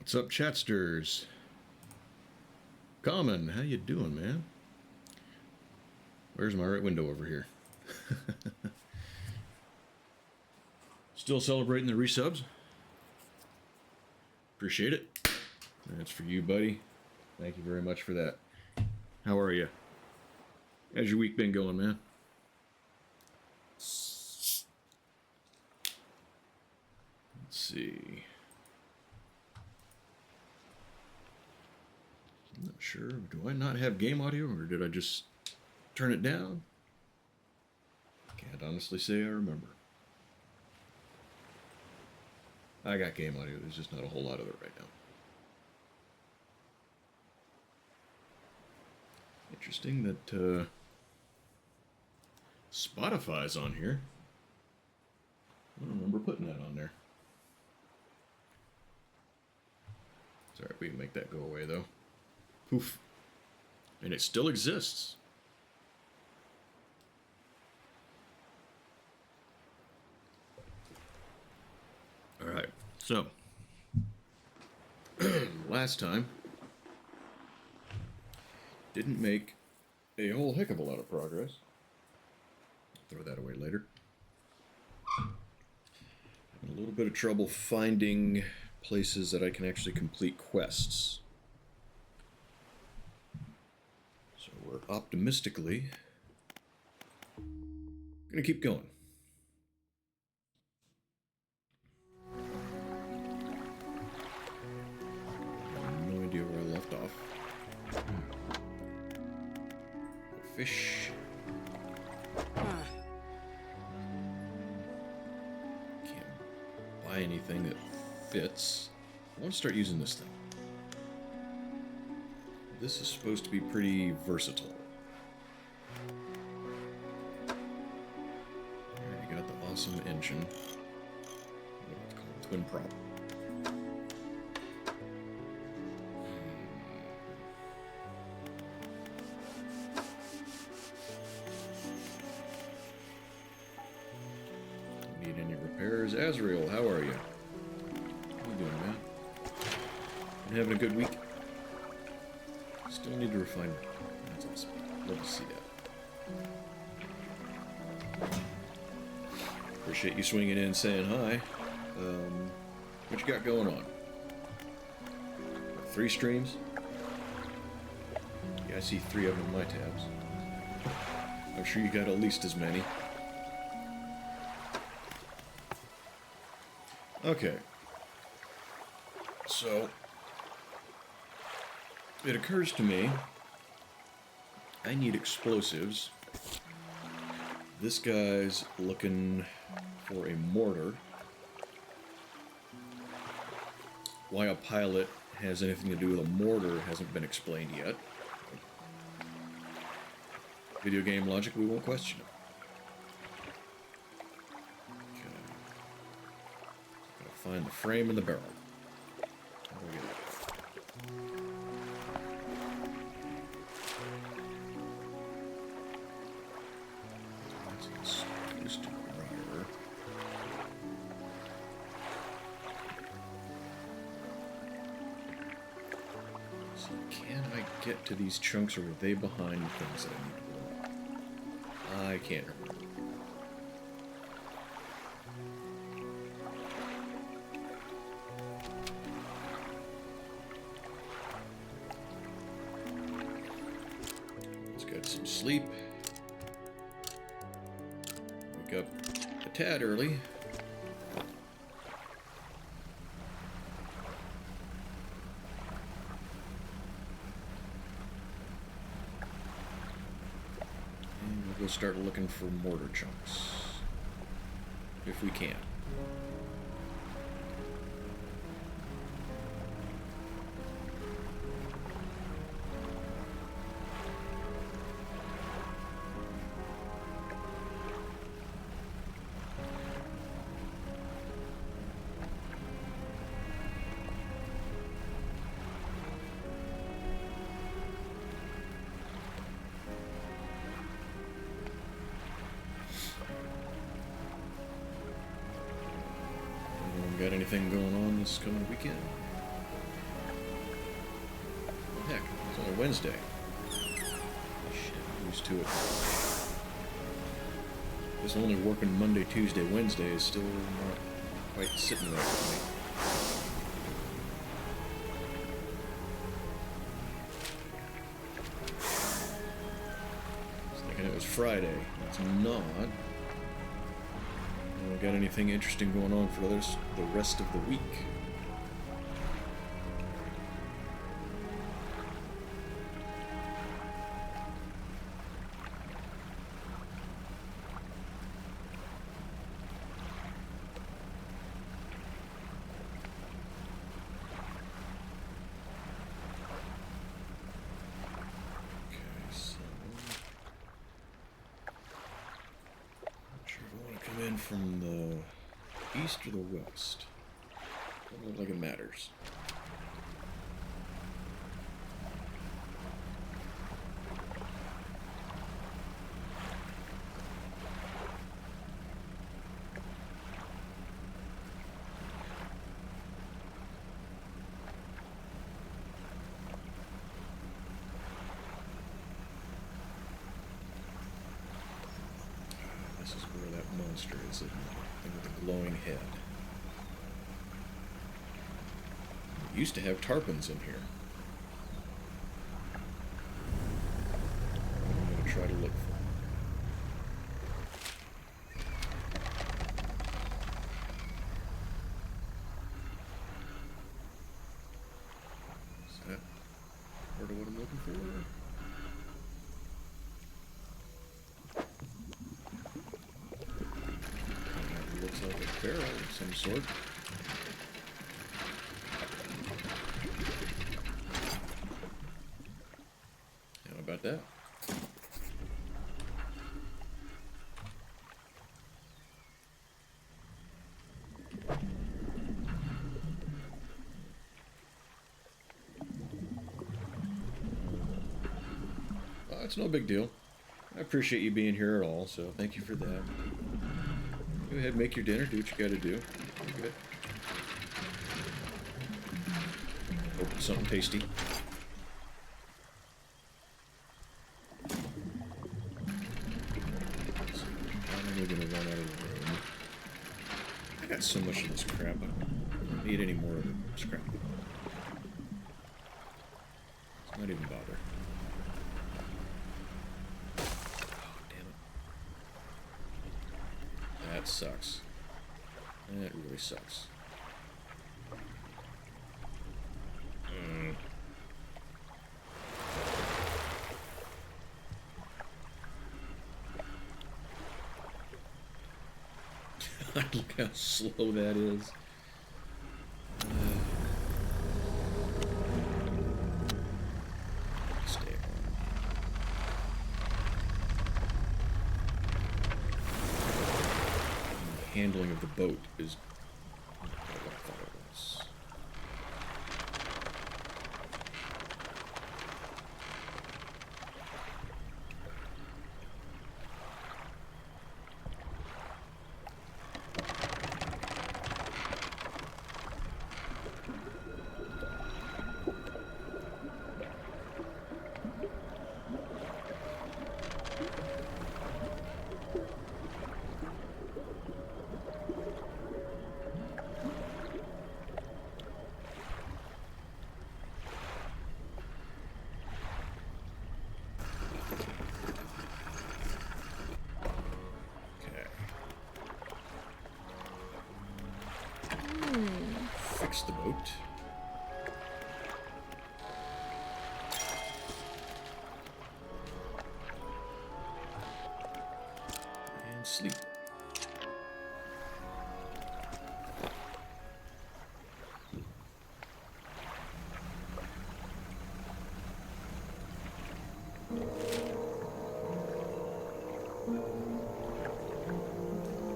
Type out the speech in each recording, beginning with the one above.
What's up, chatsters? Common, how you doing, man? Where's my right window over here? Still celebrating the resubs. Appreciate it. That's for you, buddy. Thank you very much for that. How are you? How's your week been going, man? Let's see. I'm not sure. Do I not have game audio, or did I just turn it down? Can't honestly say I remember. I got game audio. There's just not a whole lot of it right now. Interesting that Spotify's on here. I don't remember putting that on there. It's alright, we can make that go away though. Poof. And it still exists. Alright, so last time didn't make a whole heck of a lot of progress. Throw that away later. Having a little bit of trouble finding places that I can actually complete quests. So we're optimistically gonna keep going. I have no idea where I left off. Fish. Can't buy anything that fits. I want to start using this thing. This is supposed to be pretty versatile. Already got the awesome engine. What it's called, twin prop. Need any repairs? Azrael, how are you? How you doing, man? You having a good week? Still need to refine. That's awesome. Love to see that. Appreciate you swinging in and saying hi. What you got going on? 3 streams? Yeah, I see 3 of them in my tabs. I'm sure you got at least as many. Okay. So, it occurs to me, I need explosives. This guy's looking for a mortar. Why a pilot has anything to do with a mortar hasn't been explained yet. Video game logic, we won't question it. Okay. Gotta find the frame and the barrel. How do we get it? Get to these chunks, or are they behind things that I need to blow up? I can't remember. Let's get some sleep. Wake up a tad early. We'll start looking for mortar chunks, if we can. Got anything going on this coming weekend? Wednesday. Shit, I'm used to it. This only working Monday, Tuesday, Wednesday is still not quite sitting right with me. I was thinking it was Friday. It's not. I don't got anything interesting going on for the rest of the week. From the east or the west? Doesn't look like it matters. This is where that monster is, isn't it? The thing with the glowing head. We used to have tarpons in here. I'm going to try to look for them. Is that part of what I'm looking for? Looks like a barrel of some sort. How about that? It's no big deal. I appreciate you being here at all, so thank you for that. Go ahead, make your dinner, do what you gotta do. You're good. Hope it's something tasty. I'm only gonna run out of room. I got so much of this crap, I don't need any more of it. Scrap it. Let's not even bother. That sucks. That really sucks. Look how slow that is. Stay home. The handling of the boat is not what I thought it was. Fix the boat. And sleep.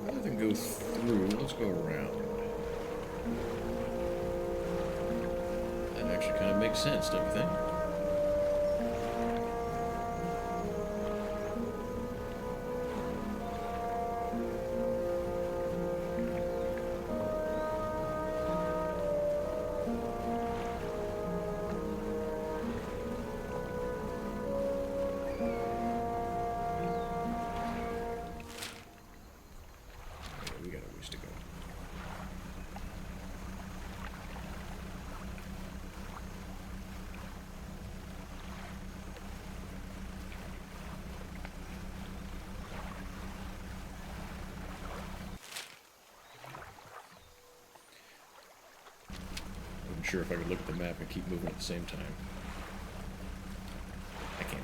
Rather than go through, let's go around. That actually kind of makes sense, don't you think? sure if I could look at the map and keep moving at the same time. I can't.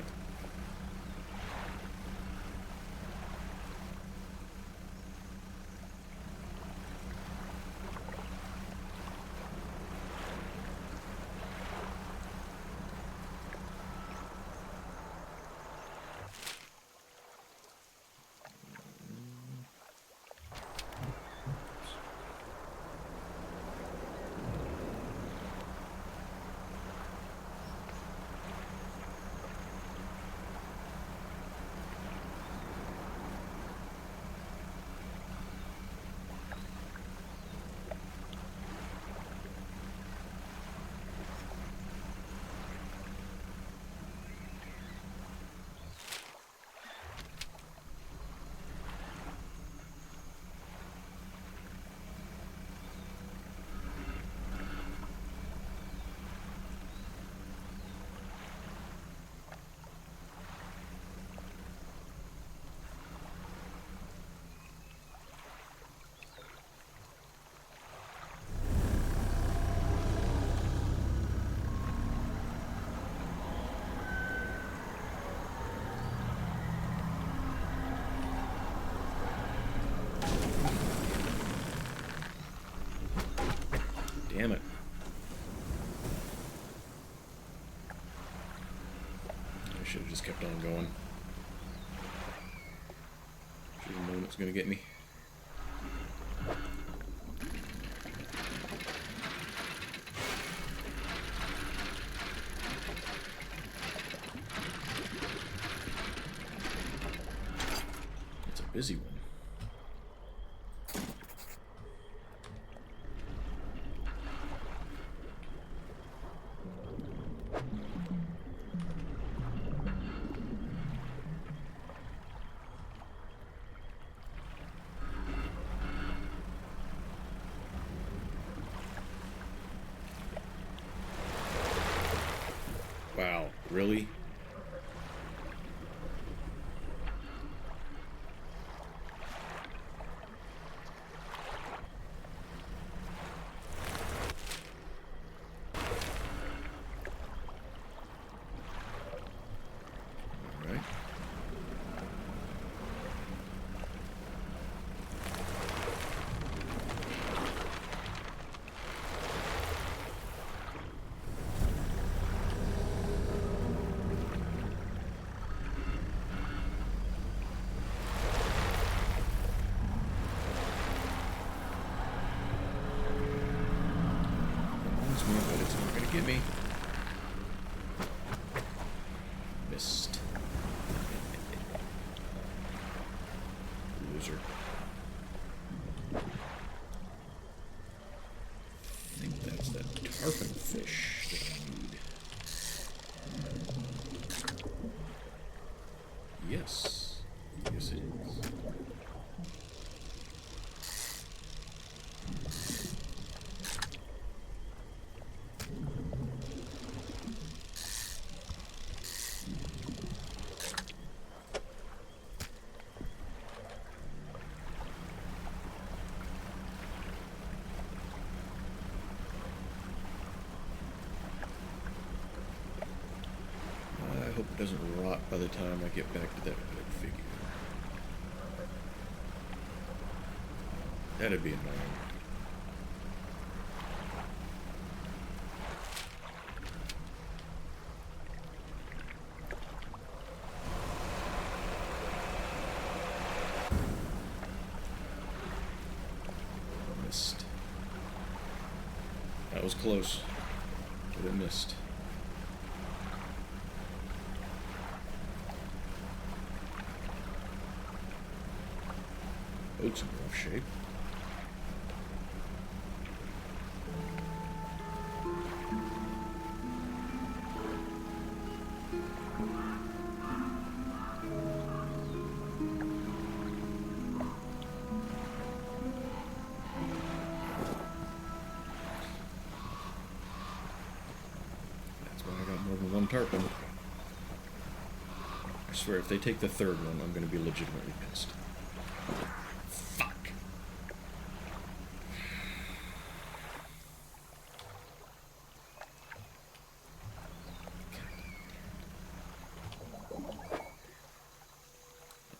Damn it. I should have just kept on going. Should have known it was going to get me. It's a busy one. Wow, really? All right. Me, but it's not going to get me. Missed. Loser. I think that's that tarpon fish that I need. Yes. Yes, it is. I hope it doesn't rot by the time I get back to that big figure. That'd be annoying. Missed. That was close, but it missed. Boat's in rough shape. That's why I got more than one tarpon. I swear, if they take the third one, I'm going to be legitimately pissed.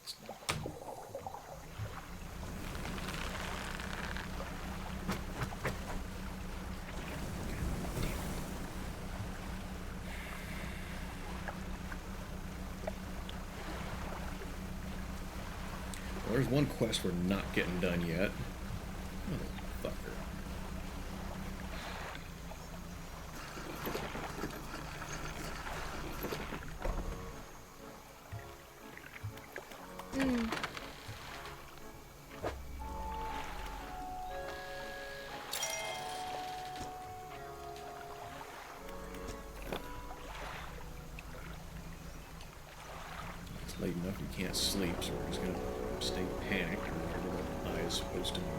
It's not. Well, there's one quest we're not getting done yet. Motherfucker. It's late enough we can't sleep, so we're just gonna stay panicked or whatever that eye is supposed to mean.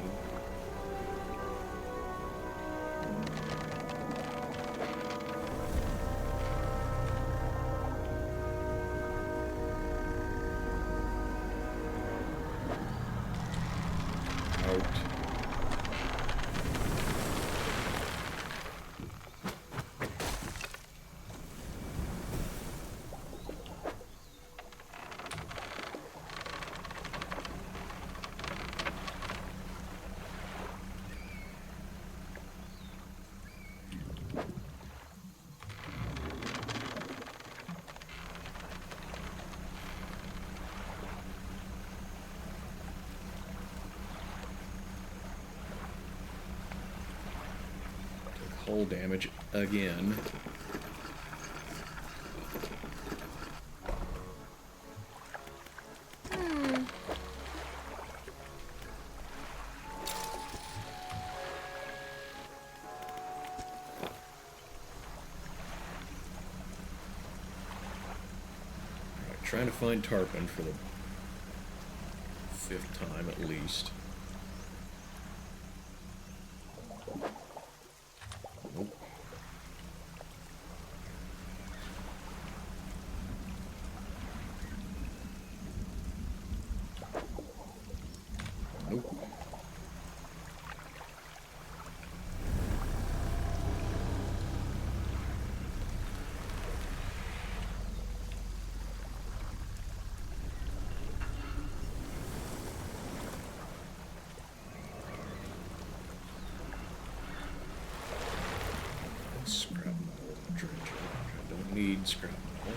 Hull damage again. Trying to find Tarpon for the 5th time at least. Nope. Nope. Scrap metal, dredge. I don't need scrap metal.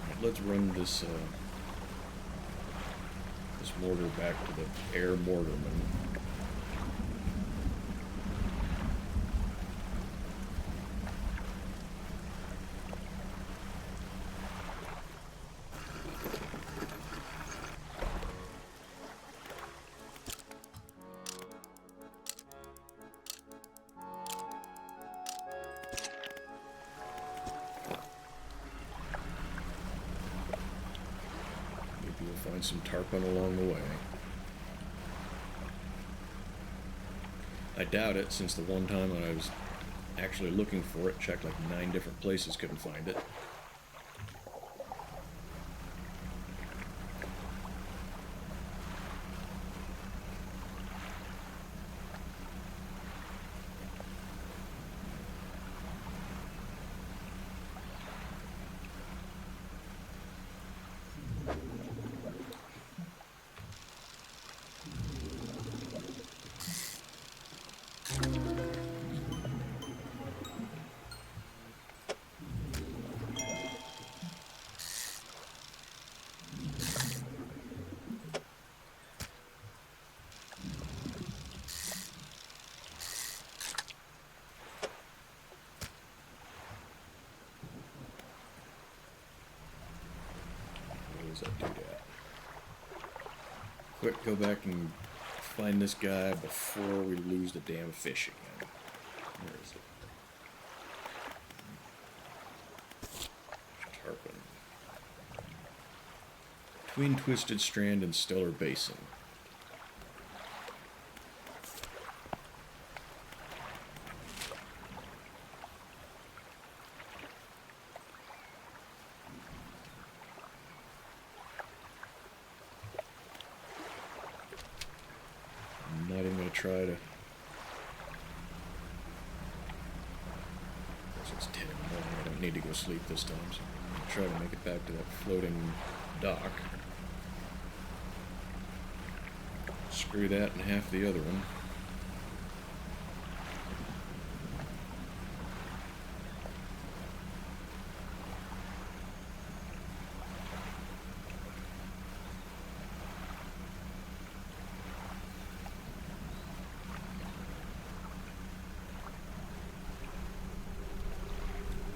Alright, let's run this this mortar back to the air mortarman. We'll find some tarpon along the way. I doubt it, since the one time when I was actually looking for it, checked like 9 different places, couldn't find it. That do that. Quick, go back and find this guy before we lose the damn fish again. Where is it? Tarpon. Between Twisted Strand and Stellar Basin. Not even going to try to... It's 10 in the morning, I don't don't need to go sleep this time, so I'm gonna try to make it back to that floating dock. Screw that and half the other one.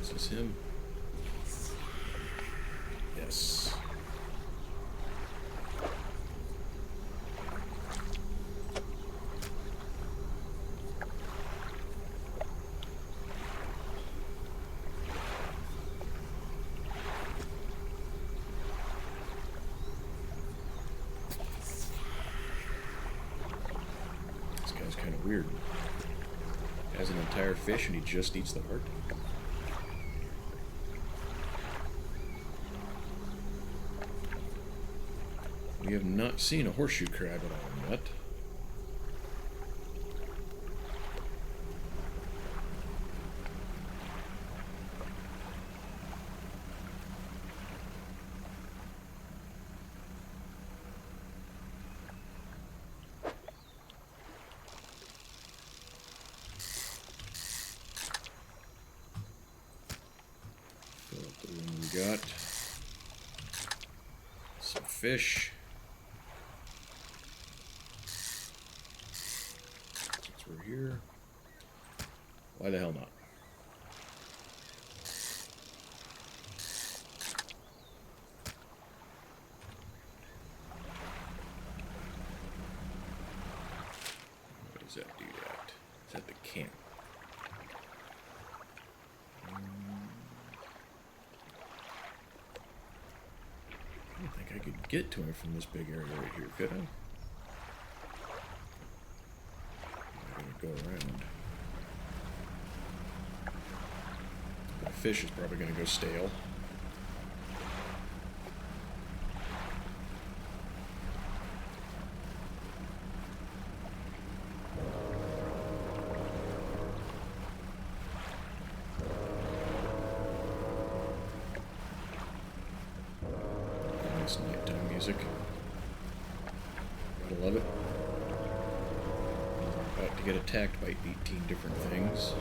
Is this him? Yes. This guy's kind of weird. Has an entire fish and he just eats the heart. We have not seen a horseshoe crab at all yet. Fill up the one we got. Some fish. We're here. Why the hell not? What does that do that? Is that the camp? I don't think I could get to him from this big area right here, could I? Go around. The fish is probably going to go stale. Nice nighttime music. Gotta love it. About to get attacked by 18 different things.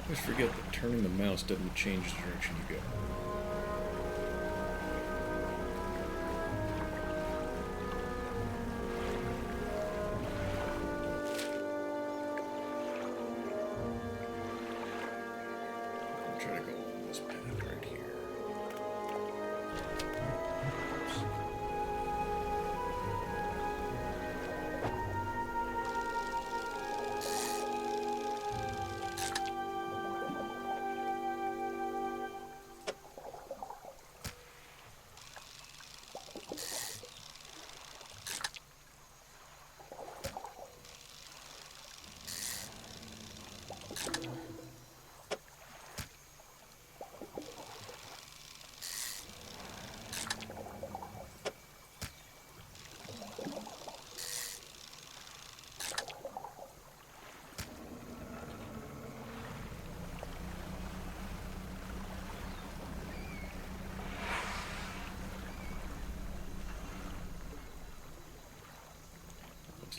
I always forget that turning the mouse doesn't change the direction you go. I'll try to go along this path right here.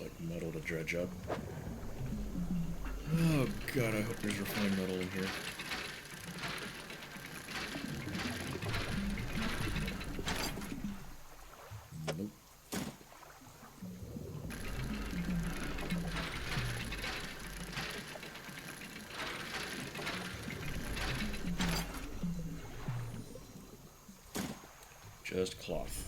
just like metal to dredge up. Oh god, I hope there's refined metal in here. Nope. Just cloth.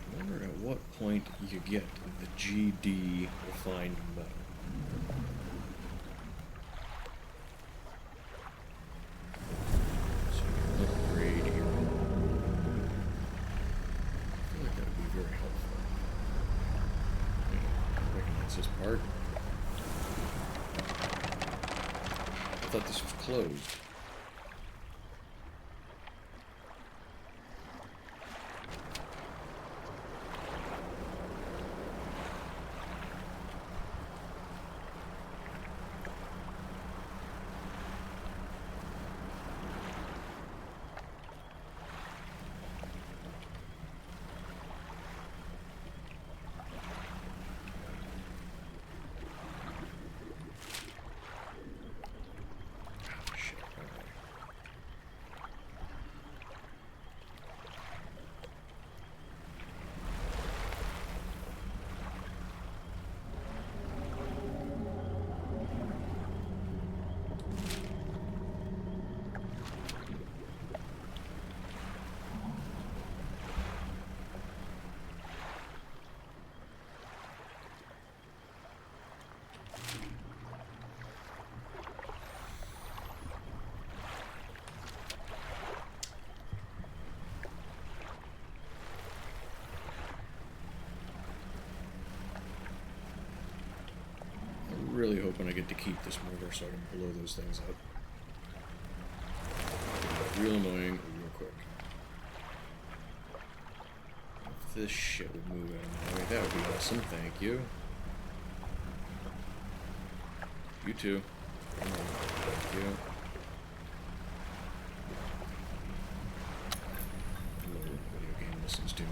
I wonder at what point you get the GD refined metal. So you can upgrade your... I feel like that would be very helpful. Yeah, recognize this part. I thought this was closed. Really hoping I get to keep this mortar so I can blow those things up. Real annoying, real quick. If this shit would move out of my way, that would be awesome. Thank you. You too. Come on. Thank you. Hello, video game listens to me.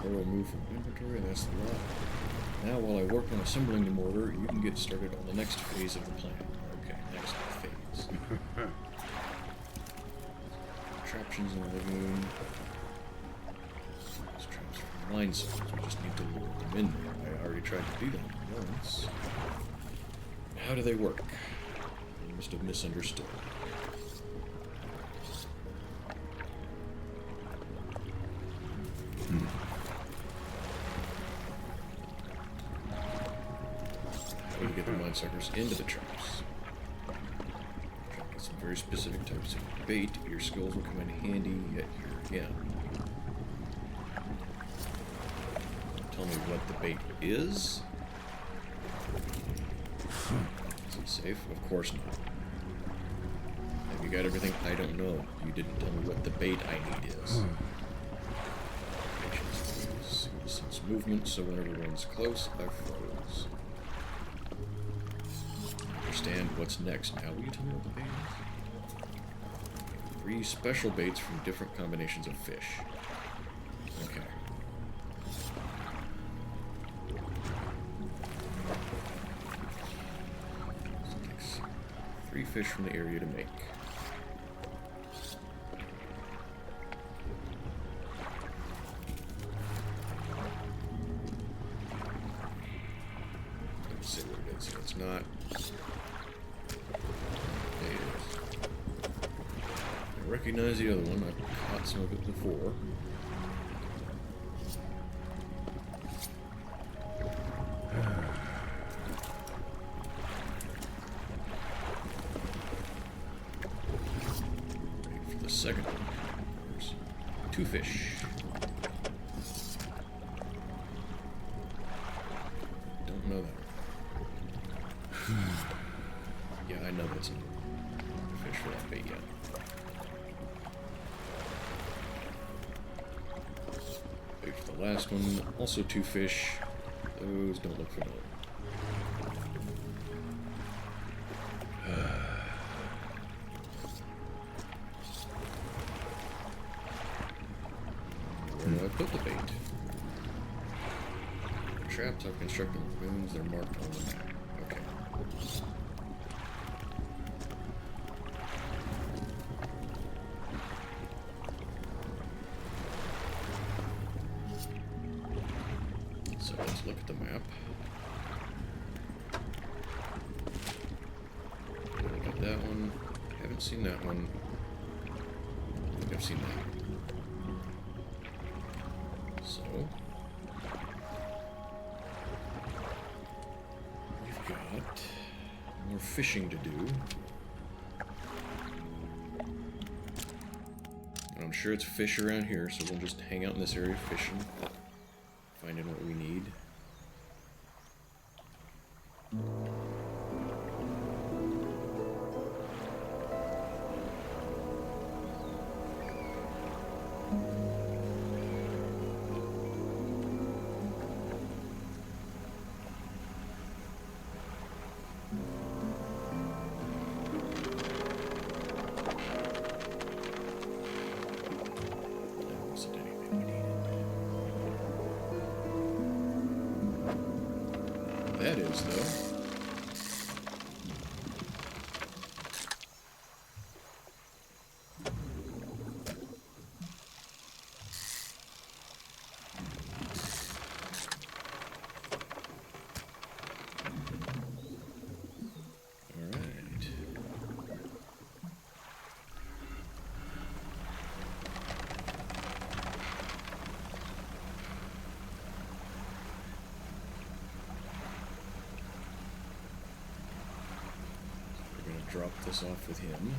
Remove from inventory, that's the lot. Now while I work on assembling the mortar, you can get started on the next phase of the plan. Okay, next phase. Contraptions in the lagoon. These traps from mine zones, we just need to lure them in there. I already tried to do that once. How do they work? I must have misunderstood. Get the mine suckers into the traps. Get some very specific types of bait. Your skills will come in handy yet here again. Tell me what the bait is. Is it safe? Of course not. Have you got everything? I don't know. You didn't tell me what the bait I need is. Sense movement, so whenever one's close, I froze. Understand what's next. Now, will you tell me what the bait is? 3 special baits from different combinations of fish. Okay. So it takes 3 fish from the area to make. Let's see what it is. So it's not. recognize the other one. I've caught some of it before. Wait for the second one. There's 2 fish. Don't know that. Yeah, I know that's a fish for that bait yet. Wait for the last one. Also 2 fish. Those don't look familiar. Where do I put the bait? The traps I've constructed in lagoons, they're marked on the map. Okay. So let's look at the map. I got that one. Haven't seen that one. I think I've seen that one. So we've got more fishing to do. And I'm sure it's fish around here, so we'll just hang out in this area fishing. Finding what we need. That is, though. Drop this off with him.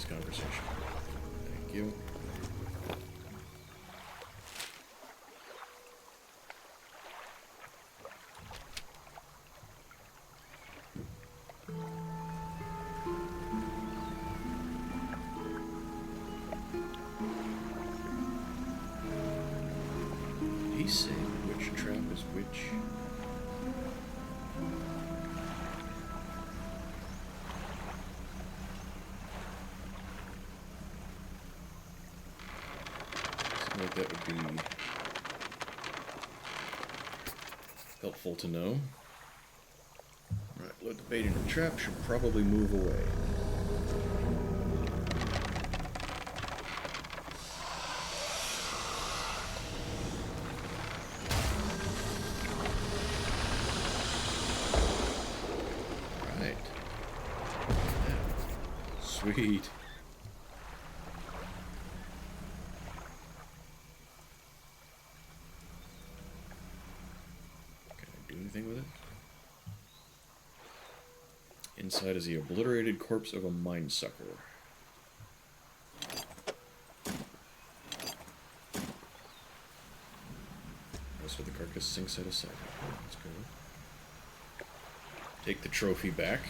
Conversation. Thank you. Did he say which trap is which? Like that would be helpful to know. Right, load the bait in the trap, should probably move away. Right. Yeah. Sweet. Anything with it? Inside is the obliterated corpse of a mine sucker. Rest of the carcass sink set aside. Let's go. Take the trophy back.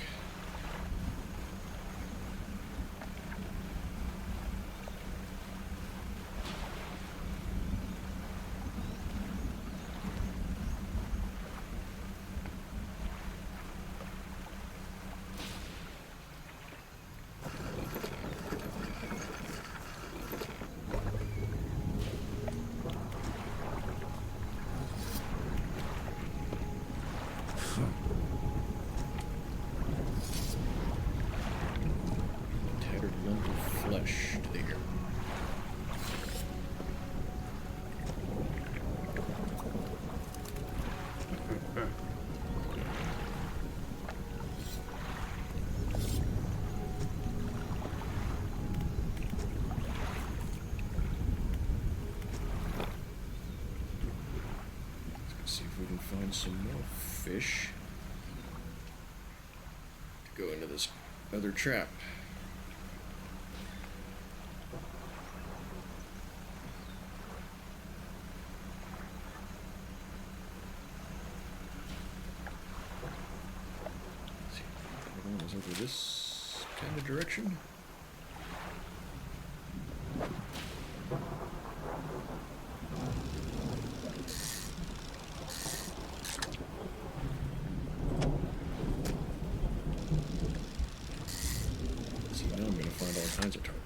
if we can find some more fish to go into this other trap. Let's see, everyone is over this kind of direction. Kinds of tarp.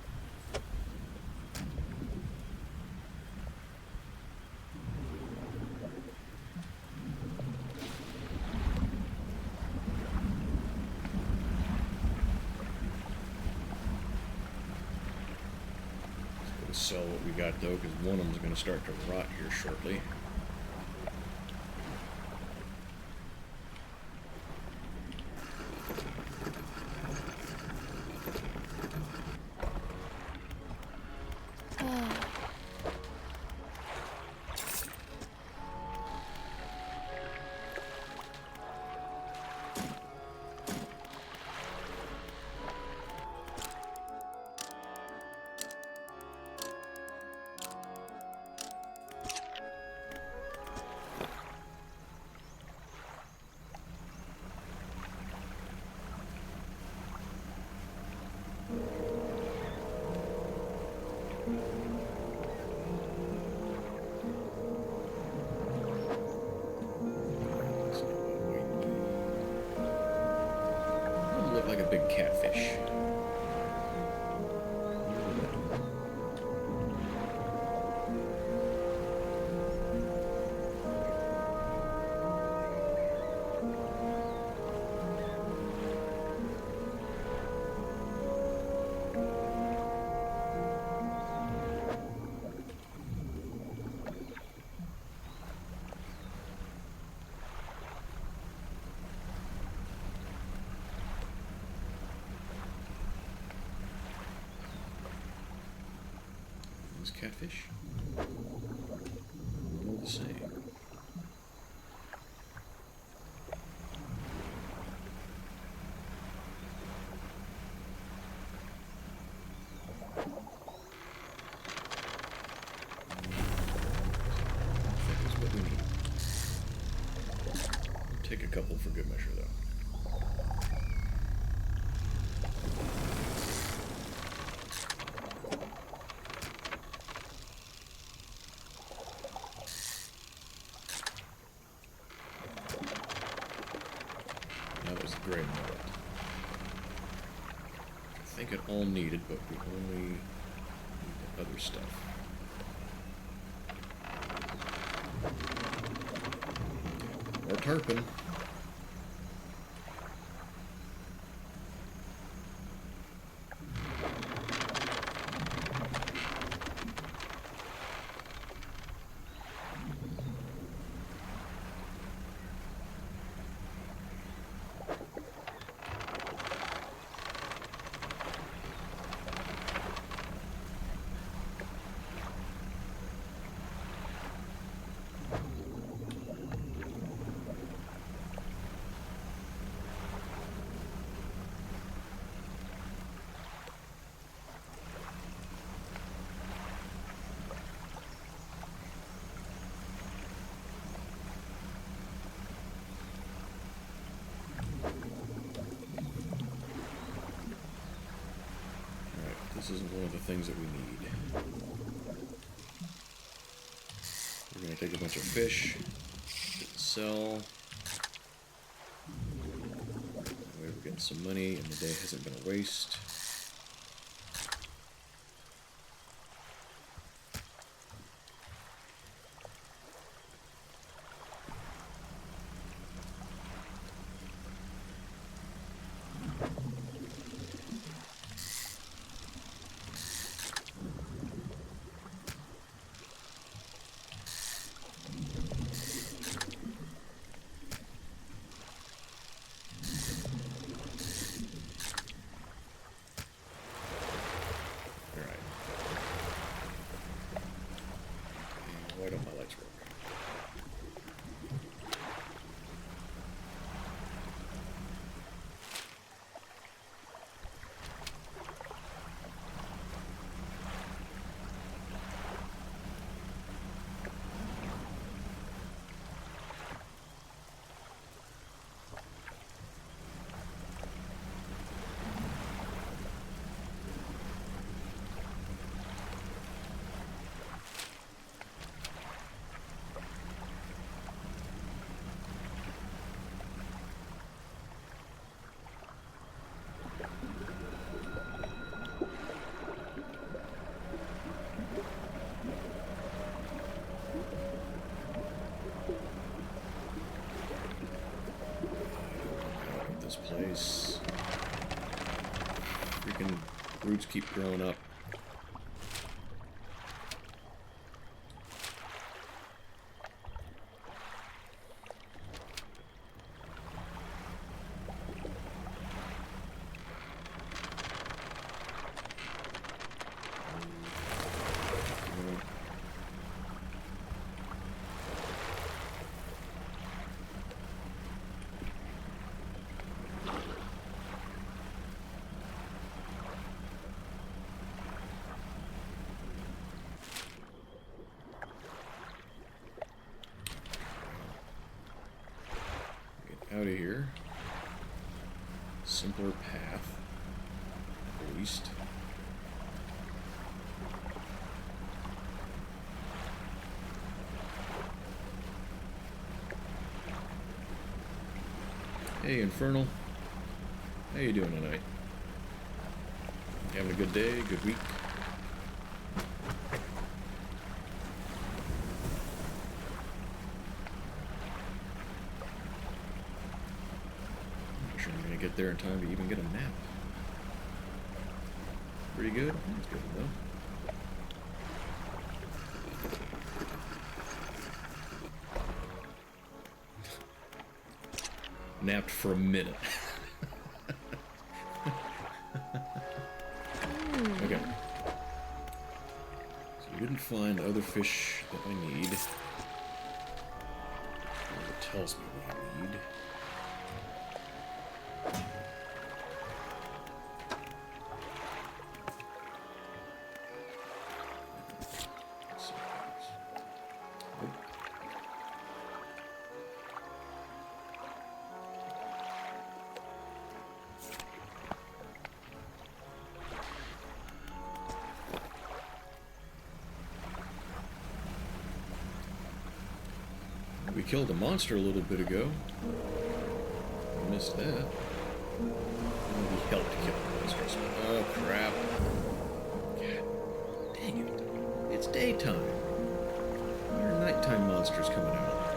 Let's sell what we got though, because one of them is going to start to rot here shortly. Look like a big catfish. Catfish? All the same. That is what we need. Take a couple for good measure, though. Great. I think it all needed, but we only need the other stuff. More tarpon. This isn't one of the things that we need. We're going to take a bunch of fish, sell. That way we're getting some money and the day hasn't been a waste. place. Freaking roots keep growing up. Out of here. Simpler path, at least. Hey, Infernal. How you doing tonight? You having a good day, good week? Get there in time to even get a nap. Pretty good. That's good though. Napped for a minute. Okay. So we didn't find the other fish that I need. It tells me what I need. We killed a monster a little bit ago. I missed that. We helped kill the monsters. Oh, crap. God dang it. It's daytime. Why are nighttime monsters coming out?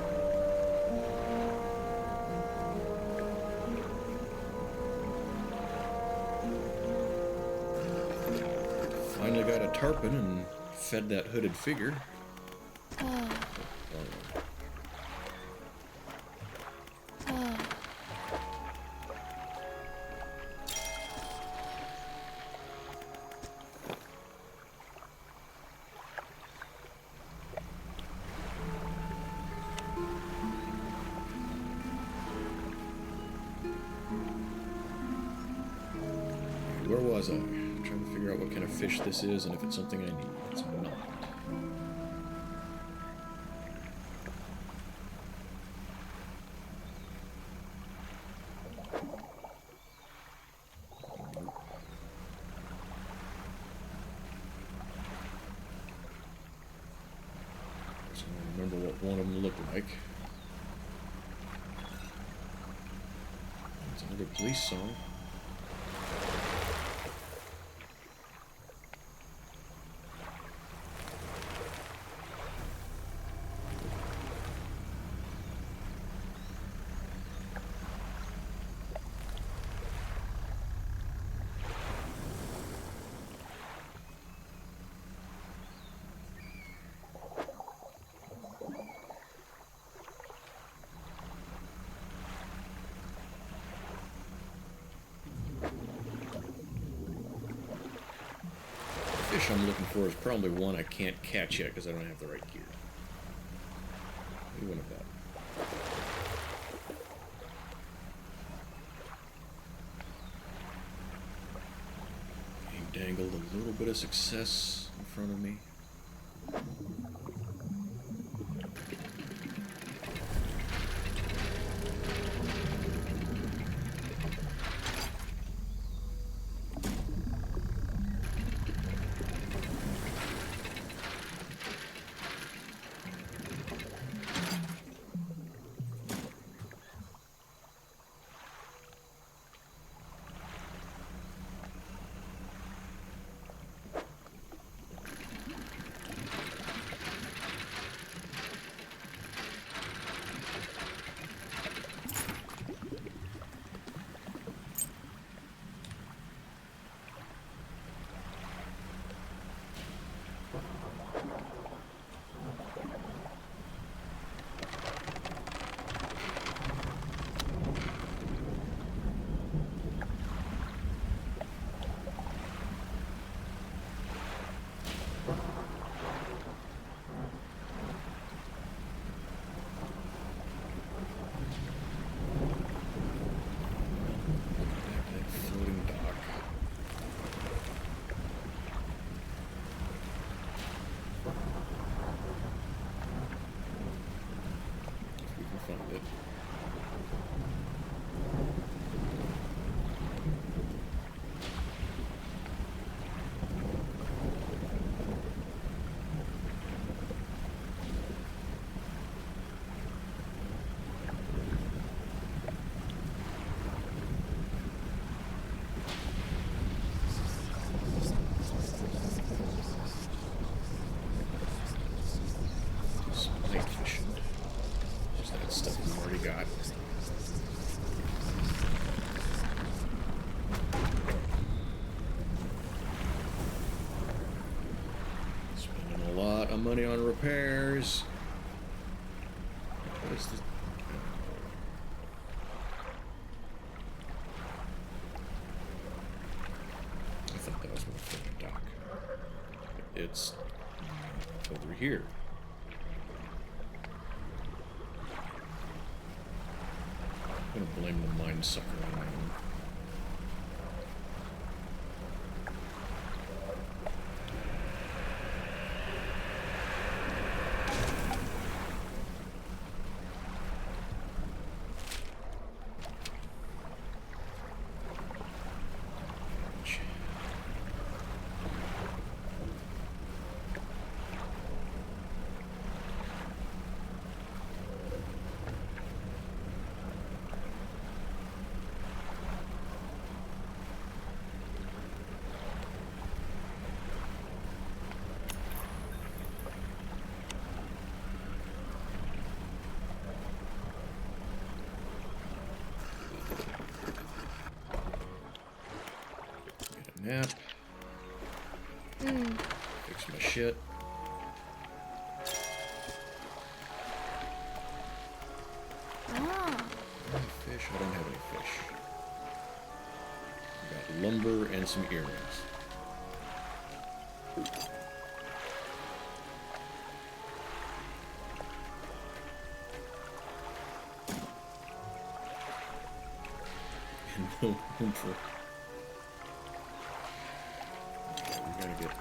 Finally got a tarpon and fed that hooded figure. Where was I? I'm trying to figure out what kind of fish this is and if it's something I need. It's not. So I remember what one of them looked like. It's another police song. Fish I'm looking for is probably one I can't catch yet because I don't have the right gear. Maybe one of that. He dangled a little bit of success in front of me. money on repairs. What is this? I thought that was more for the dock. It's over here. I'm gonna blame the mine sucker on that one. Nap. Fix my shit. Fish? I don't have any fish. I got lumber and some earrings. And no room for... We gotta get...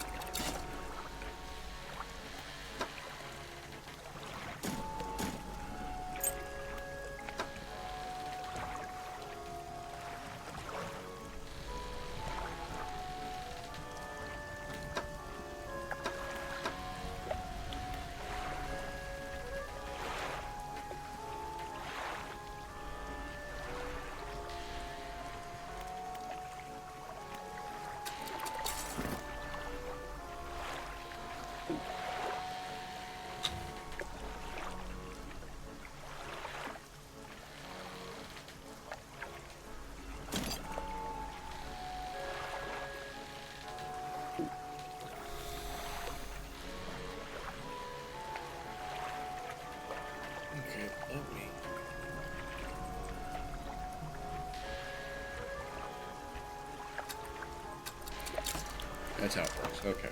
That's how it works. Okay.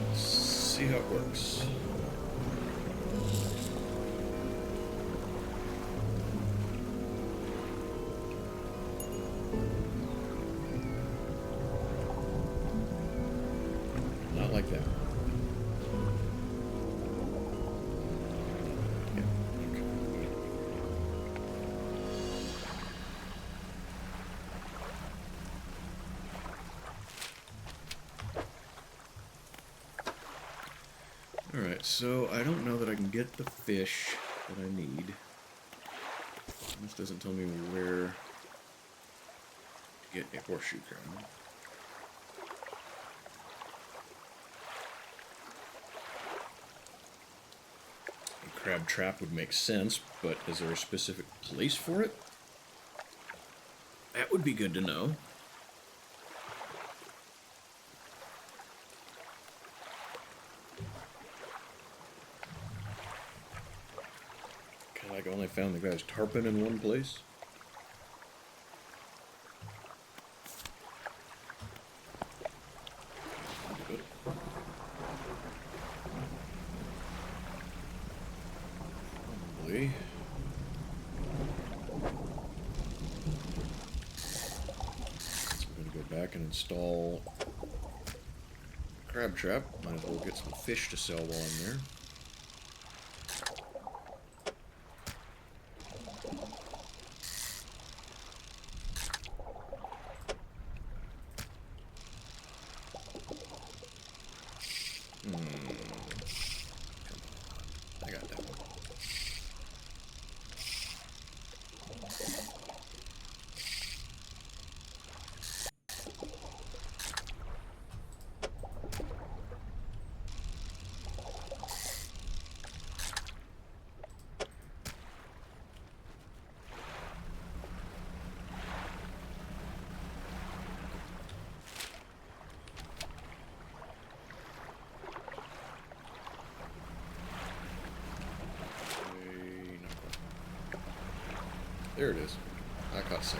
Let's see how it works. Like that. Yeah, okay. Alright, so I don't know that I can get the fish that I need. This doesn't tell me where to get a horseshoe crab. Crab trap would make sense, but is there a specific place for it? That would be good to know. Like I only found the guy's tarpon in one place. Probably. So we're gonna go back and install crab trap. Might as well get some fish to sell while I'm there. I got that one. There it is. I caught sight.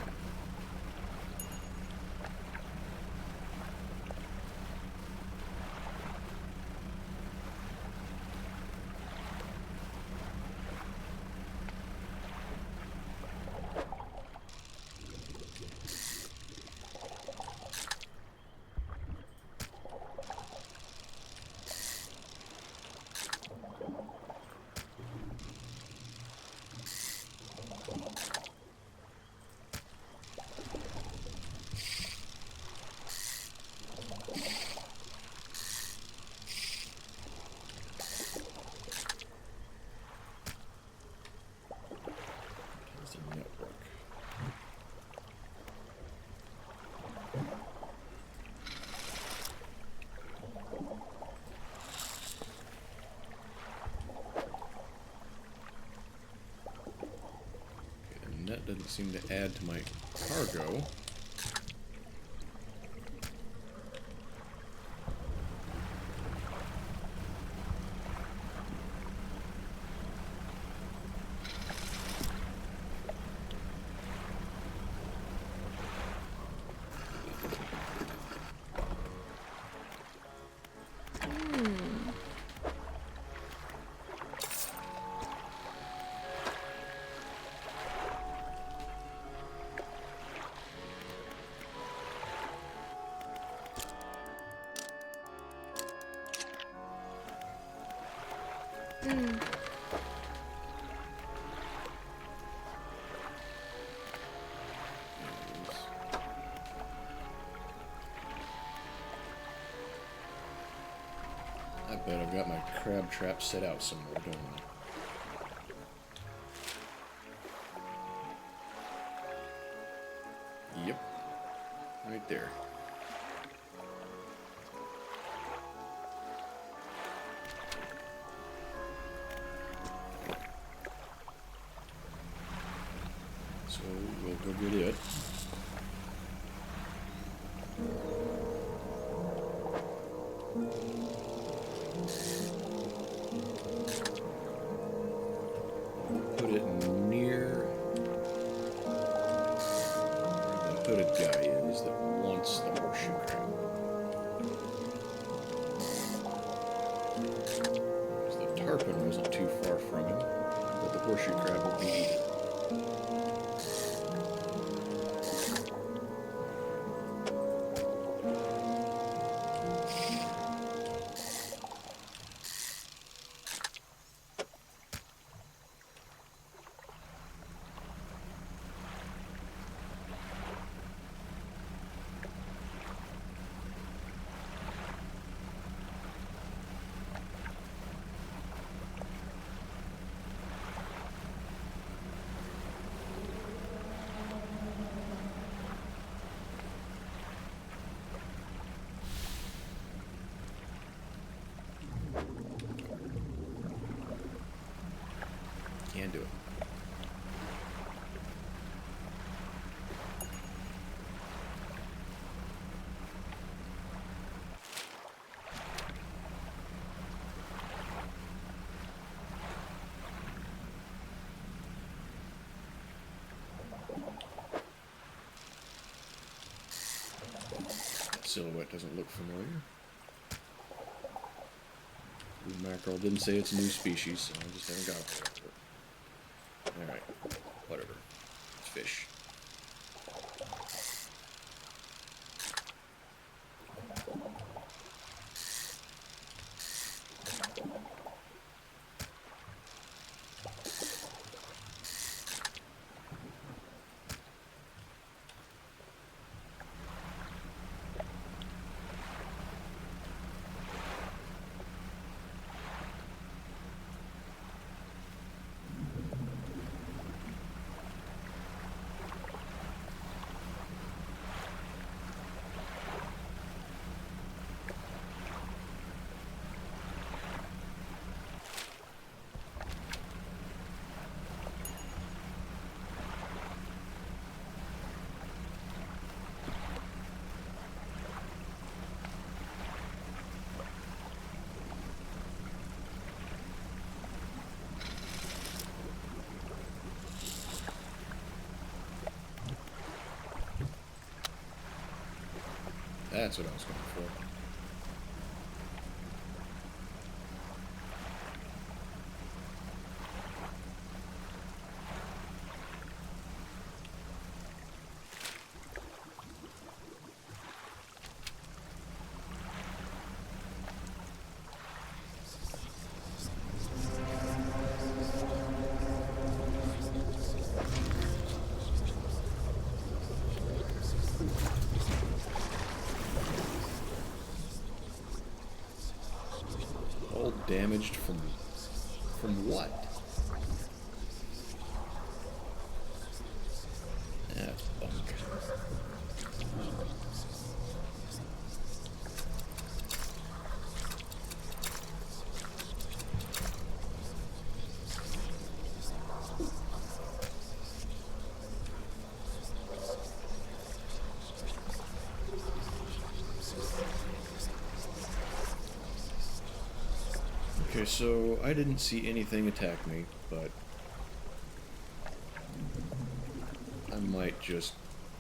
That doesn't seem to add to my cargo. I bet I've got my crab trap set out somewhere, don't I? Yep. Right there. So we'll go get it. Put it near where the hooded guy is that wants the horseshoe crab. Because the tarpon wasn't too far from him, but the horseshoe crab will be eaten. Can do it. That silhouette doesn't look familiar. Blue mackerel didn't say it's a new species, so I just haven't got it. Alright, whatever. It's fish. That's what I was going for. All damaged from what? That's bunk. Okay, so I didn't see anything attack me, but I might just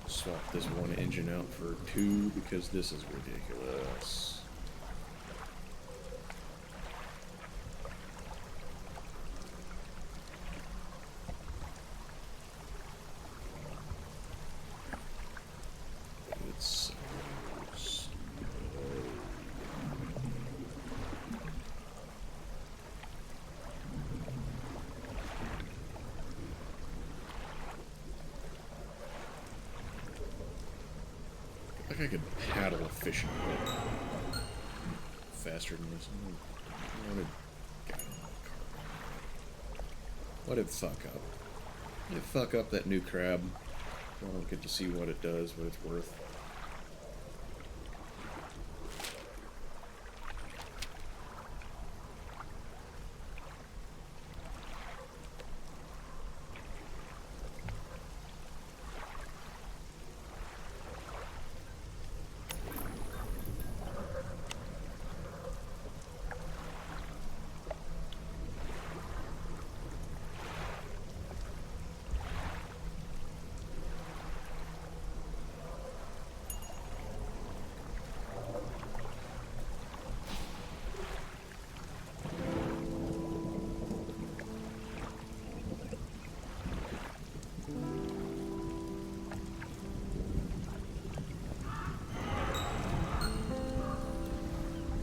swap this one engine out for two because this is ridiculous. It's so slow. Like I could paddle a fishing boat faster than this. What did fuck up? Did it fuck up that new crab? I don't get to see what it does, what it's worth.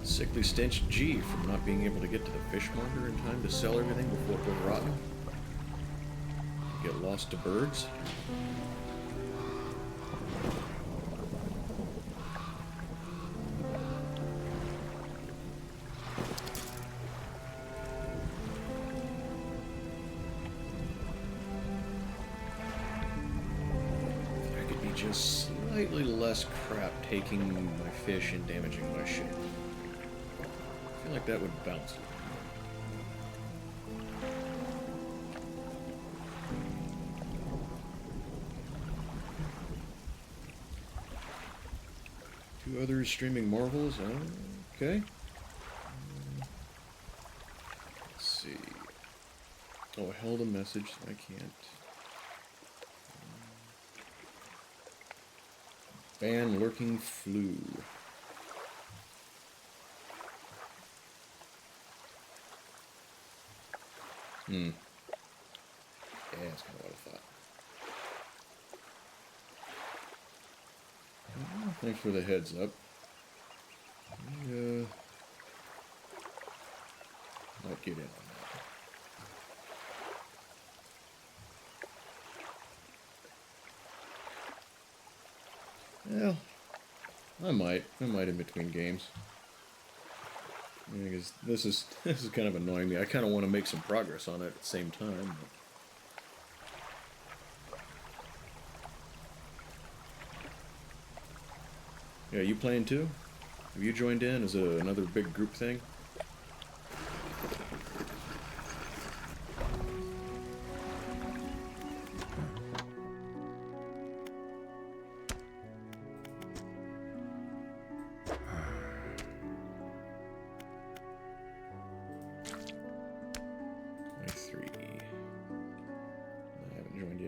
Sickly stench G from not being able to get to the fishmonger in time to sell everything before it goes rotten. Get lost to birds. If I could be just slightly less crap taking my fish and damaging my ship. I feel like that would bounce. Two others streaming Marvels. Okay. Let's see. Oh, I held a message, so I can't. Ban lurking flu. Yeah, that's kind of what I thought. Well, thanks for the heads up. Might get in on that. Well, I might in between games. Because this is kind of annoying me. I kind of want to make some progress on it at the same time. Yeah, you playing too? Have you joined in? Is it another big group thing?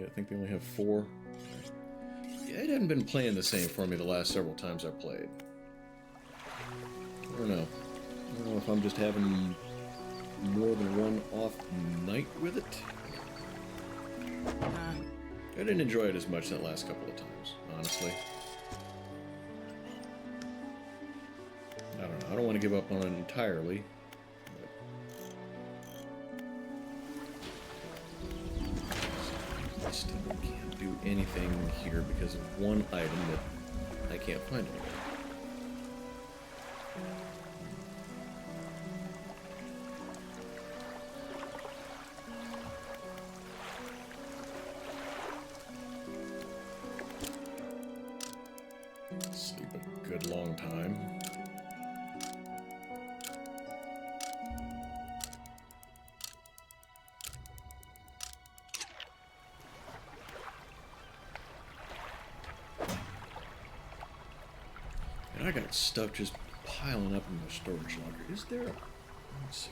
I think they only have 4. Yeah, it hadn't been playing the same for me the last several times I played. don't know. I don't know if I'm just having more than one off night with it. I didn't enjoy it as much that last couple of times, honestly. I don't know. I don't want to give up on it entirely. I still can't do anything here because of one item that I can't find anywhere. Sleep a good long time. And I got stuff just piling up in the storage locker. Is there a... Let's see.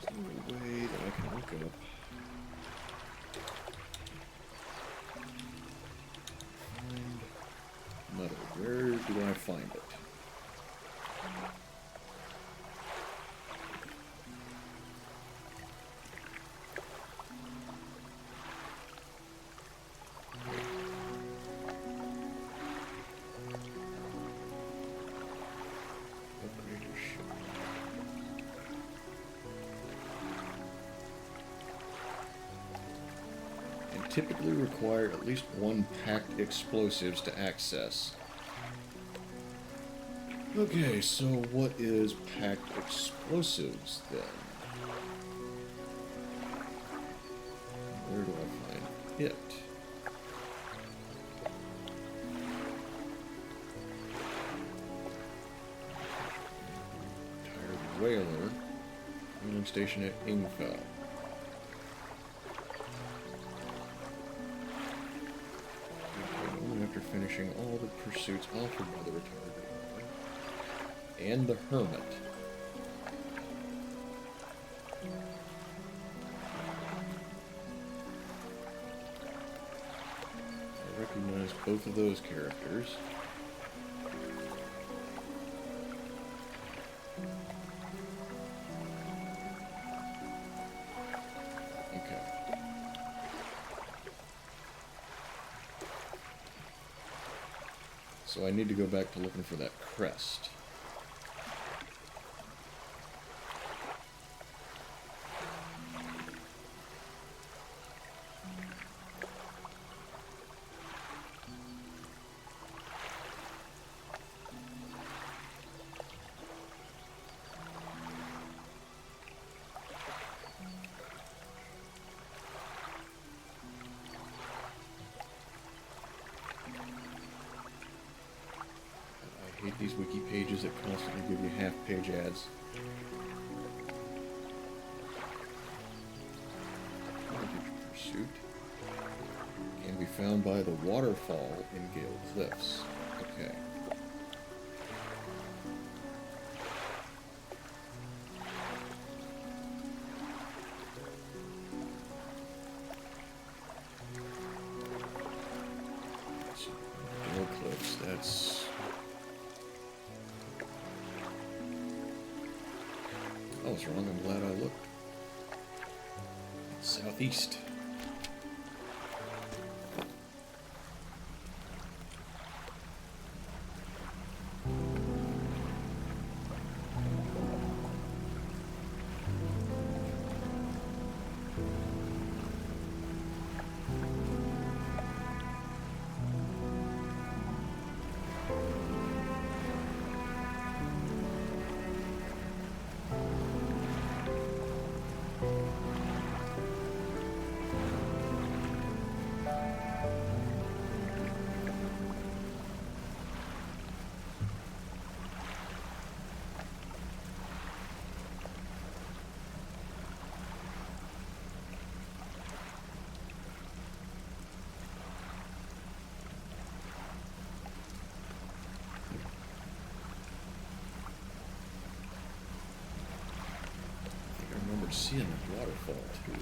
Is there a way that I can look up? Metal. Where do I find it? And typically require at least one packed explosives to access. Okay, so what is packed explosives then? Where do I find it? Tired Whaler, whaling station at Ingfell. After finishing all the pursuits offered by the retired and the Hermit. I recognize both of those characters. Okay. So I need to go back to looking for that crest. I hate these wiki pages that constantly give you half-page ads. Pursuit can be found by the waterfall in Gale Cliffs. Okay. Gale Cliffs, that's... I was wrong, I'm glad I looked. Southeast. Seeing the waterfall too.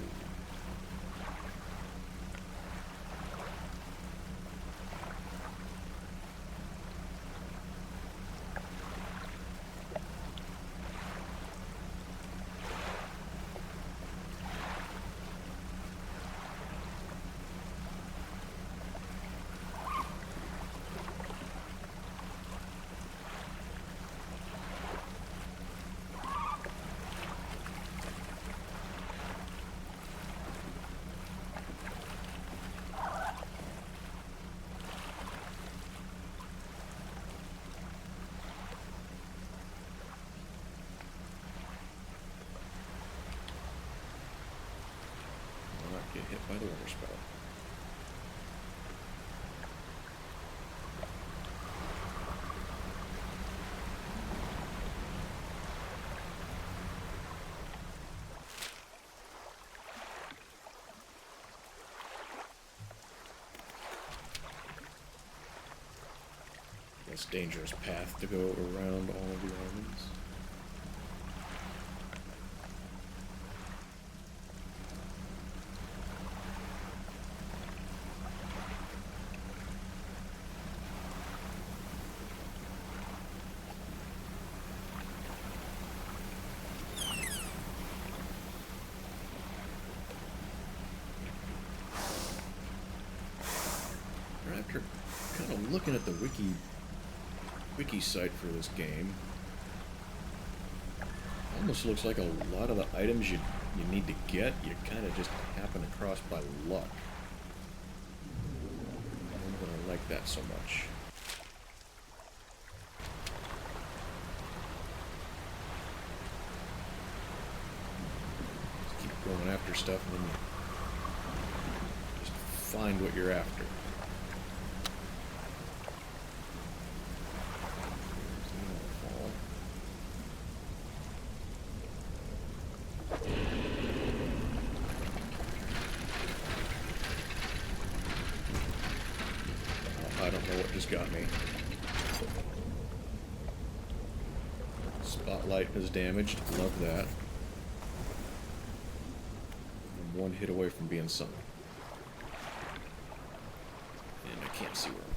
by the water spout. It's a dangerous path to go around all of the islands. After kind of looking at the wiki site for this game, almost looks like a lot of the items you need to get, you kind of just happen across by luck. I don't know that I like that so much. Just keep going after stuff and then you just find what you're after. I don't know what just got me. Spotlight is damaged. Love that. I'm one hit away from being sunk. And I can't see where I'm going.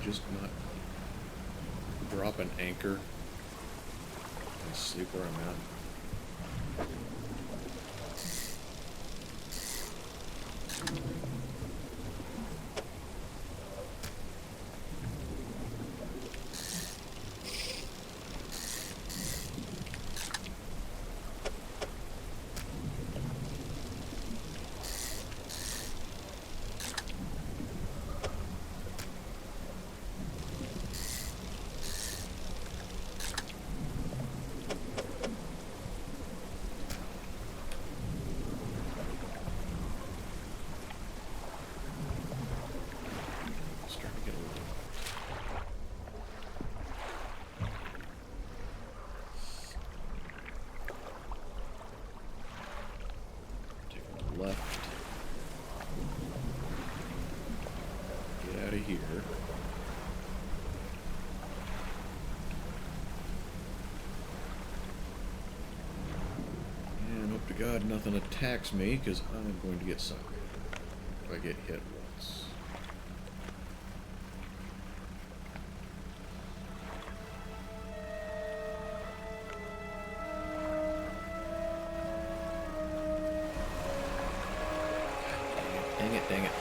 Just not drop an anchor and sleep where I'm at. Left. Get out of here. And hope to God nothing attacks me, because I'm going to get sunk if I get hit once.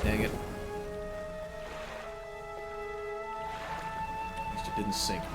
Dang it. At least it didn't sink me.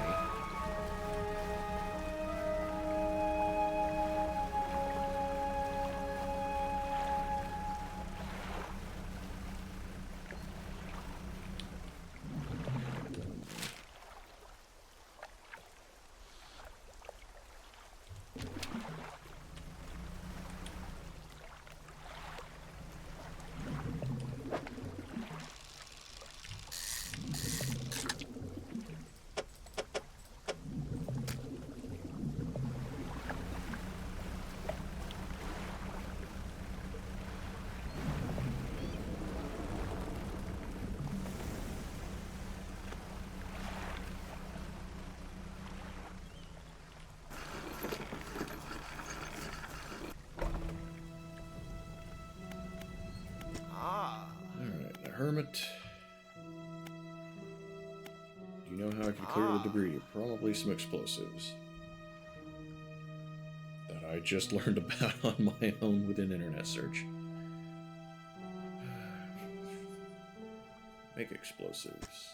Hermit. Do you know how I can clear the debris? Probably some explosives. That I just learned about on my own with an internet search. Make explosives.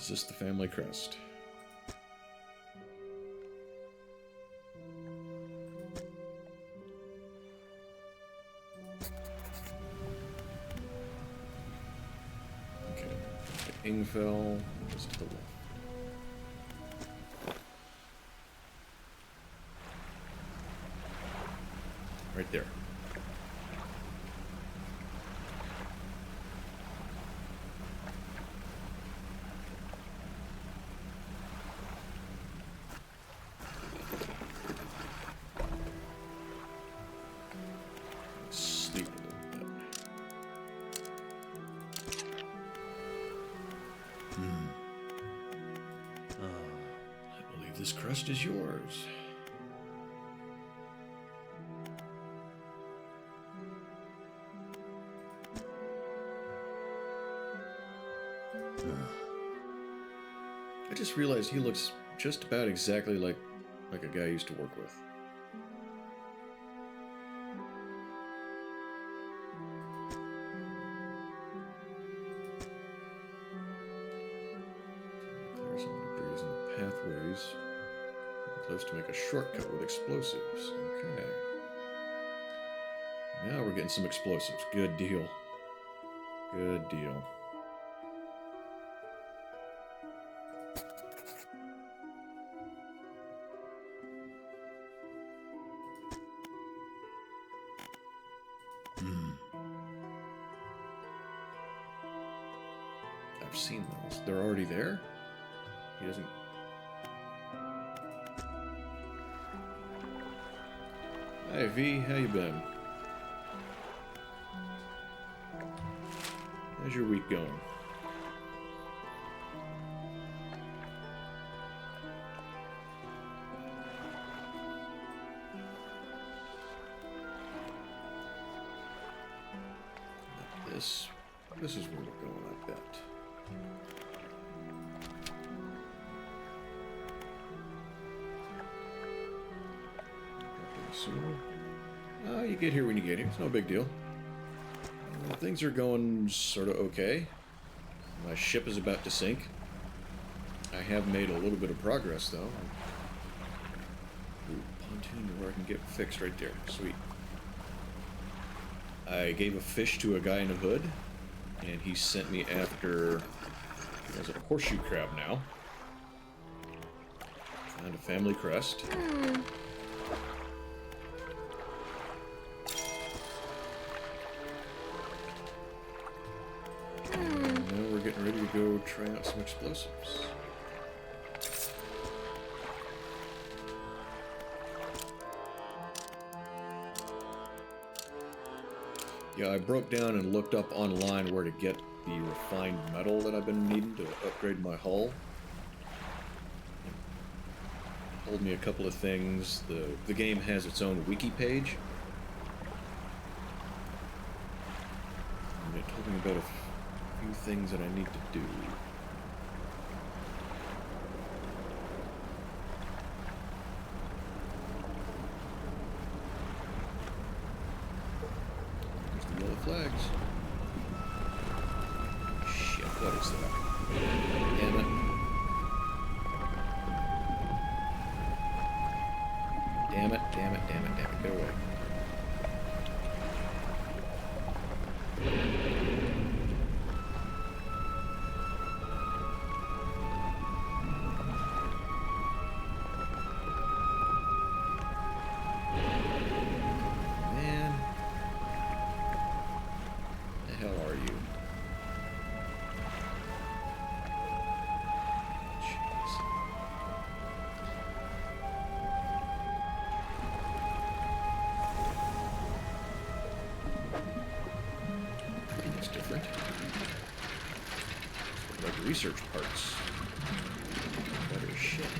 Is this the family crest? Okay. Ingfell is to the left. Right there. Sleep a little bit. I believe this crest is yours. I just realized he looks just about exactly like a guy I used to work with. Clear some debris in the pathways. Close to make a shortcut with explosives. Okay. Now we're getting some explosives. Good deal. Good deal. I've seen those. They're already there? He doesn't... Hi, V. How you been? How's your week going? This is where we're going, I bet. So, you get here when you get here. It's no big deal. Things are going sort of okay. My ship is about to sink. I have made a little bit of progress, though. Ooh, pontoon where I can get fixed right there. Sweet. I gave a fish to a guy in a hood, and he sent me after... There's a horseshoe crab now. Found a family crest. And now we're getting ready to go try out some explosives. Yeah, I broke down and looked up online where to get the refined metal that I've been needing to upgrade my hull. It told me a couple of things. The game has its own wiki page. And it told me about a few things that I need to do. Flags. Shit, what is that? Damn it. Damn it, damn it, damn it, damn it. Get away. Research parts. Better shit.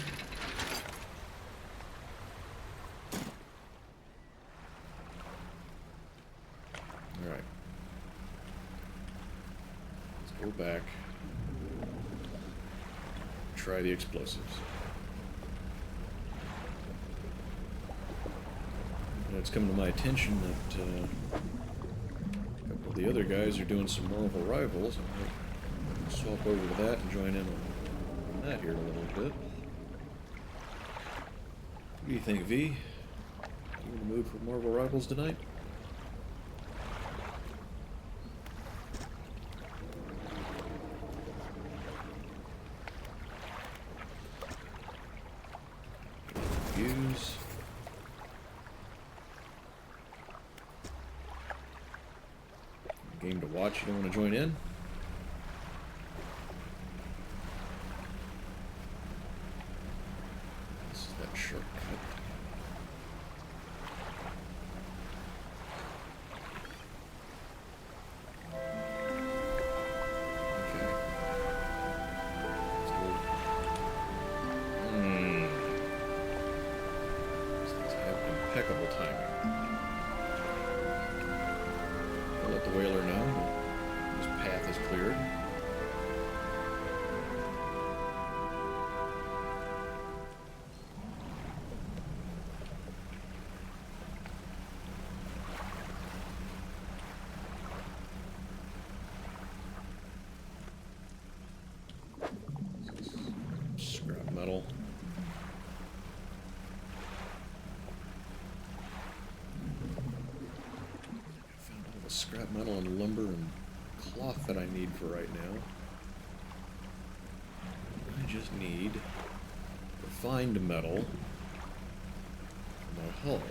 back. Try the explosives. And it's come to my attention that a couple of the other guys are doing some Marvel Rivals. I might swap over to that and join in on that here in a little bit. What do you think, V? You in the mood for Marvel Rivals tonight? Fuse. Game to watch. You don't want to join in? This is that shortcut. Okay. Let's go. This have impeccable timing. I'll let the whaler know that his path is cleared. Scrap metal. Scrap metal and lumber and cloth that I need for right now. I just need refined metal for my hull.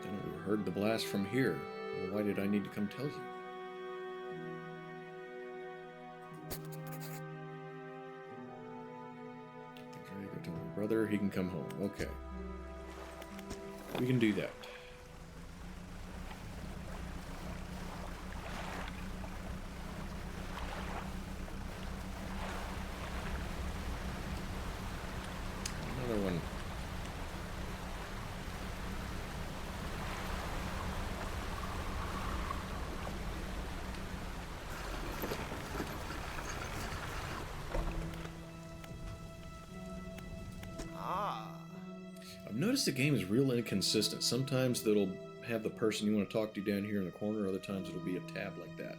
Then we heard the blast from here. Well, why did I need to come tell you? Brother, he can come home. Okay. We can do that. Another one. I've noticed the game is real inconsistent. Sometimes it'll have the person you want to talk to down here in the corner, other times it'll be a tab like that.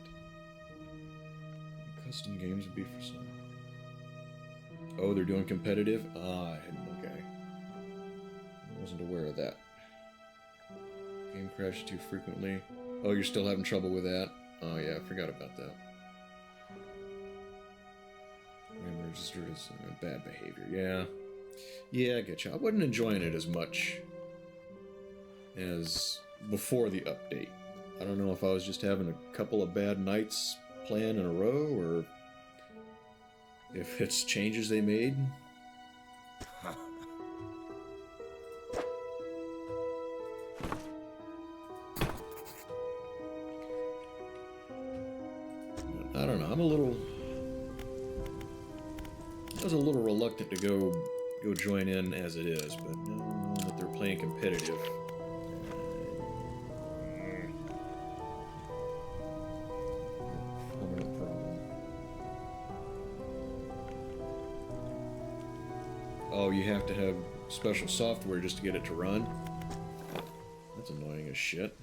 Custom games would be for some. Oh, they're doing competitive? Ah, okay. I wasn't aware of that. Game crashes too frequently. Oh, you're still having trouble with that? Oh yeah, I forgot about that. I'm registered as bad behavior. Yeah. Yeah, I get you. I wasn't enjoying it as much as before the update. I don't know if I was just having a couple of bad nights playing in a row, or if it's changes they made. I don't know. I was a little reluctant to go join in as it is, but now that they're playing competitive. Permanent problem. Oh, you have to have special software just to get it to run? That's annoying as shit.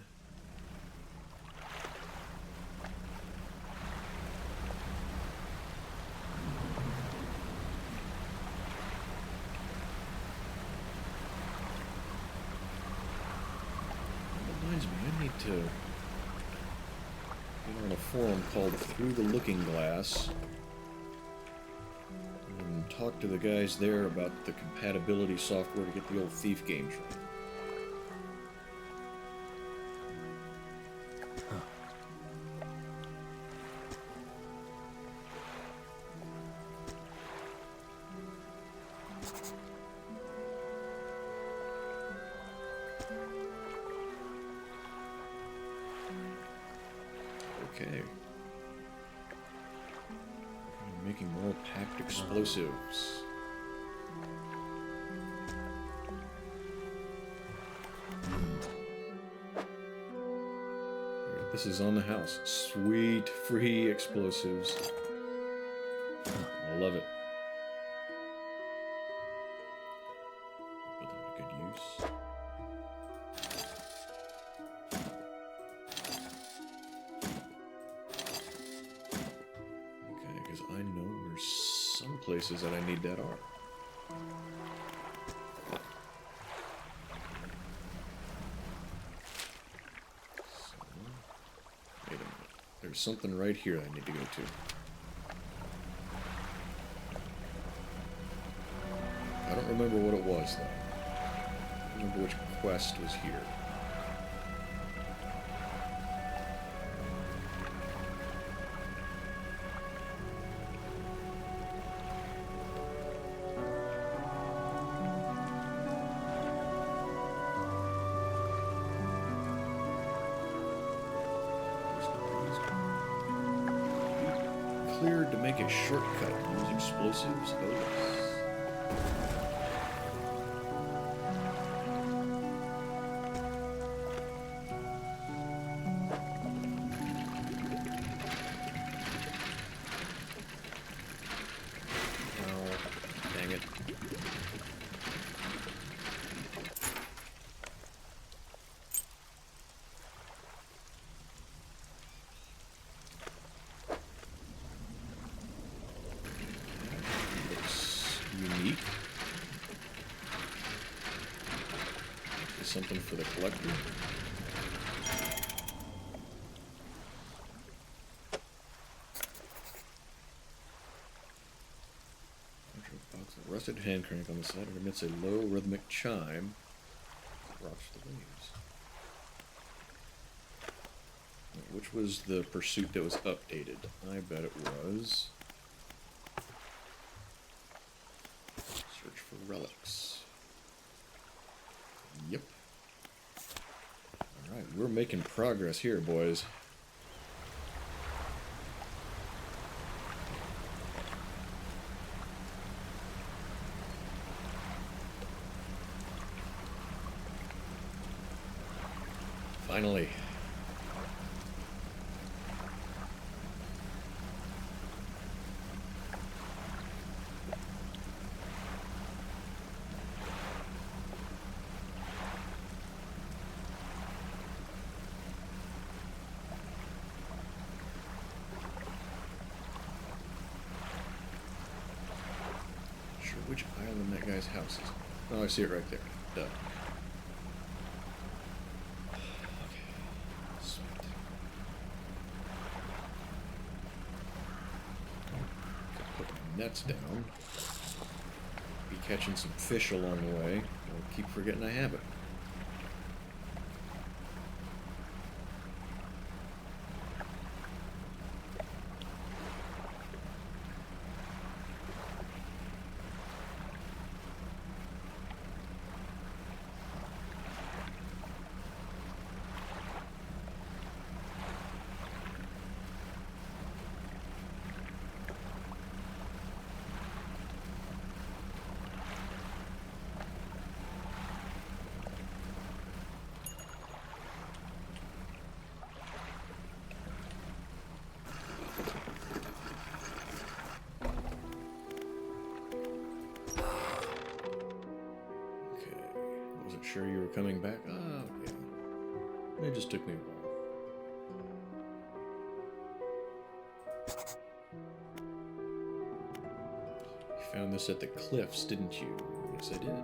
To get on a forum called Through the Looking Glass and talk to the guys there about the compatibility software to get the old Thief games running. Okay. I'm making more packed explosives. This is on the house. Sweet, free explosives. I love it. Put them to good use. Okay, because I know where some places that I need that are. There's something right here I need to go to. I don't remember what it was, though. I don't remember which quest was here. Cleared to make a shortcut. Use explosives. Oh, yes. Oh, dang it. Unique. Is something for the collector. A rusted hand crank on the side and emits a low rhythmic chime. Rocks the waves. Which was the pursuit that was updated? I bet it was search for relics. Yep. Alright, we're making progress here, boys. Finally. Which island that guy's house is. Oh, I see it right there. Duh. Okay. Sweet. Put my nets down. Be catching some fish along the way. I'll keep forgetting I have it. Sure you were coming back? Oh, yeah. It just took me a while. You found this at the cliffs, didn't you? Yes, I did.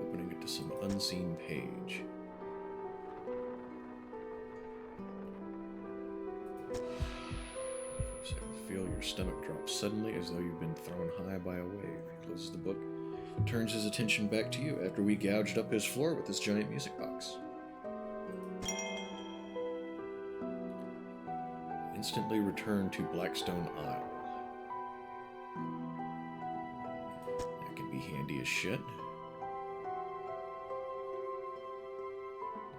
Opening it to some unseen page. Feel your stomach drop suddenly as though you've been thrown high by a wave. He closes the book, turns his attention back to you after we gouged up his floor with this giant music box. Instantly return to Blackstone Isle. That can be handy as shit.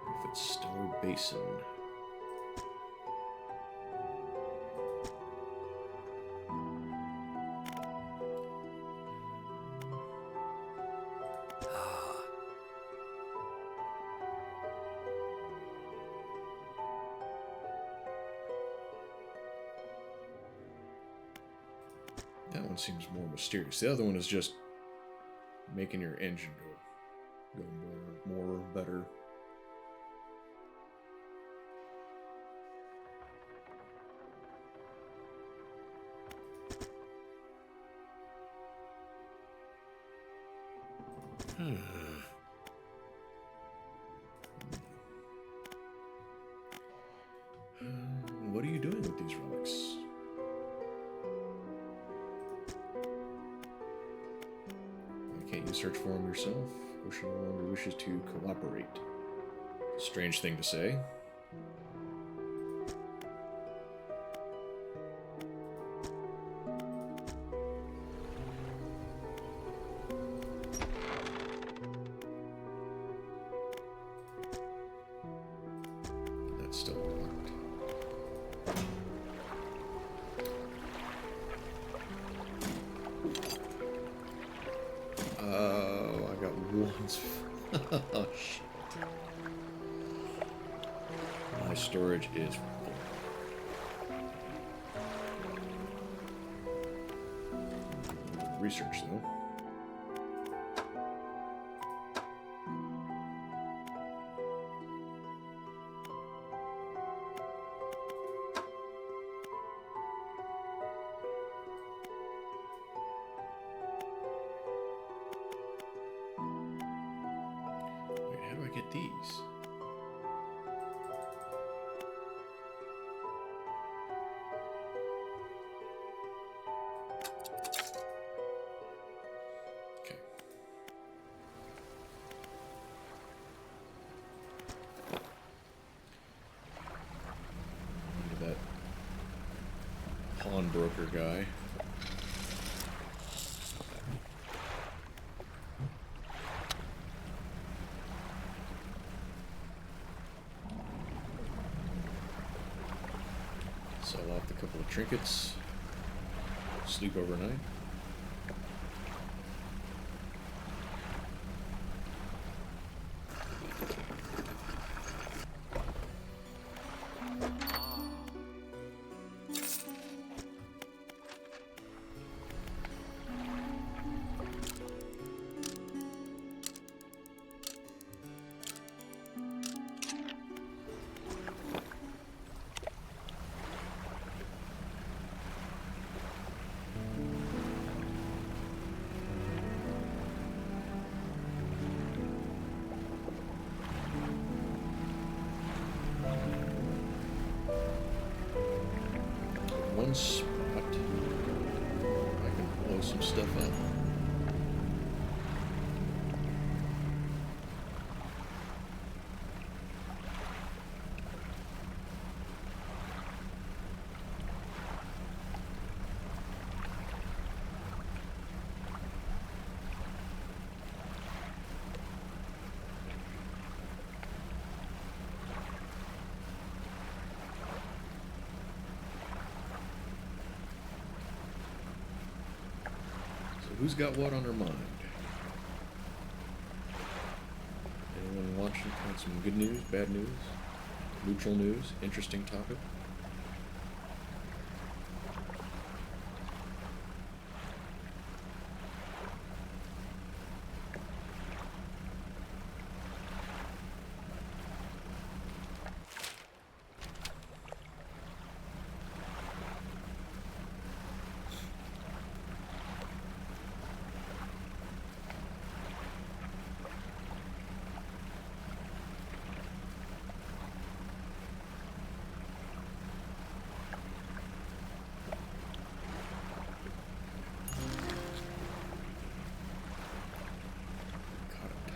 If it's Stellar Basin. That one seems more mysterious. The other one is just making your engine go more, better. What are you doing with these relics? Why can't you search for them yourself? Ocean no longer wishes to cooperate. Strange thing to say. That's still locked. Oh, I got one. Oh, shit. My storage is full. Research, though. Wait, how do I get these? Okay. Into that pawnbroker guy. Sell off a couple of trinkets. Sleep overnight. One spot I can blow some stuff up. Who's got what on their mind? Anyone watching? Got some good news, bad news, neutral news, interesting topic?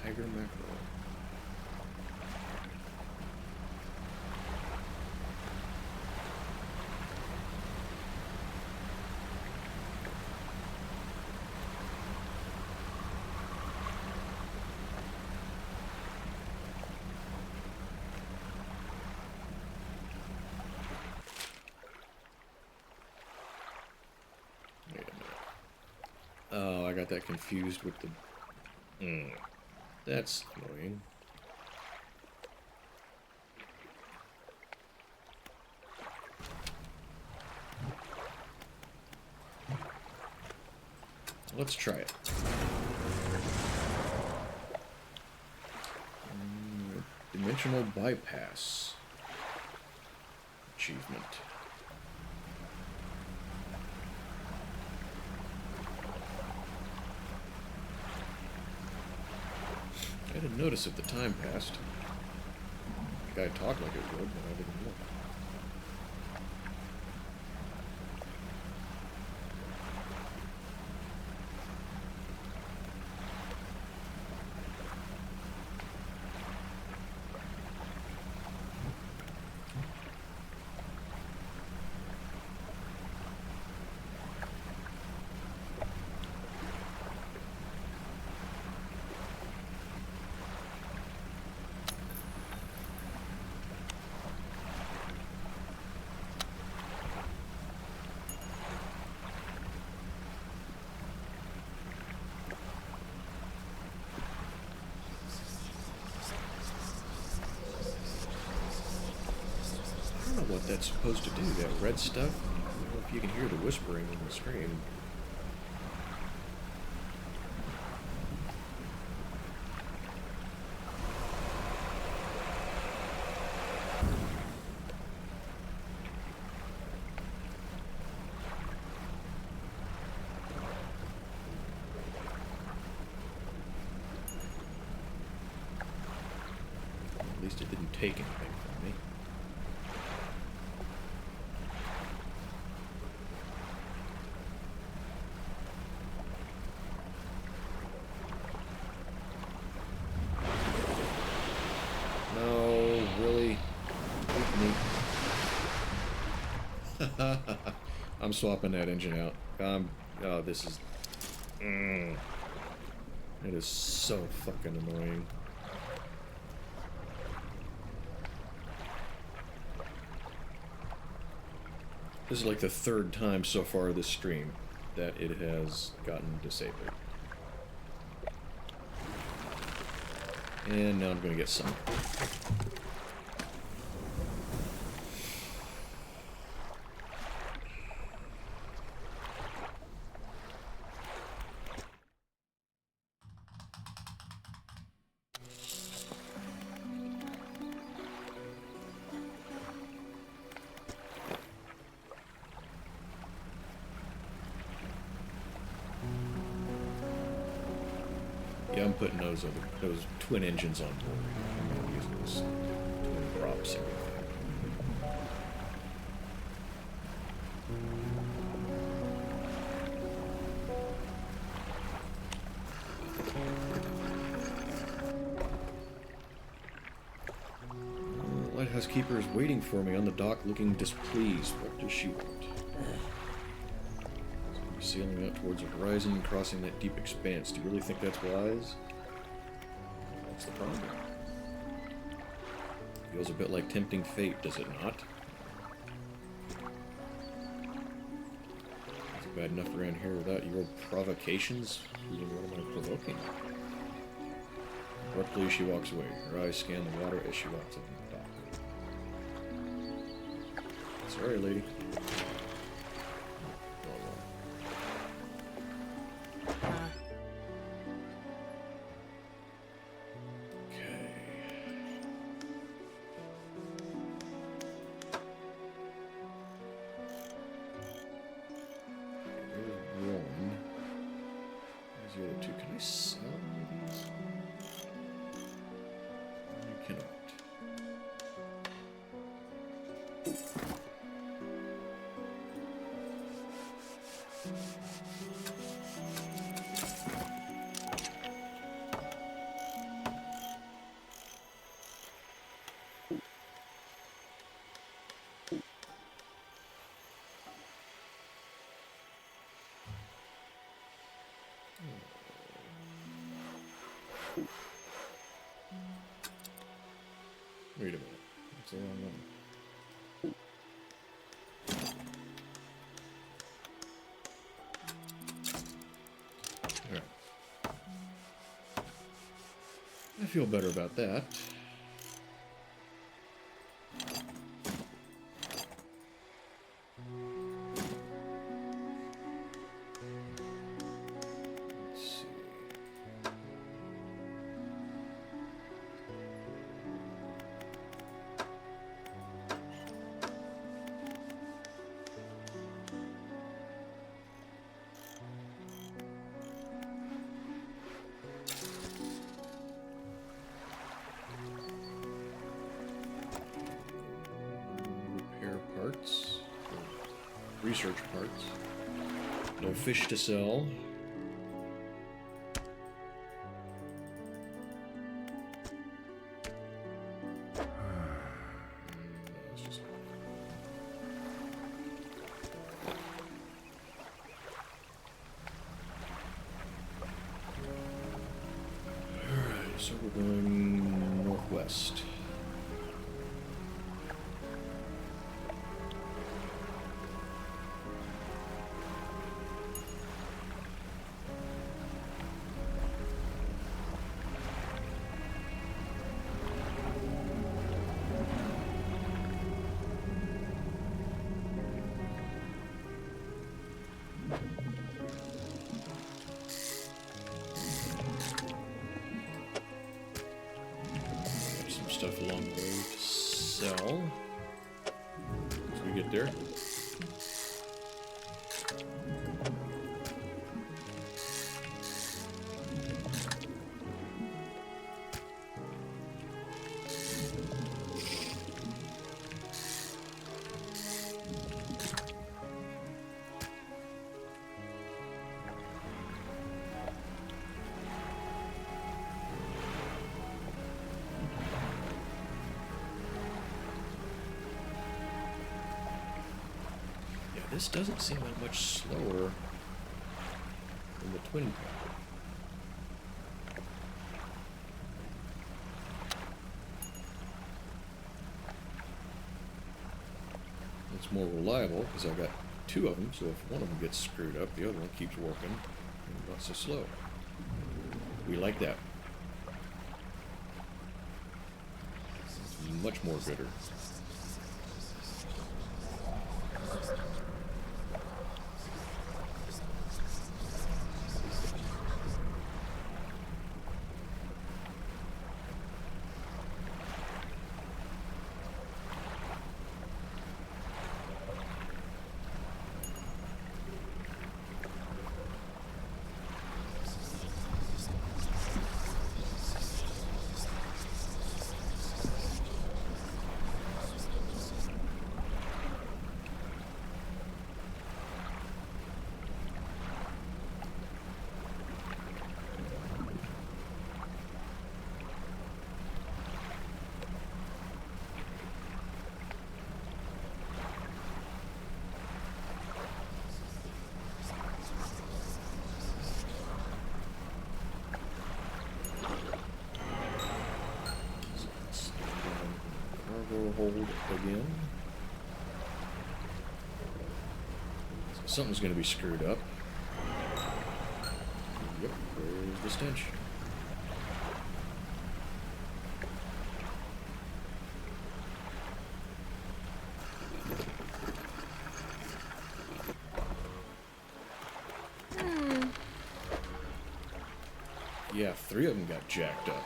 Tiger mackerel. Wait a minute. Oh, I got that confused with the... That's annoying. Let's try it. Dimensional bypass achievement. I didn't notice if the time passed. The guy talked like it would, but I didn't look. I don't know what that's supposed to do, that red stuff. I don't know if you can hear the whispering in the stream. At least it didn't take anything from me. No, really? I'm swapping that engine out. Oh, this is... It is so fucking annoying. This is like the third time so far this stream that it has gotten disabled. And now I'm gonna get some. Yeah, I'm putting those twin engines on board. I'm not using this twin props and everything. Lighthouse Keeper is waiting for me on the dock, looking displeased. What does she want? Sailing out towards the horizon and crossing that deep expanse. Do you really think that's wise? What's the problem? Feels a bit like tempting fate, does it not? It's bad enough around here without your provocations. What am I provoking? Abruptly, she walks away. Her eyes scan the water as she walks up the dock. Sorry, lady. Wait a minute. That's the wrong one. Alright. I feel better about that. parts. Research parts. No fish to sell. Alright, so we're going northwest. Stuff along the way to sell as we get there. This doesn't seem that much slower than the twin power. It's more reliable because I've got two of them, so if one of them gets screwed up, the other one keeps working and not so slow. We like that. Much more gooder. Hold again. So something's going to be screwed up. Yep, there's the stench. Yeah, 3 of them got jacked up.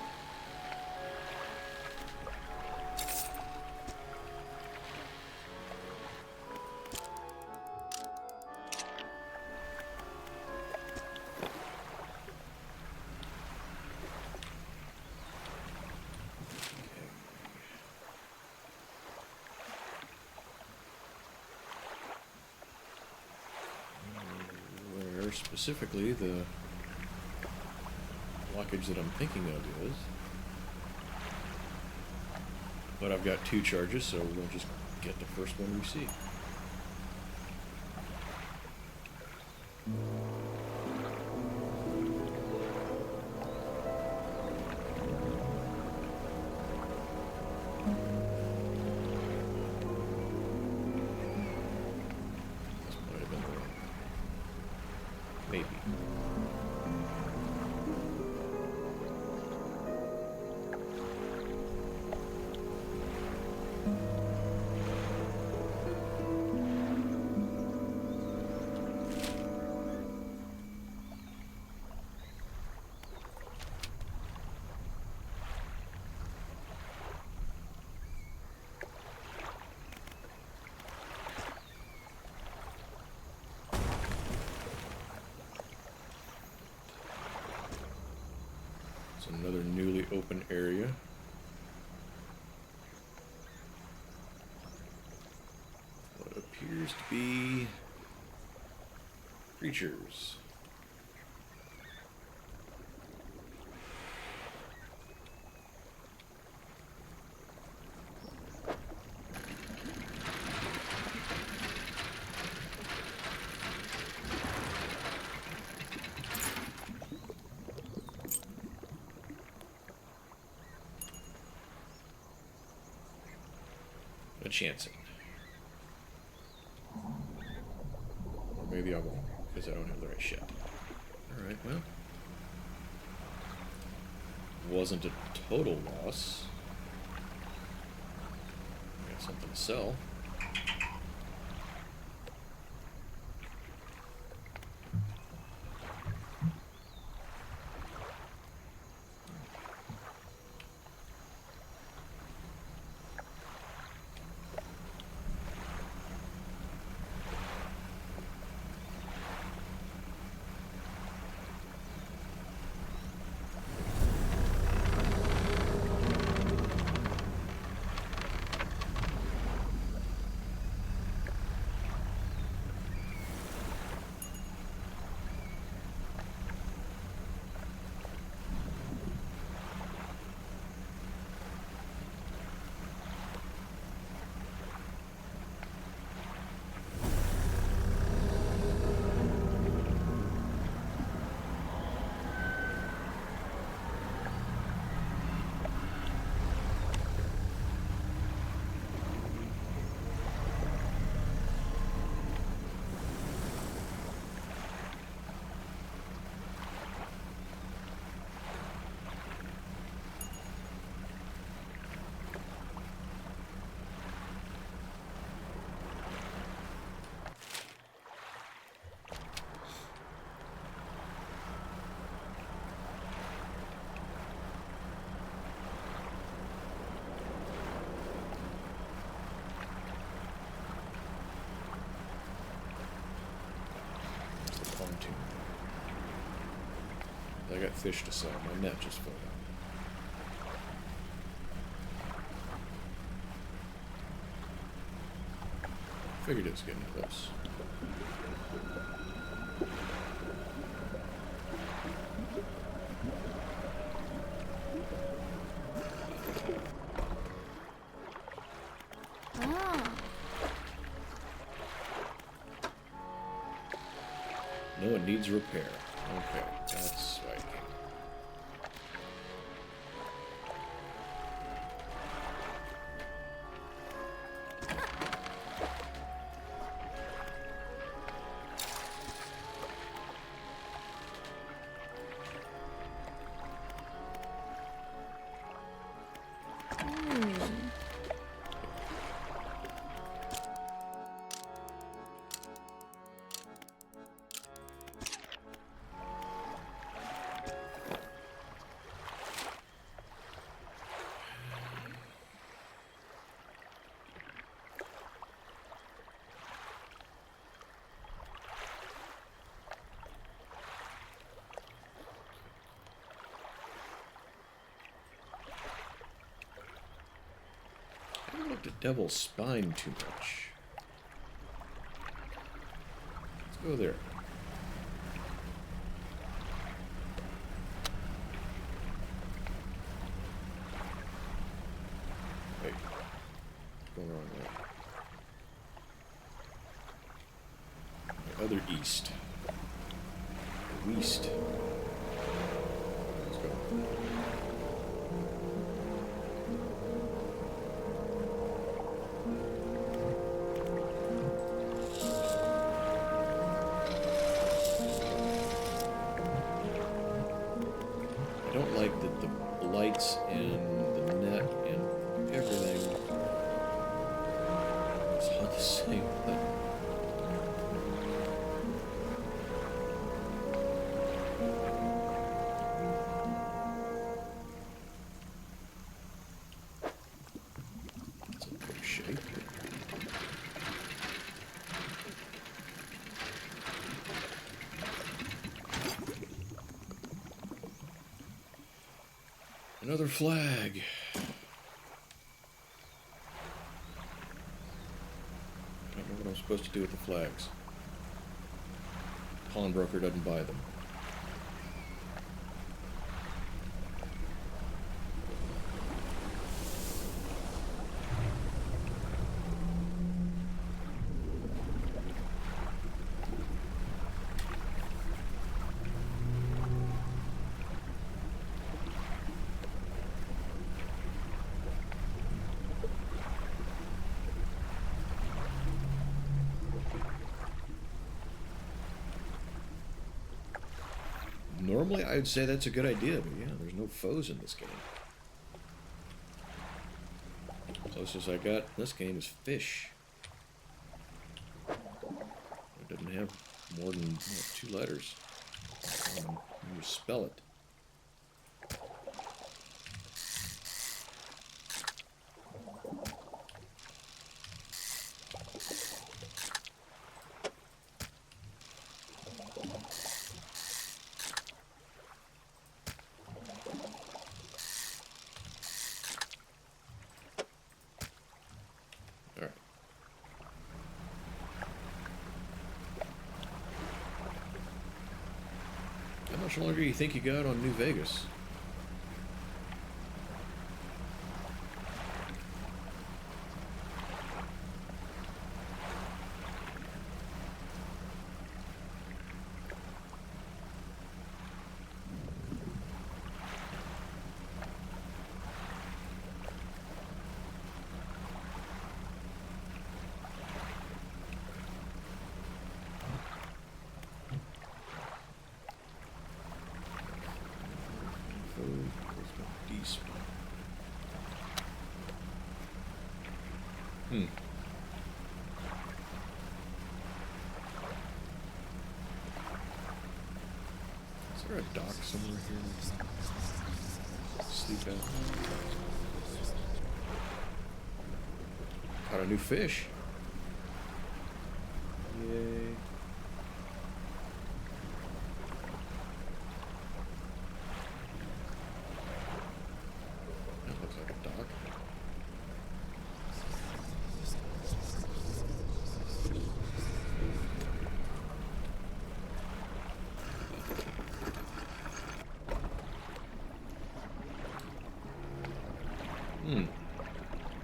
Specifically, the blockage that I'm thinking of is. But I've got 2 charges, so we'll just get the first one we see. Maybe. appears to be creatures. A chance it. Or maybe I won't, because I don't have the right shit. Alright, well. Wasn't a total loss. Got something to sell. I got fish to sell. My net just fell out. Figured it was getting close. No, it needs repair. Okay, that's striking. I don't like the devil's spine too much. Let's go there. Wait. Going the wrong way. The other east. West. Let's go. I don't like that the lights and the net and everything is all the same thing. It's a good shape. Another flag. I don't know what I'm supposed to do with the flags. Pawnbroker doesn't buy them. Normally, I would say that's a good idea, but yeah, there's no foes in this game. Closest I got in this game is fish. It doesn't have more than 2 letters. You spell it. How much longer do you think you got on New Vegas? Is there a dock somewhere here? Sleep out. Caught a new fish. Yay. That looks like a dock.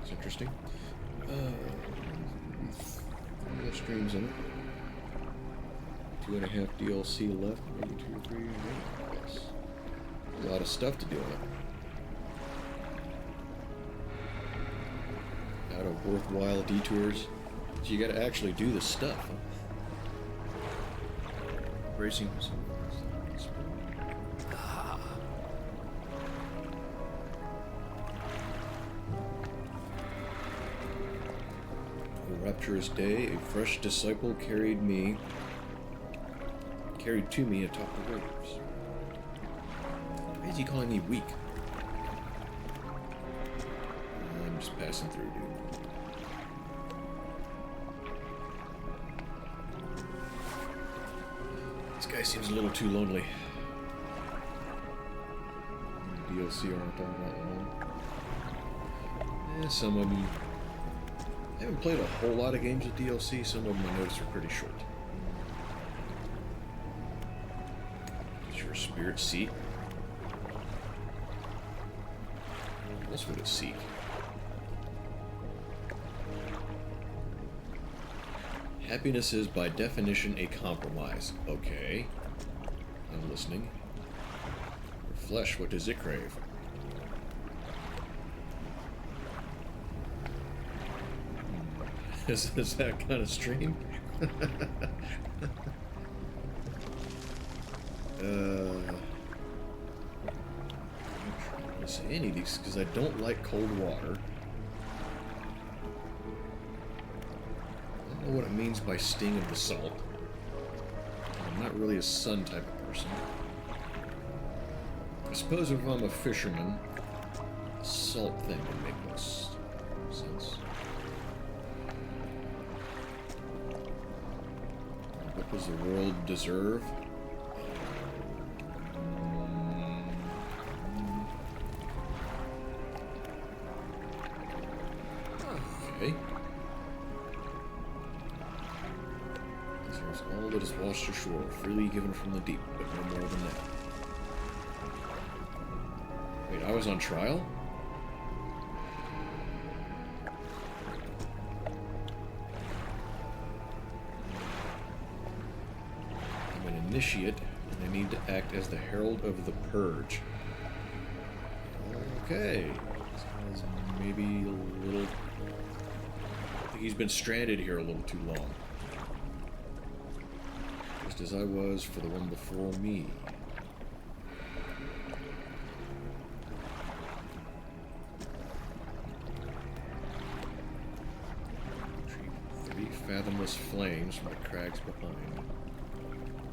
It's interesting. No streams in it. 2.5 DLC left, maybe 2 or 3. Yes. A lot of stuff to do on it. Out of worthwhile detours. So you gotta actually do the stuff. Huh? Racing. Rapturous day, a fresh disciple carried to me atop the waves. Why is he calling me weak? I'm just passing through, dude. This guy seems a little too lonely. DLC aren't all that long. Some of them. I haven't played a whole lot of games with DLC. Some of them I noticed are pretty short. Is your spirit seek? What else would it seek? Happiness is by definition a compromise. Okay. I'm listening. Your flesh, what does it crave? Is that kind of stream? I don't say any of these because I don't like cold water. I don't know what it means by sting of the salt. I'm not really a sun type of person. I suppose if I'm a fisherman, the salt thing would make most sense. What does the world deserve? Okay. is all that is washed ashore, freely given from the deep, but no more than that. Wait, I was on trial? I'm an initiate, and I need to act as the herald of the purge. Okay. This guy's maybe a little... I think he's been stranded here a little too long. Just as I was for the one before me. Retrieve 3 fathomless flames from the crags behind.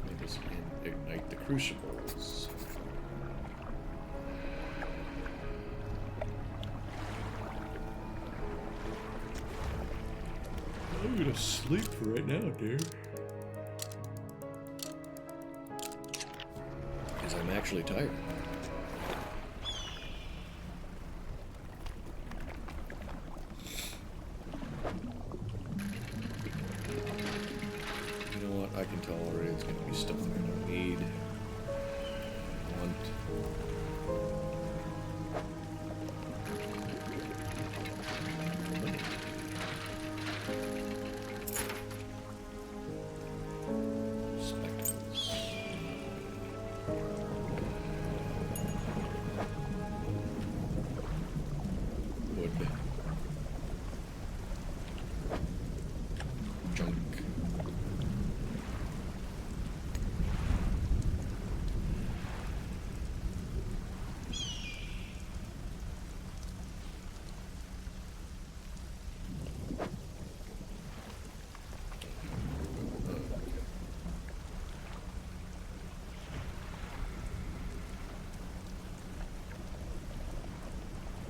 May this ignite the crucibles. I'm gonna sleep for right now, dude. Because I'm actually tired. You know what? I can tell already it's gonna be stuff that I don't need. Want.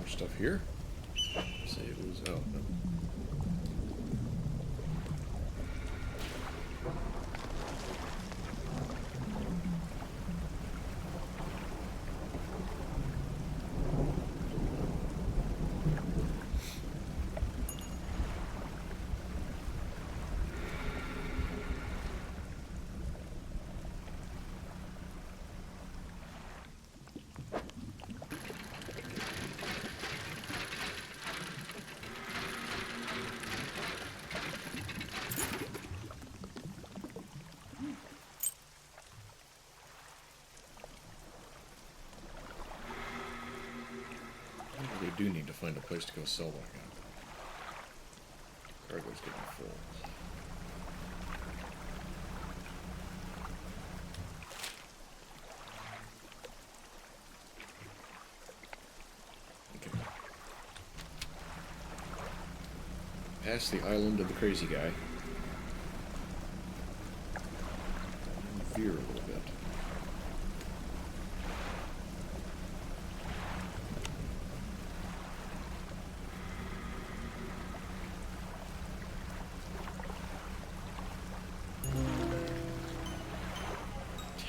Stuff here? Say it was... oh, no. Do need to find a place to go sell that guy. Cargo's getting full. Okay. Past the island of the crazy guy. Veer a little bit.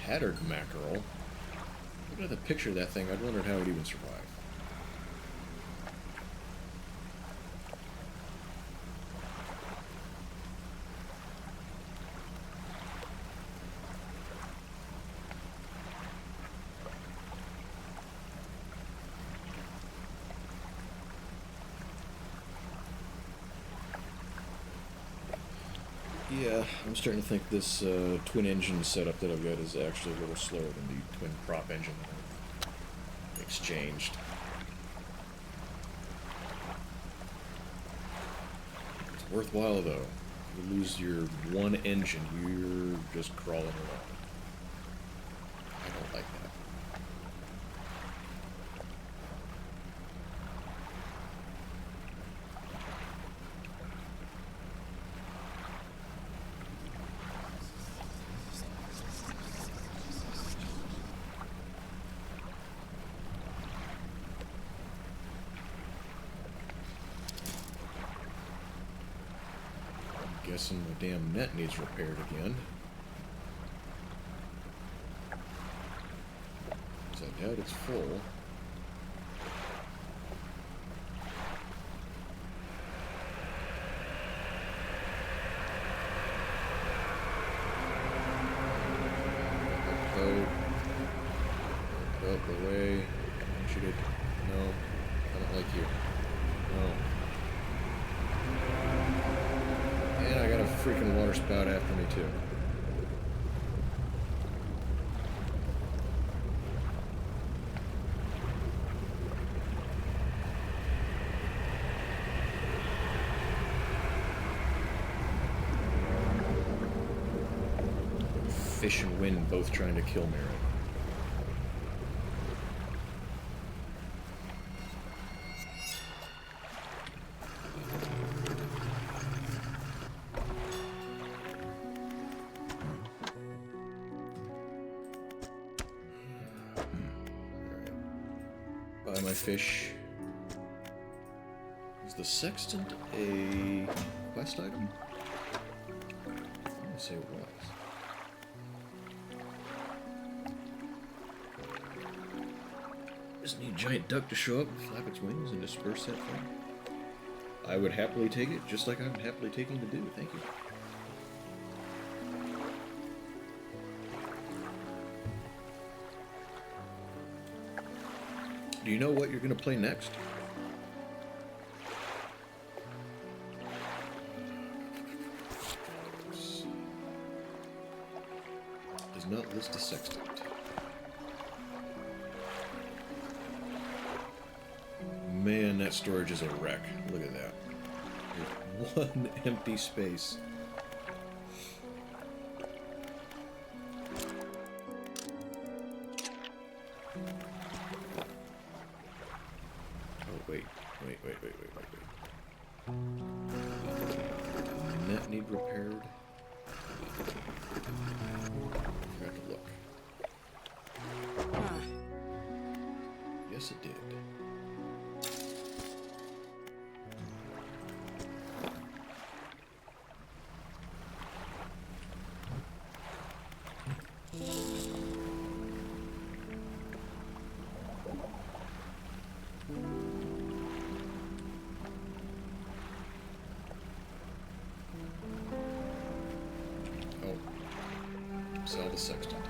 Tattered mackerel. Look at the picture of that thing. I'd wondered how it even survived. Yeah, I'm starting to think this twin engine setup that I've got is actually a little slower than the twin prop engine I exchanged. It's worthwhile though. If you lose your one engine, you're just crawling along. I don't like that. Guessing the damn net needs repaired again. Because I doubt it's full. Go away. I want you to... No. I don't like you. No. And I got a freaking water spout after me, too. Fish and wind both trying to kill me right now. Buy my fish. Is the sextant a quest item? I'm gonna say it was. Just need a giant duck to show up, flap its wings, and disperse that flame. I would happily take it, just like I'm happily taking the dew. Thank you. Do you know what you're going to play next? Does not list a sextant. Man, that storage is a wreck. Look at that. There's one empty space. Oh, wait. Wait. Net need repaired. Forgot to look. Yes, it did. Sell the sextant.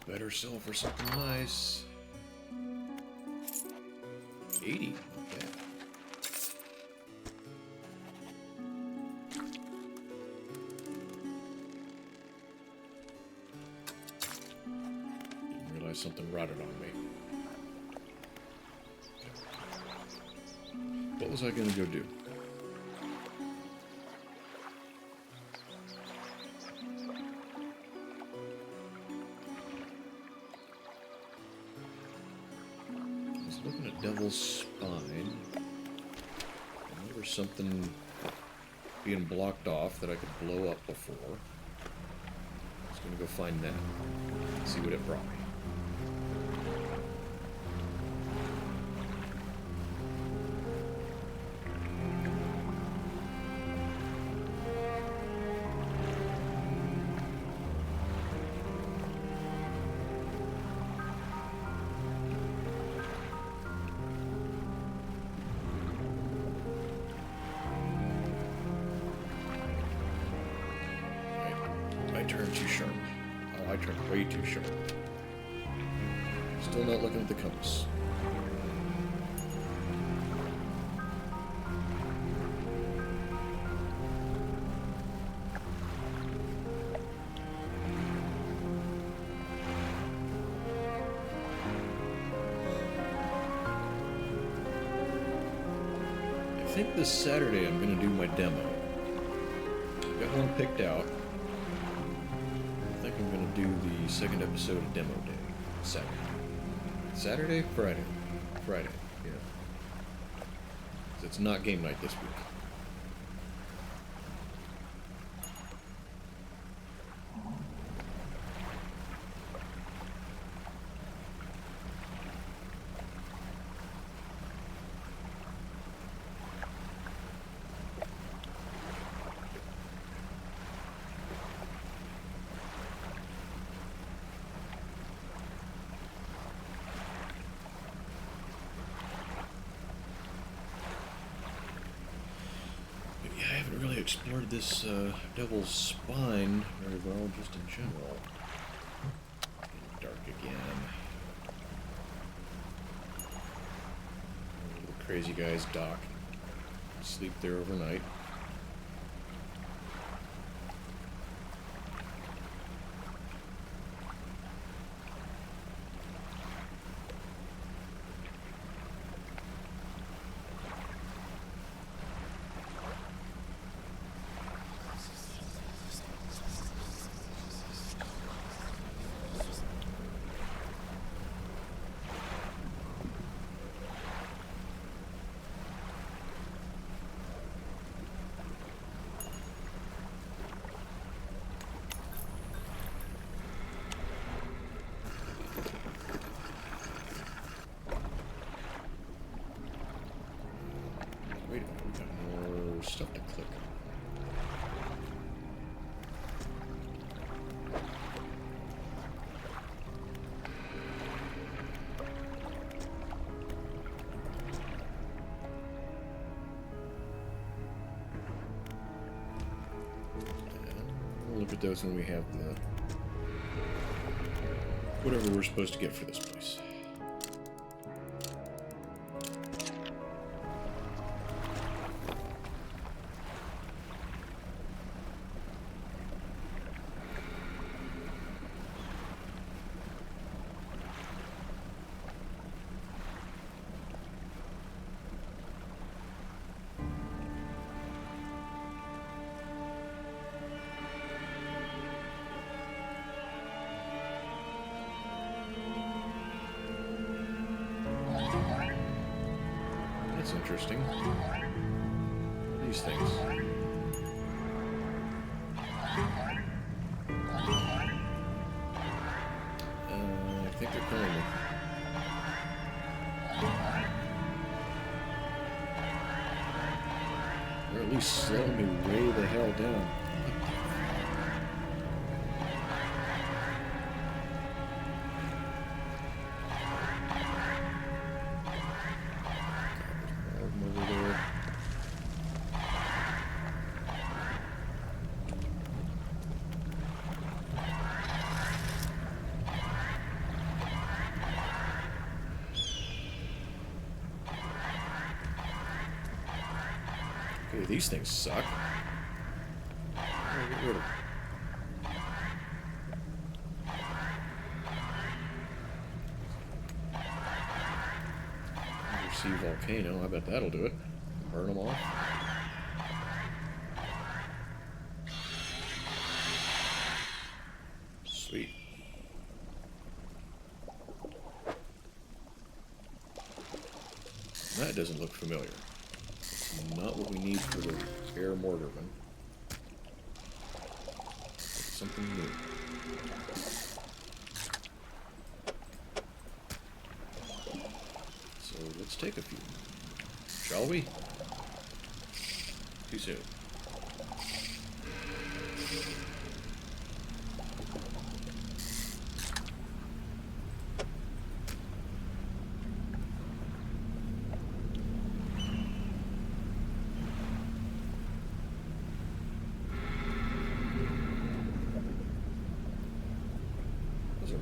Better sell for something nice. 80. Okay. Didn't realize something rotted on me. What was I gonna go do? Looking at Devil's Spine. I remember something being blocked off that I could blow up before. I was gonna go find that. See what it brought me. I turned too sharp. Oh, I turned way too sharp. Still not looking at the compass. I think this Saturday I'm going to do my demo. Got one picked out. I think I'm going to do the second episode of Demo Day. Saturday. Saturday? Friday. Friday, yeah. It's not game night this week. explored this devil's spine very well, just in general. Getting dark again. The crazy guy's dock. Sleep there overnight. Wait a minute, we got more stuff to click on. We'll look at those when we have the whatever we're supposed to get for this place. That's interesting. What are these things? I think they're killing me. Or at least slowing me way the hell down. Okay, these things suck. I'll get rid of them. Undersea volcano, I bet that'll do it. Burn them off. Sweet. That doesn't look familiar. Not what we need for the air mortarman. It's something new. So let's take a few. Shall we? Too soon.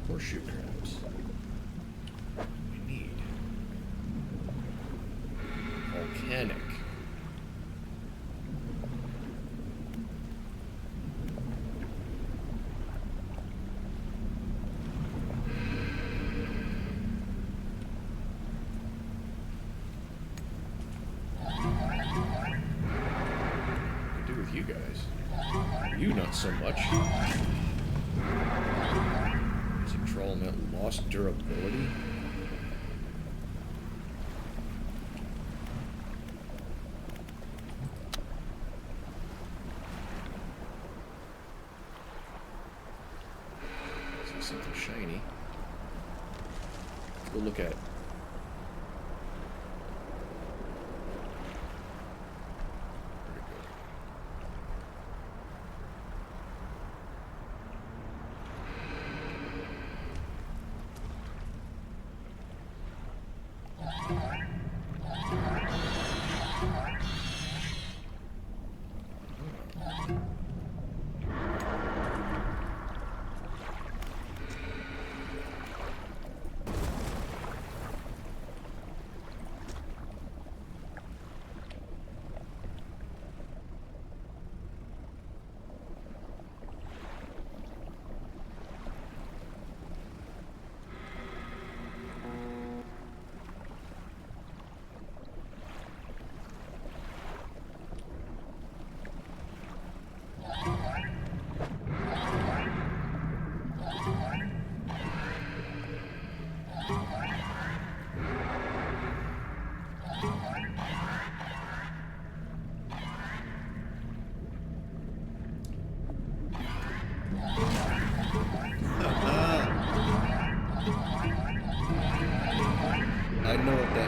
Horseshoe crabs. We need volcanic. What do with you guys? You not so much. Controlling that lost durability. See something shiny. Let's go look at it.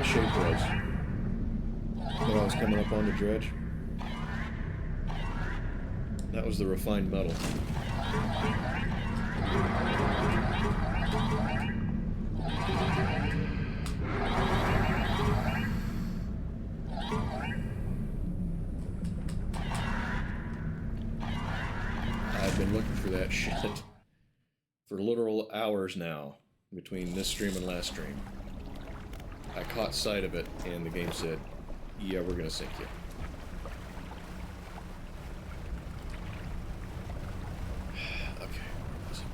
that shape was. When I was coming up on the dredge. That was the refined metal. I've been looking for that shit for literal hours now, between this stream and last stream. I caught sight of it, and the game said, yeah, we're gonna sink you. Okay, where was it?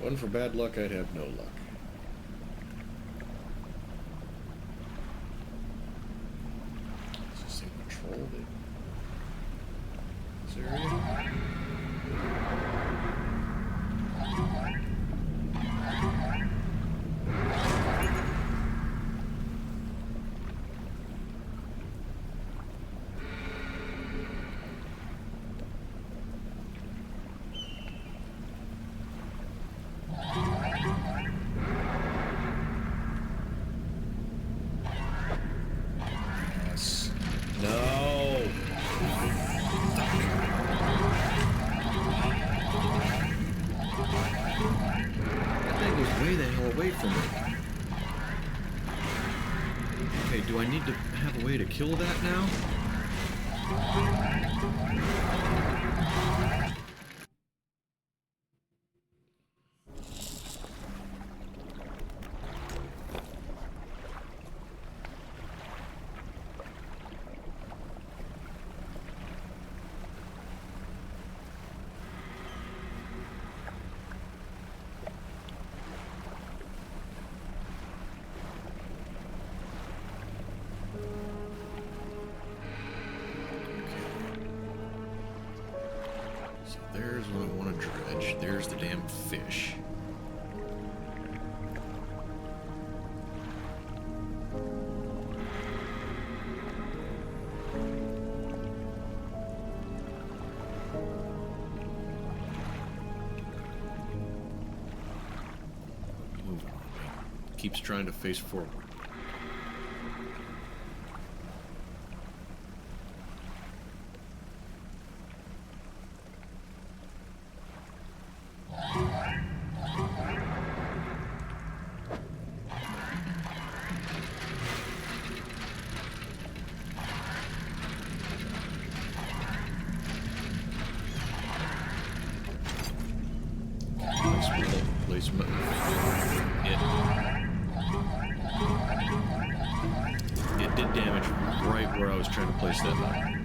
Wasn't for bad luck, I'd have no luck. Is this thing controlled in this area? Okay, do I need to have a way to kill that now? There's what I want to dredge. There's the damn fish. Moving on. Keeps trying to face forward. It did damage right where I was trying to place that metal.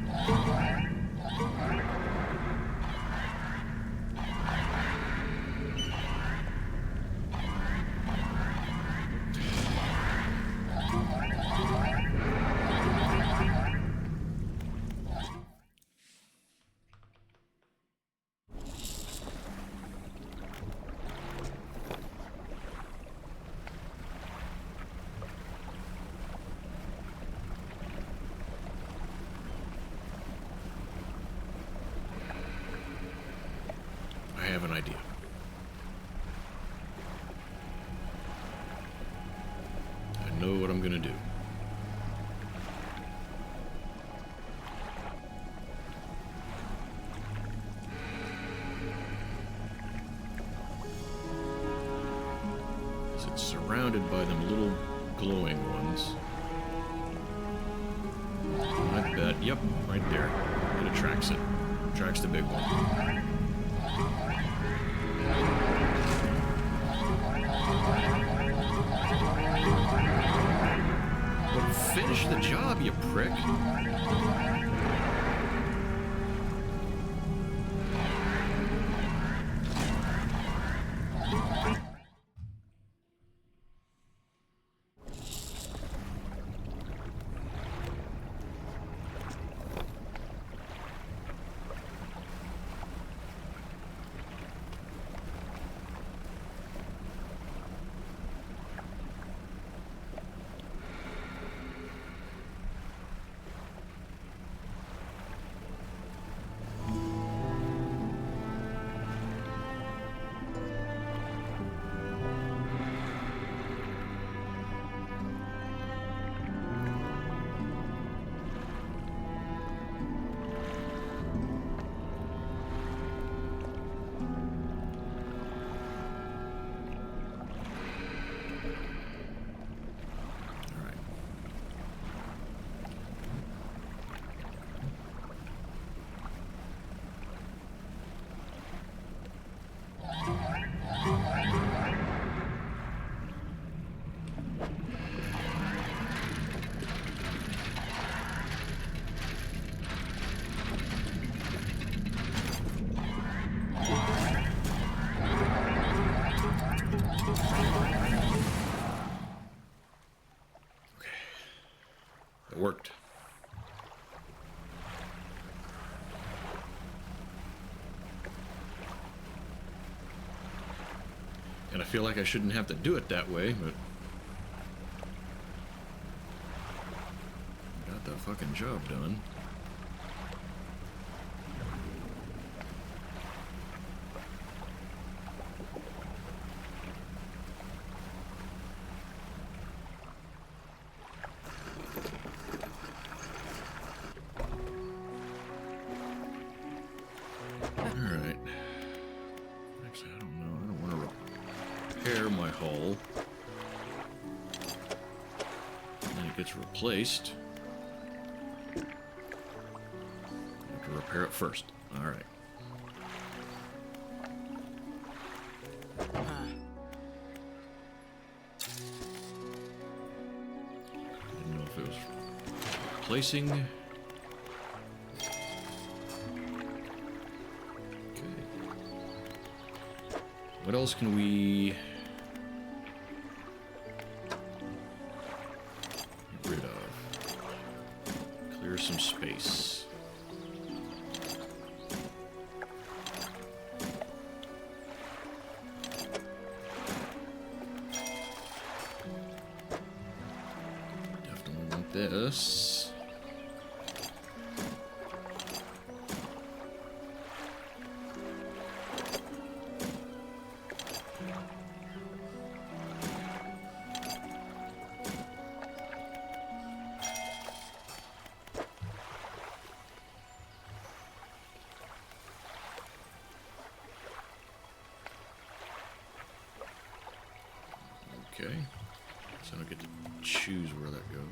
I have an idea. I know what I'm gonna do. It's surrounded by them little glowing ones. I bet, yep, right there. It attracts it. Attracts the big one. Well, finish the job, you prick. It worked. And I feel like I shouldn't have to do it that way, but got the fucking job done. Alright. Actually, I don't know. I don't want to repair my hull. And then it gets replaced. I have to repair it first. Alright. Didn't know if it was replacing. What else can we get rid of? Clear some space. Definitely want this. Okay, so I don't get to choose where that goes.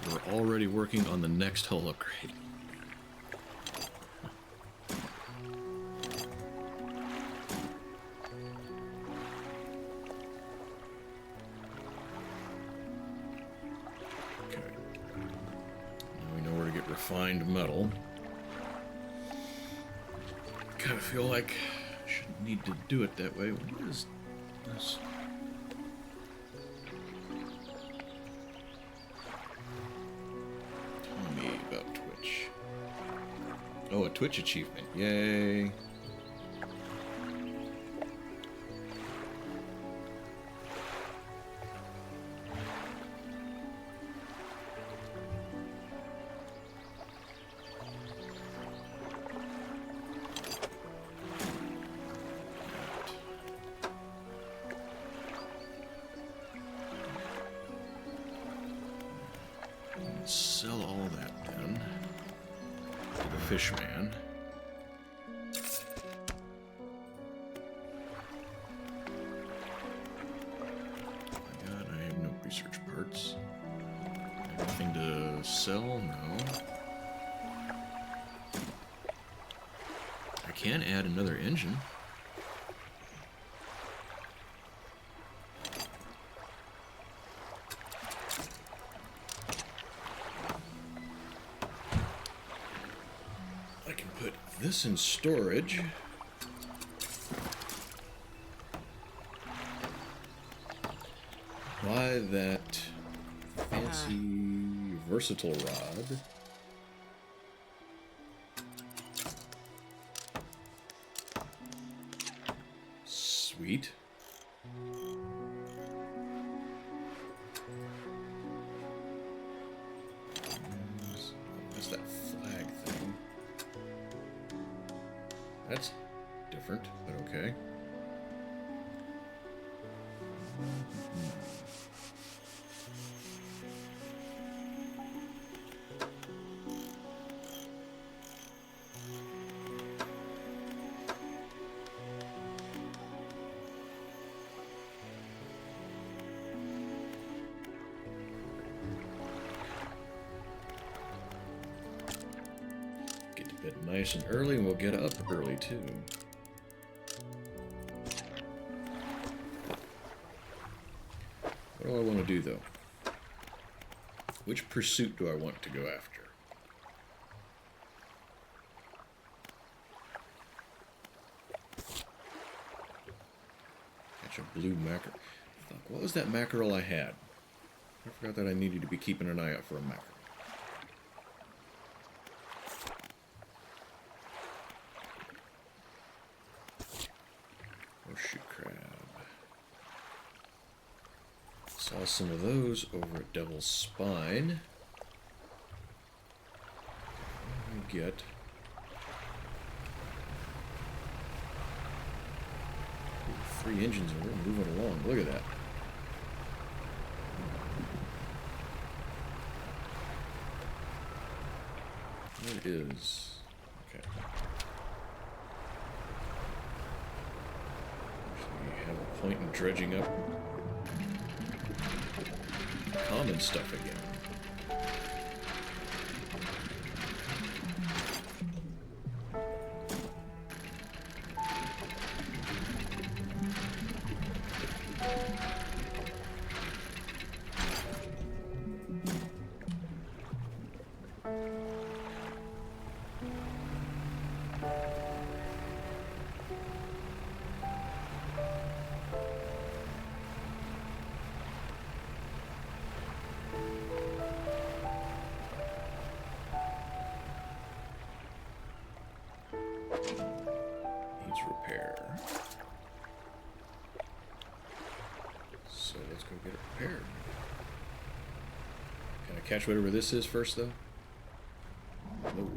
We're already working on the next hull upgrade. Refined metal. Kind of feel like I shouldn't need to do it that way. What is this? Tell me about Twitch. Oh, a Twitch achievement. Yay. Sell all that then to the fish man. Oh my god, I have no research parts. Anything to sell? No. I can add another engine. This in storage. Buy that fancy versatile rod. Sweet. What's that flag thing? That's different, but okay. Get to bed nice and early, and we'll get up early too. What do I want to do though? Which pursuit do I want to go after? Catch a blue mackerel. Fuck, what was that mackerel I had? I forgot that I needed to be keeping an eye out for a mackerel. Horseshoe crab. Saw some of those over at Devil's Spine. What do we get? Ooh, 3 engines and we're moving along. Look at that. What is... Okay. Actually, have a point in dredging up common stuff again. Repair. So let's go get it repaired. Can I catch whatever this is first, though? Oh.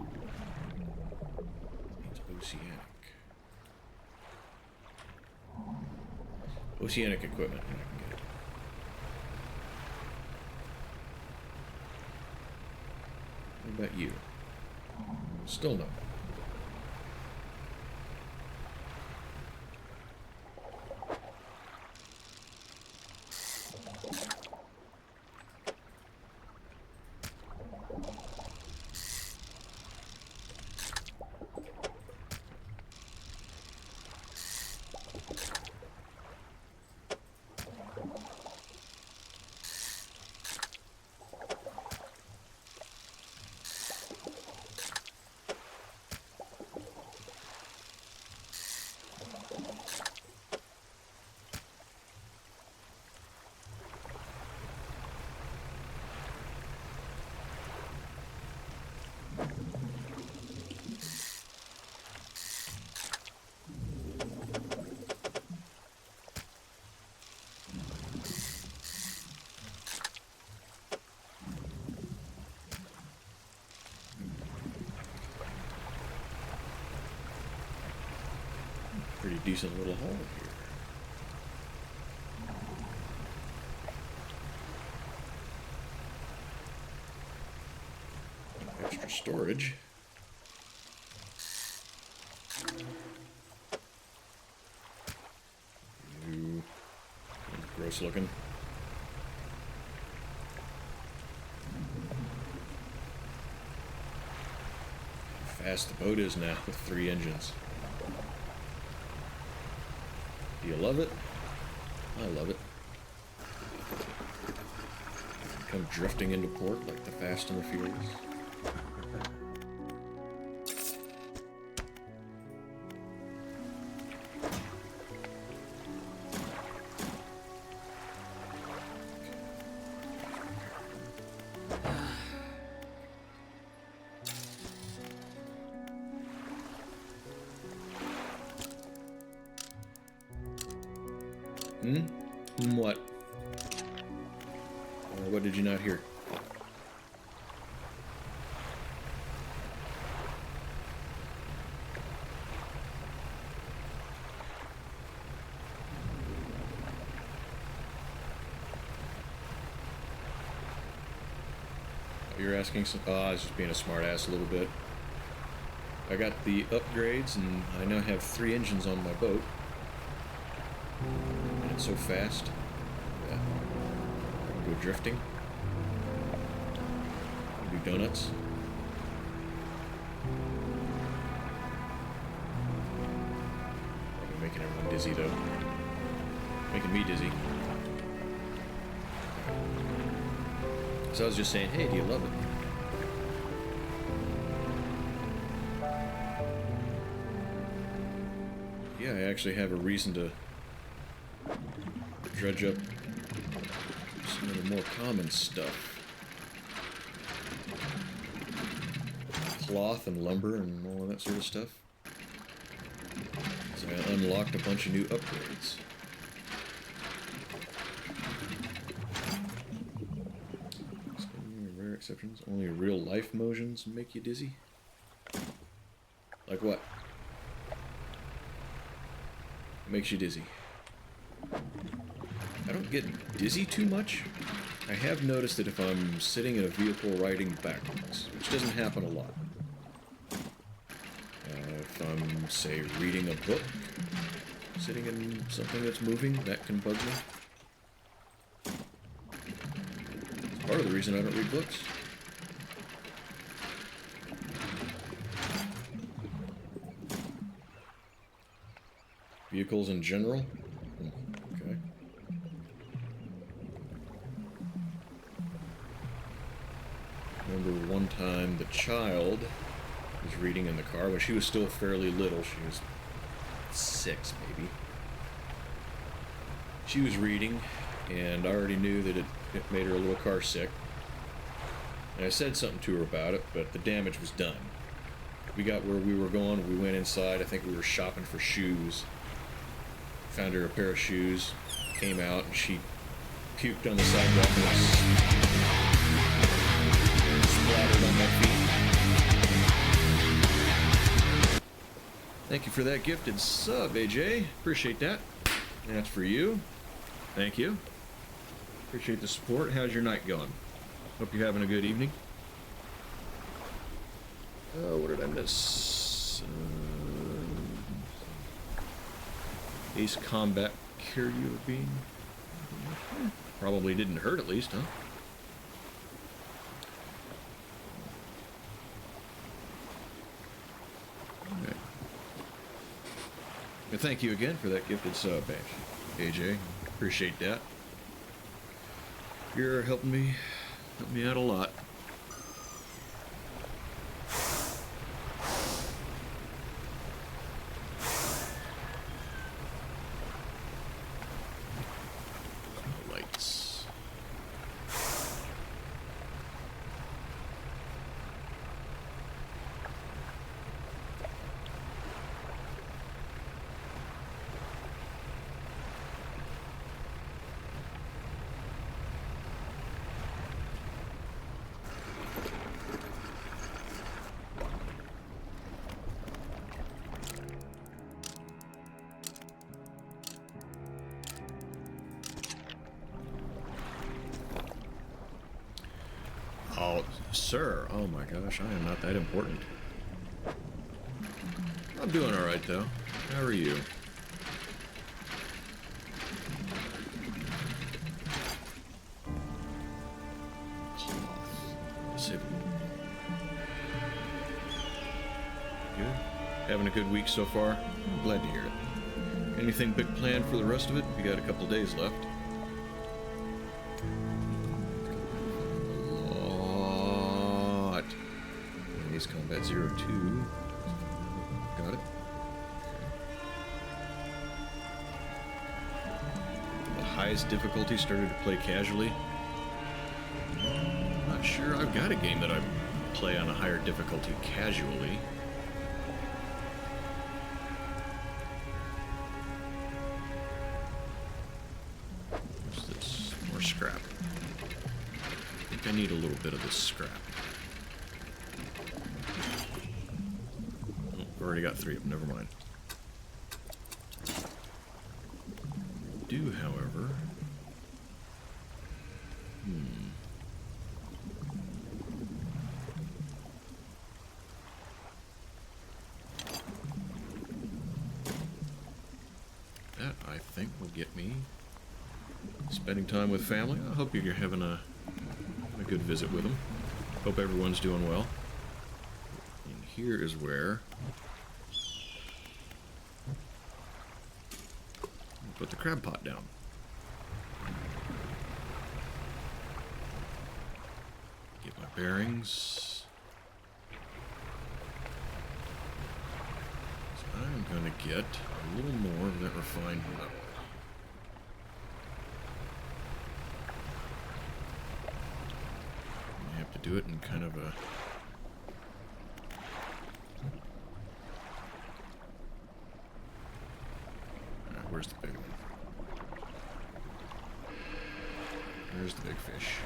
It's oceanic. Oceanic equipment. I can get it. What about you? Still no. Pretty decent little haul here. Extra storage. Ooh, gross looking. How fast the boat is now with 3 engines. Do you love it? I love it. Come drifting into port like the Fast and the Furious. What? What did you not hear? You're asking some... Oh, I was just being a smart ass a little bit. I got the upgrades and I now have 3 engines on my boat. And it's so fast. Yeah. I can go drifting. I can do donuts. Probably making everyone dizzy though. Making me dizzy. So I was just saying, hey, do you love it? Yeah, I actually have a reason to dredge up some of the more common stuff. Cloth and lumber and all of that sort of stuff. So I unlocked a bunch of new upgrades. Rare exceptions. Only real life motions make you dizzy. Like what? Makes you dizzy. I don't get dizzy too much. I have noticed that if I'm sitting in a vehicle riding backwards, which doesn't happen a lot. If I'm, say, reading a book, sitting in something that's moving, that can bug me. It's part of the reason I don't read books. Vehicles in general? Okay. Remember one time the child was reading in the car when she was still fairly little. She was 6, maybe. She was reading, and I already knew that it made her a little car sick. And I said something to her about it, but the damage was done. We got where we were going, we went inside. I think we were shopping for shoes. Found her a pair of shoes, came out, and she puked on the sidewalk and splattered on my feet. Thank you for that gifted sub, AJ. Appreciate that. That's for you. Thank you. Appreciate the support. How's your night going? Hope you're having a good evening. Oh, what did I miss? Ace Combat Carrier Beam. Probably didn't hurt at least, huh? Okay. Well, thank you again for that gifted sub, AJ. Appreciate that. You're helping me out a lot. Lights. Oh, sir. Oh my gosh, I am not that important. I'm doing alright, though. How are you? Good. Having a good week so far? I'm glad to hear it. Anything big planned for the rest of it? We got a couple days left. Ace Combat 02. Got it. The highest difficulty started to play casually. Not sure. I've got a game that I play on a higher difficulty casually. What's this? More scrap. I think I need a little bit of this scrap. Already got 3 of them, never mind. Do, however... That, I think, will get me spending time with family. I hope you're having a good visit with them. Hope everyone's doing well. And here is where... put the crab pot down. bearings. So I'm going to get a little more of that refined metal. I have to do it in kind of a... Where's the big one? There's the big fish.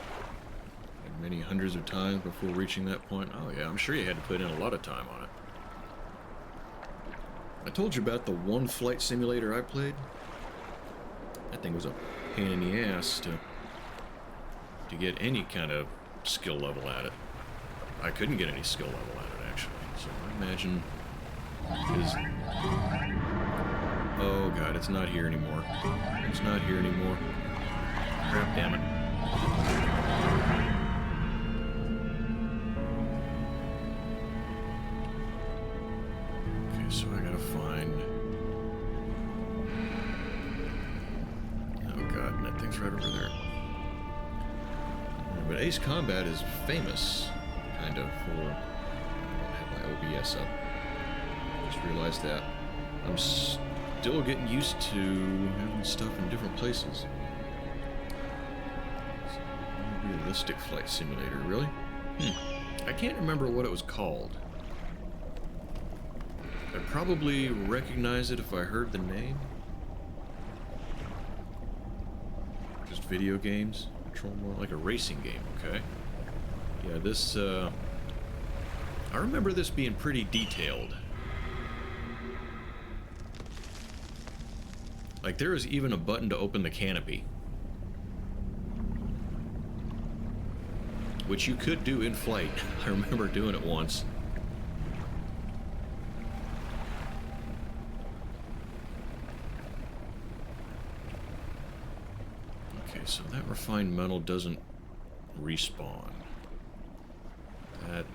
And many hundreds of times before reaching that point. Oh yeah, I'm sure you had to put in a lot of time on it. I told you about the one flight simulator I played. That thing was a pain in the ass to get any kind of skill level at it. I couldn't get any skill level at it, actually. So I imagine his... Oh god, it's not here anymore. It's not here anymore. Crap, damn it. Okay, so I gotta find... Oh god, that thing's right over there. But Ace Combat is famous, kind of, for... I don't have my OBS up. Just realized that. I'm still getting used to having stuff in different places. Realistic flight simulator, really? I can't remember what it was called. I'd probably recognize it if I heard the name. Just video games. Control more like a racing game, okay? Yeah, this, I remember this being pretty detailed. Like, there is even a button to open the canopy. Which you could do in flight. I remember doing it once. Okay, so that refined metal doesn't respawn. That...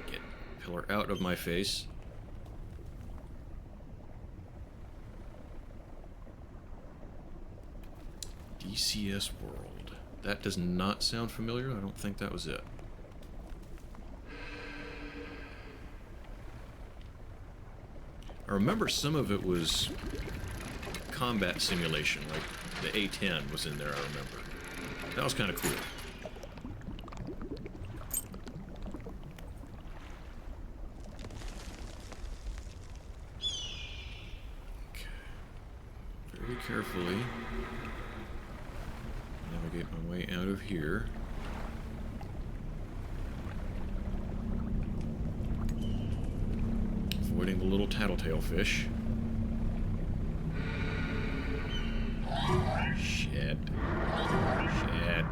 Get pillar out of my face. DCS World. That does not sound familiar. I don't think that was it. I remember some of it was combat simulation, like the A-10 was in there, I remember. That was kind of cool. Okay. Very carefully. Navigate my way out of here. Avoiding the little tattletale fish. Shit. Shit.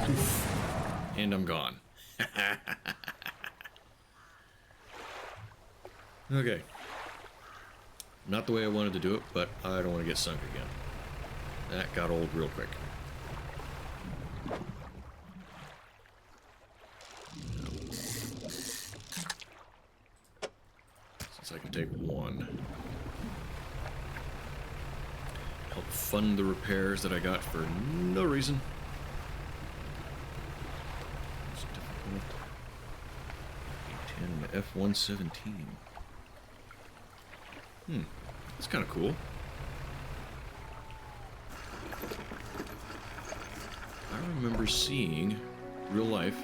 Oof. And I'm gone. Okay. Not the way I wanted to do it, but I don't want to get sunk again. That got old real quick. Since I can take one. Help fund the repairs that I got for no reason. It's difficult. A-10 and the F-117. That's kind of cool. I remember seeing, real life,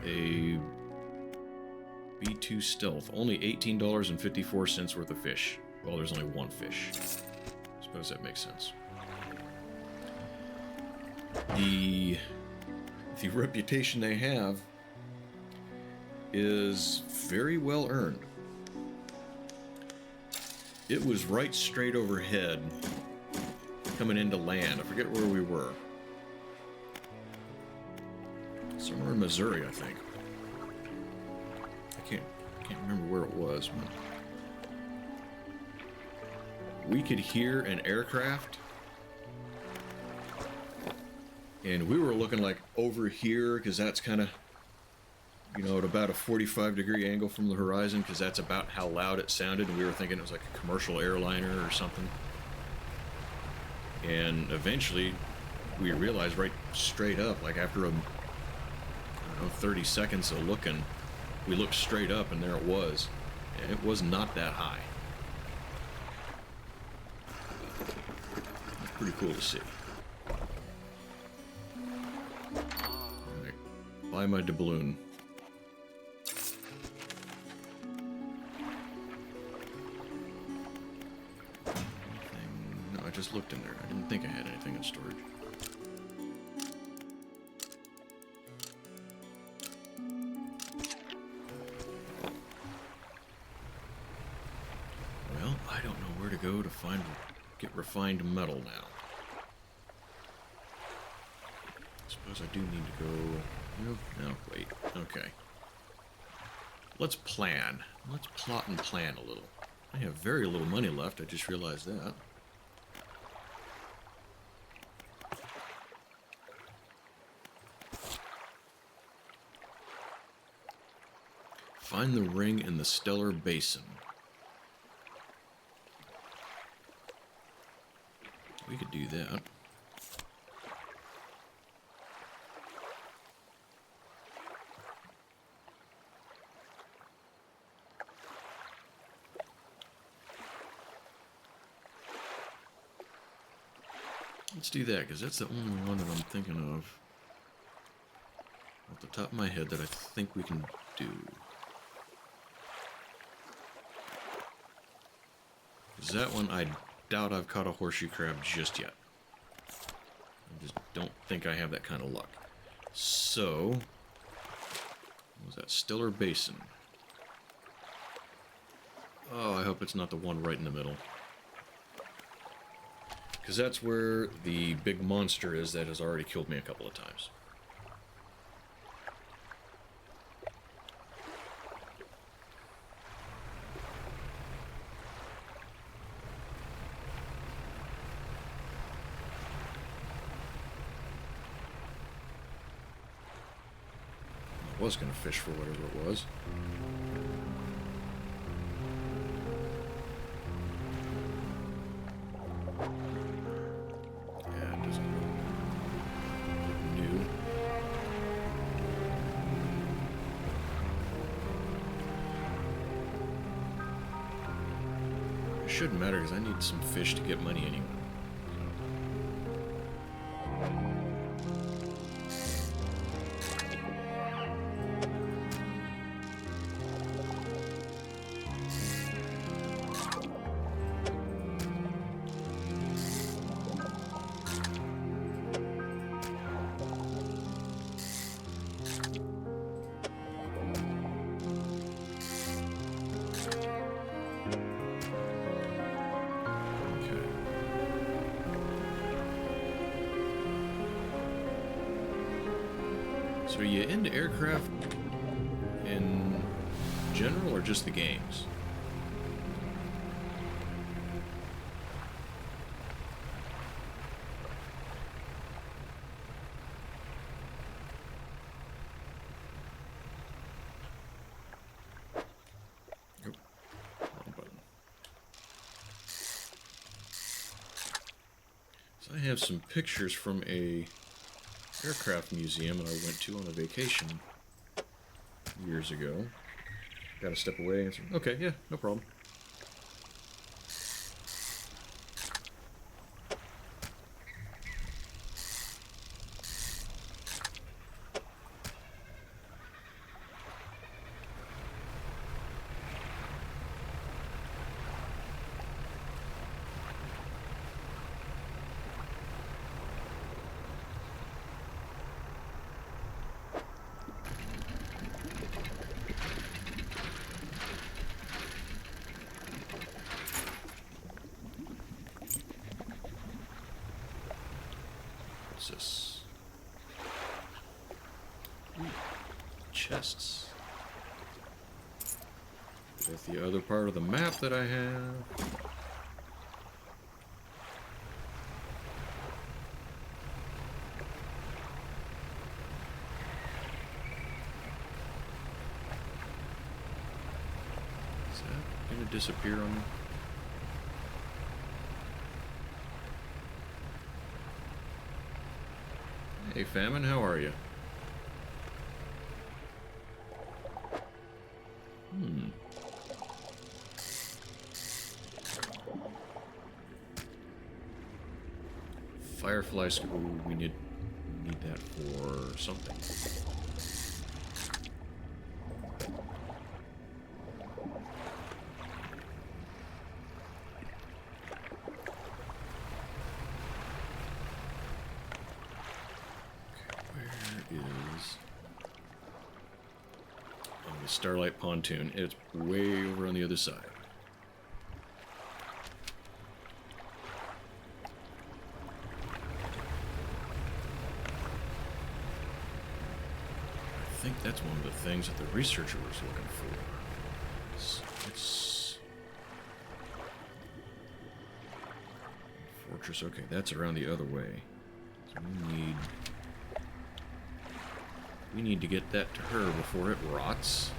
a B-2 Stealth. Only $18.54 worth of fish. Well, there's only one fish. I suppose that makes sense. The reputation they have is very well earned. It was right straight overhead, coming into land. I forget where we were. Somewhere in Missouri, I think. I can't remember where it was, but we could hear an aircraft, and we were looking like over here, because that's kind of, you know, at about a 45-degree angle from the horizon, because that's about how loud it sounded, and we were thinking it was like a commercial airliner or something. And eventually, we realized right straight up, like after a, I don't know, 30 seconds of looking, we looked straight up and there it was. And it was not that high. That's pretty cool to see. Alright, buy my doubloon. I just looked in there. I didn't think I had anything in storage. Well, I don't know where to go to get refined metal now. I suppose I do need to go... No, wait. Okay. Let's plan. Let's plot and plan a little. I have very little money left. I just realized that. Find the ring in the stellar basin. We could do that. Let's do that, because that's the only one that I'm thinking of off the top of my head that I think we can do. That one, I doubt I've caught a horseshoe crab just yet. I just don't think I have that kind of luck. So, what was that? Stellar Basin. Oh, I hope it's not the one right in the middle. Because that's where the big monster is that has already killed me a couple of times. I was going to fish for whatever it was. Yeah, it doesn't look new. It shouldn't matter because I need some fish to get money anyway. So are you into aircraft in general or just the games? Nope. Wrong button. So I have some pictures from a aircraft museum that I went to on a vacation years ago. Gotta step away. Okay, yeah, no problem. What's this? Ooh, chests. Is that the other part of the map that I have? Is that gonna disappear on me? Hey, Famine, how are you? Firefly school, we need that for something. The Starlight Pontoon. It's way over on the other side. I think that's one of the things that the researcher was looking for. It's Fortress. Okay, that's around the other way. So we need to get that to her before it rots.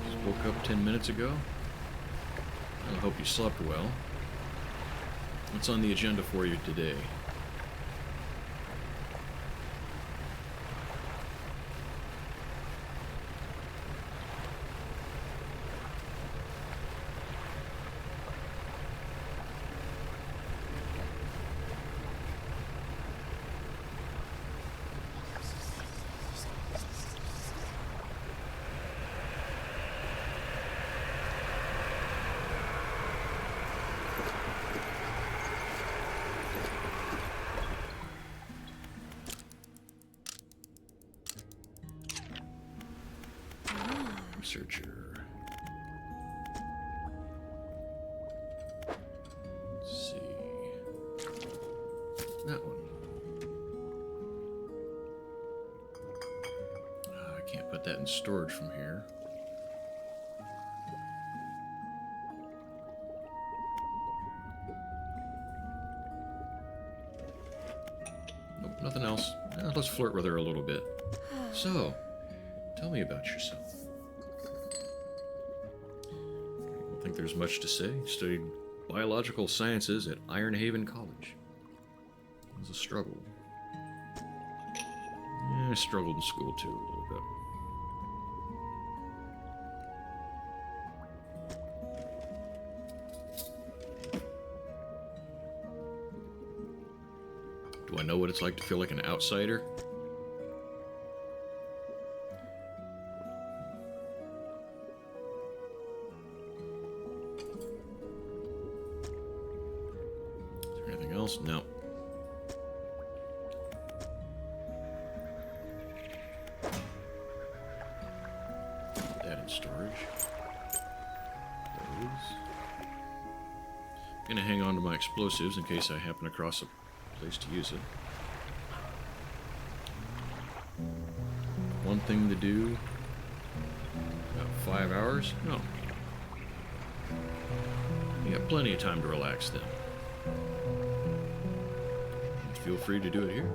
Just woke up 10 minutes ago. I hope you slept well. What's on the agenda for you today? Researcher. Let's see. That one. I can't put that in storage from here. Nope, nothing else. Let's flirt with her a little bit. So, tell me about yourself. I don't think there's much to say. Studied biological sciences at Iron Haven College. It was a struggle. Yeah, I struggled in school too, a little bit. Do I know what it's like to feel like an outsider? Is there anything else? No. Put that in storage. Those. I'm gonna hang on to my explosives in case I happen across a place to use it. One thing to do. About 5 hours? No. You got plenty of time to relax then. Feel free to do it here.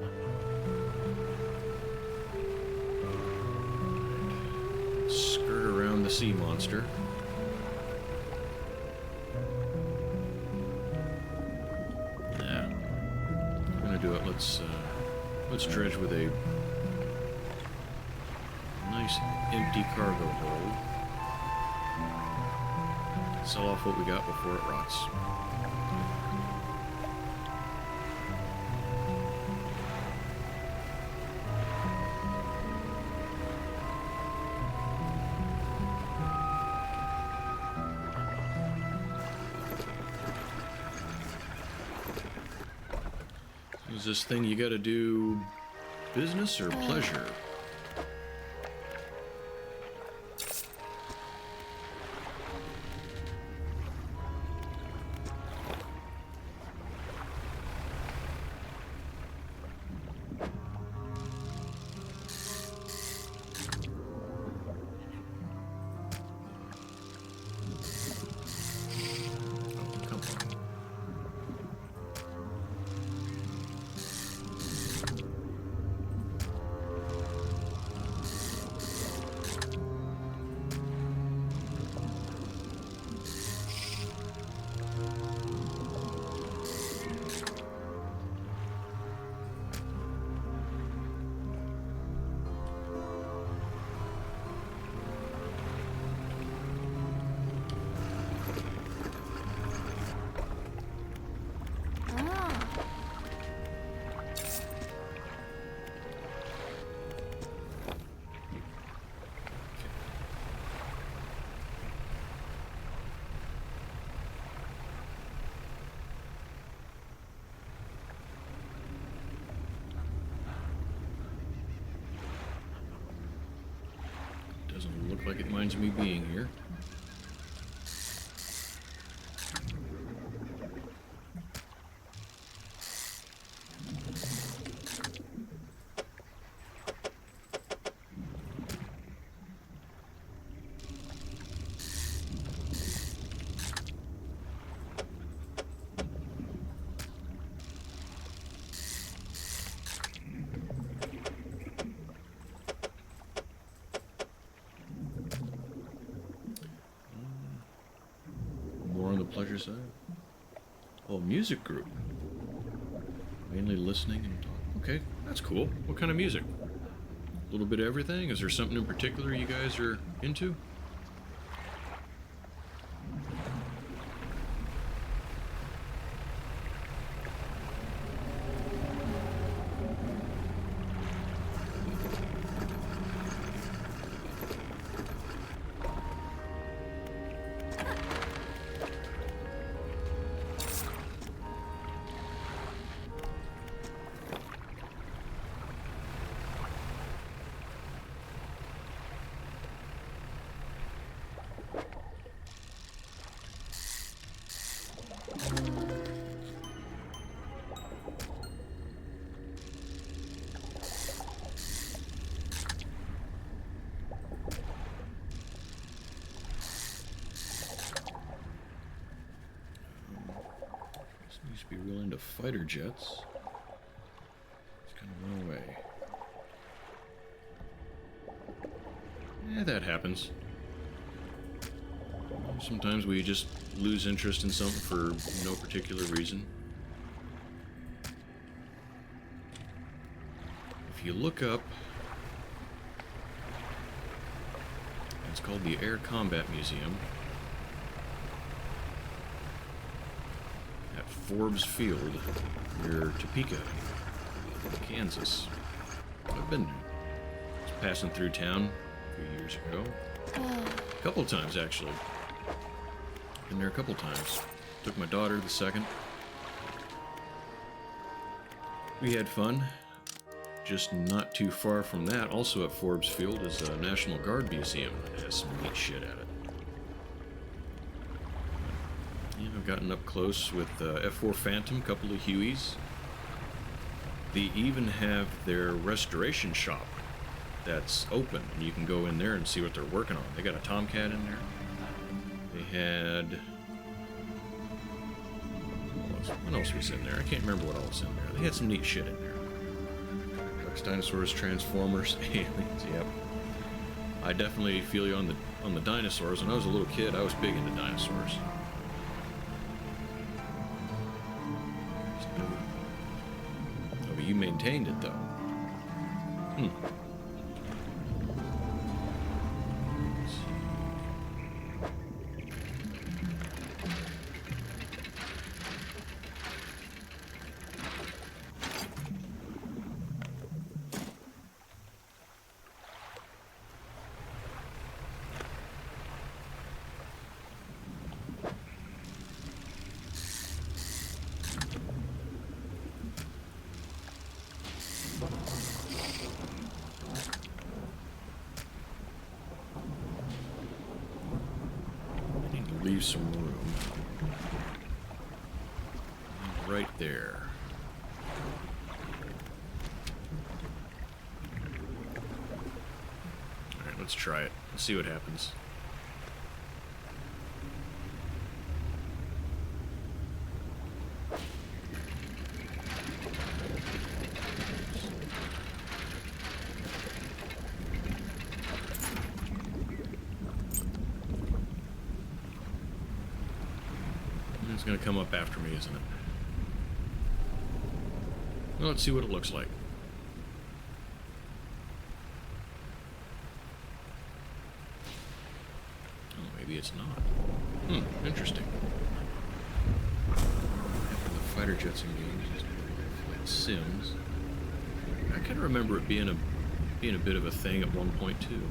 Skirt around the sea monster. Nah. I'm gonna do it. Let's dredge with a nice empty cargo hold. Sell off what we got before it rots. Is this thing you gotta do business or pleasure? like it minds me being here. Pleasure side. Oh, music group. Mainly listening and talking. Okay, that's cool. What kind of music? A little bit of everything? Is there something in particular you guys are into? Used to be real into fighter jets. It's kind of went away. Yeah, that happens. Sometimes we just lose interest in something for no particular reason. If you look up, it's called the Air Combat Museum at Forbes Field near Topeka, Kansas. I've been there. I was passing through town a few years ago. A couple times, actually. Been there a couple times. Took my daughter the second. We had fun. Just not too far from that, also at Forbes Field, is a National Guard museum that has some neat shit at it. Yeah, I've gotten up close with F-4 Phantom, a couple of Hueys. They even have their restoration shop that's open, and you can go in there and see what they're working on. They got a Tomcat in there. They had... What else was in there? I can't remember what else was in there. They had some neat shit in there. Ducks, dinosaurs, transformers, aliens, yep. I definitely feel you on the dinosaurs. When I was a little kid, I was big into dinosaurs. Oh, but you maintained it, though. Leave some room right there. Alright, let's try it. Let's see what happens. It's going to come up after me, isn't it? Well, let's see what it looks like. Oh, maybe it's not. Interesting. After the fighter jets engaged, flight sims. I kind of remember it being a bit of a thing at one point too.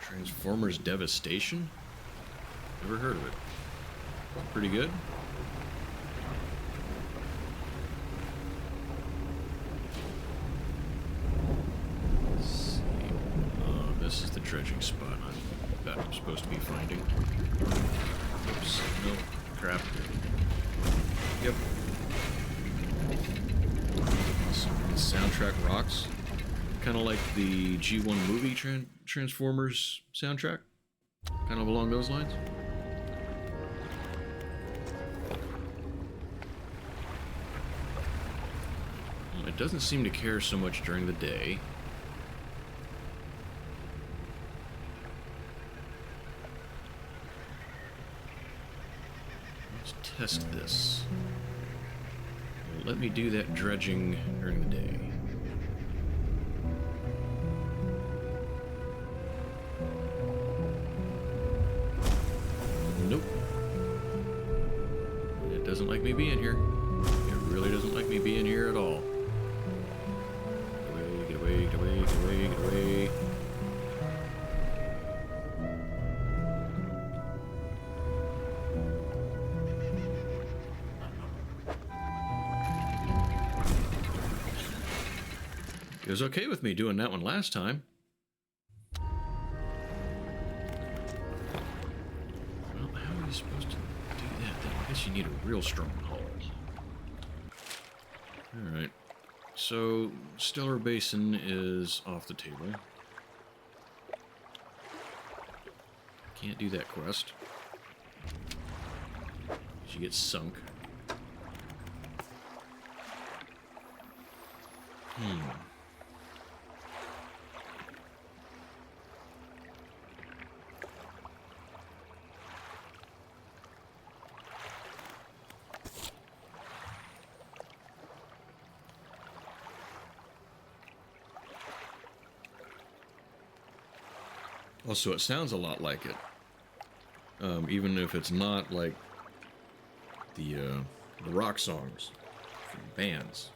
Transformers Devastation? Never heard of it. Pretty good. Let's see. This is the dredging spot I'm supposed to be finding. Oops. Nope. Crap. Yep. The soundtrack rocks. Kind of like the G1 movie Transformers soundtrack. Kind of along those lines. It doesn't seem to care so much during the day. Let's test this. Let me do that dredging during the day. Nope. It doesn't like me being here. It really doesn't like me being here at all. Get away, get away, get away, get away. It was okay with me doing that one last time. Well, how are you supposed to do that then? I guess you need a real strong hull. Alright. So, Stellar Basin is off the table. Can't do that quest. She gets sunk. Also, it sounds a lot like it, even if it's not like the rock songs from bands.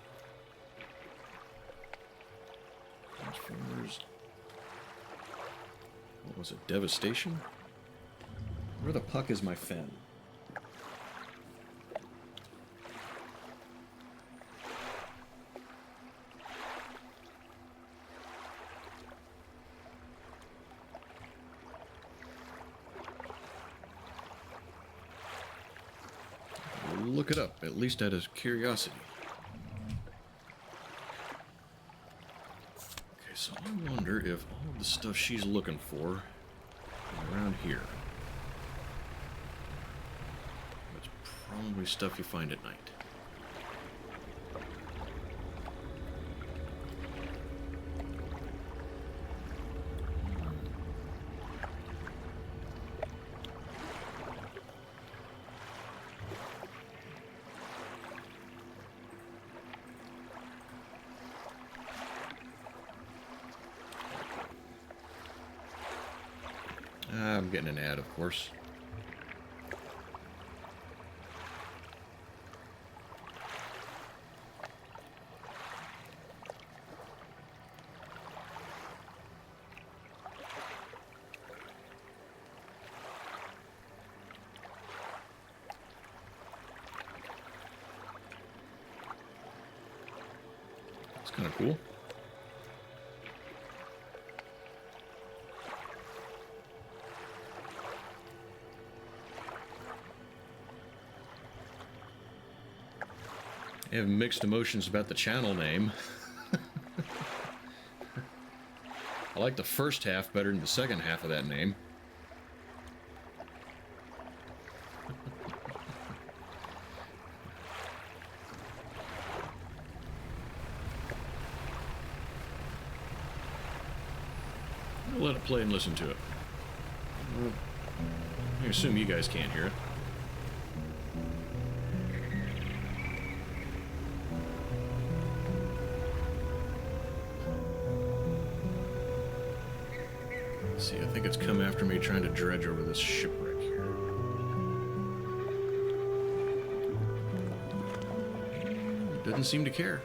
Transformers. What was it? Devastation? Where the puck is my fen? Look it up, at least out of curiosity. Okay, so I wonder if all of the stuff she's looking for is around here. That's probably stuff you find at night. I'm getting an ad, of course. It's kind of cool. I have mixed emotions about the channel name. I like the first half better than the second half of that name. I'll let it play and listen to it. I assume you guys can't hear it. See, I think it's come after me trying to dredge over this shipwreck here. It doesn't seem to care.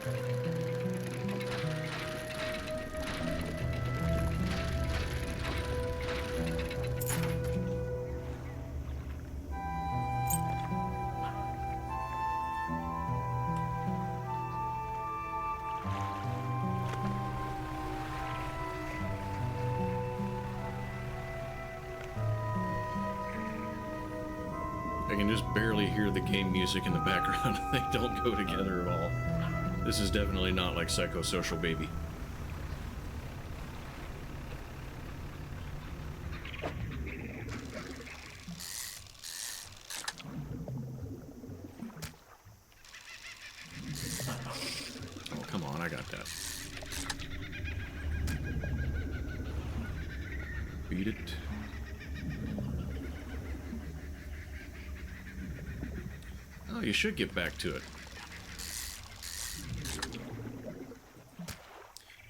I can just barely hear the game music in the background. They don't go together at all. This is definitely not like Psychosocial Baby. Oh, come on, I got that. Beat it. Oh, you should get back to it.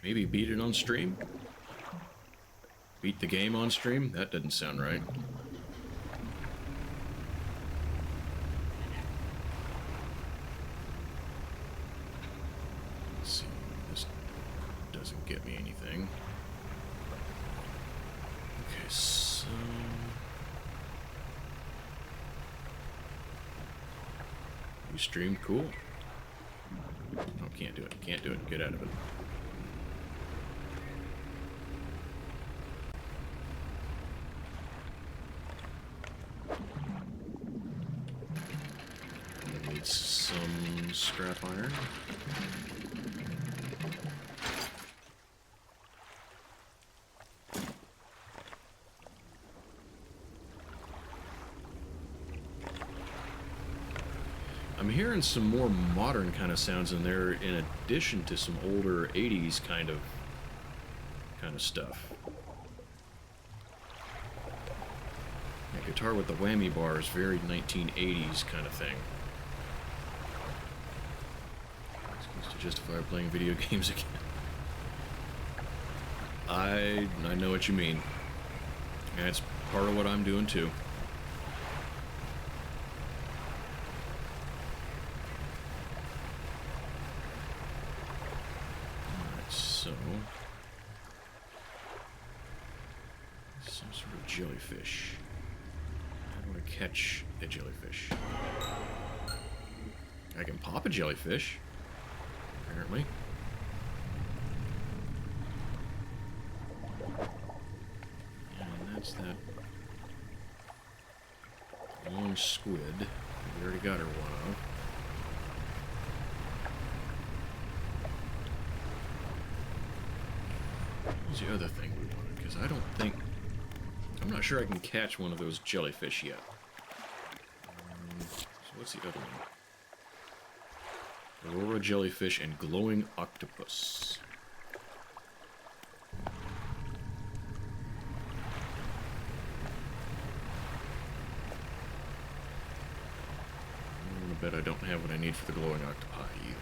Maybe beat it on stream? Beat the game on stream? That doesn't sound right. Let's see. This doesn't get me anything. Okay, so... You stream? Cool. Oh, can't do it. Can't do it. Get out of it. I need some scrap iron. I'm hearing some more modern kind of sounds in there in addition to some older 80s kind of stuff. That guitar with the whammy bar is very 1980s kind of thing. Excuse to justify playing video games again. I know what you mean. And it's part of what I'm doing too. Some sort of jellyfish. How do I catch a jellyfish? I can pop a jellyfish, apparently. And that's that long squid. We already got her one of. What's the other thing we wanted? Because I don't think... I'm not sure I can catch one of those jellyfish yet. So what's the other one? Aurora jellyfish and glowing octopus. I bet I don't have what I need for the glowing octopi either.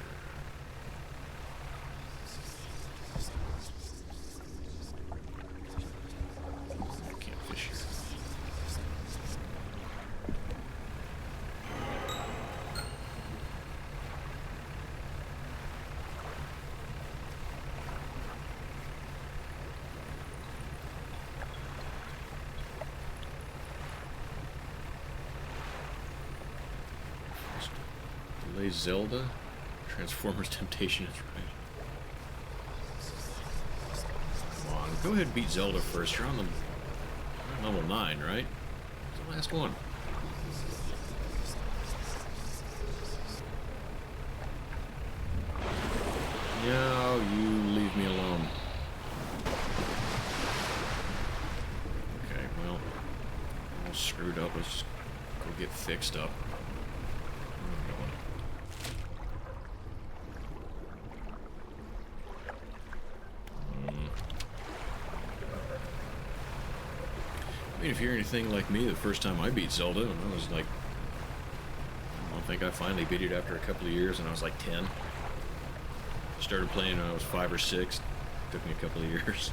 Zelda? Transformers Temptation is right. Come on, go ahead and beat Zelda first. You're on the level 9, right? It's the last one. No, you leave me alone. Okay, well, I'm all screwed up. Let's just go get fixed up. I mean, if you're anything like me, the first time I beat Zelda, and I was like, I don't think I finally beat it after a couple of years, and I was like 10. Started playing when I was 5 or 6. Took me a couple of years.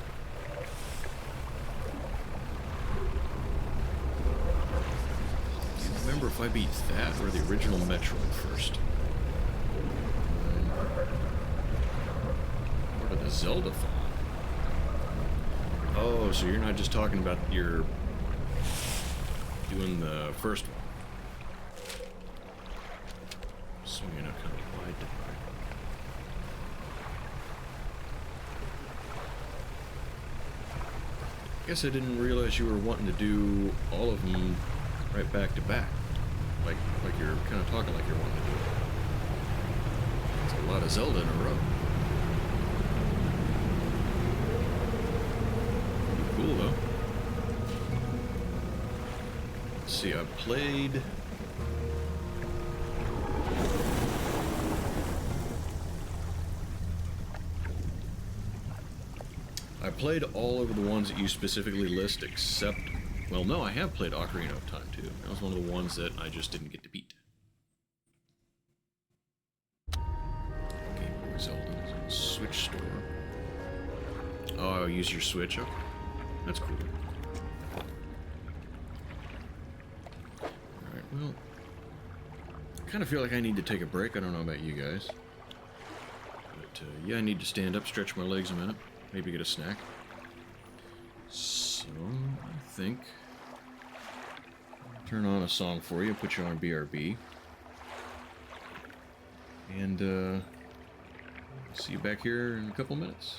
I can't remember if I beat that or the original Metroid first. Where did the Zelda fall? Oh, so you're not just talking about your... doing the first one. Swinging up kind of wide. Guess I didn't realize you were wanting to do all of them right back to back. like you're kind of talking like you're wanting to do it. It's a lot of Zelda in a row. Cool though. Let's see, I played. I played all of the ones that you specifically list, except... Well, no, I have played Ocarina of Time, too. That was one of the ones that I just didn't get to beat. Game Boy Zelda. Switch store. Oh, I'll use your Switch? Okay. That's cool. Alright, well... I kind of feel like I need to take a break. I don't know about you guys. But, yeah, I need to stand up, stretch my legs a minute. Maybe get a snack. So, I think... I'll turn on a song for you, put you on BRB. And, see you back here in a couple minutes.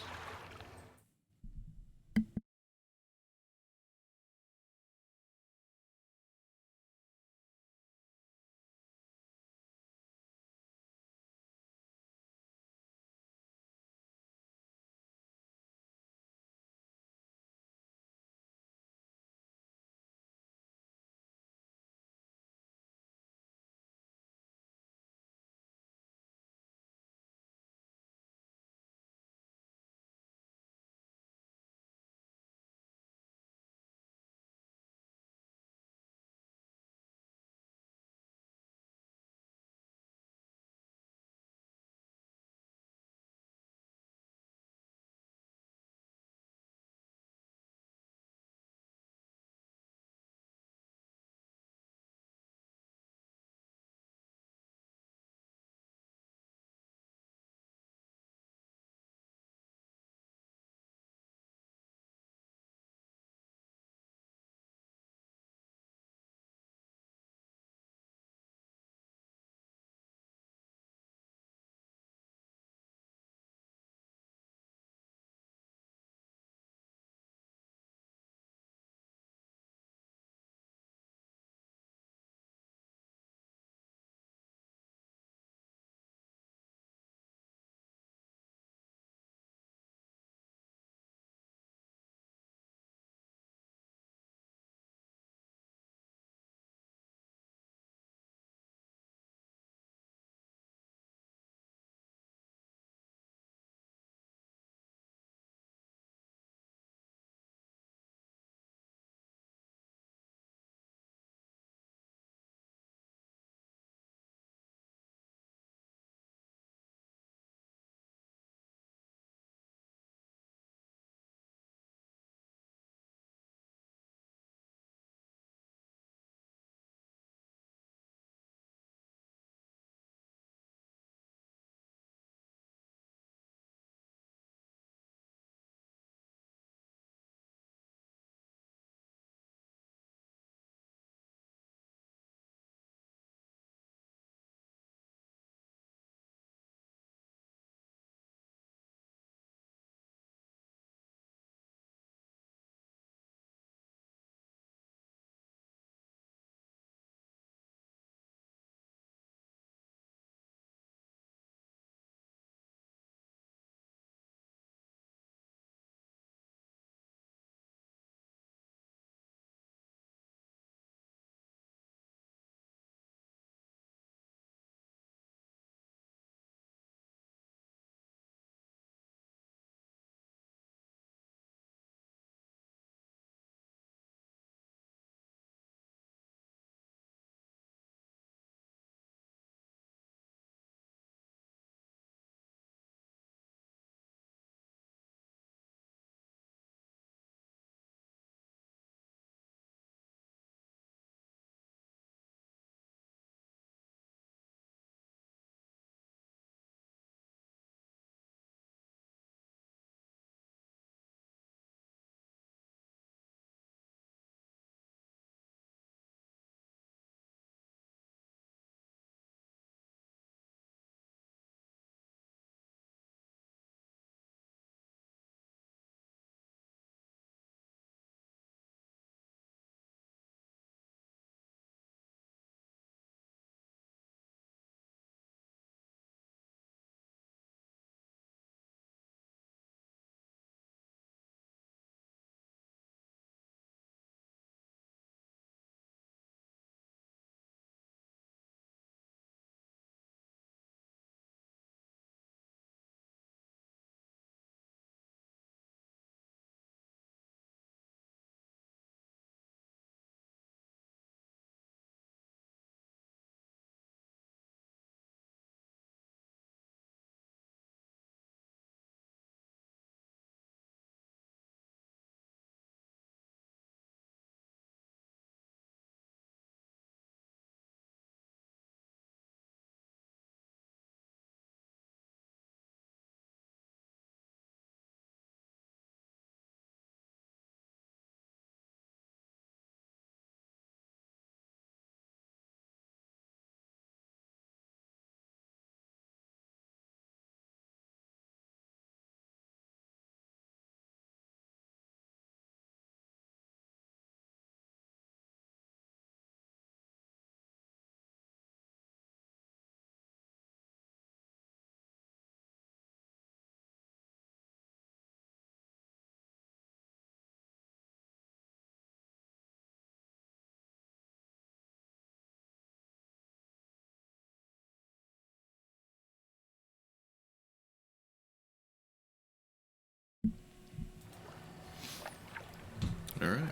Alright.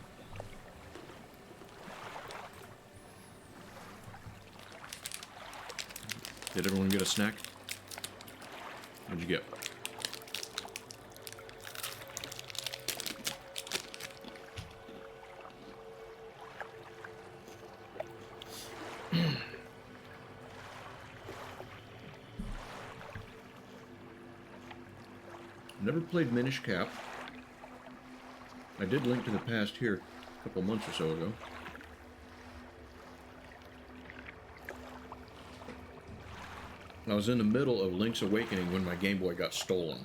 Did everyone get a snack? What'd you get? Never played Minish Cap. I did Link to the Past here a couple months or so ago. I was in the middle of Link's Awakening when my Game Boy got stolen.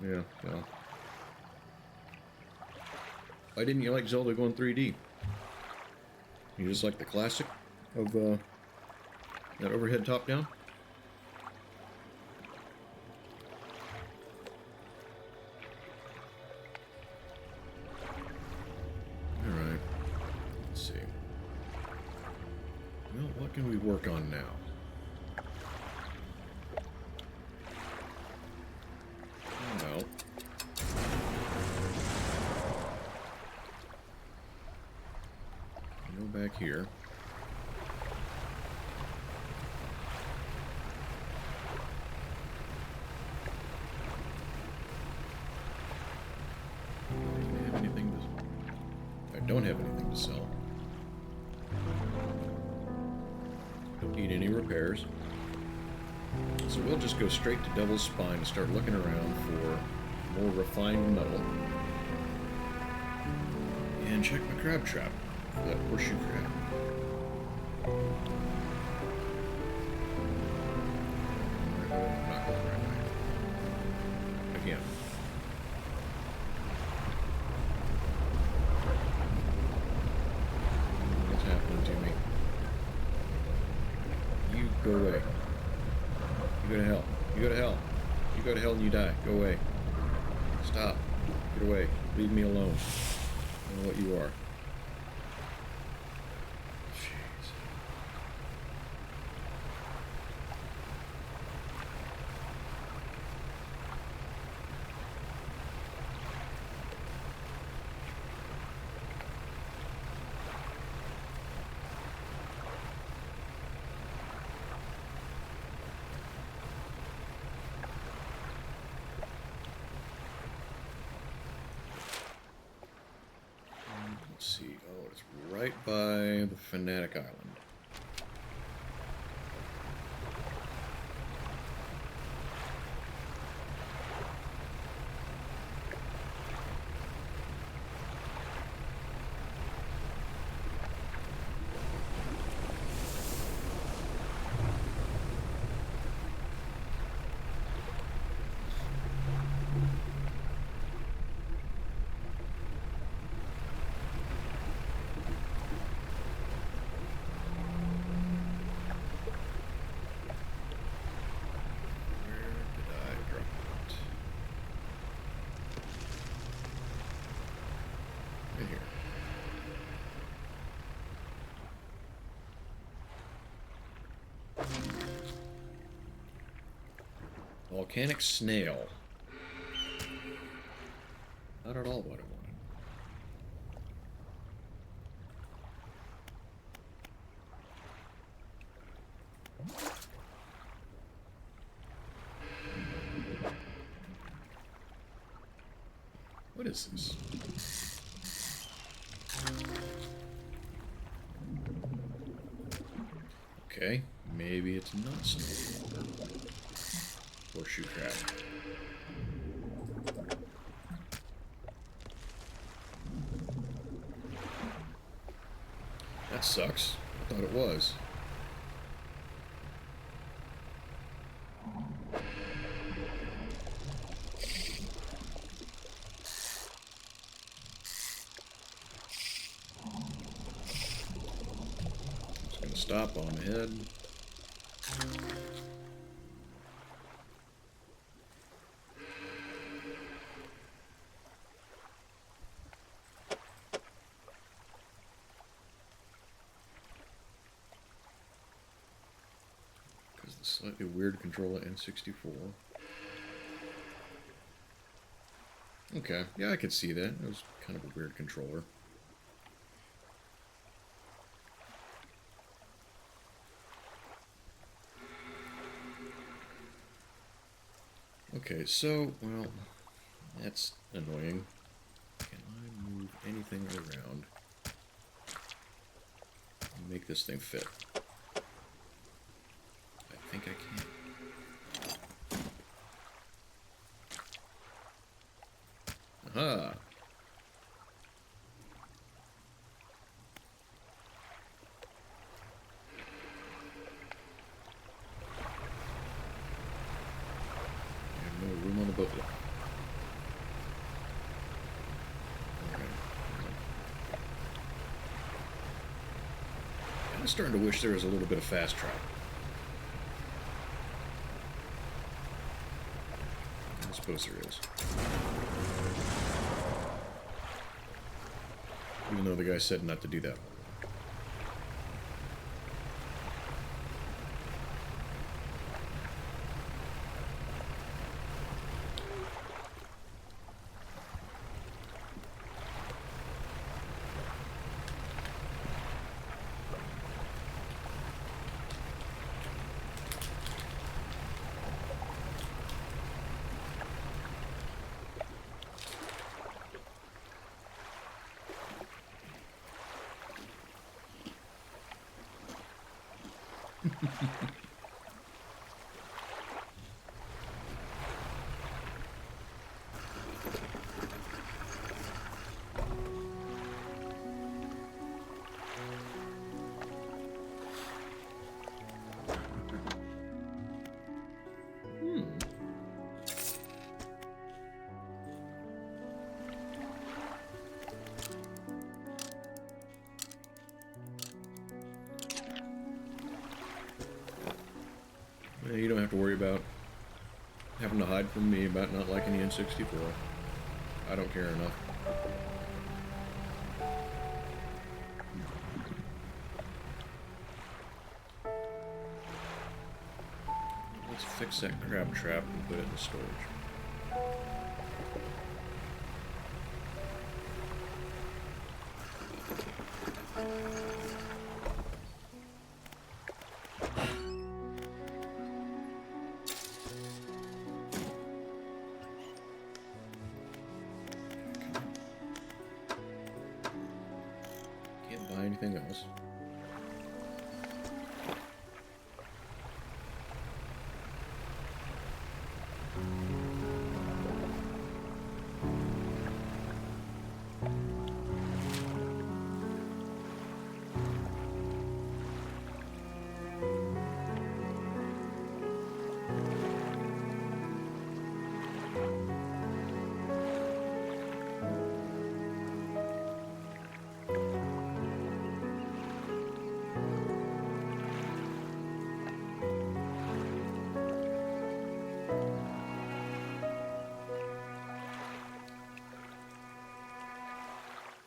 Yeah, well. Why didn't you like Zelda going 3D? You just like the classic of that overhead top-down? Alright. Let's see. Well, what can we work on now? Well. Go back here. I don't have anything to sell. Don't need any repairs. So we'll just go straight to Devil's Spine and start looking around for more refined metal. And check my crab trap for that horseshoe crab. I'm not going the right way. Again. What's happening to me? You go away. You go to hell. You go to hell. You go to hell and you die. Go away. Stop. Get away. Leave me alone. I don't know what you are. Jeez. Let's see. Oh, it's right by the Fanatic Island. Volcanic snail. Not at all what I wanted. What is this? Okay, maybe it's not snail. Horseshoe crab. That sucks. I thought it was. Just gonna stop on the head. Slightly weird controller N64. Okay, yeah, I could see that. It was kind of a weird controller. Okay, so, well, that's annoying. Can I move anything around and make this thing fit? I think I can. Aha! I have no room on the boat left. I'm starting to wish there was a little bit of fast travel. I suppose there is. Even though the guy said not to do that. You don't have to worry about having to hide from me about not liking the N64. I don't care enough. Let's fix that crab trap and put it in storage. Anything else?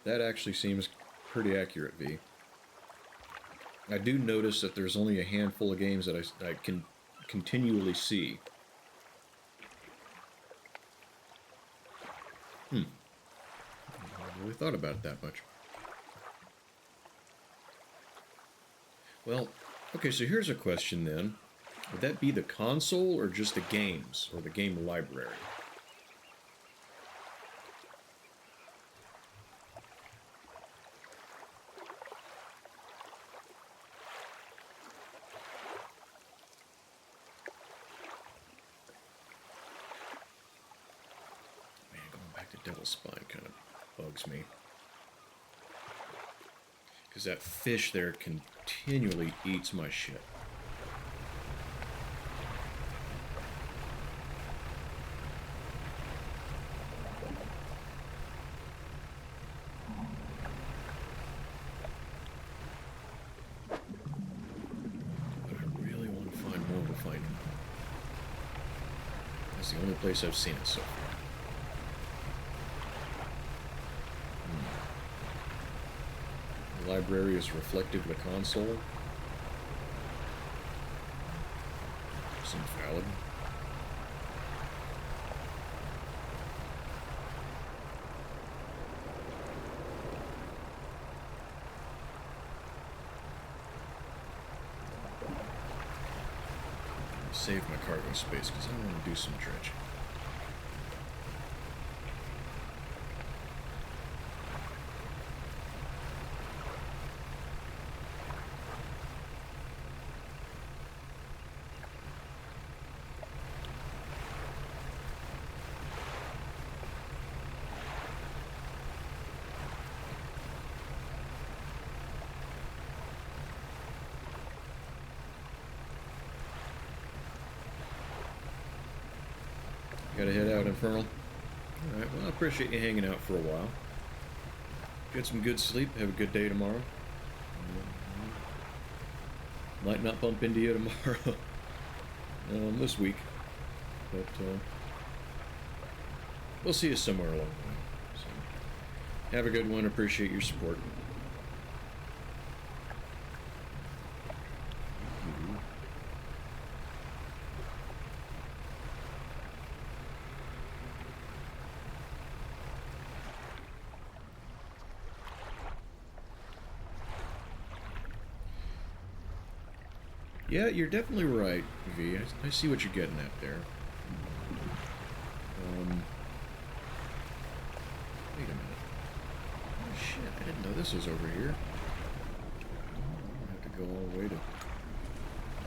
That actually seems pretty accurate, V. I do notice that there's only a handful of games that I can continually see. I never really thought about it that much. Well, okay, so here's a question then. Would that be the console or just the games, or the game library? Devil's Spine kind of bugs me. Because that fish there continually eats my shit. But I really want to find more to find him. That's the only place I've seen it so far. Library is reflective of the console. Seems valid. Save my cargo space because I want to do some dredging. Gotta head out, Infernal. Alright, well, I appreciate you hanging out for a while. Get some good sleep, have a good day tomorrow. Might not bump into you tomorrow. This week. But, we'll see you somewhere along the way. So, have a good one, appreciate your support. Yeah, you're definitely right, V. I see what you're getting at there. Wait a minute. Oh, shit, I didn't know this was over here. I have to go all the way to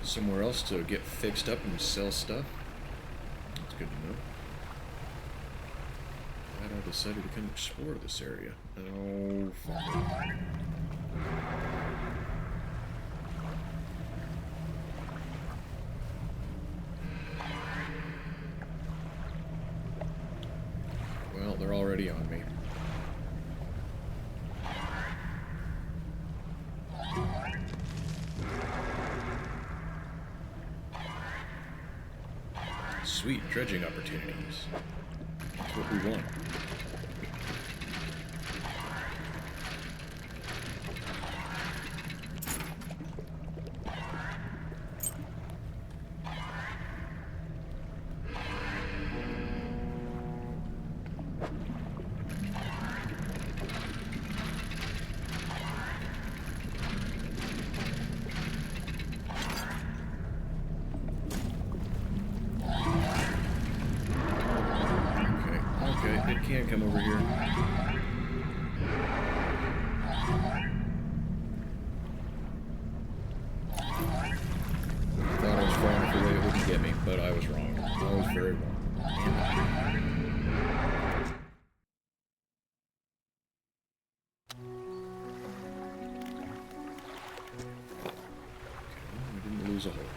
somewhere else to get fixed up and sell stuff. That's good to know. Glad I decided to come explore this area. Oh, fuck. Well, they're already on me. Sweet dredging opportunities. That's what we want. Can't come over here. Thought I was far enough away it wouldn't get me, but I was wrong. I was very wrong. Okay, we didn't lose a whole lot.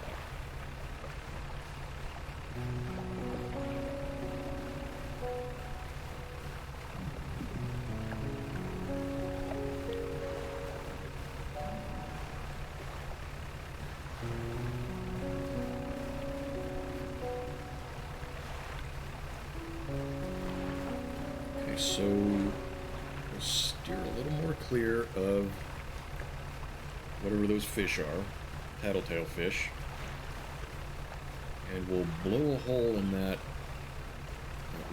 So we'll steer a little more clear of whatever those fish are, tattletale fish, and we'll blow a hole in that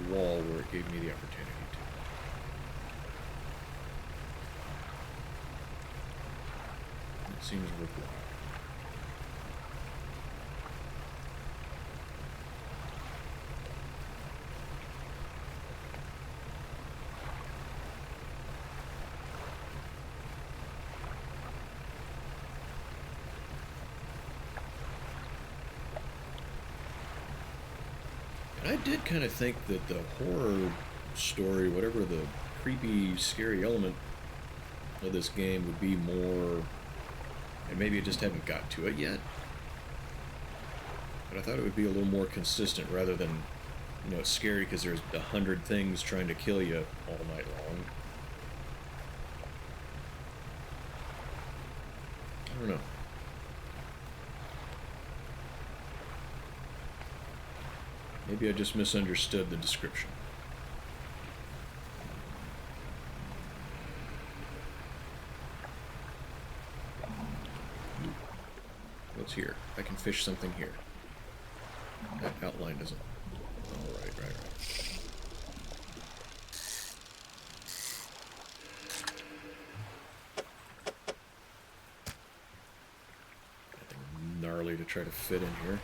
wall where it gave me the opportunity to. It seems worthwhile. I did kind of think that the horror story, whatever the creepy, scary element of this game would be more, and maybe I just haven't got to it yet, but I thought it would be a little more consistent rather than, you know, it's scary because there's 100 things trying to kill you all night long. I don't know. Maybe I just misunderstood the description. What's here? I can fish something here. That outline doesn't... Oh, right. Nothing gnarly to try to fit in here.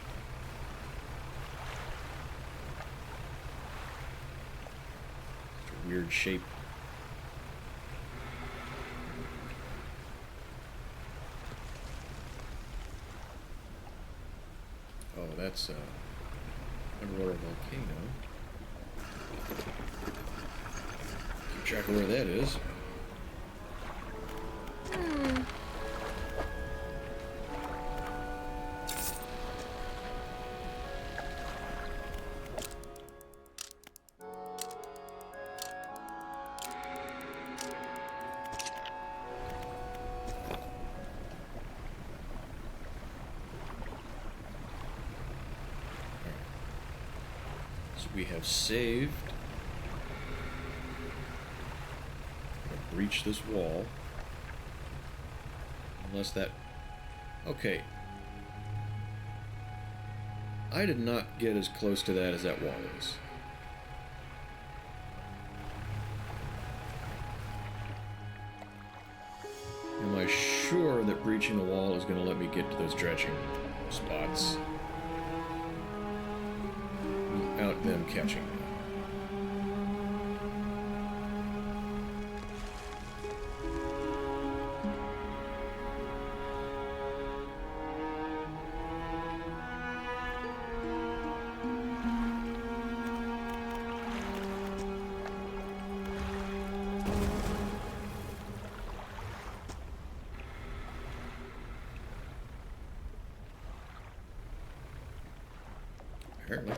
weird shape. Oh, that's underwater volcano. Keep track of where that is. We have saved. Breach this wall. Unless that... Okay. I did not get as close to that as that wall is. Am I sure that breaching the wall is going to let me get to those dredging spots without them catching me? Apparently.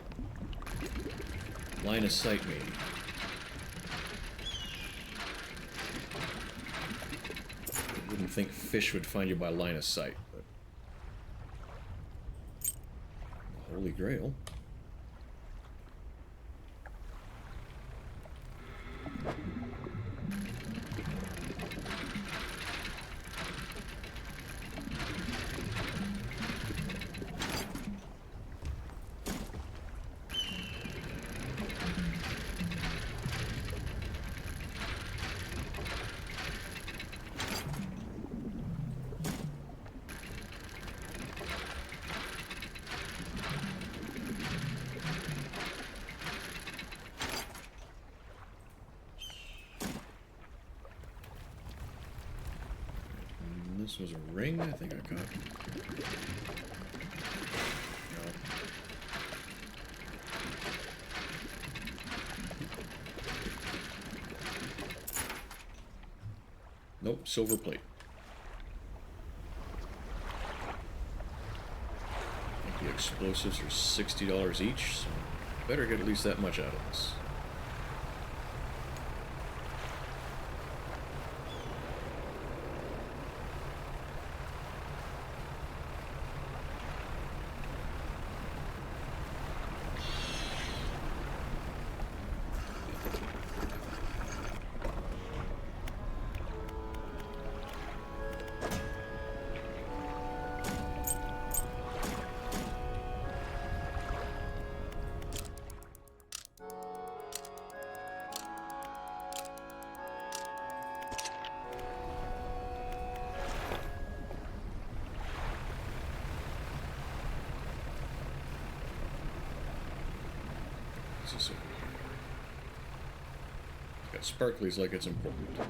Line of sight, maybe. I wouldn't think fish would find you by line of sight, but... Holy Grail. This was a ring, I think I got. No. Nope, silver plate. I think the explosives are $60 each, so better get at least that much out of this. It's got sparklies like it's important. I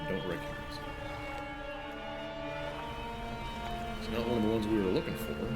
don't recognize it. It's not one of the ones we were looking for. Yeah.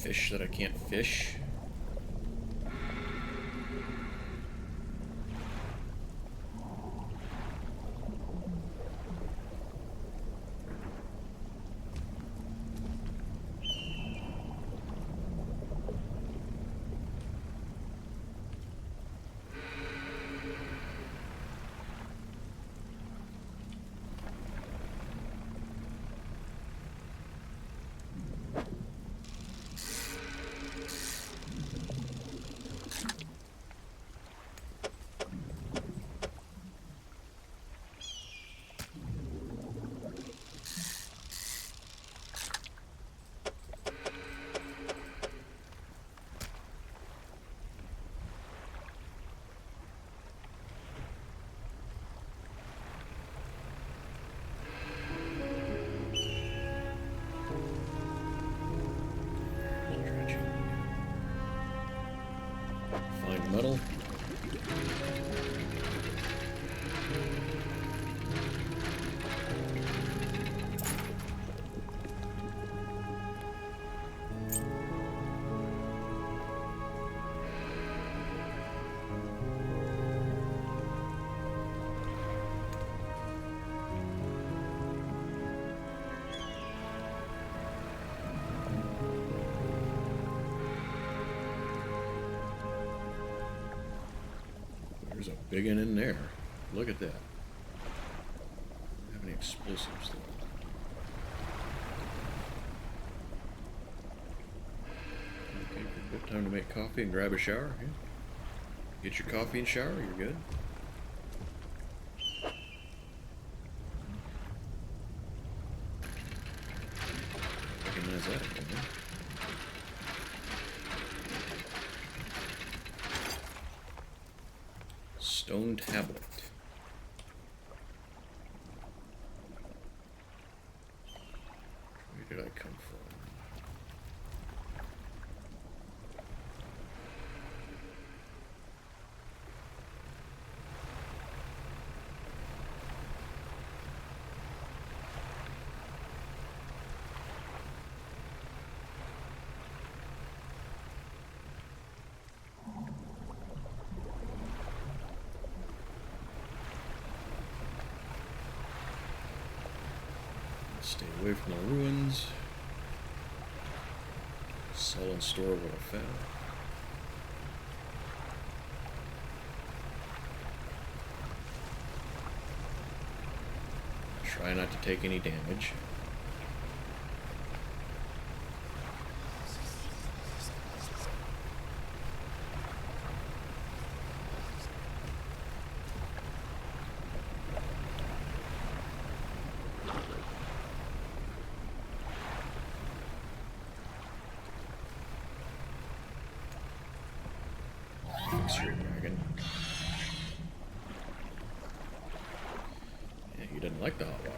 fish that I can't fish. Find metal. There's a big one in there. Look at that. Don't have any explosives though. Okay, good time to make coffee and grab a shower. Yeah. Get your coffee and shower, you're good. Recognize that, okay. Stone tablet. Where did I come from? Stay away from the ruins. Sell and store what I found. Try not to take any damage. Fix your wagon. Yeah, he doesn't like the hot water.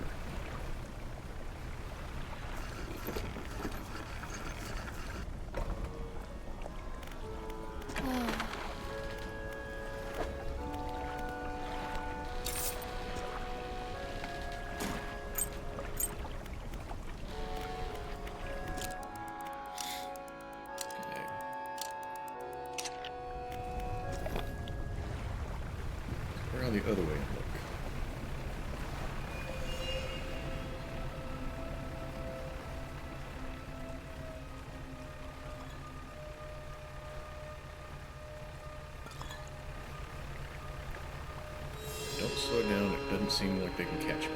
Around the other way and look. Don't slow down, it doesn't seem like they can catch me.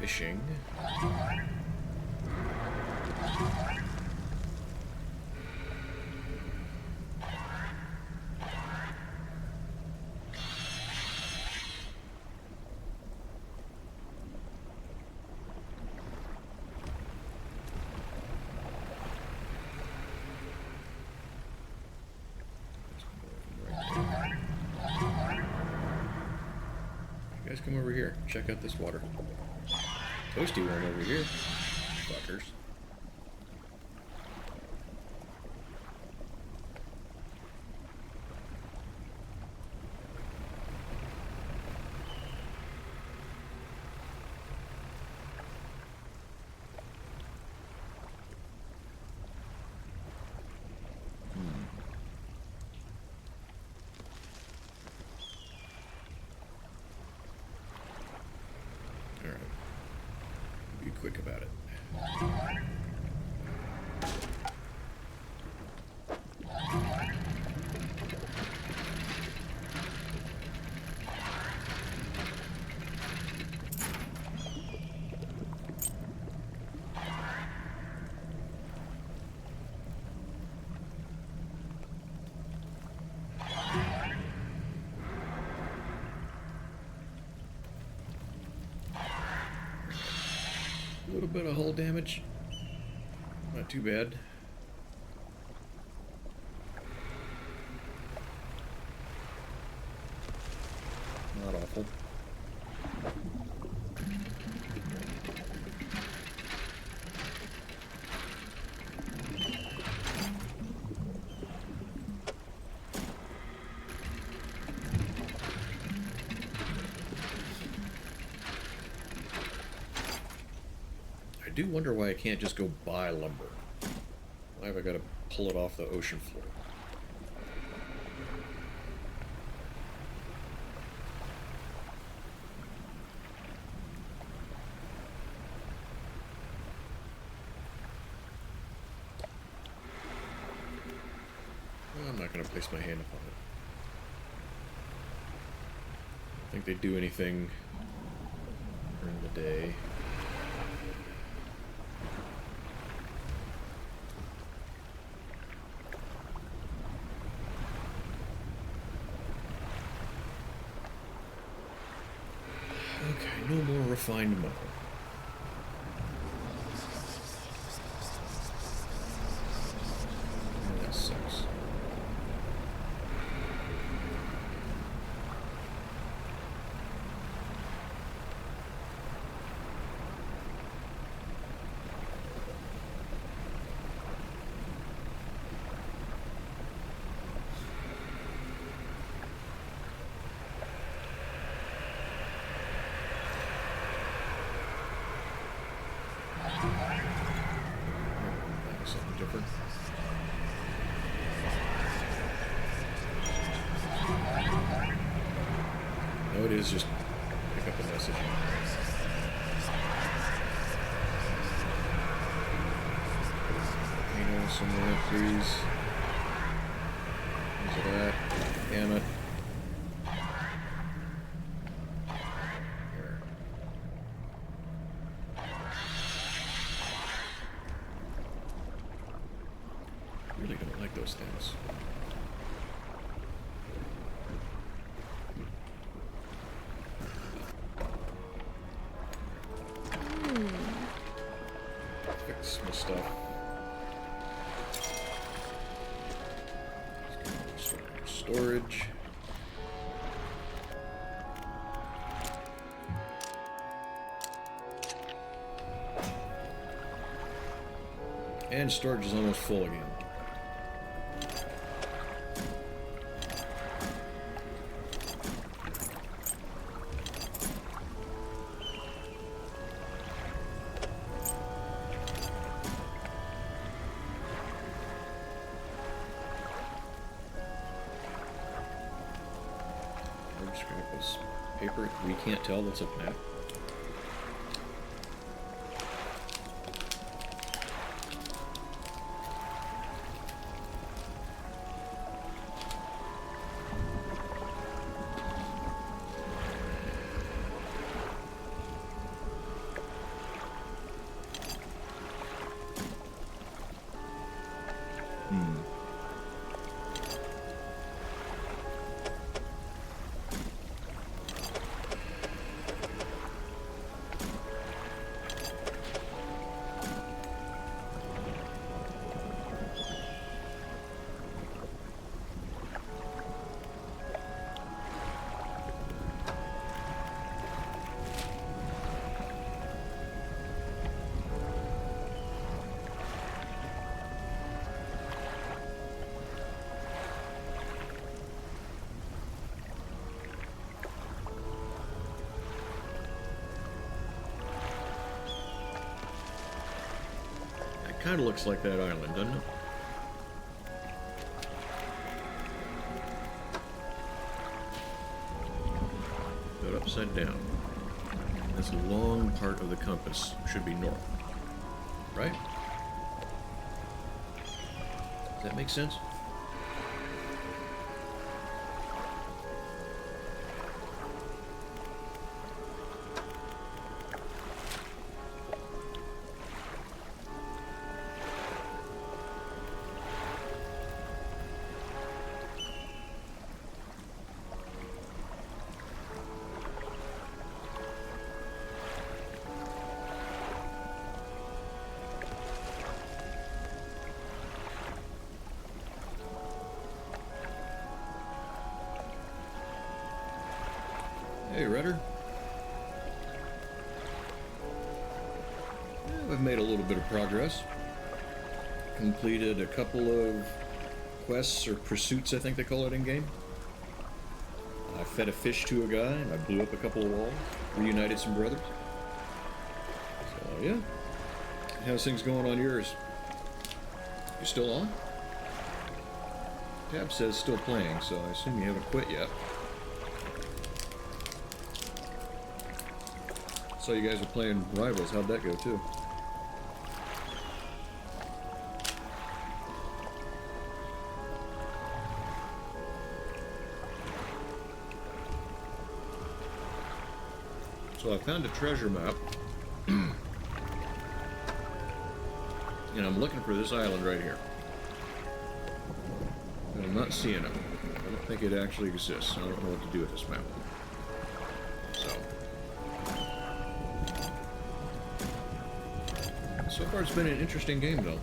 Fishing. You guys come over here. Check out this water. Toasty one over here. Fuckers. Quick about it. A little bit of hull damage. Not too bad. Not awful. I do wonder why I can't just go buy lumber. Why have I got to pull it off the ocean floor? Well, I'm not going to place my hand upon it. I don't think they do anything during the day. Okay, no more refined metal. Oh, that sucks. Something different. No, it is just pick up a message. Volcano somewhere, please. Where's it at? Damn it. Really don't like those things. Fix my stuff. Storage. And storage is almost full again. Paper, we can't tell that's a map. kind of looks like that island, doesn't it? Go upside down. This long part of the compass should be north. Right? Does that make sense? Hey, Redder. Yeah, I've made a little bit of progress. Completed a couple of quests or pursuits, I think they call it in game. I fed a fish to a guy, and I blew up a couple of walls. Reunited some brothers. So, yeah. How's things going on yours? You still on? Tab says still playing, so I assume you haven't quit yet. So you guys are playing Rivals. How'd that go, too? So I found a treasure map. And I'm looking for this island right here. And I'm not seeing it. I don't think it actually exists. I don't know what to do with this map. So far it's been an interesting game, though.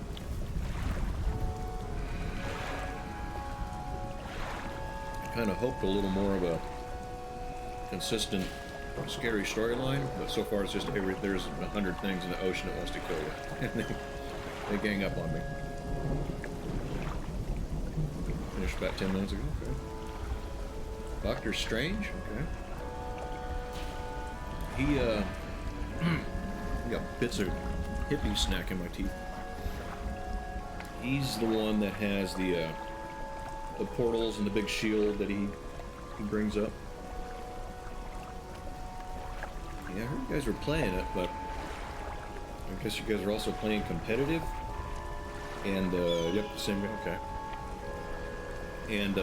I kind of hoped a little more of a consistent, scary storyline, but so far it's just there's 100 things in the ocean that wants to kill you. And they gang up on me. Finished about 10 minutes ago. Okay. Doctor Strange? Okay. He got bits of hippie snack in my teeth. He's the one that has the portals and the big shield that he brings up. Yeah, I heard you guys were playing it, but I guess you guys are also playing competitive. And yep, the same guy. Okay. And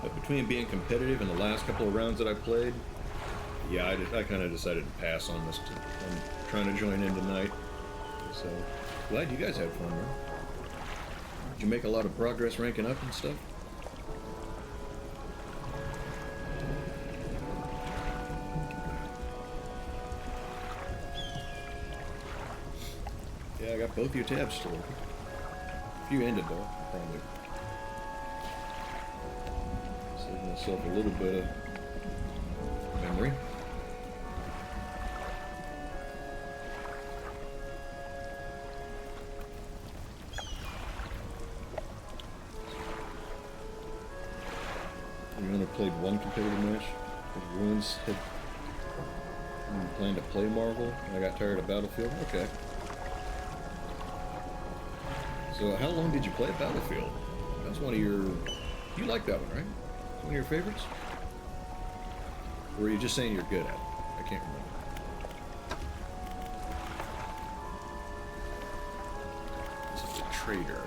but between being competitive and the last couple of rounds that I played, yeah, I kind of decided to pass on this. I'm trying to join in tonight. So, glad you guys had fun, man. Did you make a lot of progress ranking up and stuff? Yeah, I got both your tabs still open. If you ended, though, probably. Save myself a little bit of memory. You only played one competitive match? Ruins had planned to play Marvel. I got tired of Battlefield. Okay. So how long did you play Battlefield? That's one of your... You like that one, right? It's one of your favorites? Or were you just saying you're good at it? I can't remember. This is a trader.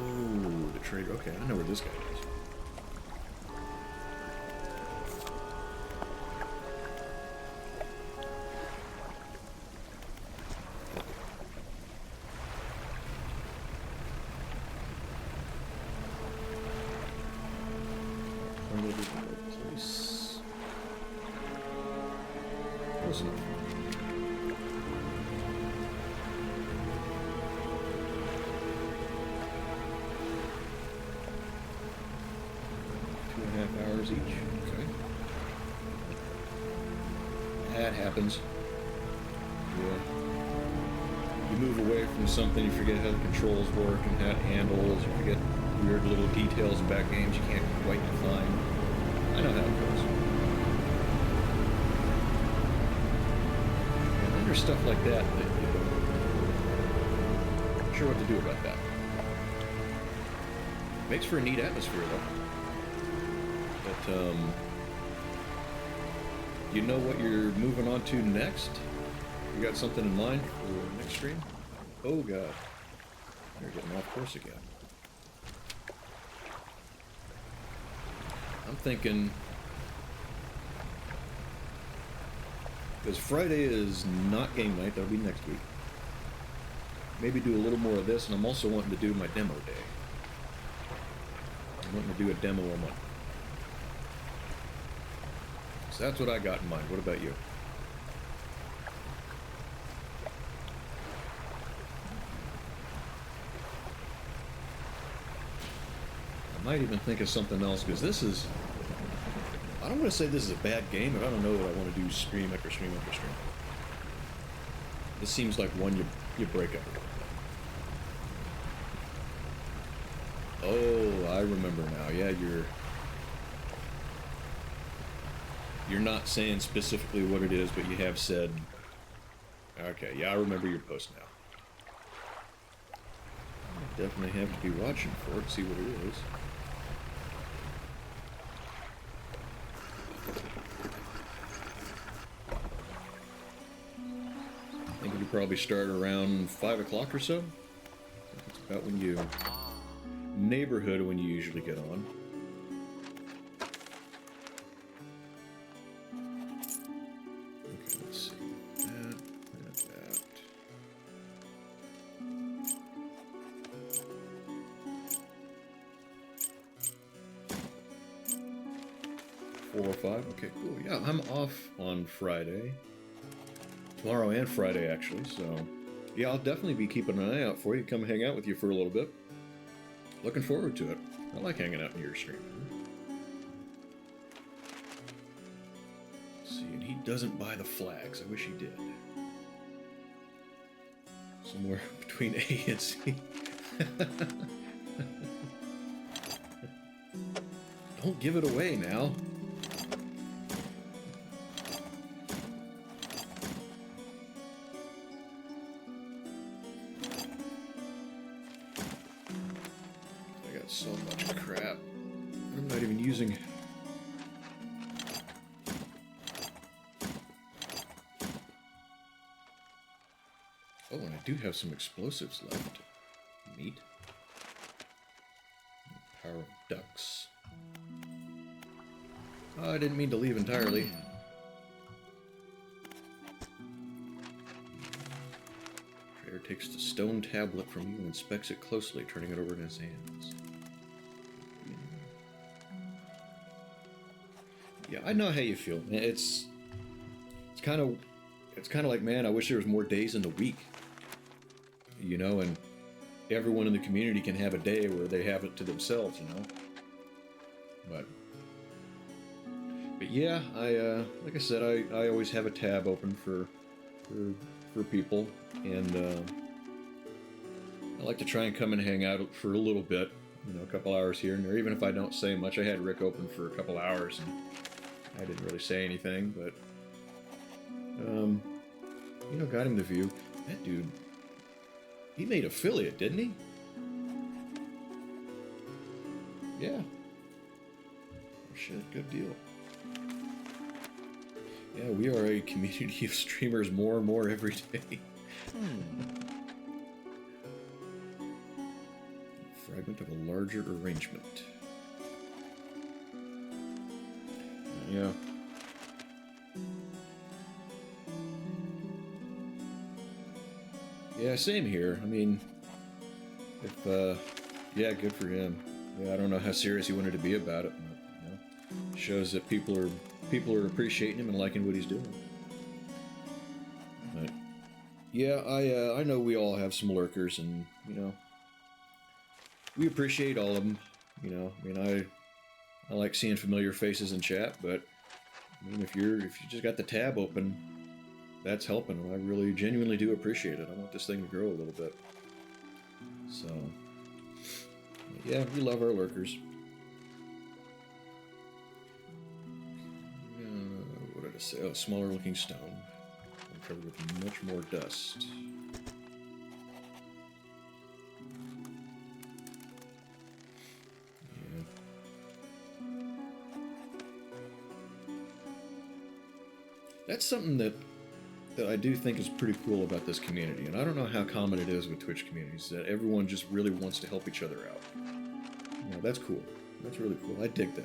Oh, the trader. Okay, I know where this guy is. Place. Close enough. Hours each. Okay. That happens. Yeah. You move away from something, you forget how the controls work and how it handles, you forget weird little details about games you can't quite define. I know how it goes. there's stuff like that that you know, I'm not sure what to do about that. Makes for a neat atmosphere though. But you know what you're moving on to next? You got something in mind for next stream? Oh god. They're getting off course again. I'm thinking, because Friday is not game night, that'll be next week. Maybe do a little more of this, and I'm also wanting to do my demo day. I'm wanting to do a demo a month. So that's what I got in mind. What about you? I might even think of something else, because this is... I don't want to say this is a bad game, but I don't know that I want to do stream after stream after stream. This seems like one you break up. Oh, I remember now. Yeah, you're not saying specifically what it is, but you have said... Okay, yeah, I remember your post now. I definitely have to be watching for it, see what it is. I think it'll probably start around 5 o'clock or so. That's about when you... neighborhood when you usually get on. Okay, let's see. That. 4 or 5? Okay, cool. Yeah, I'm off on Friday. Tomorrow and Friday, actually, so... yeah, I'll definitely be keeping an eye out for you. Come hang out with you for a little bit. Looking forward to it. I like hanging out in your stream. Let's see, and he doesn't buy the flags. I wish he did. Somewhere between A and C. Don't give it away now. So much crap. I'm not even using... Oh, and I do have some explosives left. Meat. Power of ducks. Oh, I didn't mean to leave entirely. Trader takes the stone tablet from you and inspects it closely, turning it over in his hands. Yeah, I know how you feel. It's kind of like, man, I wish there was more days in the week. You know, and everyone in the community can have a day where they have it to themselves, you know. But yeah, like I said, I always have a tab open for people, and I like to try and come and hang out for a little bit, you know, a couple hours here and there. Even if I don't say much, I had Rick open for a couple hours, and I didn't really say anything, but you know, got him the view. That dude, he made affiliate, didn't he? Yeah. Oh, shit, good deal. Yeah, we are a community of streamers more and more every day. Fragment of a larger arrangement. Yeah. Yeah, same here. I mean, if, yeah, good for him. Yeah, I don't know how serious he wanted to be about it, but, you know, shows that people are appreciating him and liking what he's doing. But, yeah, I know we all have some lurkers, and, you know, we appreciate all of them, you know. I mean, I like seeing familiar faces in chat, but, I mean, if you just got the tab open, that's helping. I really genuinely do appreciate it. I want this thing to grow a little bit. So, yeah, we love our lurkers. What did I say? Oh, smaller looking stone. covered with much more dust. Yeah. That's something that I do think is pretty cool about this community, and I don't know how common it is with Twitch communities, that everyone just really wants to help each other out. You know, that's cool. That's really cool. I dig that.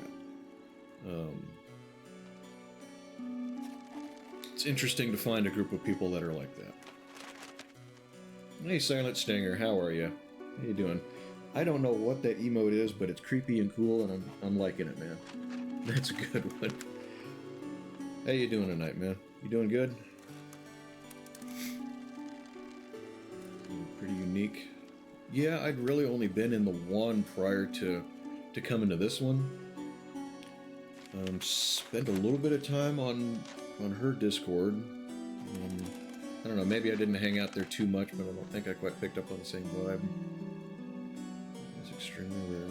It's interesting to find a group of people that are like that. Hey, Silent Stinger, how are you? How you doing? I don't know what that emote is, but it's creepy and cool, and I'm liking it, man. That's a good one. How you doing tonight, man? You doing good? Pretty unique. Yeah, I'd really only been in the one prior to coming to this one. Spent a little bit of time on her Discord. I don't know, maybe I didn't hang out there too much, but I don't think I quite picked up on the same vibe. It's extremely rare.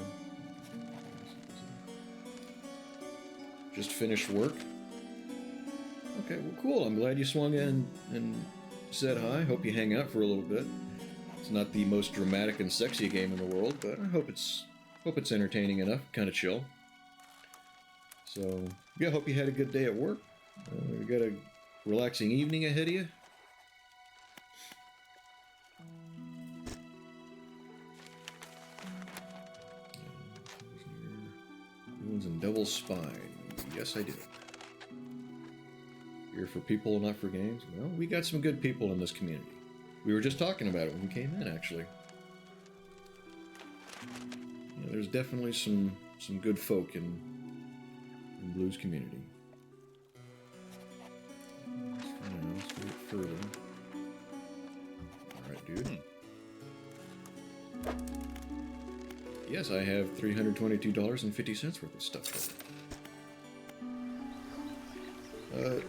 Just finished work. Okay, well, cool. I'm glad you swung in and said hi. Hope you hang out for a little bit. It's not the most dramatic and sexy game in the world, but I hope it's entertaining enough, kind of chill. So, yeah, hope you had a good day at work. You got a relaxing evening ahead of you. Everyone's in double spine. Yes, I do. Here for people, not for games. Well, we got some good people in this community. We were just talking about it when we came in, actually. Yeah, there's definitely some good folk in Blues community. For now, let's go further. Alright, dude. Yes, I have $322.50 worth of stuff.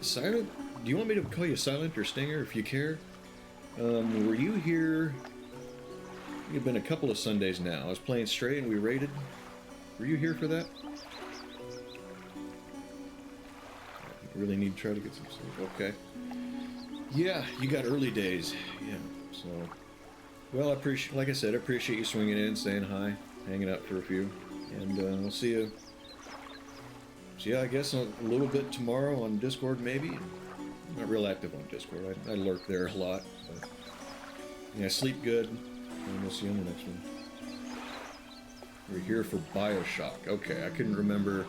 Silent? Do you want me to call you Silent or Stinger if you care? Were you here? You've been a couple of Sundays now. I was playing Stray and we raided. Were you here for that? I really need to try to get some sleep. Okay. Yeah, you got early days. Yeah, so... Well, I appreciate, like I said, I appreciate you swinging in, saying hi, hanging out for a few. And I'll see you... So yeah, I guess a little bit tomorrow on Discord, maybe. I'm not real active on Discord. I lurk there a lot. But yeah, sleep good, and we'll see you on the next one. We're here for Bioshock. Okay, I couldn't remember,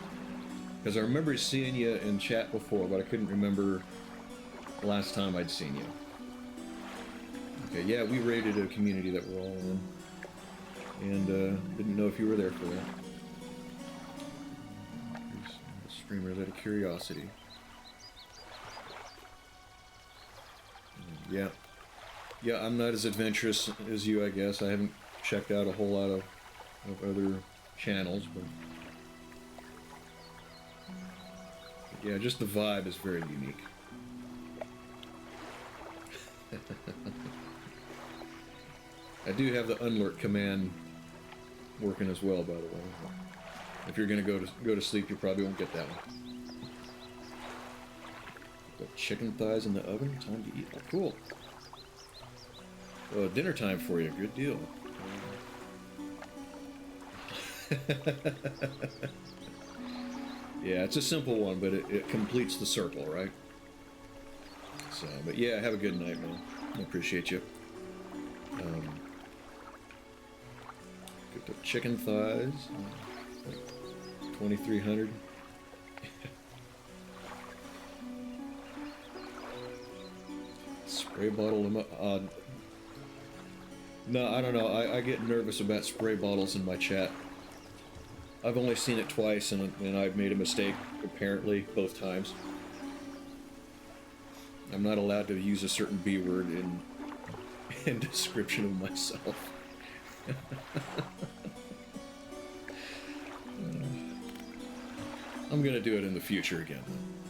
because I remember seeing you in chat before, but I couldn't remember the last time I'd seen you. Okay, yeah, we raided a community that we're all in, and didn't know if you were there for that. Streamers out of curiosity. Yeah. Yeah, I'm not as adventurous as you, I guess. I haven't checked out a whole lot of other channels, but yeah, just the vibe is very unique. I do have the unlurk command working as well, by the way. If you're gonna go to sleep, you probably won't get that one. Got chicken thighs in the oven. Time to eat. Oh, cool. Dinner time for you. Good deal. Yeah, it's a simple one, but it completes the circle, right? So, but yeah, have a good night, man. I appreciate you. Get the chicken thighs. 2,300. Spray bottle. No, I don't know. I get nervous about spray bottles in my chat. I've only seen it twice, and I've made a mistake, apparently, both times. I'm not allowed to use a certain B word in description of myself. I'm gonna do it in the future again.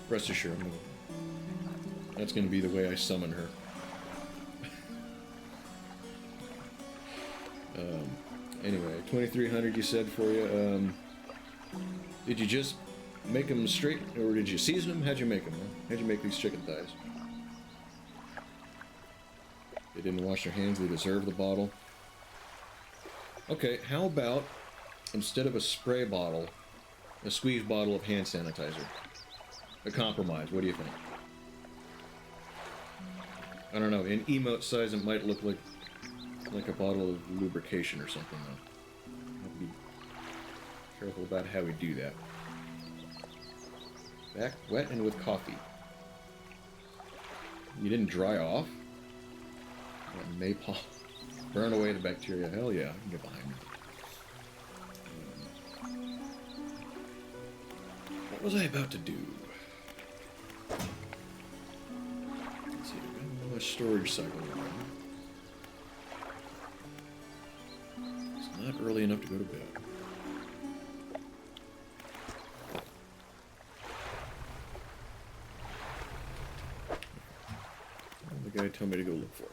Rest assured, that's gonna be the way I summon her. Anyway, 2,300 you said for you. Did you just make them straight, or did you season them? How'd you make them? How'd you make these chicken thighs? They didn't wash their hands, they deserve the bottle. Okay, how about, instead of a spray bottle, a squeeze bottle of hand sanitizer? A compromise, what do you think? I don't know, in emote size it might look like a bottle of lubrication or something, though. Have to be careful about how we do that. Back wet and with coffee. You didn't dry off? Maypole. Burn away the bacteria. Hell yeah, I can get behind it. What was I about to do? Let's see, I got my storage cycle going. It's not early enough to go to bed. Well, the guy told me to go look for.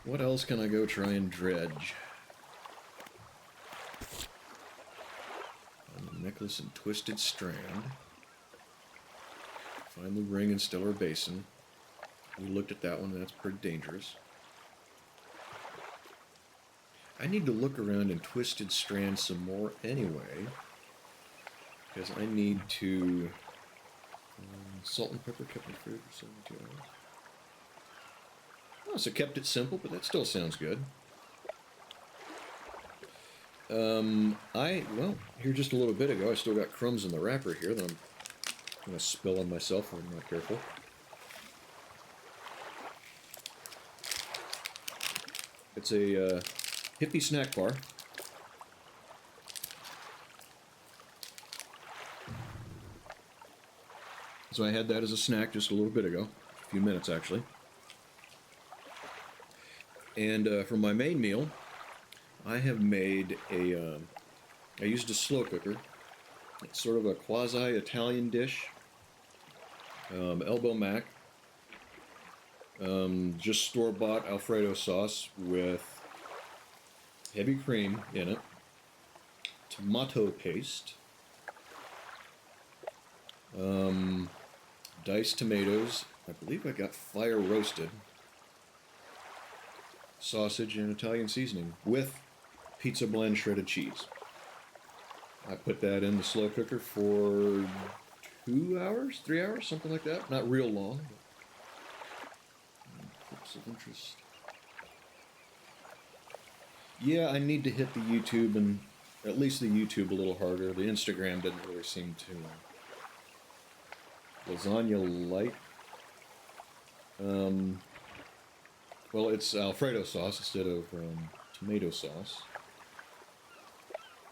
What else can I go try and dredge? Find the necklace and twisted strand. Find the ring in Stellar Basin. We looked at that one, that's pretty dangerous. I need to look around in Twisted Strand some more anyway. Because I need to... salt and pepper kept me free for 72 hours. Oh, so kept it simple, but that still sounds good. Well, here just a little bit ago, I still got crumbs in the wrapper here that I'm going to spill on myself if I'm not careful. It's a hippie snack bar. So I had that as a snack just a little bit ago, a few minutes actually. And for my main meal, I have made a, I used a slow cooker. It's sort of a quasi-Italian dish. Elbow mac. Just store-bought Alfredo sauce with heavy cream in it. Tomato paste. Diced tomatoes. I believe I got fire roasted. Sausage and Italian seasoning with pizza blend shredded cheese. I put that in the slow cooker for 2 hours, 3 hours, something like that. Not real long. Clips of interest. Yeah, I need to hit the YouTube and at least the YouTube a little harder. The Instagram didn't really seem to. Lasagna light. Well, it's Alfredo sauce instead of tomato sauce.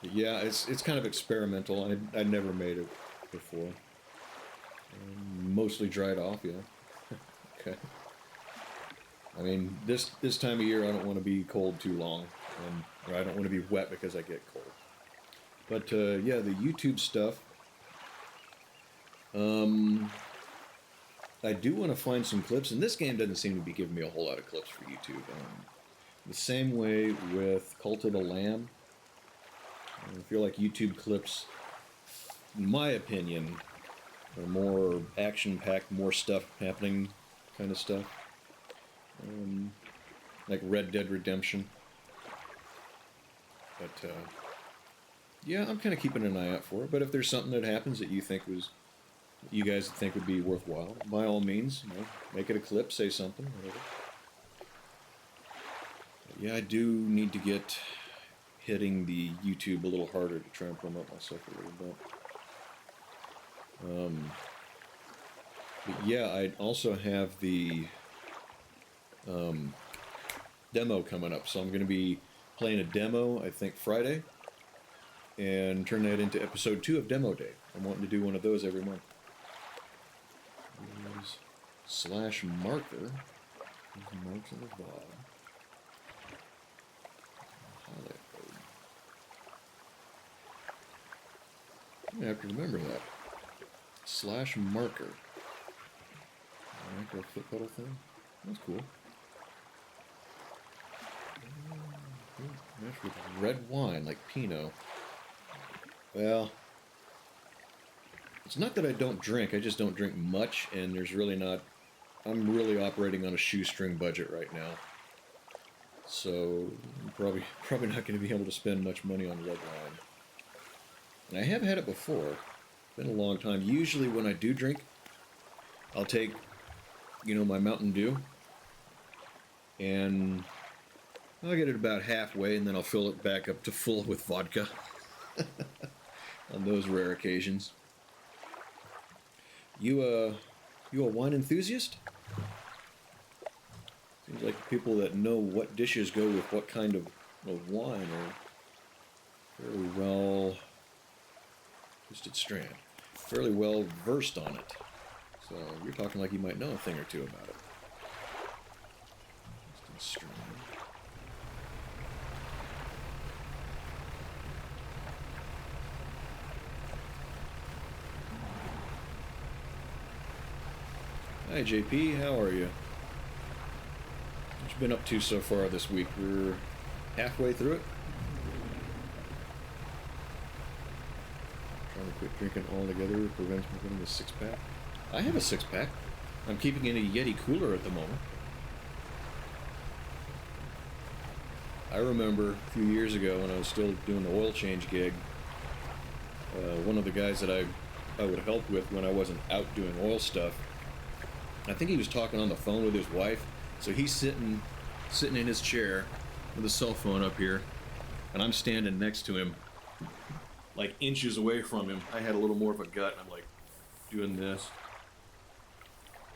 But yeah, it's kind of experimental. I'd never made it before. Mostly dried off, yeah. Okay. I mean, this time of year, I don't want to be cold too long, or I don't want to be wet because I get cold. But yeah, the YouTube stuff. I do want to find some clips, and this game doesn't seem to be giving me a whole lot of clips for YouTube. The same way with Cult of the Lamb. I feel like YouTube clips, in my opinion, are more action-packed, more stuff happening kind of stuff. Like Red Dead Redemption. But, yeah, I'm kind of keeping an eye out for it. But if there's something that happens that you think you guys think would be worthwhile, by all means, make it a clip, say something, whatever. But yeah, I do need to get hitting the YouTube a little harder to try and promote myself a little bit. But yeah, I also have the demo coming up, so I'm going to be playing a demo, I think Friday, and turn that into episode 2 of Demo Day. I'm wanting to do one of those every month. Slash marker. Marks of the VOD. Highlight code. I have to remember that. Slash marker. Micro foot pedal thing. That's cool. Match with red wine, like Pinot. Well, it's not that I don't drink, I just don't drink much, and there's really not I'm really operating on a shoestring budget right now. So I'm probably not going to be able to spend much money on red wine. And I have had it before. It's been a long time. Usually when I do drink, I'll take, my Mountain Dew, and I'll get it about halfway, and then I'll fill it back up to full with vodka on those rare occasions. You a wine enthusiast? Seems like people that know what dishes go with what kind of wine are fairly well... Twisted Strand. Fairly well versed on it. So you're talking like you might know a thing or two about it. Twisted Strand. Hi JP, how are you? What you been up to so far this week? We're halfway through it. Trying to quit drinking altogether prevents me getting a six-pack. I have a six-pack. I'm keeping it in a Yeti cooler at the moment. I remember a few years ago when I was still doing the oil change gig, one of the guys that I would help with when I wasn't out doing oil stuff, I think he was talking on the phone with his wife, so he's sitting in his chair with his cell phone up here, and I'm standing next to him, like inches away from him. I had a little more of a gut, and I'm like doing this,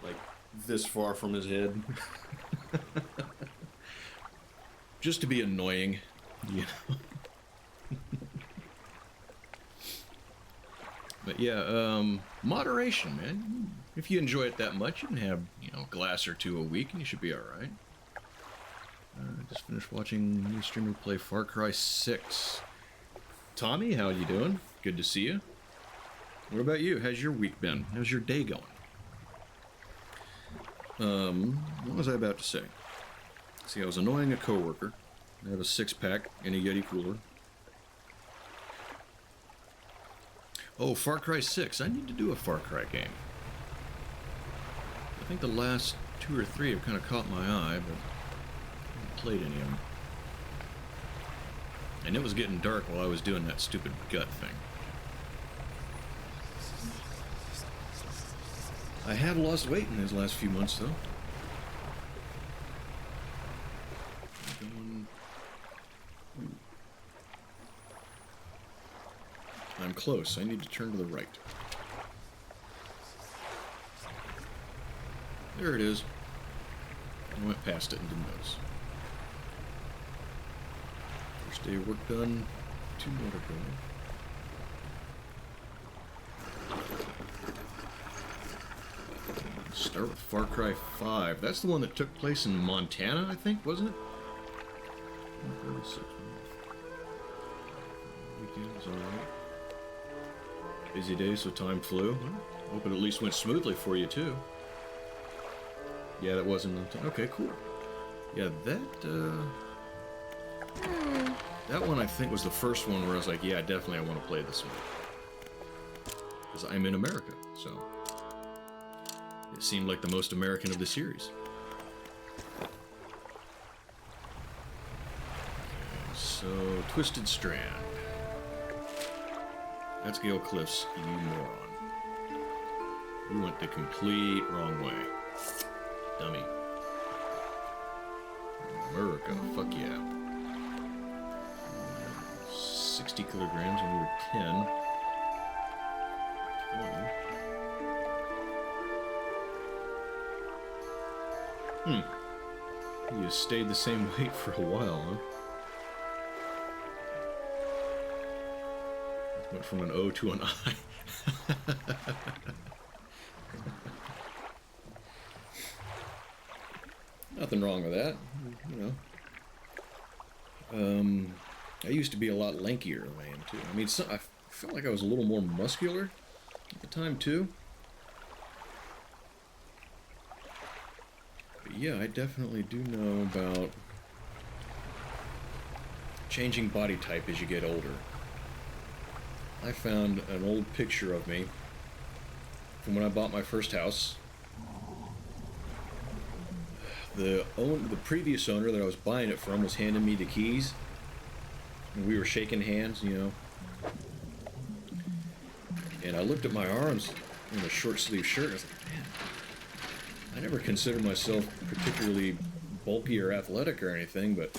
like this far from his head. Just to be annoying, But yeah, moderation, man. If you enjoy it that much, you can have, a glass or two a week, and you should be all right. I just finished watching a new streamer play Far Cry 6. Tommy, how you doing? Good to see you. What about you? How's your week been? How's your day going? What was I about to say? See, I was annoying a coworker. I have a six-pack in a Yeti cooler. Oh, Far Cry 6. I need to do a Far Cry game. I think the last 2 or 3 have kind of caught my eye, but I haven't played any of them. And it was getting dark while I was doing that stupid gut thing. I have lost weight in these last few months, though. I'm close. I need to turn to the right. There it is. I went past it and didn't notice. First day of work done. 2 more to go. Start with Far Cry 5. That's the one that took place in Montana, I think, wasn't it? Weekend's alright. Busy day, so time flew. Hope it at least went smoothly for you, too. Yeah, that wasn't... Okay, cool. Yeah, that one I think was the first one where I was like, yeah, definitely I want to play this one. Because I'm in America, so... It seemed like the most American of the series. Okay, so, Twisted Strand. That's Gale Cliffs, you moron. We went the complete wrong way. Dummy. America, fuck yeah. 60 kilograms when we were 10. 20. You stayed the same weight for a while, huh? Went from an O to an I. Nothing wrong with that, I used to be a lot lankier than I am, too. I mean, I felt like I was a little more muscular at the time, too. But yeah, I definitely do know about changing body type as you get older. I found an old picture of me from when I bought my first house. The previous owner that I was buying it from was handing me the keys, and we were shaking hands, you know. And I looked at my arms in a short sleeve shirt, and I was like, man, I never considered myself particularly bulky or athletic or anything, but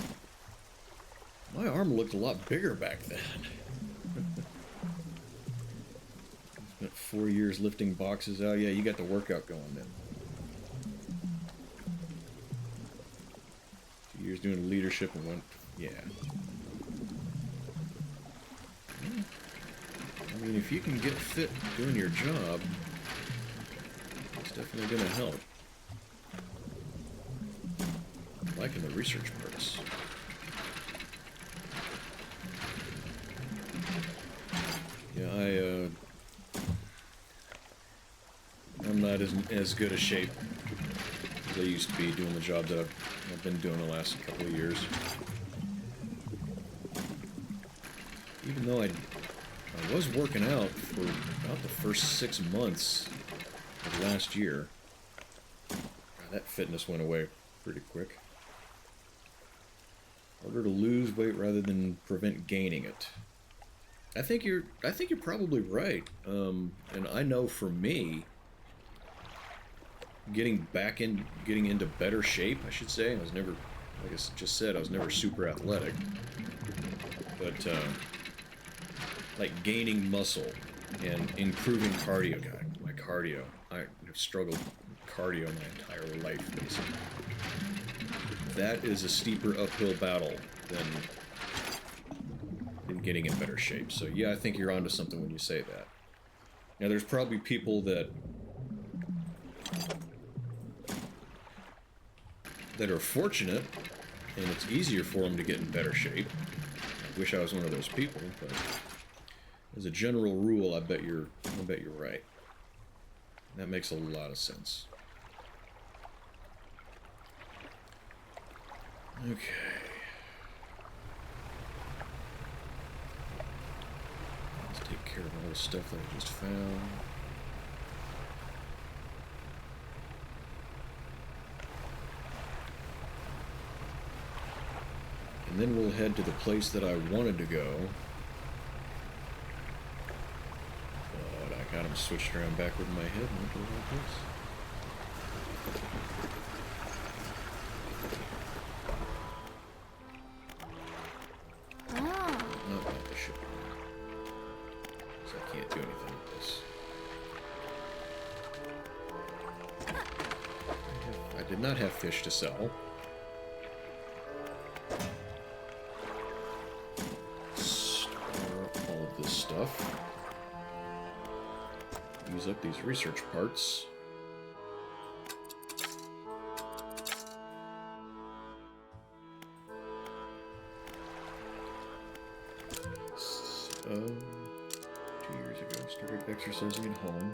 my arm looked a lot bigger back then. Spent 4 years lifting boxes out. Yeah, you got the workout going then. 2 years doing leadership and one, yeah. I mean, if you can get fit doing your job, it's definitely going to help. I'm liking the research parts. Yeah, I'm not as good a shape as I used to be doing the job that I've been doing the last couple of years. Even though I was working out for about the first 6 months of last year. God, that fitness went away pretty quick. Harder to lose weight rather than prevent gaining it. I think you're probably right. And I know for me, getting into better shape, I should say. I was never, like I just said, I was never super athletic. But like gaining muscle and improving cardio. God, my cardio. I have struggled with cardio my entire life, basically. That is a steeper uphill battle than getting in better shape. So yeah, I think you're onto something when you say that. Now, there's probably people that are fortunate, and it's easier for them to get in better shape. I wish I was one of those people, but as a general rule, I bet you're right. That makes a lot of sense. Okay. Let's take care of all the stuff that I just found. And then we'll head to the place that I wanted to go. But I got them switched around backward in my head and went to the wrong place. Not the ship. So I can't do anything with this. I did not have fish to sell. Stuff. Use up these research parts. So, 2 years ago, started exercising at home.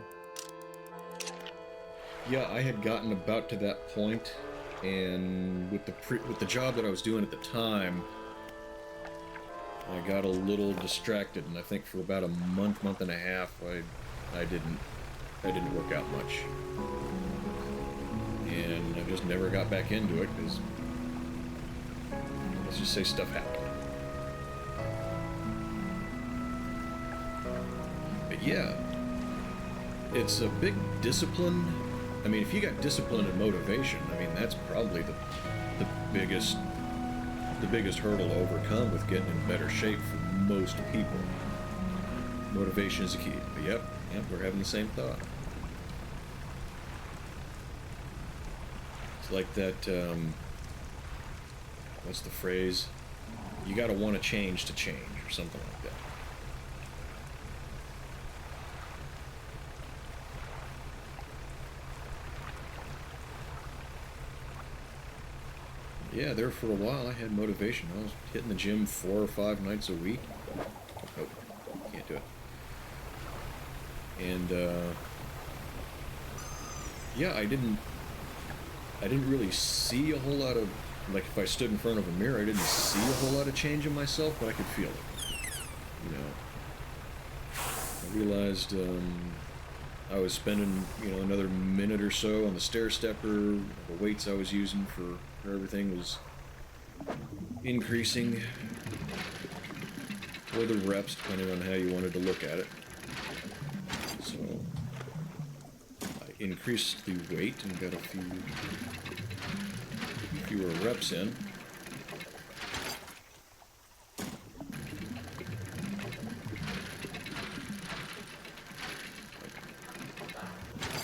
Yeah, I had gotten about to that point, and with the job that I was doing at the time, I got a little distracted, and I think for about a month and a half, I didn't work out much, and I just never got back into it because, let's just say, stuff happened. But yeah, it's a big discipline. I mean, if you got discipline and motivation, I mean, that's probably the biggest hurdle to overcome with getting in better shape for most people. Motivation is the key. But yep, we're having the same thought. It's like that, what's the phrase? You gotta want to change, or something like that. Yeah, there for a while I had motivation. I was hitting the gym 4 or 5 nights a week. Nope, can't do it. And yeah, I didn't really see a whole lot of, like, if I stood in front of a mirror, I didn't see a whole lot of change in myself, but I could feel it. You know, I realized I was spending, another minute or so on the stair stepper. The weights I was using for everything was increasing, or the reps, depending on how you wanted to look at it. So I increased the weight and got a fewer reps in.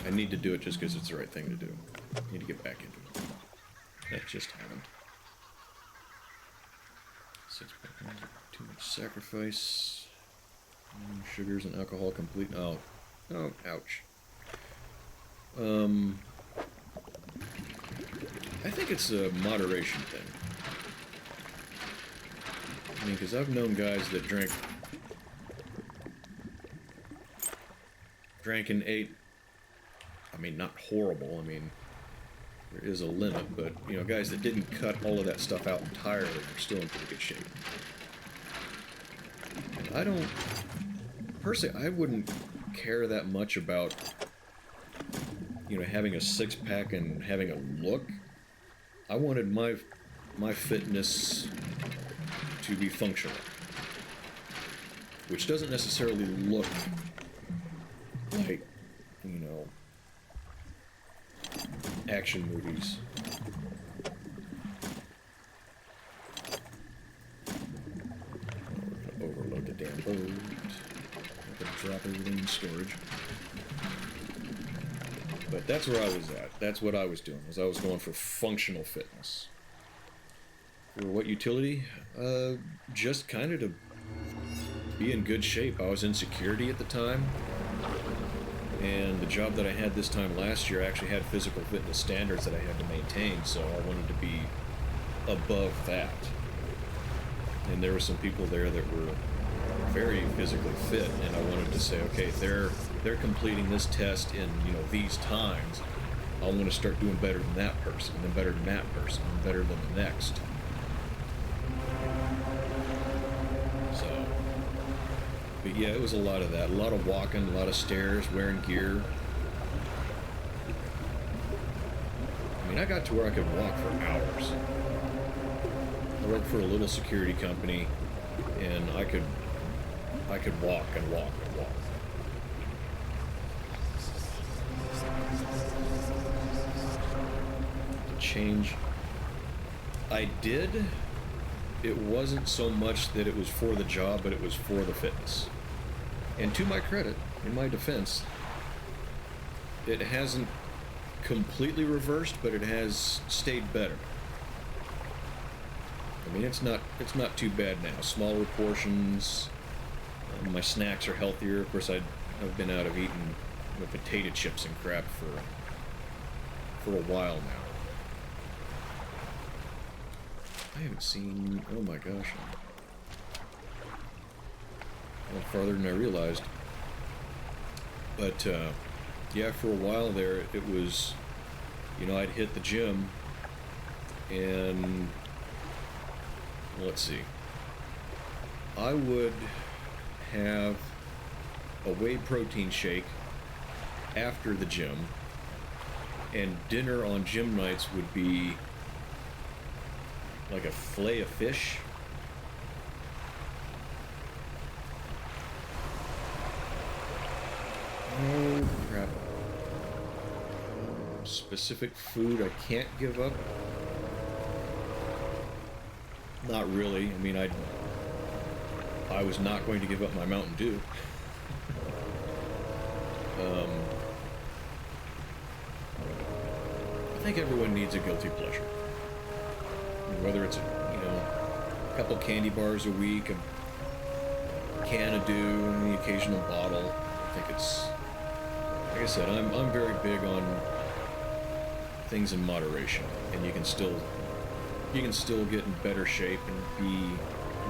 I need to do it just because it's the right thing to do. I need to get back into it. That just happened. 6.9, too much sacrifice. Sugars and alcohol complete. Oh, ouch. I think it's a moderation thing. I mean, because I've known guys that drank and ate. I mean, not horrible. I mean, there is a limit, but, guys that didn't cut all of that stuff out entirely are still in pretty good shape. And I don't... Personally, I wouldn't care that much about, having a six-pack and having a look. I wanted my fitness to be functional. Which doesn't necessarily look like, action movies. We're gonna overload the damn boat. I'm gonna drop everything in storage. But that's where I was at. That's what I was doing. I was going for functional fitness. For what utility? Just kind of to be in good shape. I was in security at the time. And the job that I had this time last year actually had physical fitness standards that I had to maintain, so I wanted to be above that. And there were some people there that were very physically fit, and I wanted to say, okay, they're completing this test in, these times. I want to start doing better than that person, and better than that person, and better than the next. But yeah, it was a lot of that. A lot of walking, a lot of stairs, wearing gear. I mean, I got to where I could walk for hours. I worked for a little security company, and I could walk and walk and walk. The change I did. It wasn't so much that it was for the job, but it was for the fitness. And to my credit, in my defense, it hasn't completely reversed, but it has stayed better. I mean, it's not too bad now. Smaller portions. My snacks are healthier. Of course, I've been out of eating potato chips and crap for a while now. I haven't seen... Oh my gosh. A lot farther than I realized. But, yeah, for a while there, it was... I'd hit the gym, and... Let's see. I would have a whey protein shake after the gym, and dinner on gym nights would be... like a fillet of fish. Oh crap. Specific food I can't give up? Not really. I mean, I was not going to give up my Mountain Dew. I think everyone needs a guilty pleasure. Whether it's a couple candy bars a week, a can of Dew, and the occasional bottle. I think it's, like I said, I'm very big on things in moderation, and you can still get in better shape and be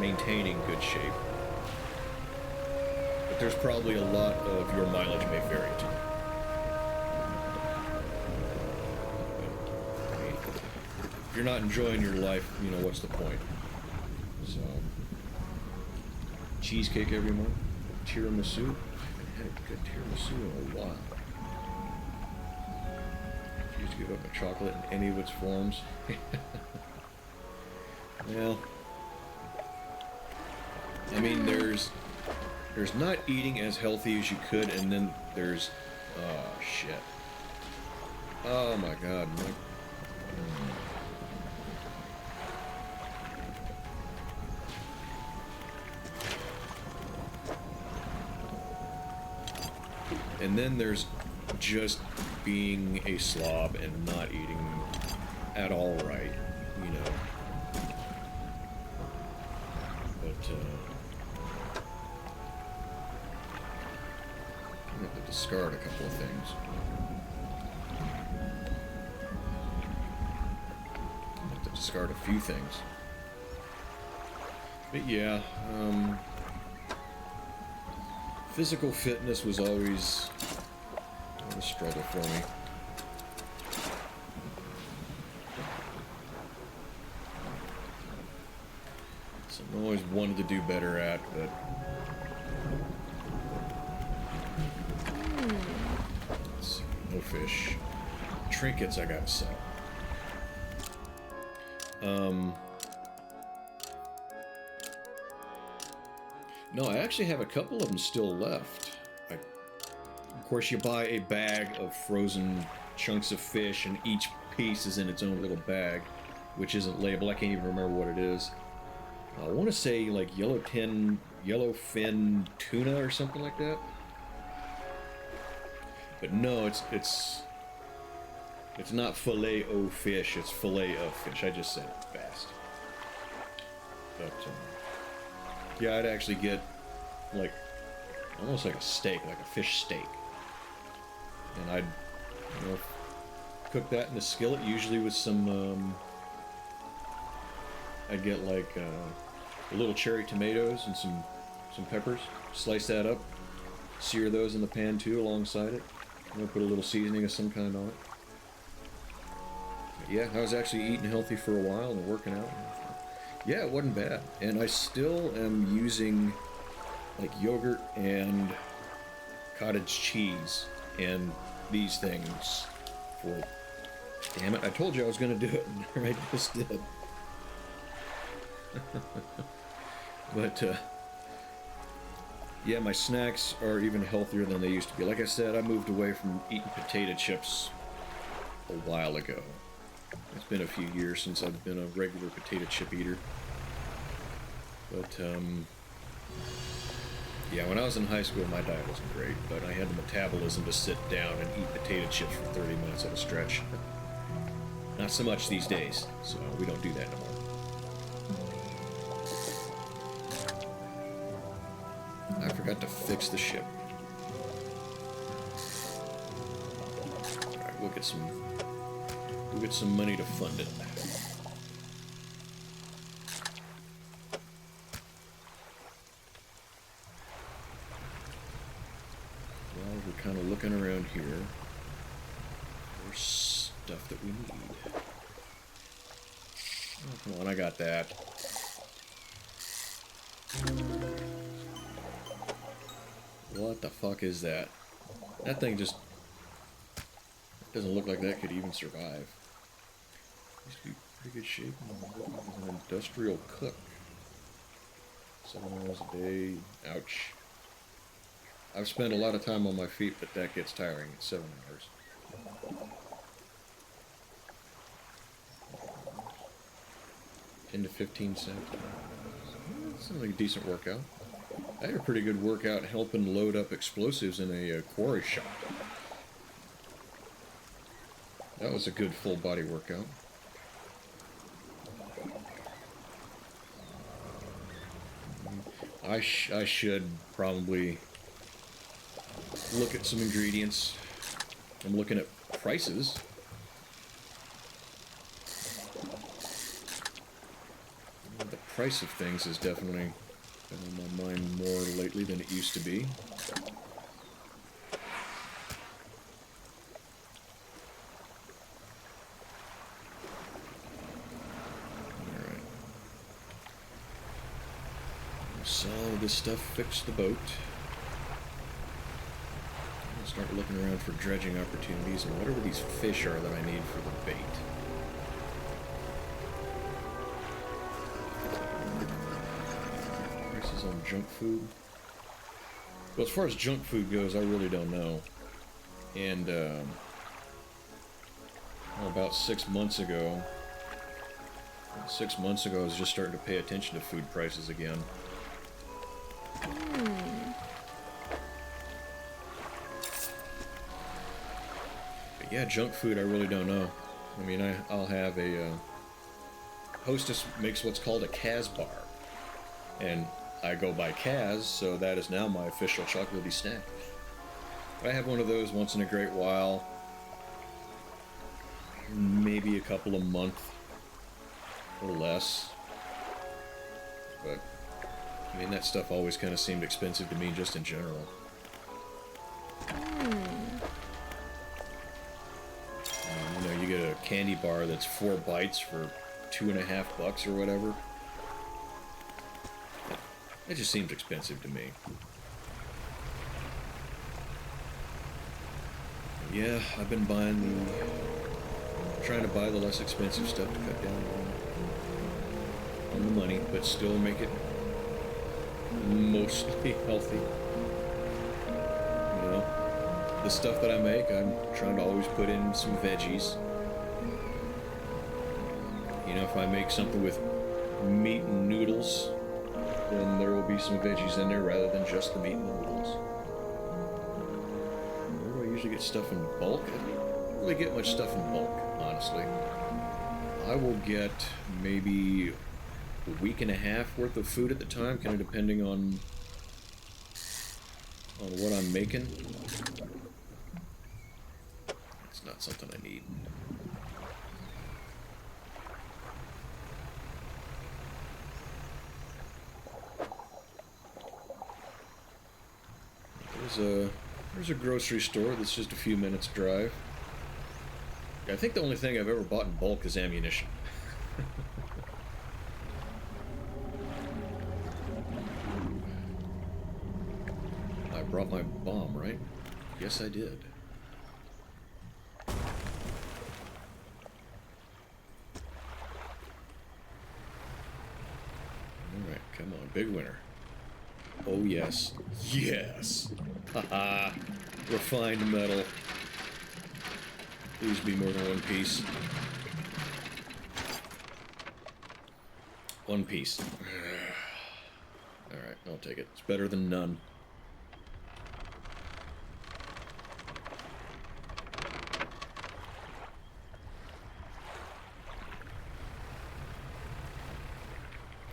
maintaining good shape. But there's probably a lot of your mileage may vary too. If you're not enjoying your life, what's the point? So, cheesecake every month, tiramisu. I haven't had a good tiramisu in a while. refuse to give up my chocolate in any of its forms. Well, I mean, there's not eating as healthy as you could, and then there's, oh shit. Oh my god. And then there's just being a slob and not eating at all right, you know. But, I have to discard a couple of things. I have to discard a few things. But yeah, physical fitness was always a struggle for me. Something I always wanted to do better at, but let's see, no fish. Trinkets I gotta sell. No, I actually have a couple of them still left. Of course, you buy a bag of frozen chunks of fish, and each piece is in its own little bag, which isn't labeled. I can't even remember what it is. I want to say like yellowfin tuna or something like that. But no, it's not fillet o fish. It's fillet of fish. I just said it fast. But yeah, I'd actually get like almost like a steak, like a fish steak, and I'd cook that in a skillet, usually with some. I'd get like little cherry tomatoes and some peppers. Slice that up, sear those in the pan too alongside it. Put a little seasoning of some kind on it. But yeah, I was actually eating healthy for a while and working out. Yeah, it wasn't bad. And I still am using like yogurt and cottage cheese and these things for... Damn it, I told you I was going to do it, and I just did. But, yeah, my snacks are even healthier than they used to be. Like I said, I moved away from eating potato chips a while ago. It's been a few years since I've been a regular potato chip eater. But, yeah, when I was in high school, my diet wasn't great, but I had the metabolism to sit down and eat potato chips for 30 minutes at a stretch. Not so much these days, so we don't do that anymore. I forgot to fix the ship. Alright, we'll get some money to fund it. Well, we're kind of looking around here for stuff that we need. Oh, come on, I got that. What the fuck is that? That thing just doesn't look like that could even survive. Used to be pretty good shape. An industrial cook. 7 hours a day. Ouch. I've spent a lot of time on my feet, but that gets tiring at 7 hours. $10 to 15 cents. Sounds like a decent workout. I had a pretty good workout helping load up explosives in a quarry shop. That was a good full body workout. I should probably look at some ingredients. I'm looking at prices. The price of things is definitely been on my mind more lately than it used to be. Alright. So this stuff fixed the boat. start looking around for dredging opportunities and whatever these fish are that I need for the bait. Prices on junk food. Well, as far as junk food goes, I really don't know. And well, about 6 months ago, I was just starting to pay attention to food prices again. But yeah, junk food, I really don't know. I mean, I'll have a hostess makes what's called a Kaz bar, and I go by Kaz, so that is now my official chocolatey snack. I have one of those once in a great while, maybe a couple a month or less. But I mean, that stuff always kind of seemed expensive to me, just in general. You know, you get a candy bar that's 4 bites for $2.50 or whatever. It just seems expensive to me. Yeah, I've been trying to buy the less expensive stuff to cut down on the money, but still make it mostly healthy. You know, the stuff that I make, I'm trying to always put in some veggies. You know, if I make something with meat and noodles, then there will be some veggies in there rather than just the meat and the noodles. Where do I usually get stuff in bulk? I don't really get much stuff in bulk, honestly. I will get maybe a week and a half worth of food at the time, kind of depending on what I'm making. It's not something I need. There's a grocery store that's just a few minutes drive. I think the only thing I've ever bought in bulk is ammunition. I brought my bomb, right? Yes, I did. Alright, come on, big winner. Oh, yes. Yes! Haha! Refined metal. Please be more than one piece. One piece. Alright, I'll take it. It's better than none.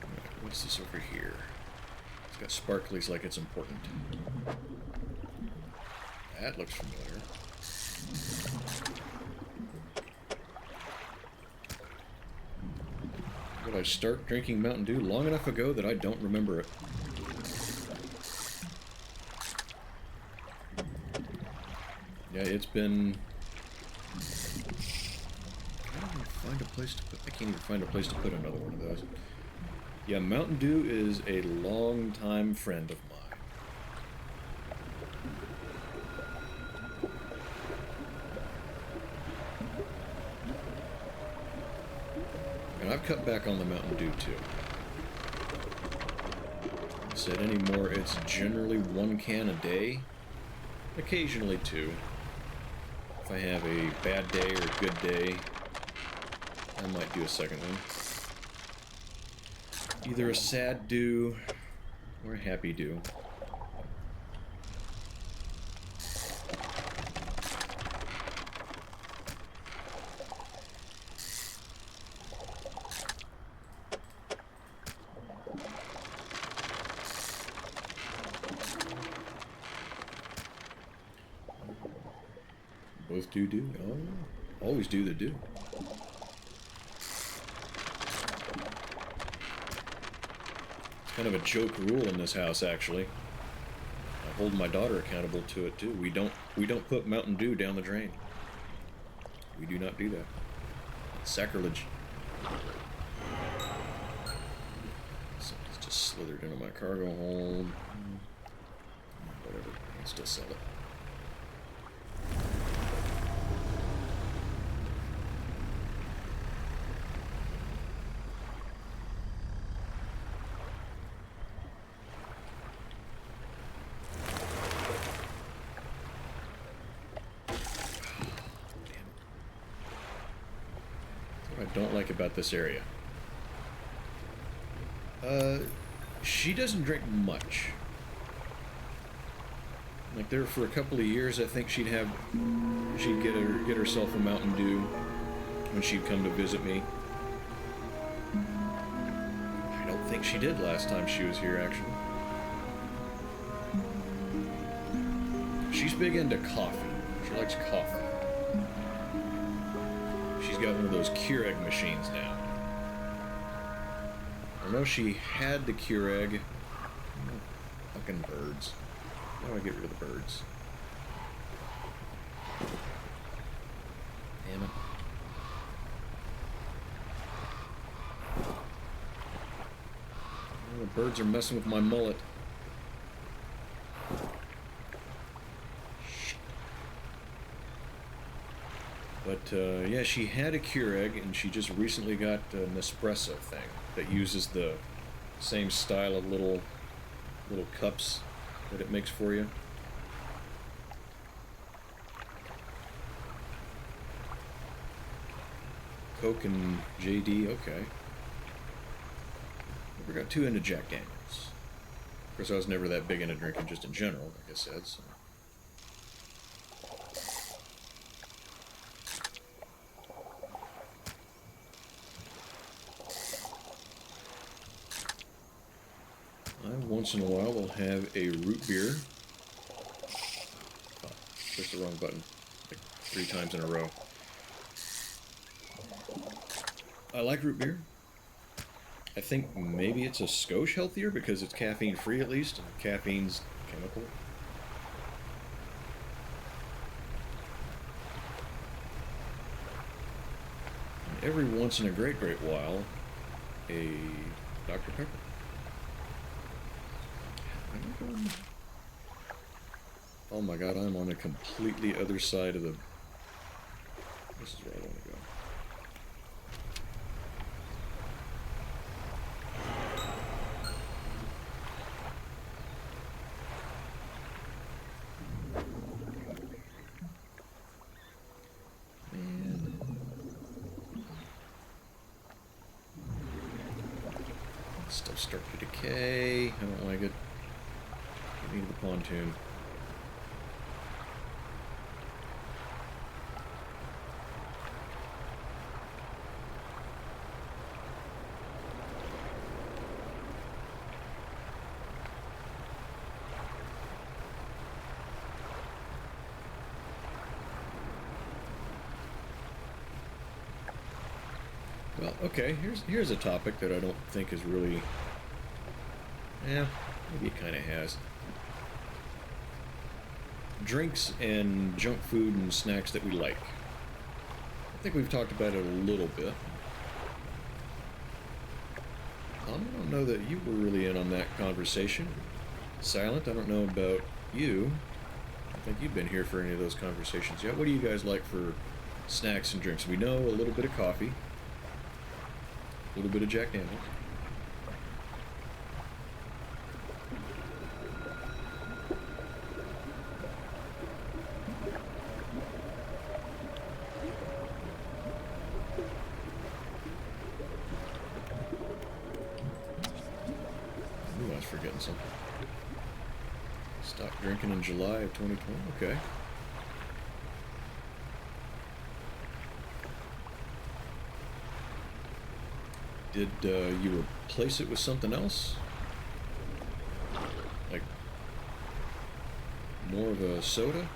Alright, what's this over here? It's got sparklies like it's important. That looks familiar. Did I start drinking Mountain Dew long enough ago that I don't remember it? Yeah, it's been... I can't even find a place to put another one of those. Yeah, Mountain Dew is a long-time friend of mine. And I've cut back on the Mountain Dew too. I said anymore, it's generally 1 can a day, occasionally 2. If I have a bad day or a good day, I might do a second one. Either a sad dew or a happy dew. Both do. Oh, always do the do. Kind of a joke rule in this house, actually. I hold my daughter accountable to it too. We don't put Mountain Dew down the drain. We do not do that. It's sacrilege. Something's just slithered into my cargo hold. Whatever. I can still sell it. don't like about this area. She doesn't drink much. Like there for a couple of years, I think she'd get herself a Mountain Dew when she'd come to visit me. I don't think she did last time she was here, actually. She's big into coffee. She likes coffee. She's got one of those Keurig machines now. I know she had the Keurig. Oh, fucking birds. How do I get rid of the birds? Damn it. Oh, the birds are messing with my mullet. But, yeah, she had a Keurig, and she just recently got an Nespresso thing that uses the same style of little cups that it makes for you. Coke and JD, okay. Never got too into Jack Daniels. Of course, I was never that big into drinking just in general, like I said, so... Once in a while, we'll have a root beer. Oh, pushed the wrong button like 3 times in a row. I like root beer. I think maybe it's a skosh healthier because it's caffeine free at least, and caffeine's chemical. And every once in a great while, a Dr. Pepper. Oh my god, I'm on a completely other side of the... This is where I want to go. Man. Stuff start to decay. I don't like it. Need the pontoon. Well, okay, here's a topic that I don't think is really... Yeah, maybe it kind of has. Drinks and junk food and snacks that we like. I think we've talked about it a little bit. I don't know that you were really in on that conversation. Silent, I don't know about you. I don't think you've been here for any of those conversations yet. What do you guys like for snacks and drinks? We know a little bit of coffee. A little bit of Jack Daniels. Forgetting something. Stopped drinking in July of 2020. Okay. Did you replace it with something else? Like more of a soda?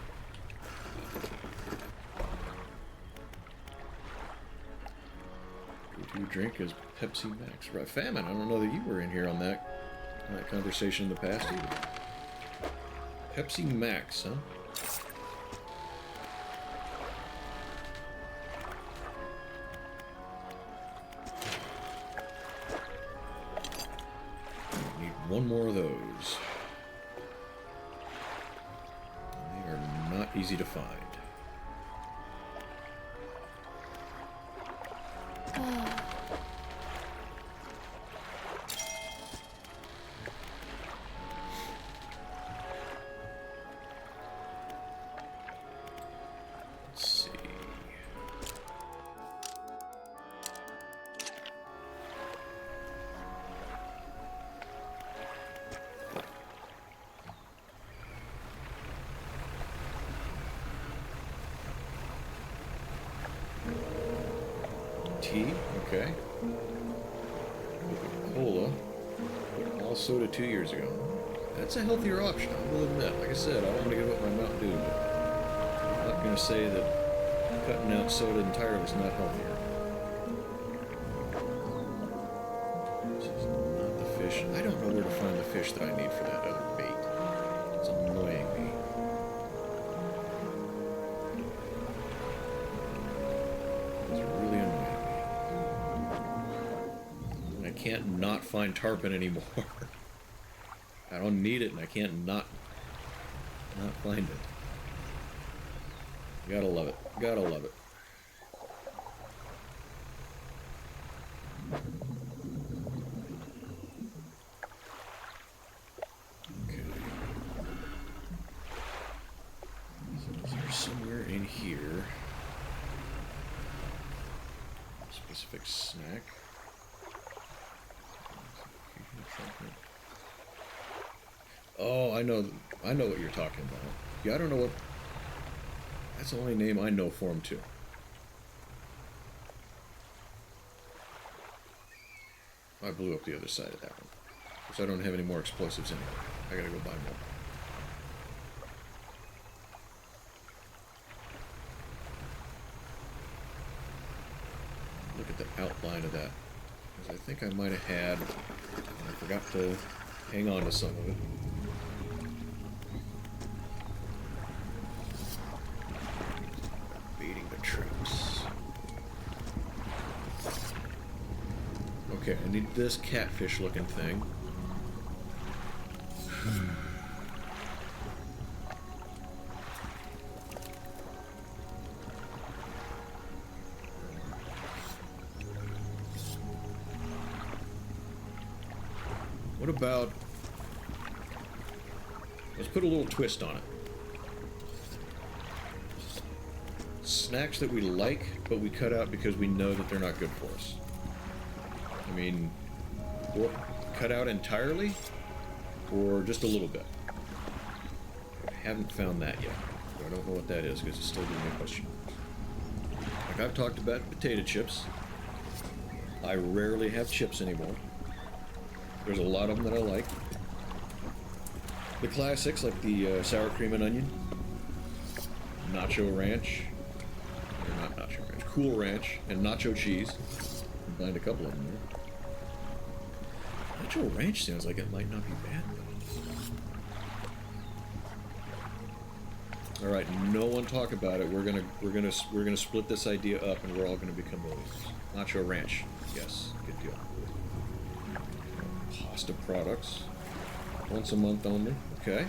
Go-to drink is Pepsi Max. Right, Famine. I don't know that you were in here on that conversation in the past either. Pepsi Max, huh? Need one more of those. And they are not easy to find. tea, okay. Coca-Cola. All soda 2 years ago. That's a healthier option, I will admit. Like I said, I don't want to give up my Mountain Dew, but I'm not going to say that cutting out soda entirely is not healthier. This is not the fish. I don't know where to find the fish that I need for that other bait. It's annoying me. It's really annoying me. I can't not find tarpon anymore. I don't need it, and I can't not find it. Gotta love it. Gotta love it. Okay. So is there somewhere in here a specific snack? Oh, I know what you're talking about. Yeah, I don't know what... That's the only name I know for him, too. I blew up the other side of that one. Because I don't have any more explosives anyway. I gotta go buy more. Look at the outline of that. Because I think I might have had... I forgot to hang on to some of it. Okay, I need this catfish looking thing. What about... Let's put a little twist on it. Snacks that we like, but we cut out because we know that they're not good for us. I mean, or cut out entirely, or just a little bit. I haven't found that yet. But I don't know what that is, because it's still giving me a question. Like I've talked about potato chips. I rarely have chips anymore. There's a lot of them that I like. The classics, like the sour cream and onion, nacho ranch, or not nacho ranch, Cool Ranch, and nacho cheese. Combined a couple of them there. Nacho ranch sounds like it might not be bad though. All right, no one talk about it. We're gonna split this idea up, and we're all gonna become millionaires. Nacho ranch, yes, good deal. Pasta products, once a month only. Okay.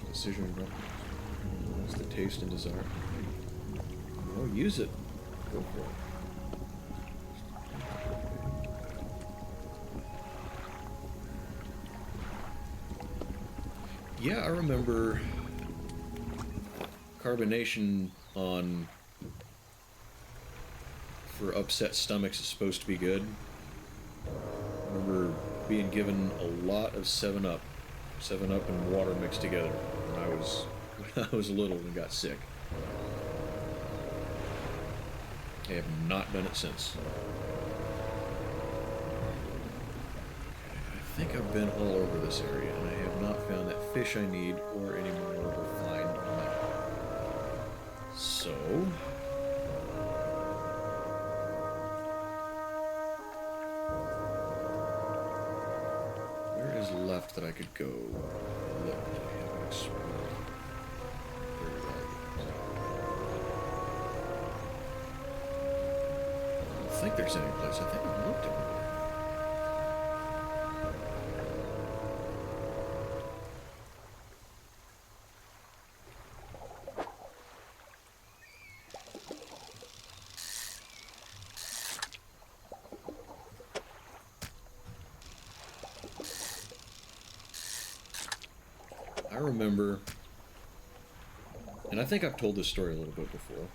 Decision. What's the taste and desire? Oh, use it. Go for it. Yeah, I remember carbonation for upset stomachs is supposed to be good. I remember being given a lot of 7-Up and water mixed together when I was little and got sick. I have not done it since. I think I've been all over this area, and I have not found that fish I need or any more refined metal. So... where is left that I could go look that I haven't explored very well yet? I don't think there's any place. I think I've looked everywhere. I remember, and I think I've told this story a little bit before.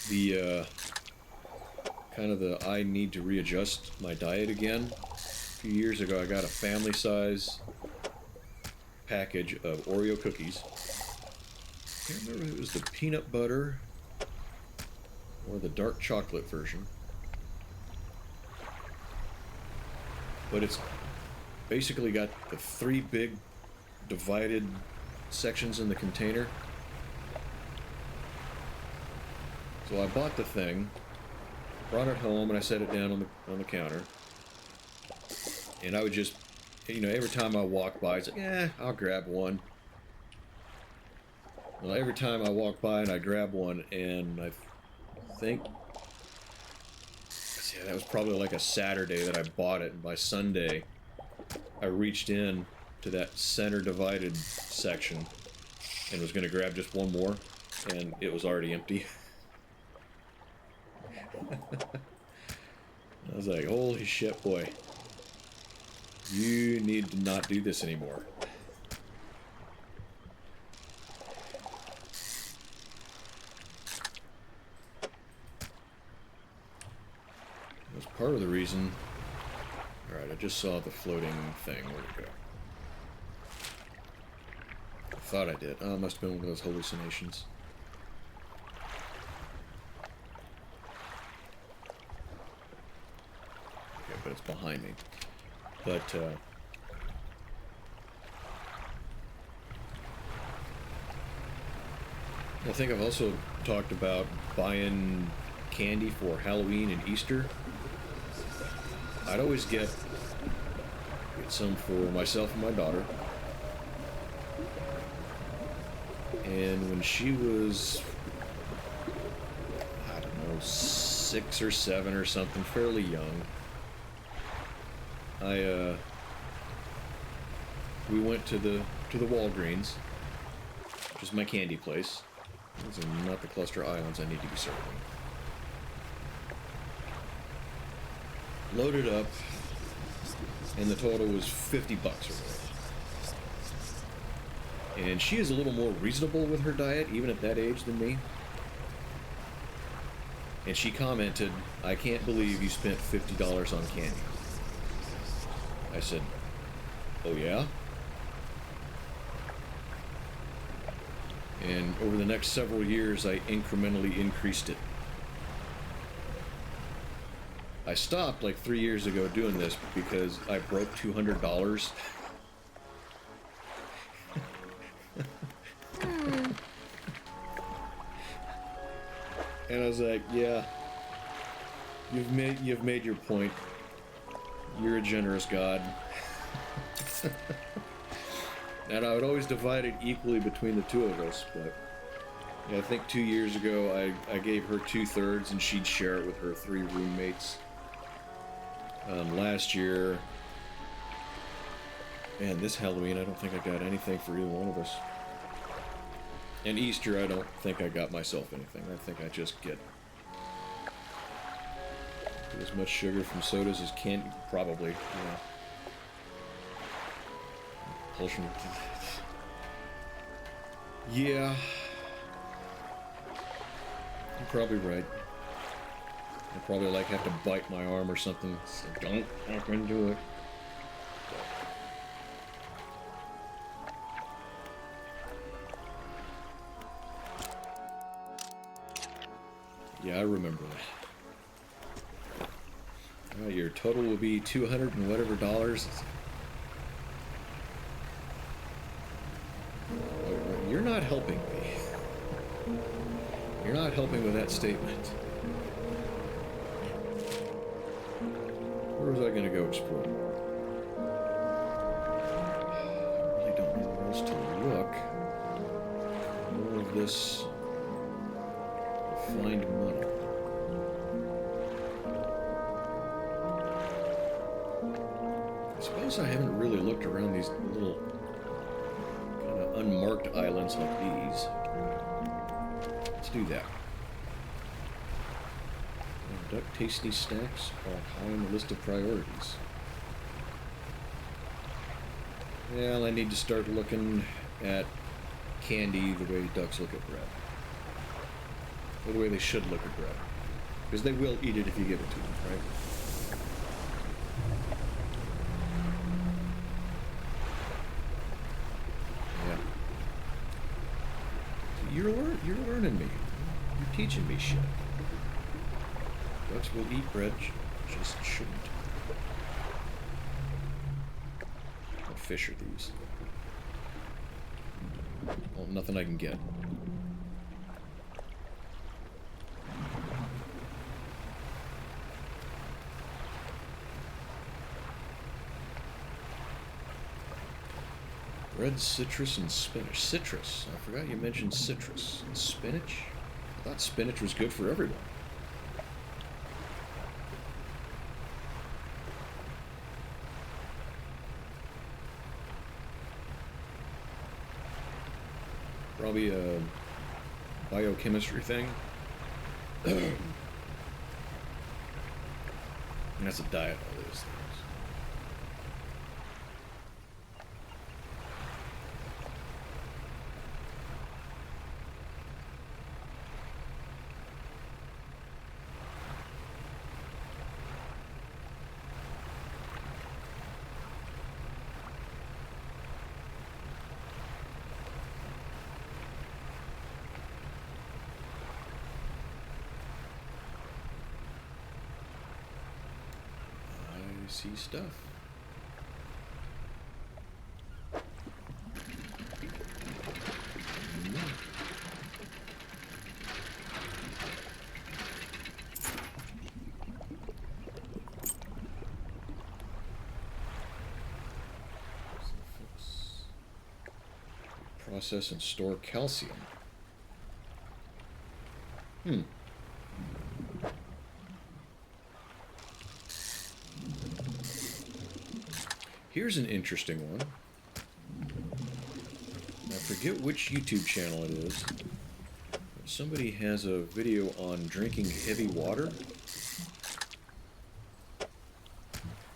the kind of the I need to readjust my diet again. A few years ago, I got a family size package of Oreo cookies. I can't remember if it was the peanut butter or the dark chocolate version. But it's basically got the 3 big divided sections in the container. So I bought the thing, brought it home, and I set it down on the counter. And I would just, you know, every time I walk by, it's like, I'll grab one. Well, every time I walk by and I grab one, and I think, yeah, that was probably like a Saturday that I bought it, and by Sunday, I reached in to that center divided section and was going to grab just one more, and it was already empty. I was like, holy shit, boy. You need to not do this anymore. That was part of the reason. Alright, I just saw the floating thing. Where'd it go? I thought I did. Oh, it must have been one of those hallucinations. Okay, but it's behind me. But, I think I've also talked about buying candy for Halloween and Easter. I'd always get some for myself and my daughter. And when she was, I don't know, 6 or 7 or something, fairly young, we went to the Walgreens, which is my candy place. These are not the cluster islands I need to be circling. Loaded up, and the total was $50 or more. And she is a little more reasonable with her diet, even at that age, than me. And she commented, "I can't believe you spent $50 on candy." I said, "Oh yeah?" And over the next several years, I incrementally increased it. I stopped like 3 years ago doing this because I broke $200. And I was like, yeah, you've made your point. You're a generous God. And I would always divide it equally between the two of us, but yeah, I think 2 years ago I gave her 2/3 and she'd share it with her 3 roommates. Last year, and this Halloween, I don't think I got anything for either one of us. And Easter, I don't think I got myself anything. I think I just get as much sugar from sodas as candy, probably. Yeah. Compulsion. Yeah. You're probably right. I probably like have to bite my arm or something. So don't fucking do it. Yeah, I remember that. Alright, your total will be $200 and whatever dollars. You're not helping me. You're not helping with that statement. Where was I going to go explore? I really don't know where else to look. More of this find money. I suppose I haven't really looked around these little kind of unmarked islands like these. Let's do that. Duck tasty snacks are high on the list of priorities. Well, I need to start looking at candy the way ducks look at bread. Or the way they should look at bread. Because they will eat it if you give it to them, right? Yeah. You're learning me. You're teaching me shit. Ducks will eat bread, just shouldn't. What fish are these? Well, nothing I can get. Bread, citrus, and spinach. Citrus. I forgot you mentioned citrus. And spinach? I thought spinach was good for everyone. Probably a biochemistry thing. And that's a diet, all those things. See stuff. Process and store calcium. Here's an interesting one. I forget which YouTube channel it is. Somebody has a video on drinking heavy water.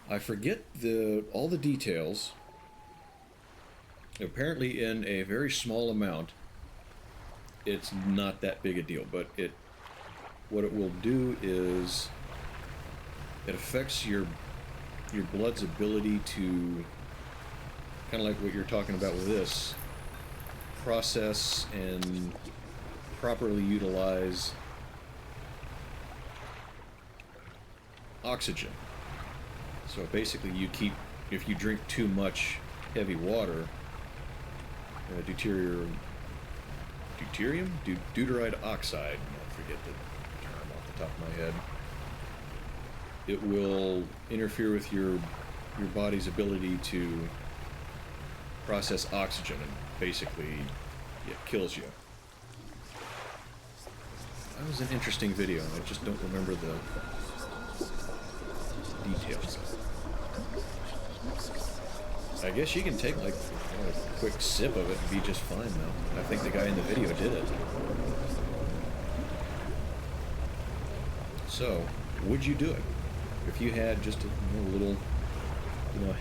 I forget all the details. Apparently in a very small amount, it's not that big a deal, but what it will do is it affects your blood's ability to, kind of like what you're talking about with this, process and properly utilize oxygen. So basically if you drink too much heavy water, deuterium? Deuteride oxide, I forget the term off the top of my head. It will interfere with your body's ability to process oxygen and basically it kills you. That was an interesting video. I just don't remember the details. I guess you can take like a quick sip of it and be just fine though. I think the guy in the video did it. So, would you do it? If you had just a little,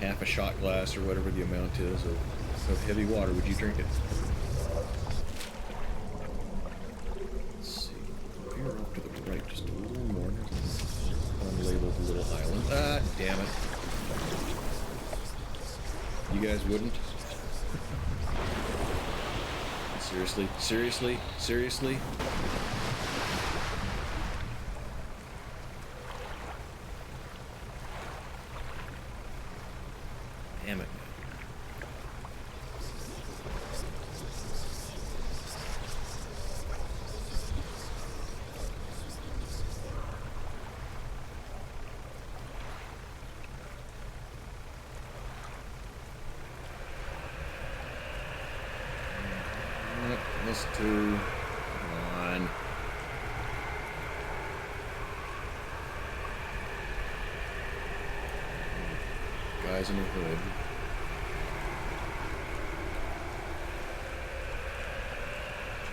half a shot glass or whatever the amount is of heavy water, would you drink it? Let's see. Veer off to the right just a little more. Unlabeled little island. Ah, damn it. You guys wouldn't? Seriously? Seriously? Seriously? Damn it. Let's do... Come on. Guys in the hood.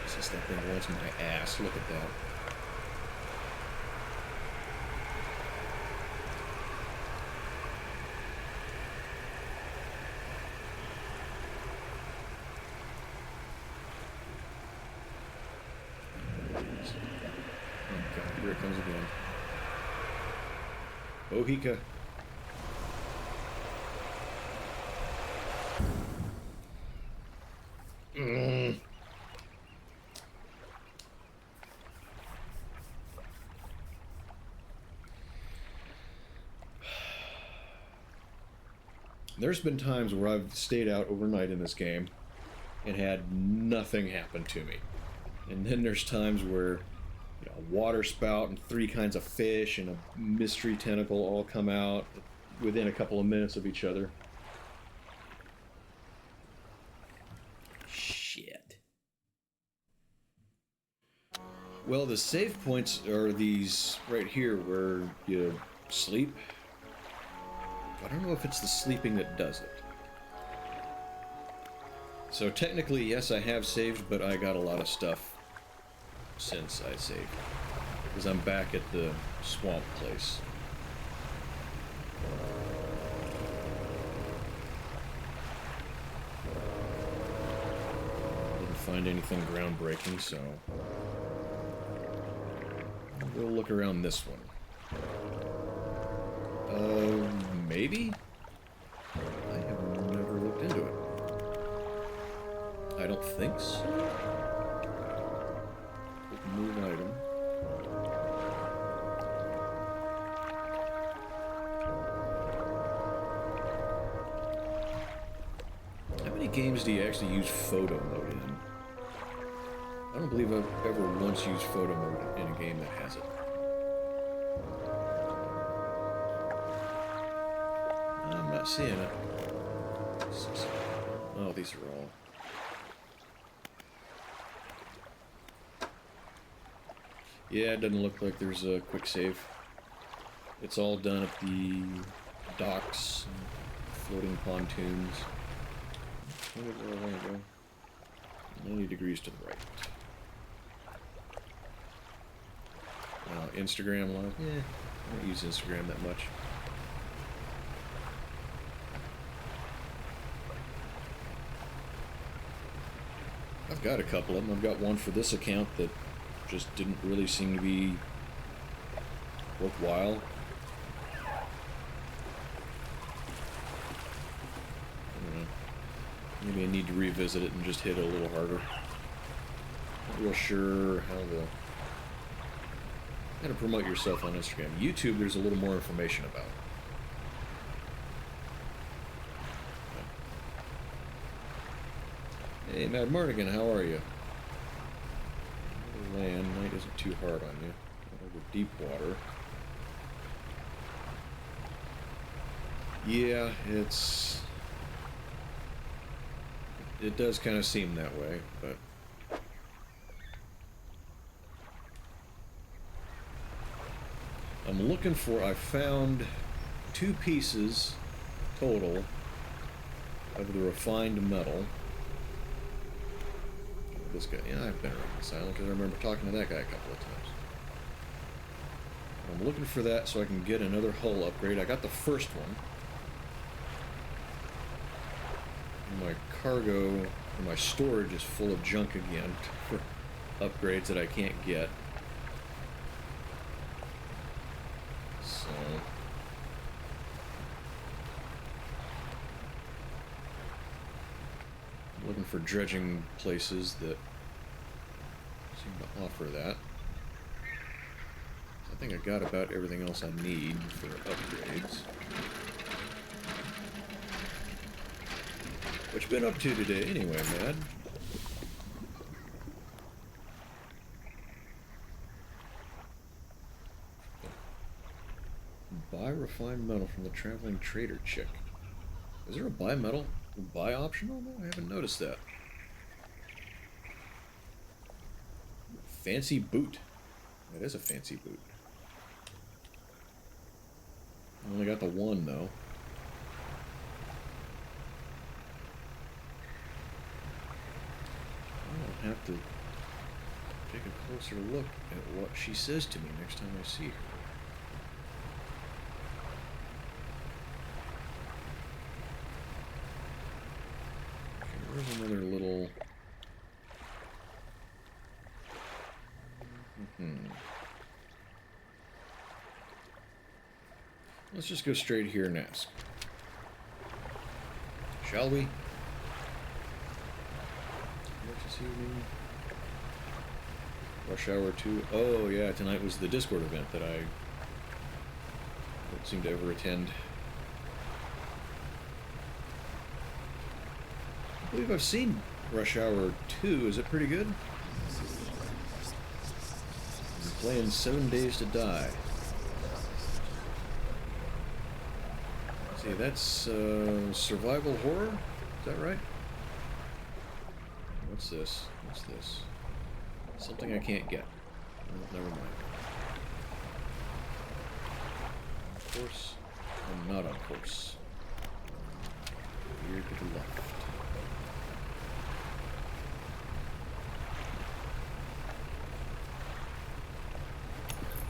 Jesus, that thing wants my ass. Look at that. Here it comes again. Bohica. There's been times where I've stayed out overnight in this game and had nothing happen to me. And then there's times where, you know, a water spout and 3 kinds of fish and a mystery tentacle all come out within a couple of minutes of each other. Shit. Well, the save points are these right here where you sleep. I don't know if it's the sleeping that does it. So technically, yes, I have saved, but I got a lot of stuff since I saved. Because I'm back at the swamp place. Didn't find anything groundbreaking, so I'll go look around this one. Maybe? I have never looked into it. I don't think so. Move item. How many games do you actually use photo mode in? I don't believe I've ever once used photo mode in a game that has it. I'm not seeing it. Oh, these are all... Yeah, it doesn't look like there's a quick save. It's all done at the docks, floating pontoons. Where did I want to go? 90 degrees to the right. Instagram Live? Yeah, I don't use Instagram that much. I've got a couple of them. I've got one for this account that just didn't really seem to be worthwhile. I don't know. Maybe I need to revisit it and just hit it a little harder. Not real sure how to promote yourself on Instagram. YouTube, there's a little more information about. Hey, Mad Mardigan, how are you? Land, night isn't too hard on you. Over deep water. Yeah, it does kind of seem that way, but I'm looking for, I found 2 pieces total of the refined metal. This guy, yeah, I've been around this island because I remember talking to that guy a couple of times. I'm looking for that so I can get another hull upgrade. I got the first one. My cargo, or my storage is full of junk again for upgrades that I can't get. So... I'm looking for dredging places that seem to offer that. I think I got about everything else I need for upgrades. What you been up to today anyway, Mad? Buy refined metal from the traveling trader chick. Is there a buy metal? Buy optional? No, I haven't noticed that. Fancy boot. That is a fancy boot. I only got the one, though. I'll have to take a closer look at what she says to me next time I see her. There's another little... Let's just go straight here and ask. Shall we? This evening. Rush Hour 2. Oh, yeah, tonight was the Discord event that I don't seem to ever attend. I believe I've seen Rush Hour 2. Is it pretty good? I'm playing 7 Days to Die. Let's see, that's survival horror? Is that right? What's this? What's this? Something I can't get. Oh, never mind. On course. I'm not on course. Here to the left.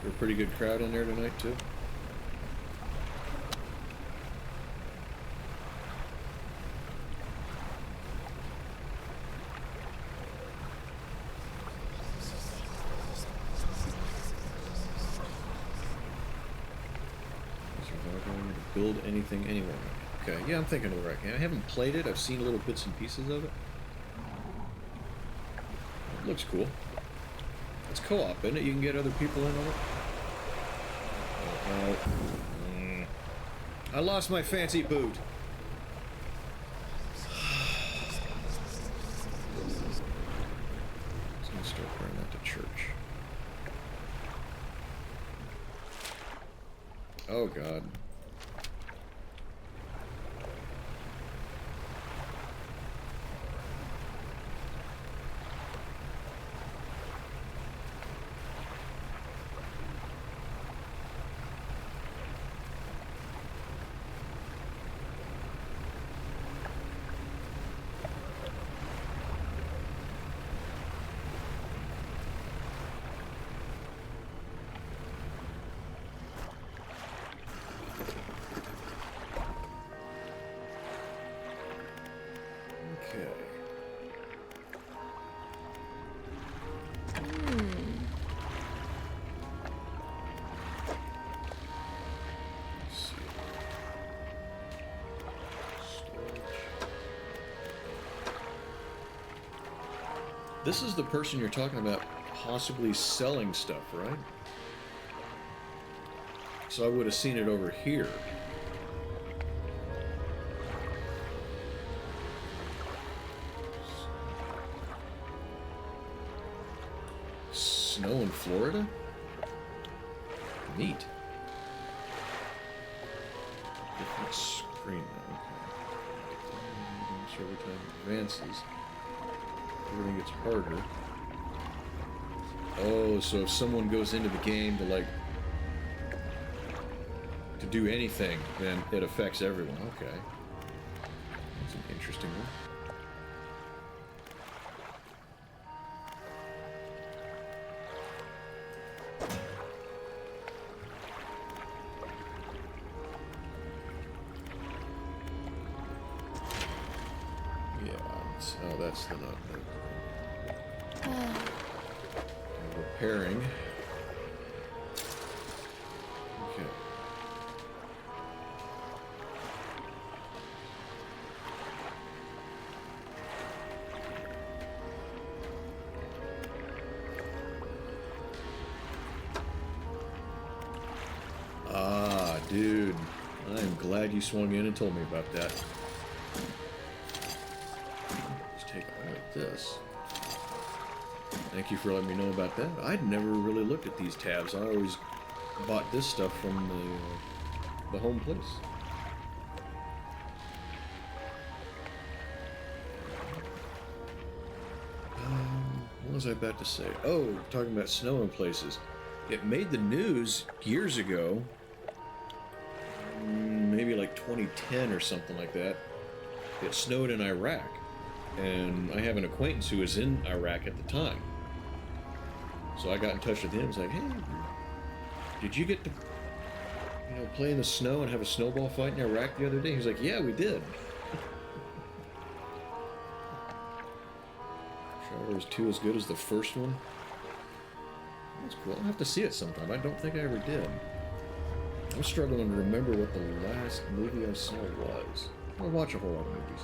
There's a pretty good crowd in there tonight, too. Build anything anywhere. Okay, yeah, I'm thinking of the right game. I haven't played it. I've seen little bits and pieces of it. It looks cool. It's co-op, isn't it? You can get other people in on it. I lost my fancy boot. I'm gonna start wearing that to church. Oh God. This is the person you're talking about possibly selling stuff, right? So I would have seen it over here. Snow in Florida? Neat. Different screen now. Okay. Server time advances. Everything gets harder. Oh, so if someone goes into the game to do anything, then it affects everyone. Okay. That's an interesting one. Yeah, oh, that's the not. Repairing. Okay. Ah, dude. I'm glad you swung in and told me about that. Let's take a look at this. Thank you for letting me know about that. I'd never really looked at these tabs. I always bought this stuff from the home place. What was I about to say? Oh, talking about snow in places. It made the news years ago, maybe like 2010 or something like that. It snowed in Iraq, and I have an acquaintance who was in Iraq at the time. So I got in touch with him. I was like, hey, did you get to, play in the snow and have a snowball fight in Iraq the other day? He was like, yeah, we did. Shower was 2 as good as the first one? That's cool. I'll have to see it sometime. I don't think I ever did. I'm struggling to remember what the last movie I saw was. I watch a whole lot of movies.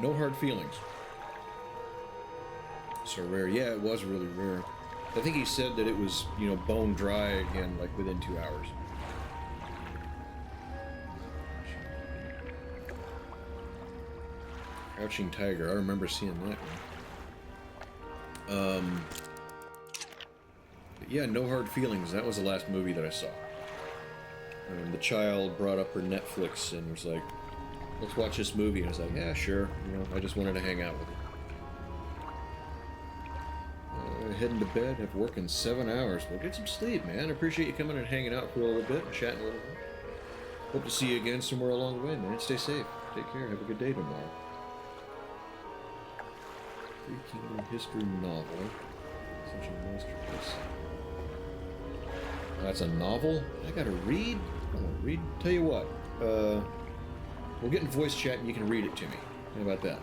No Hard Feelings. So rare. Yeah, it was really rare. I think he said that it was, you know, bone dry again, like within 2 hours. Crouching Tiger. I remember seeing that one. But yeah, No Hard Feelings. That was the last movie that I saw. The child brought up her Netflix and was like, let's watch this movie. And I was like, yeah, sure. You know, I just wanted to hang out with her. Heading to bed. Have work in 7 hours. Well, get some sleep, man. I appreciate you coming and hanging out for a little bit and chatting a little bit. Hope to see you again somewhere along the way, man. Stay safe. Take care. Have a good day tomorrow. Three Kingdom History novel. Such a masterpiece. That's a novel? I gotta read? I want to read. Tell you what. We'll get in voice chat and you can read it to me. How about that?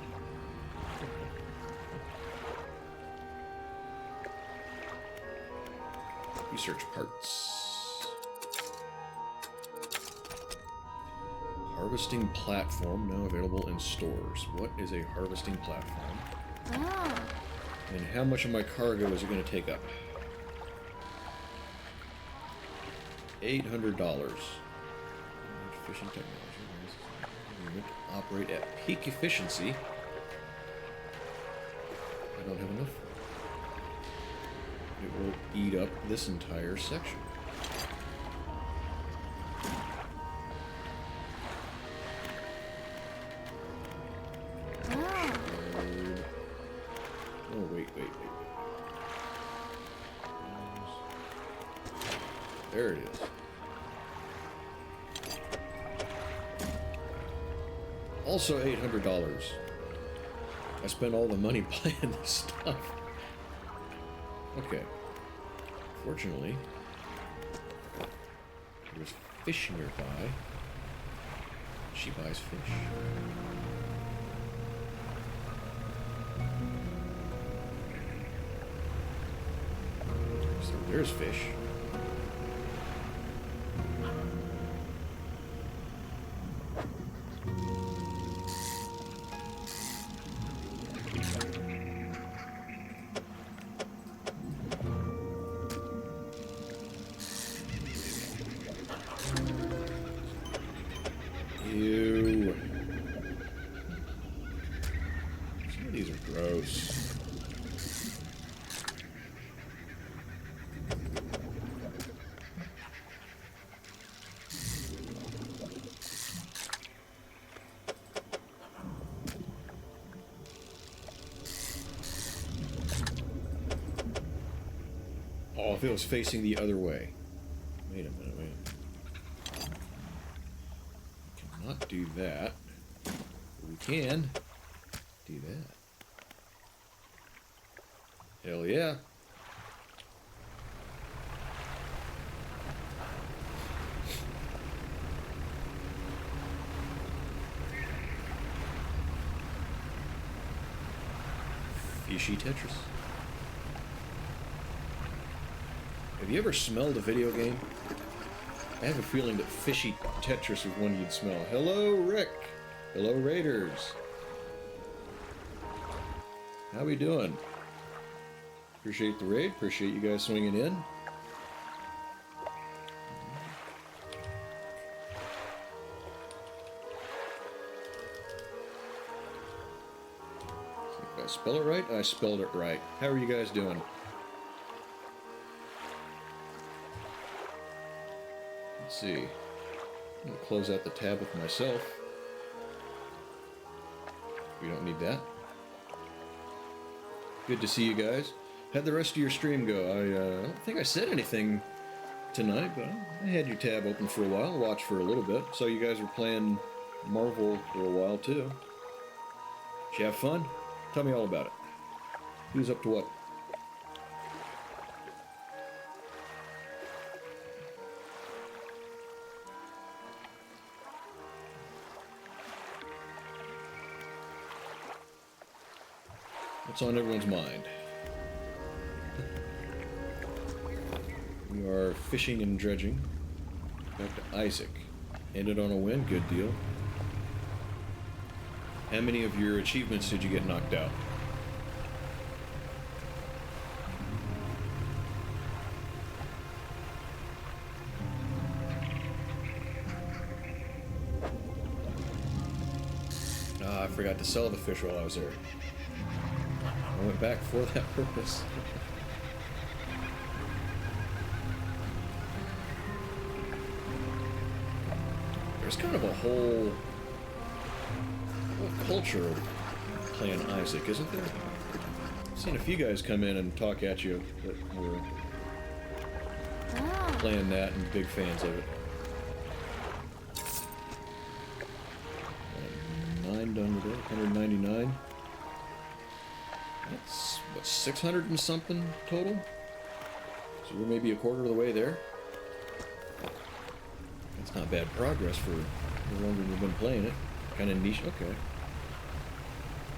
Research parts. Harvesting platform now available in stores. What is a harvesting platform? Ah. And how much of my cargo is it going to take up? $800. Fishing technology. Operate at peak efficiency. I don't have enough. It will eat up this entire section. Oh, wait. There it is. Also $800. I spent all the money buying this stuff. Okay. Fortunately, there's fish nearby. She buys fish. So there's fish. Ew. Some of these are gross. Oh, if it was facing the other way. Wait a minute. Cannot do that. But we can do that. Hell yeah. Fishy Tetris. Have you ever smelled a video game? I have a feeling that Fishy Tetris is one you'd smell. Hello, Rick. Hello, Raiders. How we doing? Appreciate the raid. Appreciate you guys swinging in. Did I spell it right? I spelled it right. How are you guys doing? Let's see. I'm going to close out the tab with myself. We don't need that. Good to see you guys. How'd the rest of your stream go? I don't think I said anything tonight, but I had your tab open for a while. Watched for a little bit. So you guys were playing Marvel for a while too. Did you have fun? Tell me all about it. Who's up to what? What's on everyone's mind? We are fishing and dredging. Back to Isaac. Ended on a win. Good deal. How many of your achievements did you get knocked out? Ah, I forgot to sell the fish while I was there. I went back for that purpose. There's kind of a whole culture of playing Isaac, isn't there? I've seen a few guys come in and talk at you that were playing that and big fans of it. 9 done today, 199. That's, what, 600 and something total? So we're maybe a quarter of the way there. That's not bad progress for the longer we've been playing it. Kind of niche. Okay.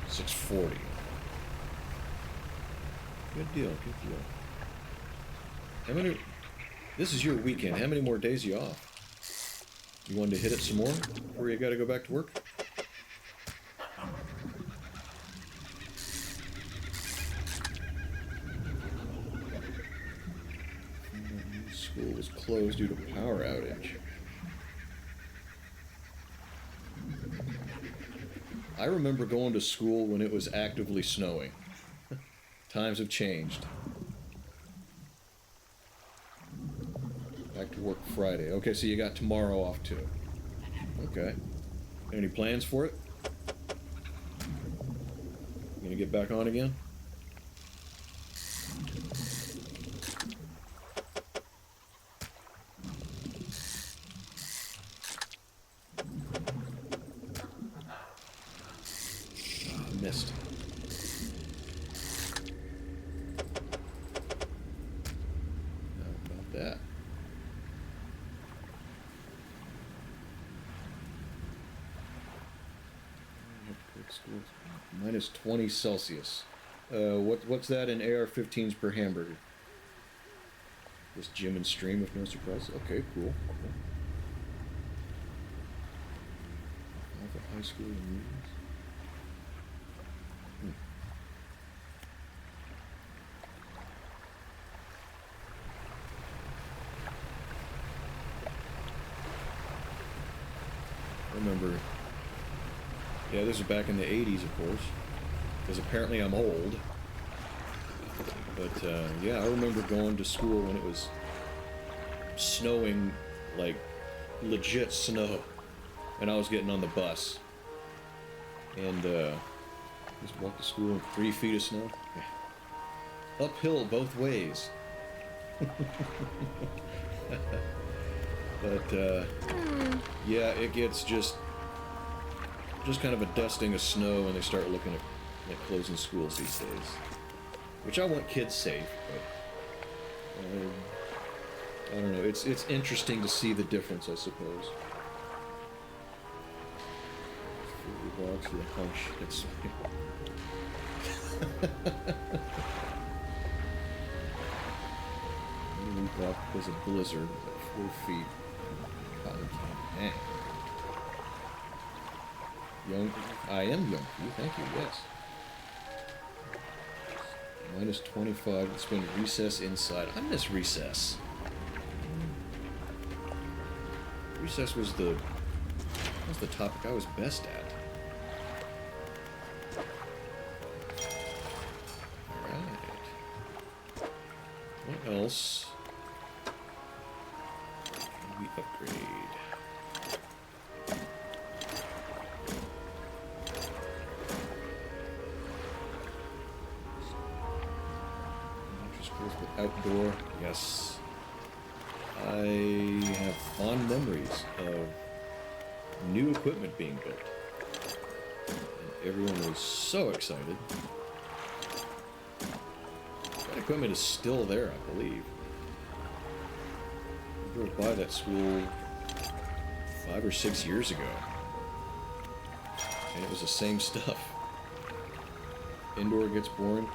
640. Good deal, good deal. How many... This is your weekend. How many more days are you off? You wanted to hit it some more before you gotta go back to work? School was closed due to power outage. I remember going to school when it was actively snowing. Times have changed. Back to work Friday. Okay, so you got tomorrow off too. Okay. Any plans for it? You gonna get back on again? Missed. How about that? Minus 20 Celsius. What's that in AR-15s per hamburger? Just gym and stream with no surprises. Okay, cool. Alpha High School and movies. Remember, yeah, this was back in the 80s, of course, because apparently I'm old, but yeah, I remember going to school when it was snowing, like legit snow, and I was getting on the bus, and just walked to school in 3 feet of snow, uphill both ways. But yeah, it gets just kind of a dusting of snow when they start looking at closing schools these days. Which I want kids safe, but I don't know. It's interesting to see the difference, I suppose. Dogs to the hunch. It's week off because of blizzard at 4 feet. Cotton candy. Man. Young, I am young. Thank you. Yes. Minus 25. It's been recess inside. I miss recess. Recess was the topic I was best at. All right. What else? We upgrade. Outdoor, yes. I have fond memories of new equipment being built. And everyone was so excited. That equipment is still there, I believe. I drove by that school 5 or 6 years ago. And it was the same stuff. indoor gets boring.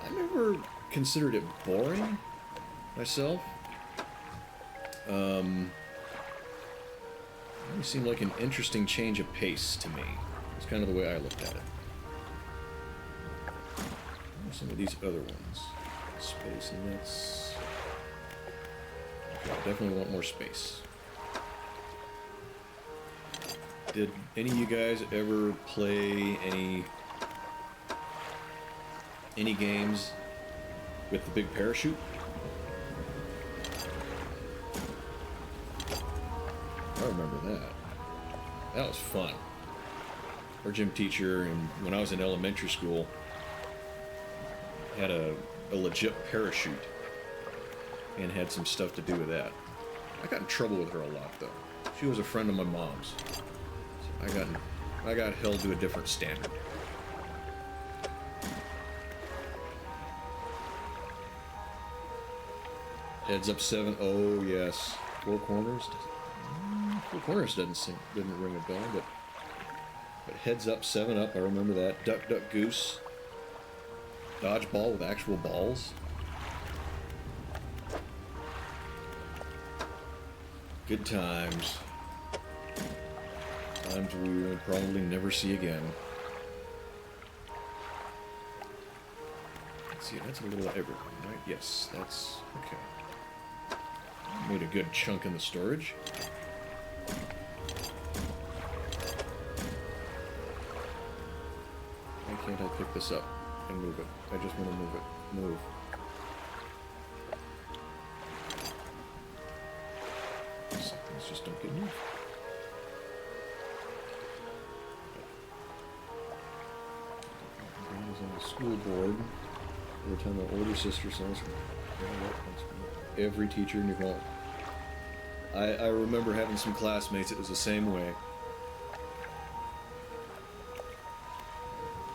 I never considered it boring myself. It seemed like an interesting change of pace to me. It's kind of the way I looked at it. What are some of these other ones? Space, and that's... Okay, I definitely want more space. Did any of you guys ever play any games with the big parachute? I remember that. That was fun. Our gym teacher, and when I was in elementary school, had a legit parachute and had some stuff to do with that. I got in trouble with her a lot, though. She was a friend of my mom's. So I got held to a different standard. Heads up 7. Oh yes, Four Corners. Four Corners didn't ring a bell, but heads up 7 Up. I remember that. Duck Duck Goose. Dodgeball with actual balls. Good times. Times we will probably never see again. Let's see, that's a little everything, right? Yes, that's okay. Made a good chunk in the storage. Why can't I pick this up and move it? I just want to move it. Move. Some things just don't get moved. I was on the school board. Every time my older sister says, every teacher in your class. I remember having some classmates, it was the same way.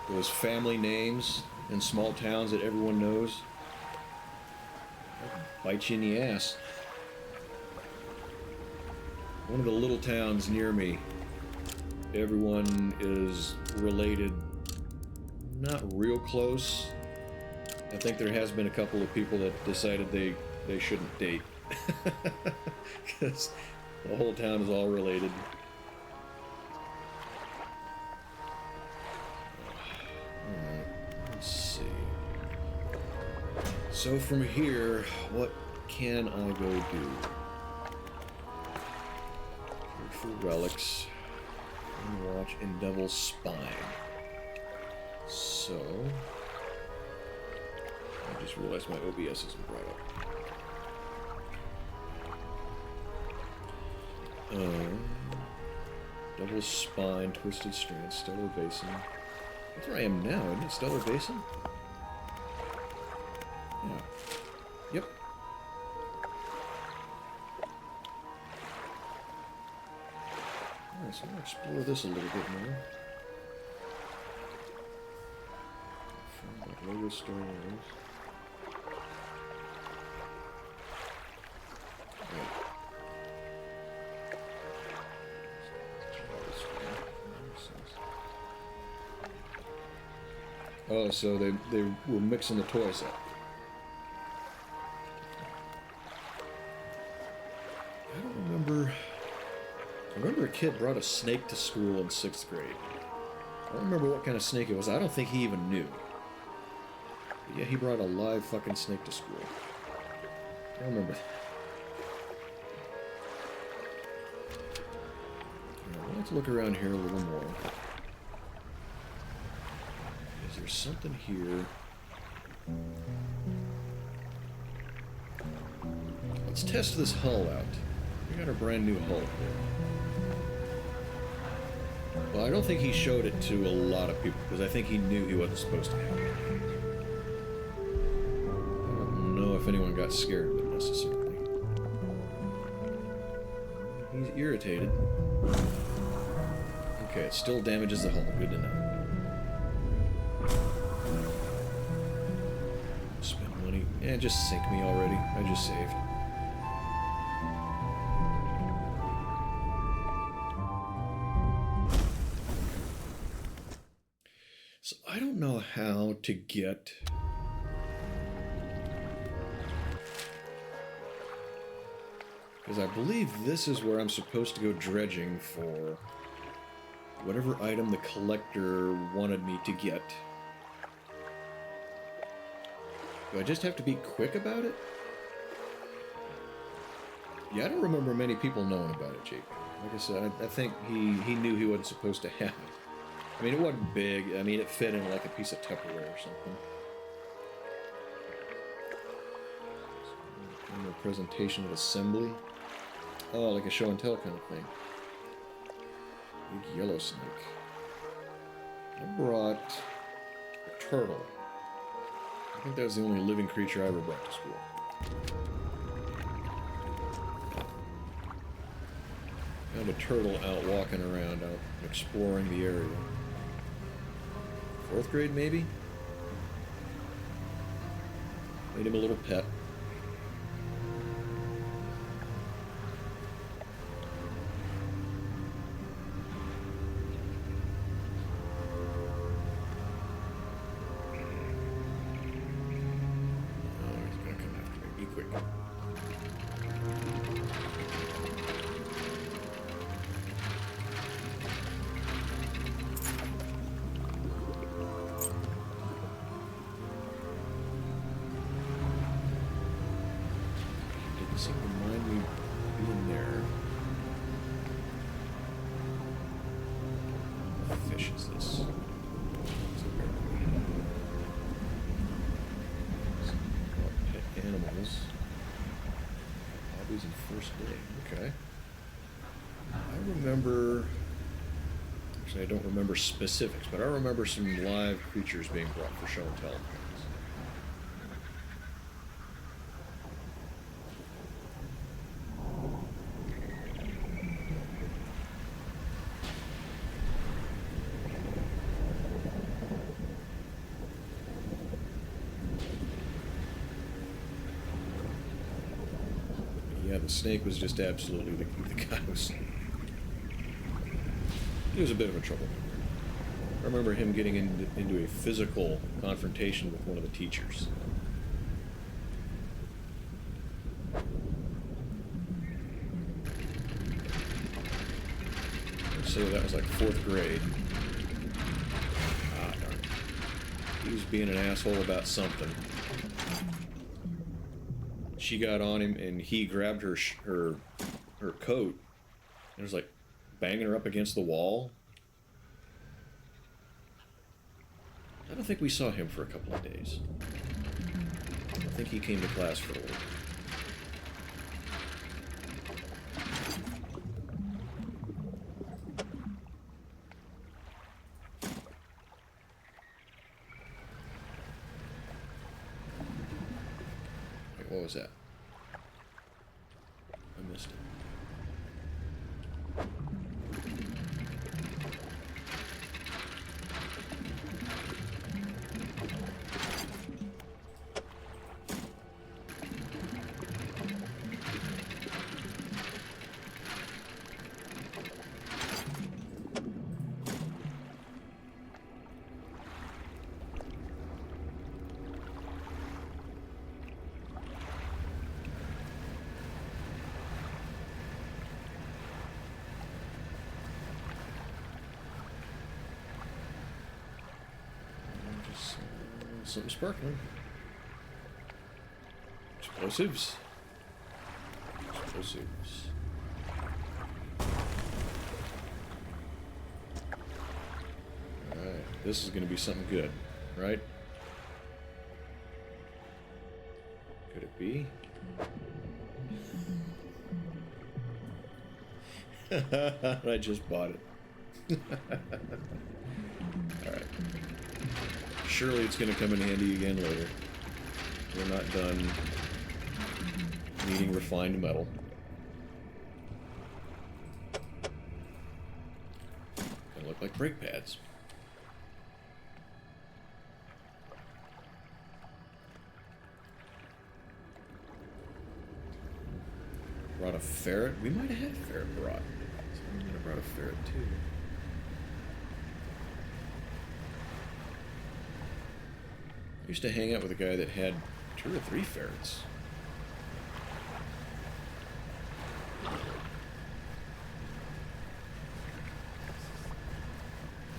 Those family names in small towns that everyone knows. Bite you in the ass. One of the little towns near me, everyone is related, not real close. I think there has been a couple of people that decided they shouldn't date. Because the whole town is all related. Alright, let's see. So from here, what can I go do? For relics, and watch, and Devil's Spine. So, I just realized my OBS isn't brought up. Devil's Spine, Twisted Strand, Stellar Basin. That's where I am now, isn't it? Stellar Basin? Yeah. Yep. Alright, so I'm going to explore this a little bit more. Logo Star Wars. Oh, so they were mixing the toys up. I don't remember. I remember a kid brought a snake to school in 6th grade. I don't remember what kind of snake it was. I don't think he even knew. But yeah, he brought a live fucking snake to school. I remember that. Right, let's look around here a little more. Is there something here? Let's test this hull out. We got our brand new hull here. Well, I don't think he showed it to a lot of people, because I think he knew he wasn't supposed to have it. I don't know if anyone got scared of it necessarily. He's irritated. Okay, it still damages the hull. Good to know. Spend money. Yeah, just sink me already. I just saved. So I don't know how to get... Because I believe this is where I'm supposed to go dredging for whatever item the collector wanted me to get. Do I just have to be quick about it? Yeah, I don't remember many people knowing about it, JP. Like I said, I think he knew he wasn't supposed to have it. I mean, it wasn't big. I mean, it fit in like a piece of Tupperware or something. So, a presentation of assembly. Oh, like a show and tell kind of thing. Big yellow snake. I brought a turtle. I think that was the only living creature I ever brought to school. Found a turtle out walking around, out exploring the area. 4th grade, maybe? Made him a little pet. I don't remember specifics, but I remember some live creatures being brought for show and tell. Yeah, the snake was just absolutely the guy was. He was a bit of a troublemaker. I remember him getting into a physical confrontation with one of the teachers. So that was like 4th grade. Ah, darn. He was being an asshole about something. She got on him, and he grabbed her coat, and was like banging her up against the wall. I don't think we saw him for a couple of days. I think he came to class for a while. Wait, what was that? I missed it. Something sparkling. Explosives. Explosives. Alright, this is going to be something good, right? Could it be? I just bought it. Alright. Surely it's going to come in handy again later. We're not done needing refined metal. They look like brake pads. Brought a ferret. We might have had a ferret brought. So we might have brought a ferret too. used to hang out with a guy that had 2 or 3 ferrets.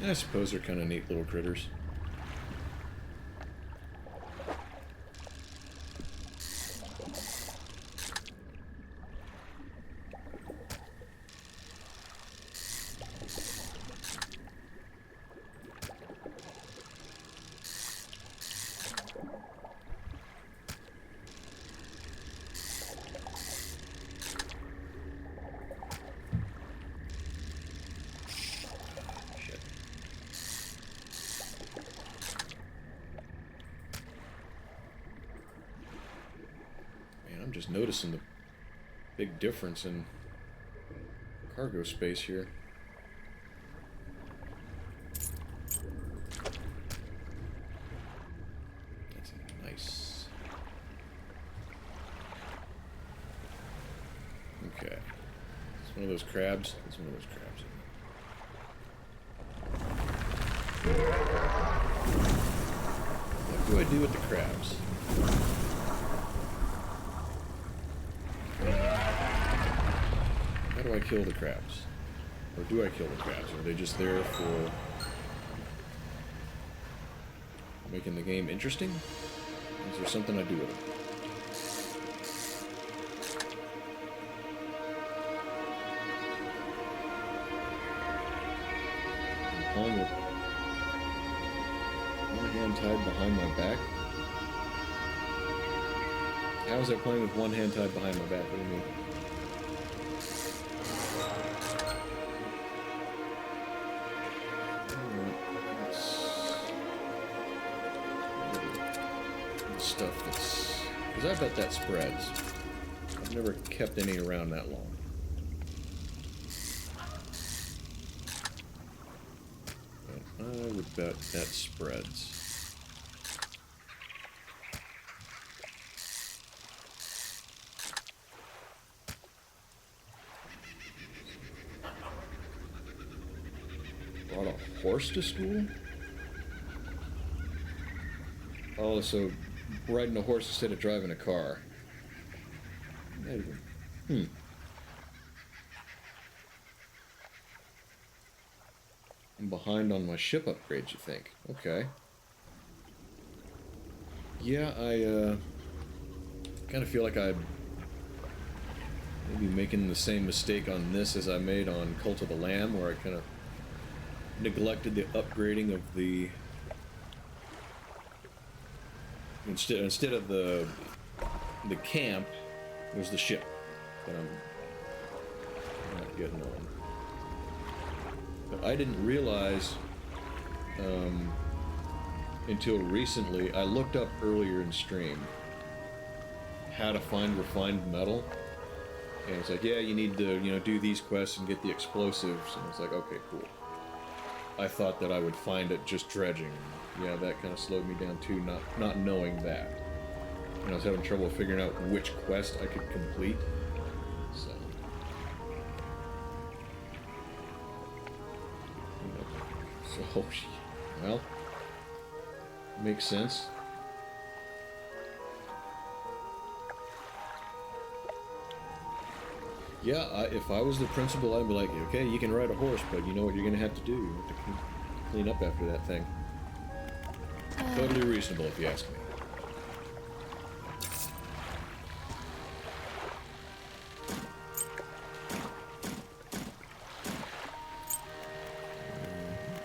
And I suppose they're kind of neat little critters. Just noticing the big difference in cargo space here. That's nice. Okay. It's one of those crabs. It's one of those crabs. What do I do with the crabs? How do I kill the crabs? Or do I kill the crabs? Or are they just there for making the game interesting? Is there something I do with them? I'm playing with one hand tied behind my back? How is that playing with one hand tied behind my back? What do you mean? Stuff that's... because I bet that spreads. I've never kept any around that long. But I would bet that spreads. Brought a horse to school? Oh, so riding a horse instead of driving a car. I'm behind on my ship upgrades, you think? Okay. Yeah, I kind of feel like I may be making the same mistake on this as I made on Cult of the Lamb, where I kind of neglected the upgrading of the... Instead of the camp, it was the ship that I'm not getting on. But I didn't realize until recently. I looked up earlier in stream how to find refined metal, and it's like, yeah, you need to do these quests and get the explosives, and it's like, okay, cool. I thought that I would find it just dredging. Yeah, that kind of slowed me down too, not knowing that. And I was having trouble figuring out which quest I could complete. So, well, makes sense. Yeah, if I was the principal, I'd be like, okay, you can ride a horse, but you know what you're going to have to do? You have to clean up after that thing. Totally reasonable, if you ask me.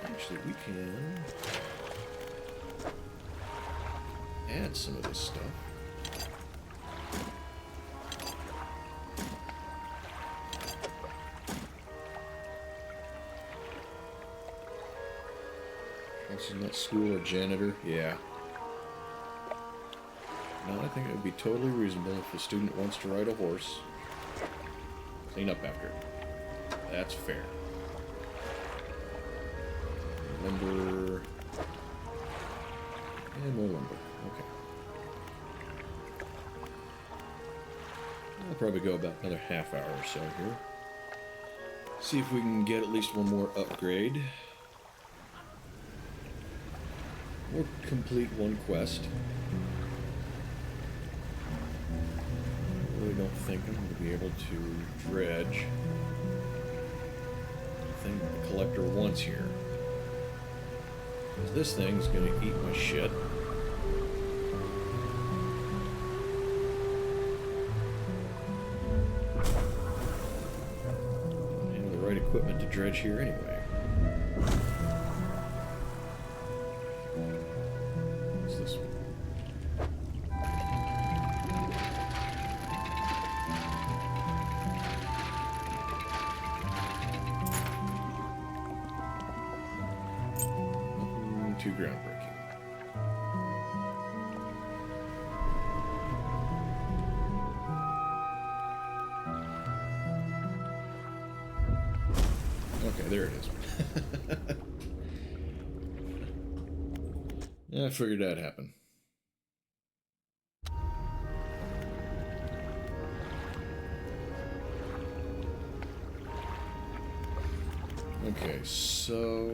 Actually, we can add some of this stuff. Not school or janitor, yeah. No, I think it would be totally reasonable if the student wants to ride a horse. Clean up after it. That's fair. Lumber. And more lumber. Okay. I'll probably go about another half hour or so here. See if we can get at least one more upgrade. We'll complete one quest. I really don't think I'm going to be able to dredge the thing that the collector wants here. Because this thing's going to eat my shit. And the right equipment to dredge here anyway. What's this one? Too groundbreaking. Okay, there it is. Yeah, I figured that'd happen. Okay, so...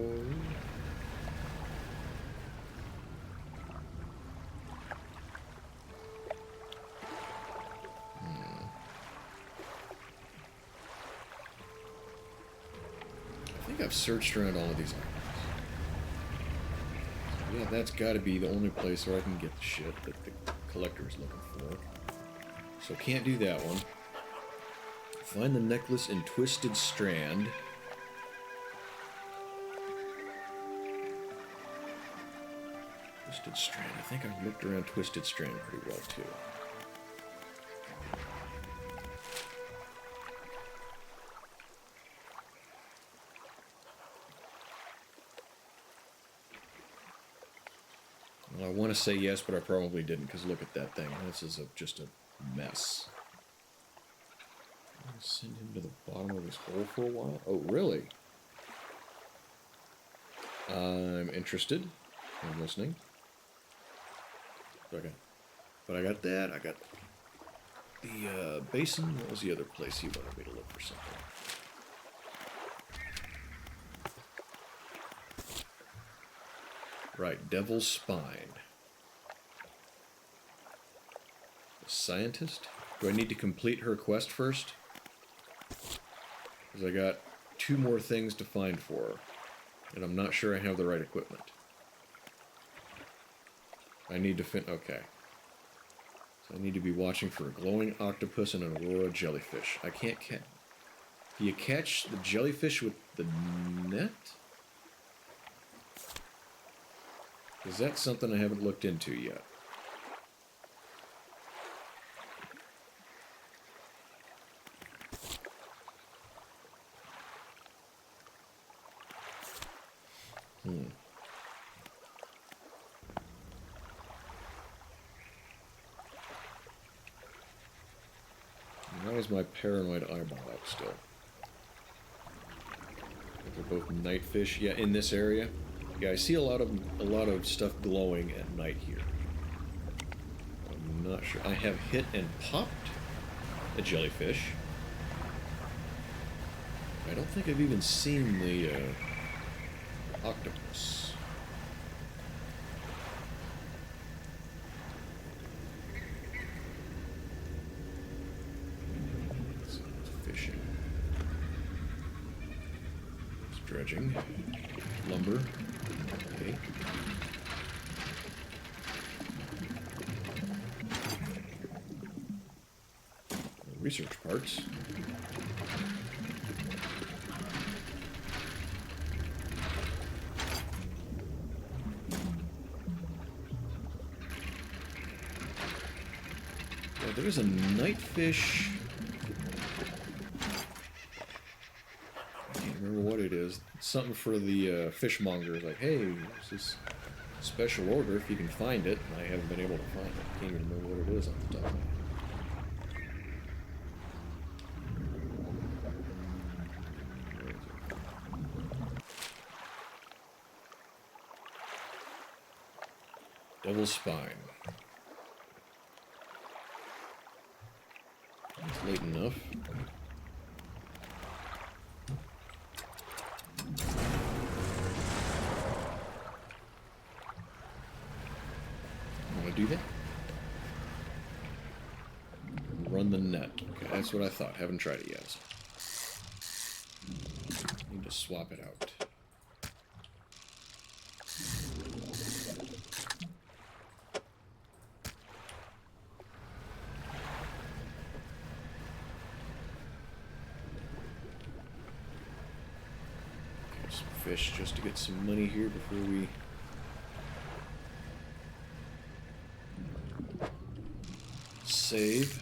I think I've searched around all of these items. So yeah, that's got to be the only place where I can get the shit that the collector is looking for. So can't do that one. Find the necklace in Twisted Strand. Twisted Strand. I think I've looked around Twisted Strand pretty well too. Well, I want to say yes, but I probably didn't, because look at that thing. This is just a mess. I'm going to send him to the bottom of this hole for a while. Oh, really? I'm interested. I'm listening. Okay. But I got that. I got the basin. What was the other place he wanted me to look for something? Right, Devil's Spine. The scientist? Do I need to complete her quest first? Because I got 2 more things to find for her. And I'm not sure I have the right equipment. I need to okay. So I need to be watching for a glowing octopus and an aurora jellyfish. I can't catch... Do you catch the jellyfish with the net? Is that something I haven't looked into yet? Why is my paranoid eyeball up still? They're both nightfish. Yeah, in this area. Yeah, I see a lot of stuff glowing at night here. I'm not sure. I have hit and popped a jellyfish. I don't think I've even seen the octopus. It's fishing. It's dredging. Lumber. Okay. Research parts. Yeah, there's a nightfish. I can't remember what it is. It's something for the fishmonger. Like, hey, there's this special order if you can find it. And I haven't been able to find it. I can't even remember what it is off the top of my head. Devil's Spine. It's late enough. Okay, that's what I thought. Haven't tried it yet. Need to swap it out. Okay, some fish just to get some money here before we save.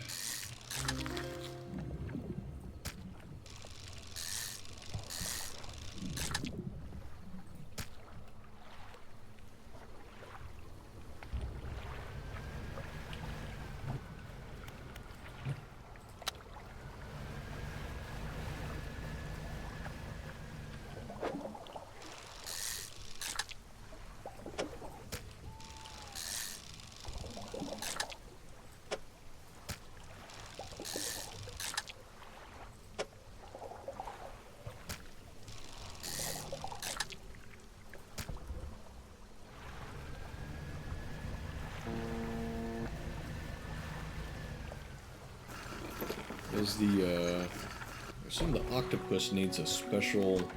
Is the, I assume the octopus needs a special,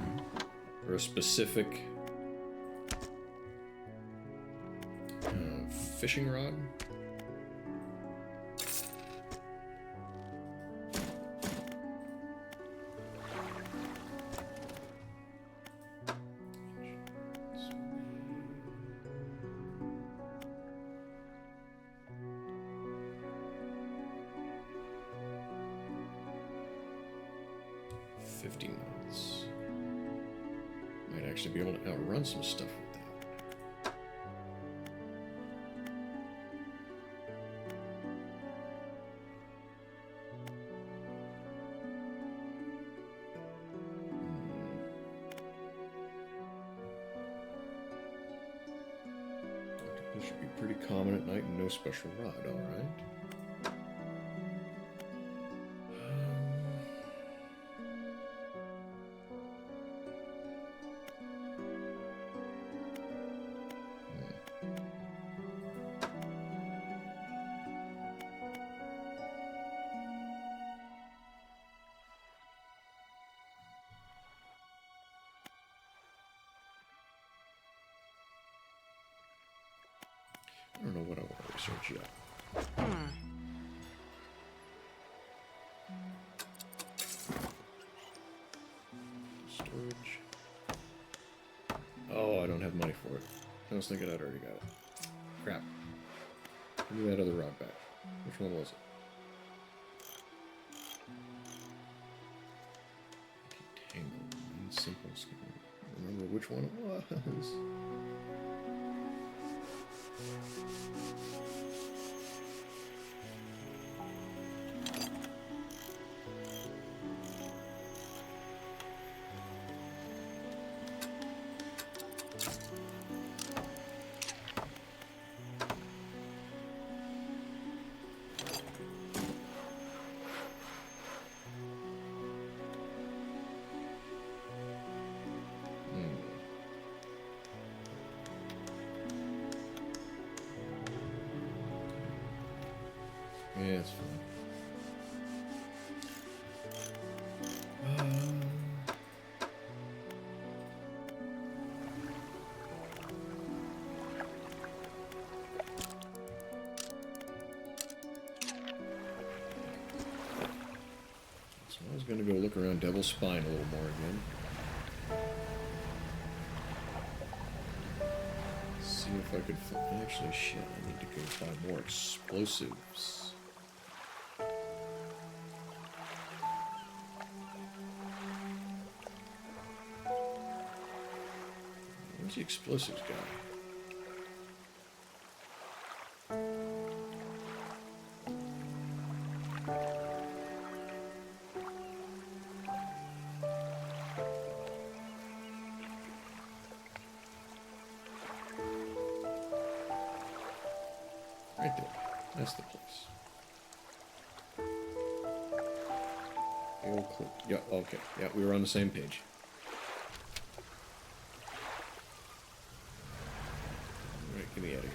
or a specific, fishing rod? Actually be able to outrun some stuff with that. Octopus should be pretty common at night and no special rod, alright. I don't know what I want to research yet. Storage. Oh, I don't have money for it. I was thinking I'd already got it. Crap. Give me that other rod back. Which one was it? Tangle. Simple skin. Remember which one it was. Yeah, it's fine. So I was going to go look around Devil's Spine a little more again. See if I could find... Actually, shit, I need to go find more explosives. Where's the explosives guy? Right there. That's the place. The old clue. Yeah, okay. Yeah, we were on the same page. Alright, get me out of here.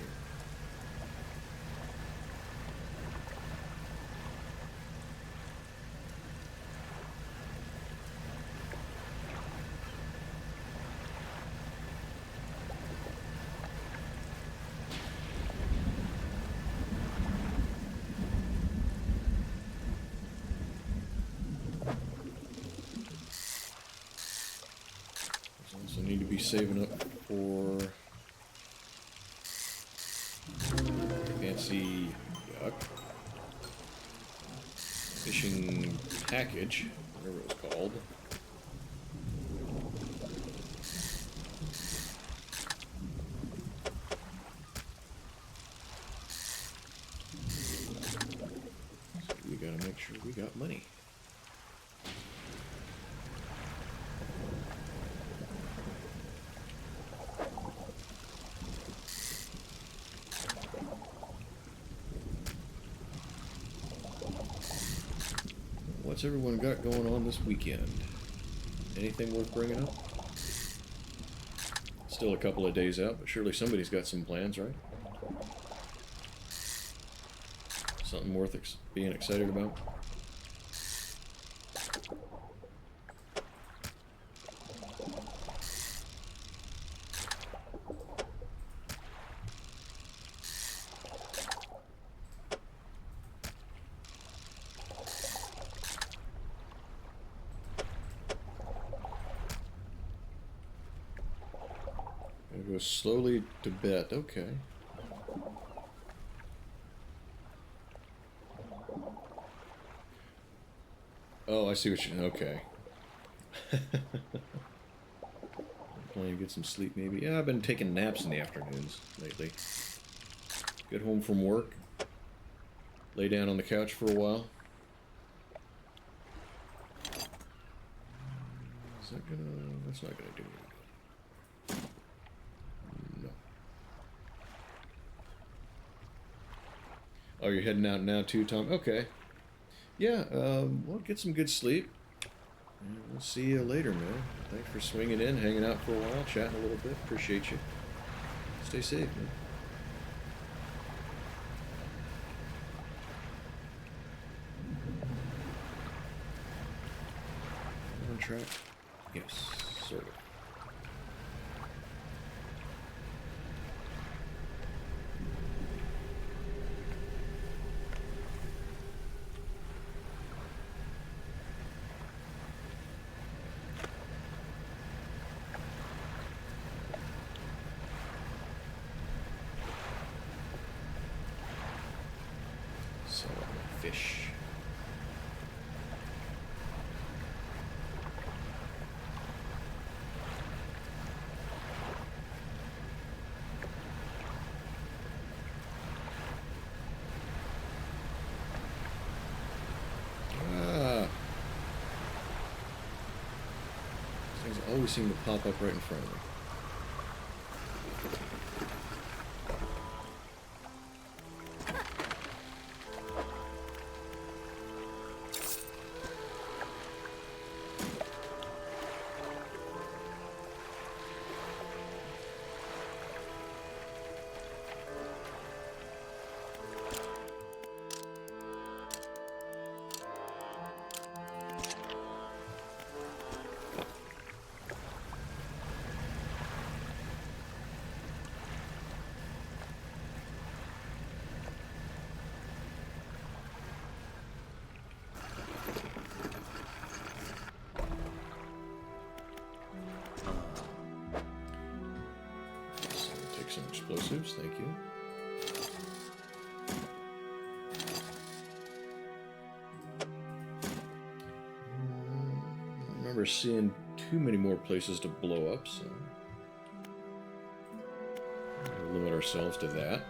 saving up for fancy fishing package, whatever it was called. So we gotta make sure we got money. What's everyone got going on this weekend? Anything worth bringing up? Still a couple of days out, but surely somebody's got some plans, right? Something worth being excited about? Go slowly to bed. Okay. Oh, I see what you... Okay. Planning to get some sleep, maybe. Yeah, I've been taking naps in the afternoons lately. Get home from work. Lay down on the couch for a while. Is that gonna... That's not gonna do anything. Oh, you're heading out now too, Tom? Okay. Yeah, well, get some good sleep. And we'll see you later, man. Thanks for swinging in, hanging out for a while, chatting a little bit. Appreciate you. Stay safe, man. On track? Yes, sort of. Fish. These things always seem to pop up right in front of me. Some explosives, thank you. I remember seeing too many more places to blow up, so we'll limit ourselves to that.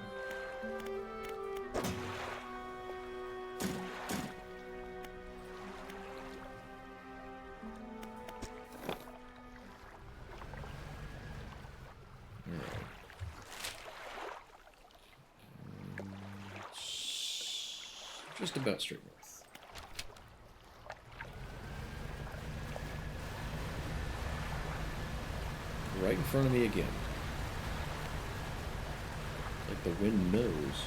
Just about straight north. Right in front of me again. Like the wind knows.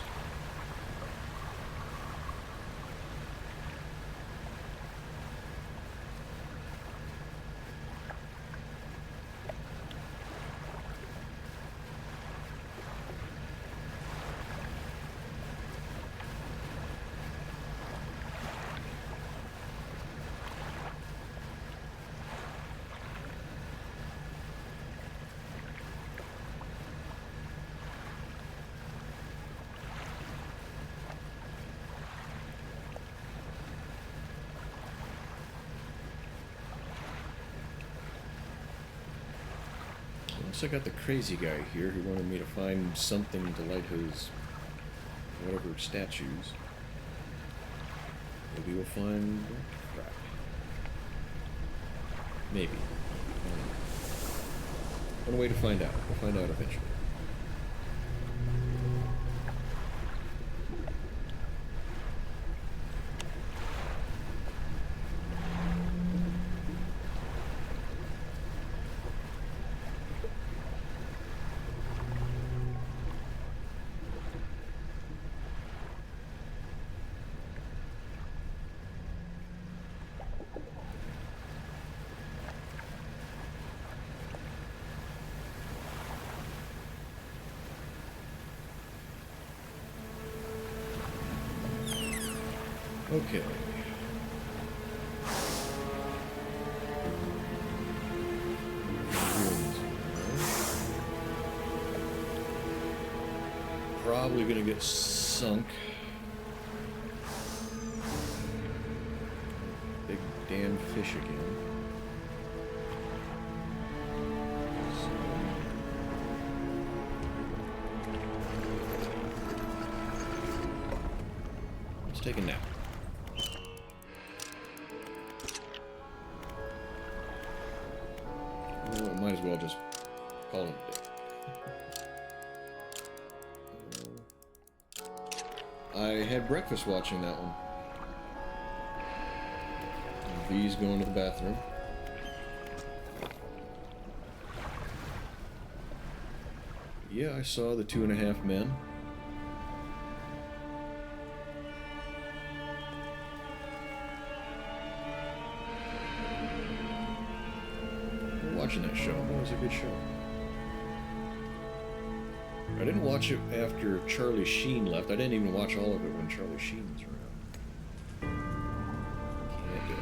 Looks like I got the crazy guy here who wanted me to find something to light his whatever statues. Maybe we'll find crap. Maybe. One way to find out. We'll find out eventually. Okay. Probably gonna get sunk. Big damn fish again. Let's take a nap. Well, might as well just call it a day. I had breakfast watching that one. V's going to the bathroom. Yeah, I saw the 2.5 Men. We're watching that show. That was a good show. I didn't watch it after Charlie Sheen left. I didn't even watch all of it when Charlie Sheen was around. Can't do it.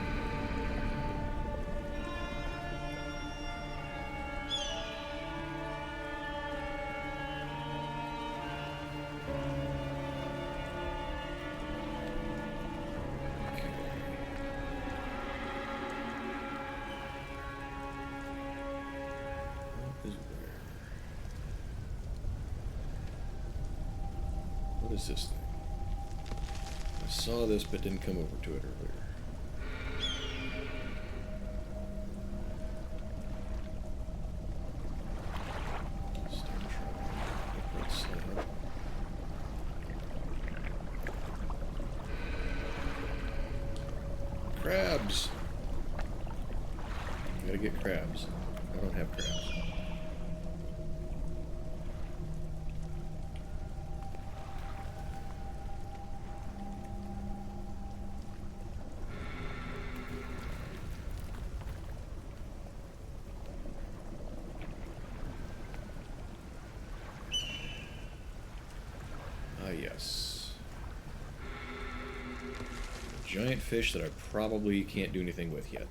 What is this thing? I saw this but didn't come over to it earlier. Crabs! I gotta get crabs. I don't have crabs. Yes. A giant fish that I probably can't do anything with yet.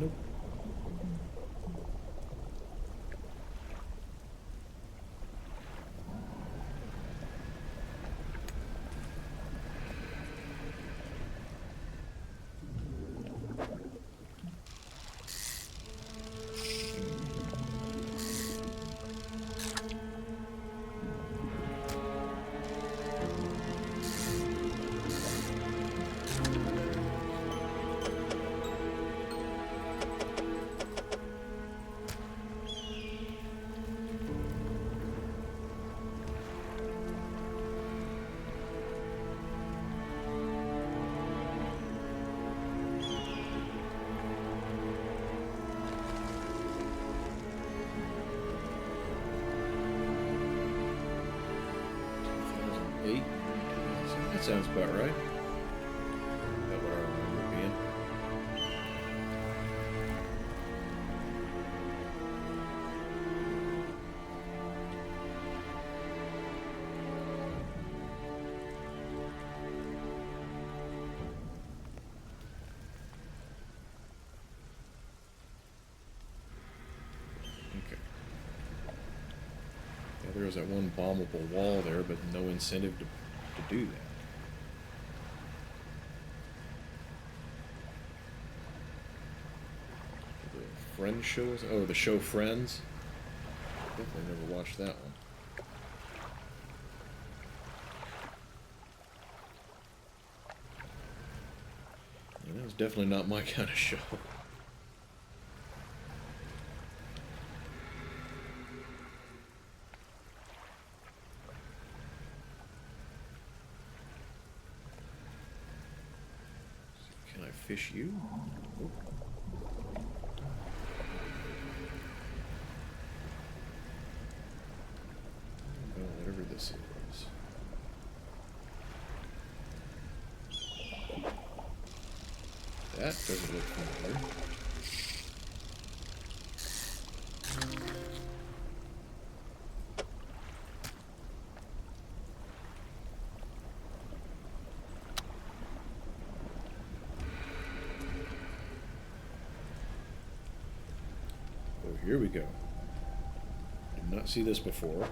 Nope. That sounds about right. About what I remember it being. Okay. There was that one bombable wall there, but no incentive to do that. The Friends shows? Oh, the show Friends? Definitely never watched that one. Yeah, that was definitely not my kind of show. Can I fish you? Oh. Whatever this is. That doesn't look familiar. Oh, here we go. Did not see this before.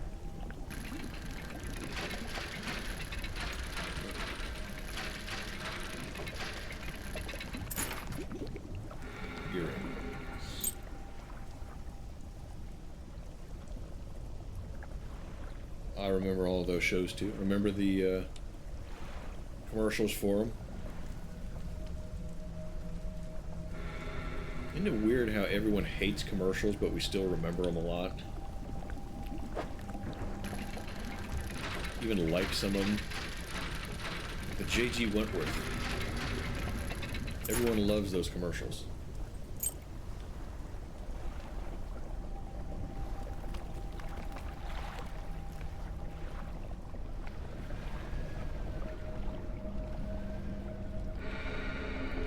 I remember all of those shows too. Remember the commercials for them? Isn't it weird how everyone hates commercials, but we still remember them a lot? Even like some of them. The J.G. Wentworth. Everyone loves those commercials.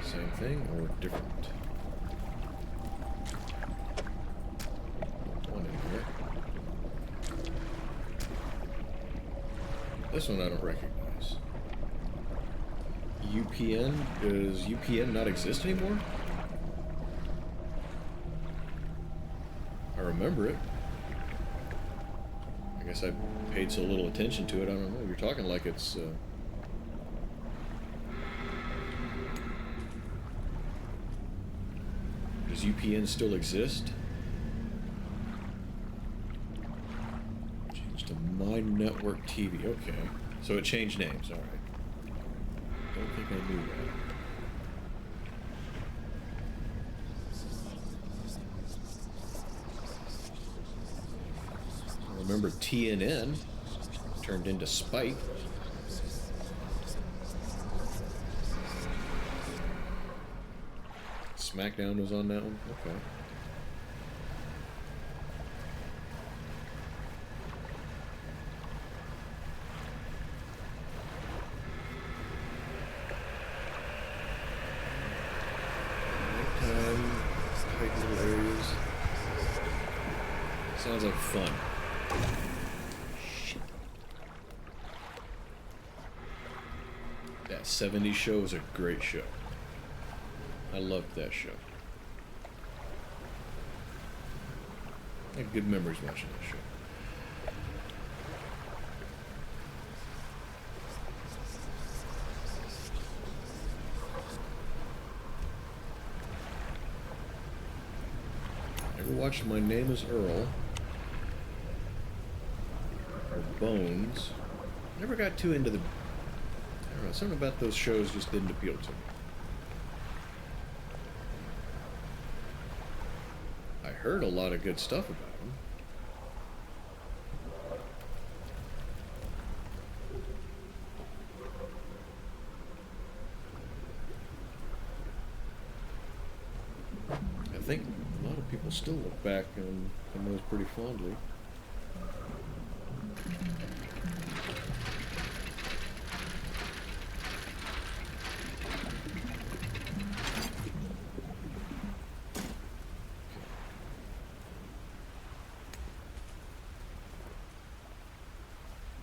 Same thing or different? One in here. This one I don't recognize. UPN? Does UPN not exist anymore? I remember it. I guess I paid so little attention to it, I don't know. You're talking like it's... Does UPN still exist? Changed to My Network TV. Okay. So it changed names. Alright. Don't think I knew that. I remember TNN turned into Spike. SmackDown was on that one? Okay. Nighttime, tight little areas. Sounds like fun. Shit. That 70s show was a great show. I loved that show. I had good memories watching that show. Never watched My Name is Earl. Or Bones. Never got too into the... I don't know, something about those shows just didn't appeal to me. I heard a lot of good stuff about him. I think a lot of people still look back on those pretty fondly.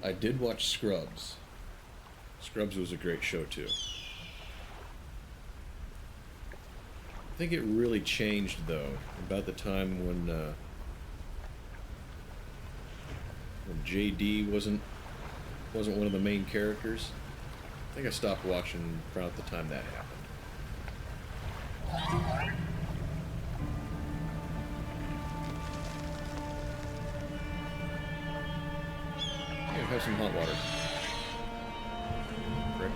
I did watch Scrubs. Scrubs was a great show too. I think it really changed though about the time when when JD wasn't one of the main characters. I think I stopped watching around the time that happened. Yeah, have some hot water. Frick.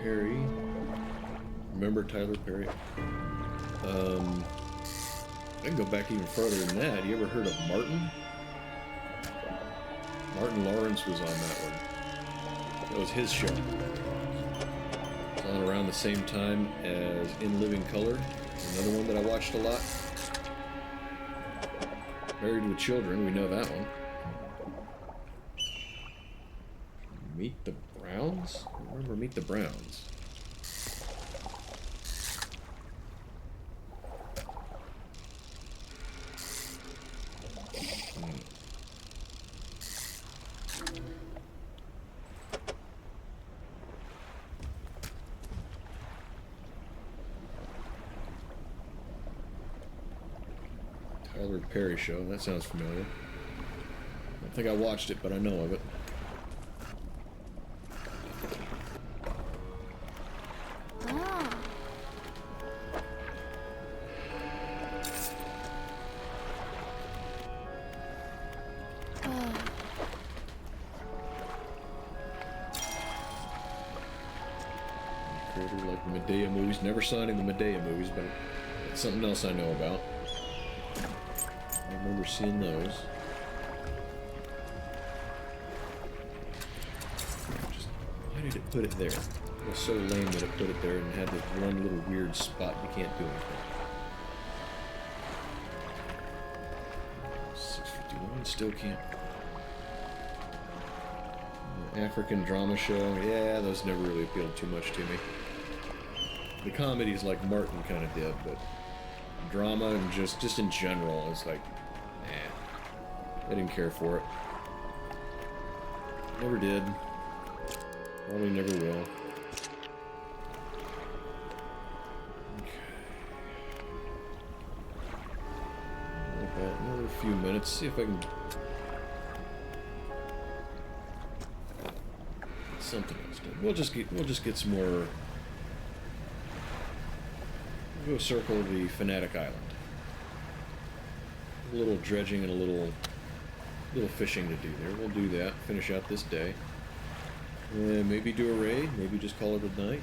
Perry. Remember Tyler Perry? I can go back even further than that. You ever heard of Martin? Martin Lawrence was on that one. That was his show. It's on around the same time as In Living Color, another one that I watched a lot. Married with Children, we know that one. Meet the Browns? I remember Meet the Browns. Tyler Perry Show. That sounds familiar. I don't think I watched it, but I know of it. Creator like the Medea movies. Never saw any of the Medea movies, but it's something else I know about. I remember seeing those. Just, why did it put it there? It was so lame that it put it there and had this one little weird spot you can't do anything. 651, still can't. African drama show, yeah, those never really appealed too much to me. The comedies like Martin kind of did, but drama and just in general, it's like, nah, I didn't care for it. Never did. Probably never will. Okay. About another few minutes, see if I can... something else done. We'll just get some more. We'll go circle the Fanatic Island. A little dredging and a little fishing to do there. We'll do that. Finish out this day. Maybe do a raid. Maybe just call it a night.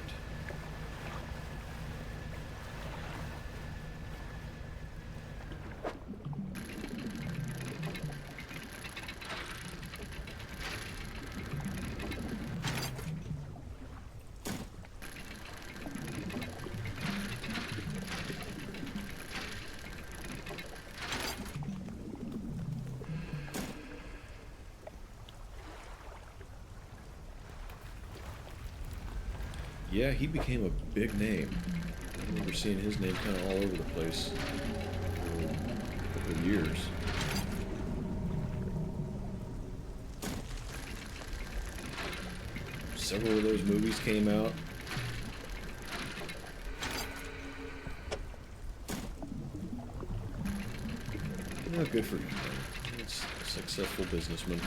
Yeah, he became a big name. I remember seeing his name kind of all over the place for a couple of years. Several of those movies came out. Not good for him. He's a successful businessman.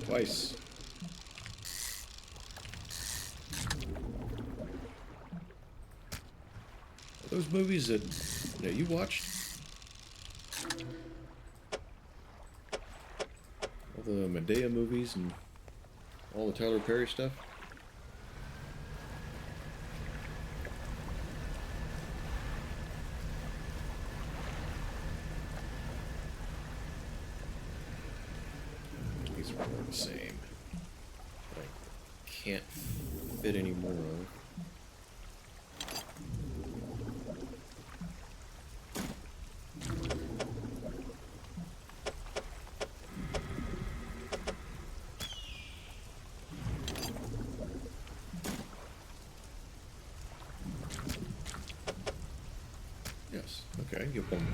Twice. Those movies that Yeah, you watched all the Medea movies and all the Tyler Perry stuff? These are all the same. But I can't fit any more of. Yes. Okay, get one more.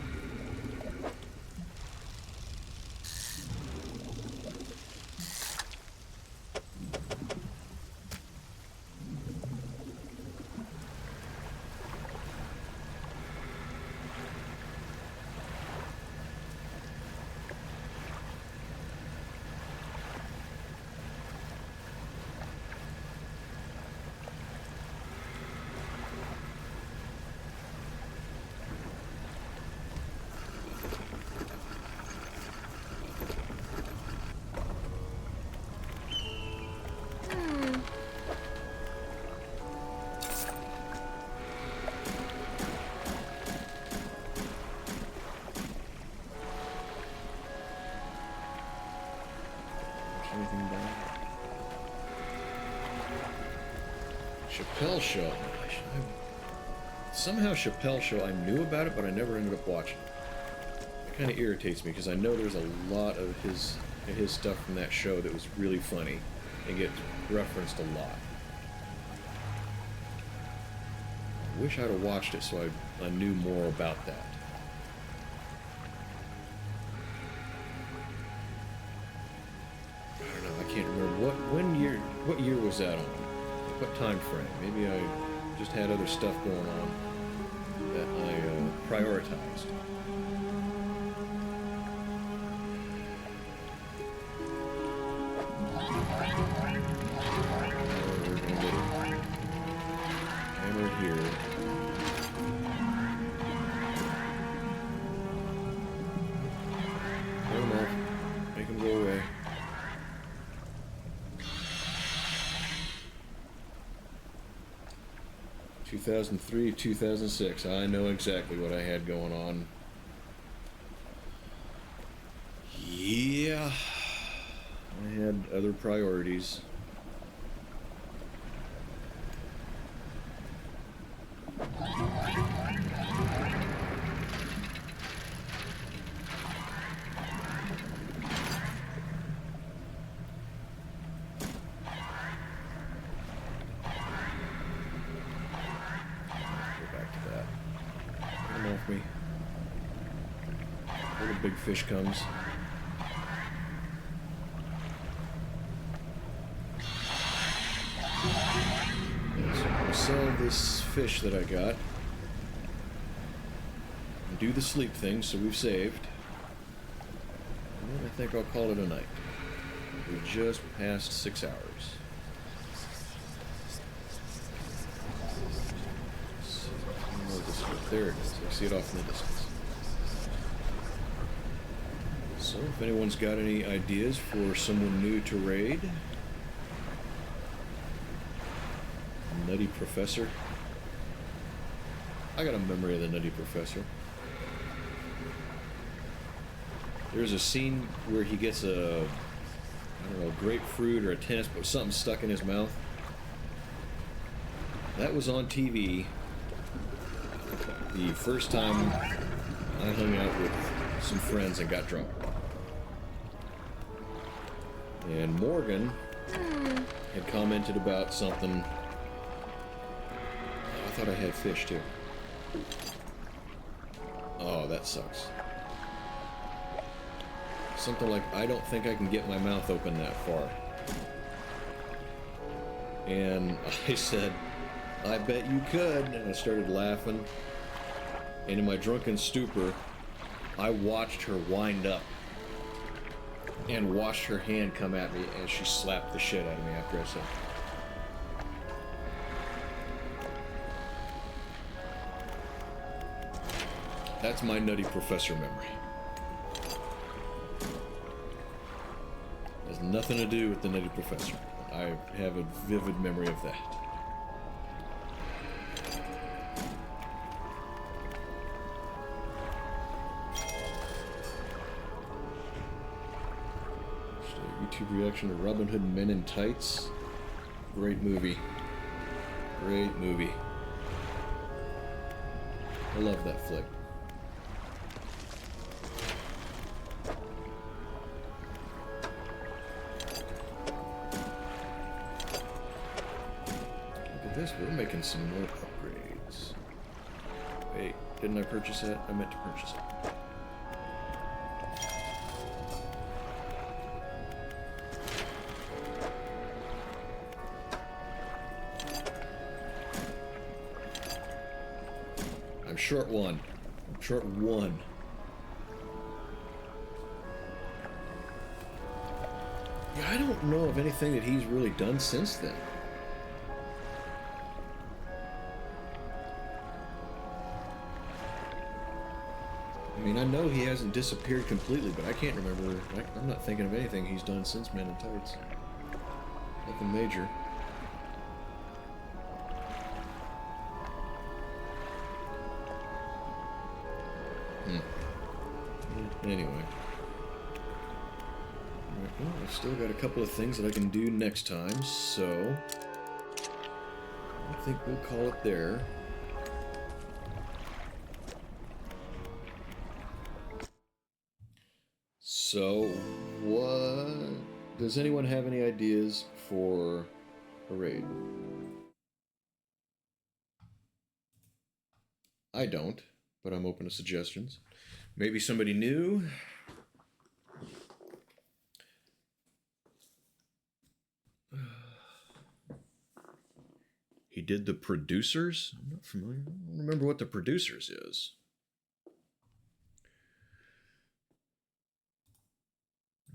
Anything down? Chappelle Show. Somehow Chappelle Show, I knew about it, but I never ended up watching it. It kind of irritates me because I know there's a lot of his stuff from that show that was really funny and gets referenced a lot. I wish I'd have watched it so I knew more about that. I don't know, I can't remember what year was that on? What time frame? Maybe I just had other stuff going on that I prioritized. We're gonna get hammered here. Kill them off. Make them go away. Two 2003, 2006. I know exactly what I had going on. Yeah, I had other priorities. Me. Where the big fish comes. So I'm gonna sell this fish that I got and do the sleep thing, so we've saved. And then I think I'll call it a night. We're just past 6 hours. There it is. I see it off in the distance. So, if anyone's got any ideas for someone new to raid, Nutty Professor. I got a memory of the Nutty Professor. There's a scene where he gets a grapefruit or a tennis, but something stuck in his mouth. That was on TV. The first time I hung out with some friends and got drunk. And Morgan had commented about something. I thought I had fish too. Oh, that sucks. Something like, I don't think I can get my mouth open that far. And I said, I bet you could. And I started laughing. And in my drunken stupor, I watched her wind up and watched her hand come at me as she slapped the shit out of me after I said it. That's my Nutty Professor memory. Has nothing to do with the Nutty Professor. I have a vivid memory of that. YouTube reaction to Robin Hood Men in Tights. Great movie. Great movie. I love that flick. Look at this, we're making some more upgrades. Wait, didn't I purchase that? I meant to purchase it. Short one. Short one. Yeah, I don't know of anything that he's really done since then. I mean, I know he hasn't disappeared completely, but I can't remember. I'm not thinking of anything he's done since Men in Tights. Nothing major. Anyway. Right, well, I've still got a couple of things that I can do next time, so I think we'll call it there. So, what... Does anyone have any ideas for a raid? I don't, but I'm open to suggestions. Maybe somebody new. He did the Producers? I'm not familiar. I don't remember what the Producers is.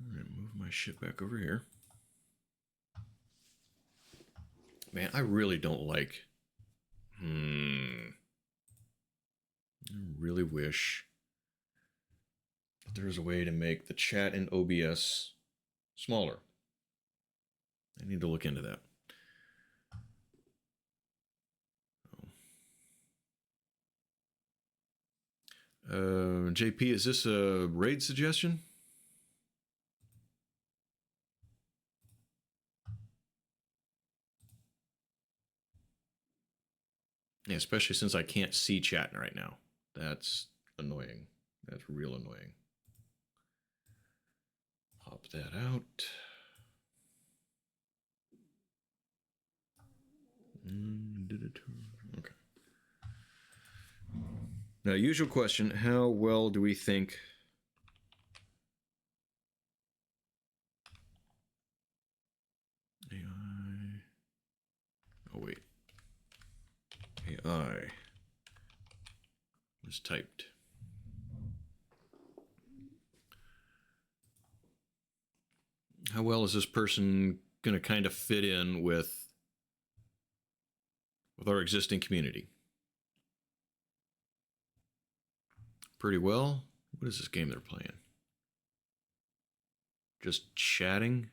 Alright, move my shit back over here. Man, I really don't like... I really wish that there was a way to make the chat in OBS smaller. I need to look into that. JP, is this a raid suggestion? Yeah, especially since I can't see chat right now. That's annoying. That's real annoying. Pop that out. Okay. Now, usual question, how well do we think AI... Oh, wait. AI was typed. How well is this person going to kind of fit in with our existing community? Pretty well. What is this game they're playing? Just chatting?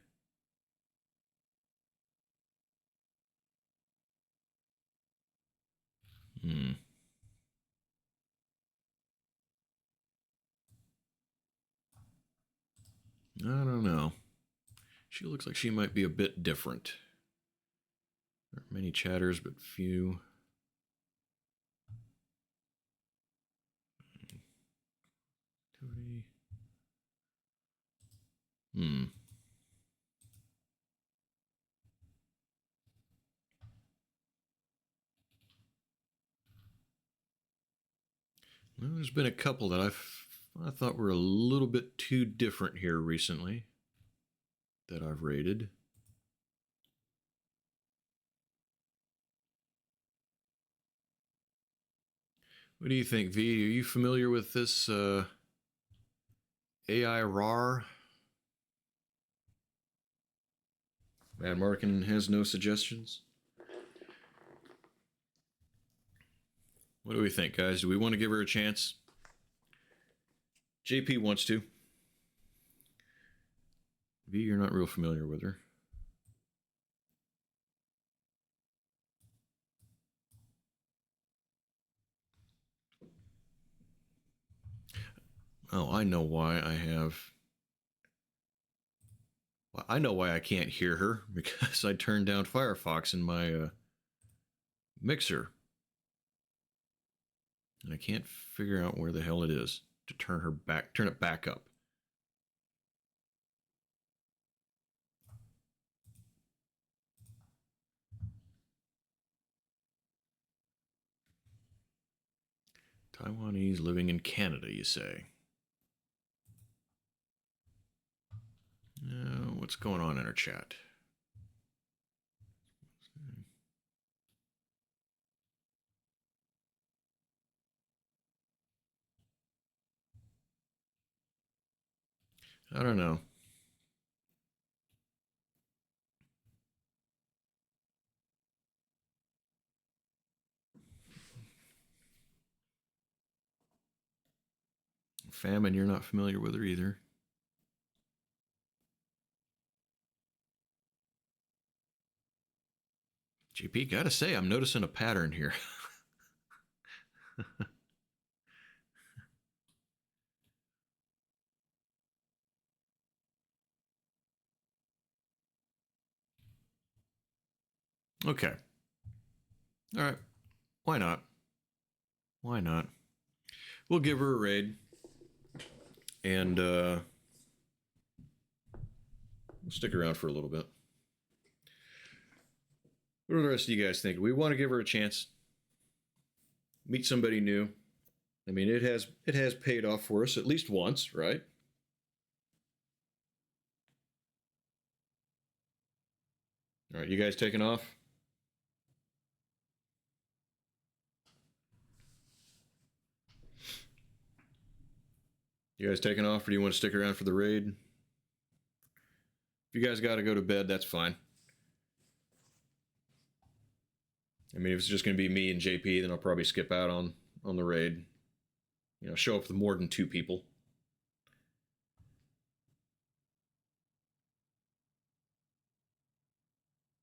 I don't know. She looks like she might be a bit different. There are many chatters, but few. Well, there's been a couple that I thought were a little bit too different here recently that I've rated. What do you think, V? Are you familiar with this AI RAR? Mad Markin has no suggestions. What do we think, guys? Do we want to give her a chance? JP wants to. V, you're not real familiar with her. Oh, I know why I have... Well, I know why I can't hear her, because I turned down Firefox in my mixer. And I can't figure out where the hell it is to turn it back up. Taiwanese living in Canada, you say? What's going on in our chat? I don't know. Famine, you're not familiar with her either. GP, gotta say, I'm noticing a pattern here. Okay. All right. Why not? Why not? We'll give her a raid. And we'll stick around for a little bit. What do the rest of you guys think? We want to give her a chance. Meet somebody new. I mean, it has paid off for us at least once, right? All right, you guys taking off? You guys taking off, or do you want to stick around for the raid? If you guys got to go to bed, that's fine. I mean, if it's just going to be me and JP, then I'll probably skip out on the raid. You know, show up with more than 2 people.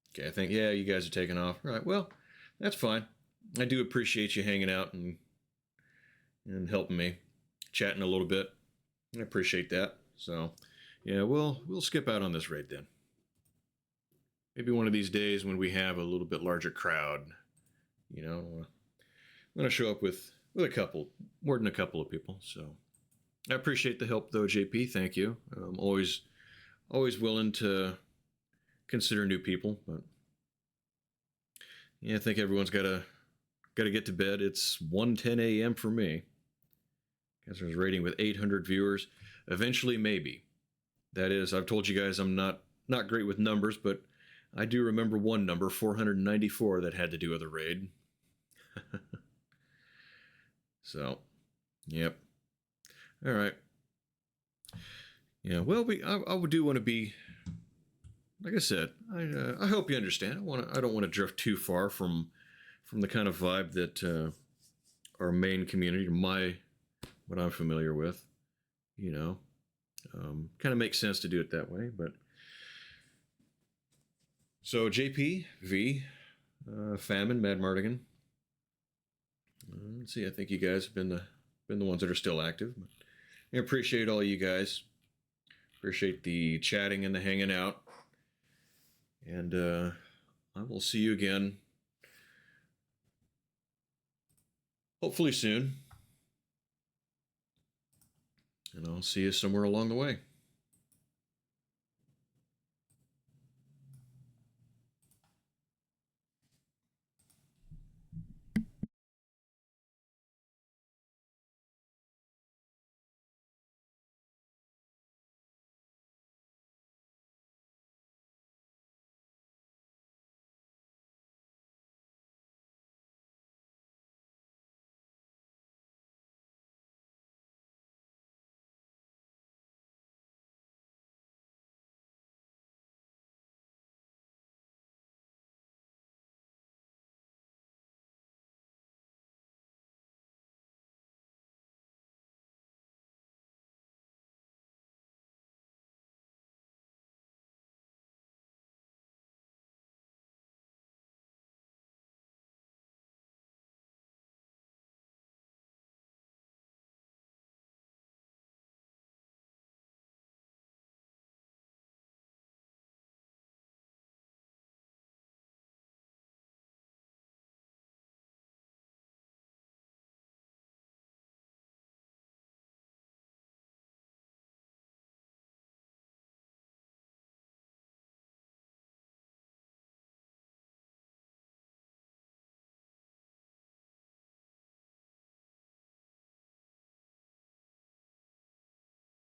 Okay, I think, yeah, you guys are taking off. All right, well, that's fine. I do appreciate you hanging out and helping me, chatting a little bit. I appreciate that. So, yeah, we'll skip out on this raid then. Maybe one of these days when we have a little bit larger crowd, you know, I'm going to show up with a couple, more than a couple of people. So I appreciate the help though, JP. Thank you. I'm always willing to consider new people, but yeah, I think everyone's got to get to bed. It's 1:10 a.m. for me. Guys, there's rating with 800 viewers. Eventually, maybe. That is, I've told you guys I'm not great with numbers, but I do remember one number, 494, that had to do with a raid. So, yep. All right. Yeah. Well, I do want to be, like I said. I hope you understand. I don't want to drift too far from the kind of vibe that our main community, what I'm familiar with. You know, kind of makes sense to do it that way. But so JP, V, Famine, Mad Mardigan. Let's see. I think you guys have been the ones that are still active. I appreciate all you guys. Appreciate the chatting and the hanging out. And I will see you again, hopefully soon. And I'll see you somewhere along the way.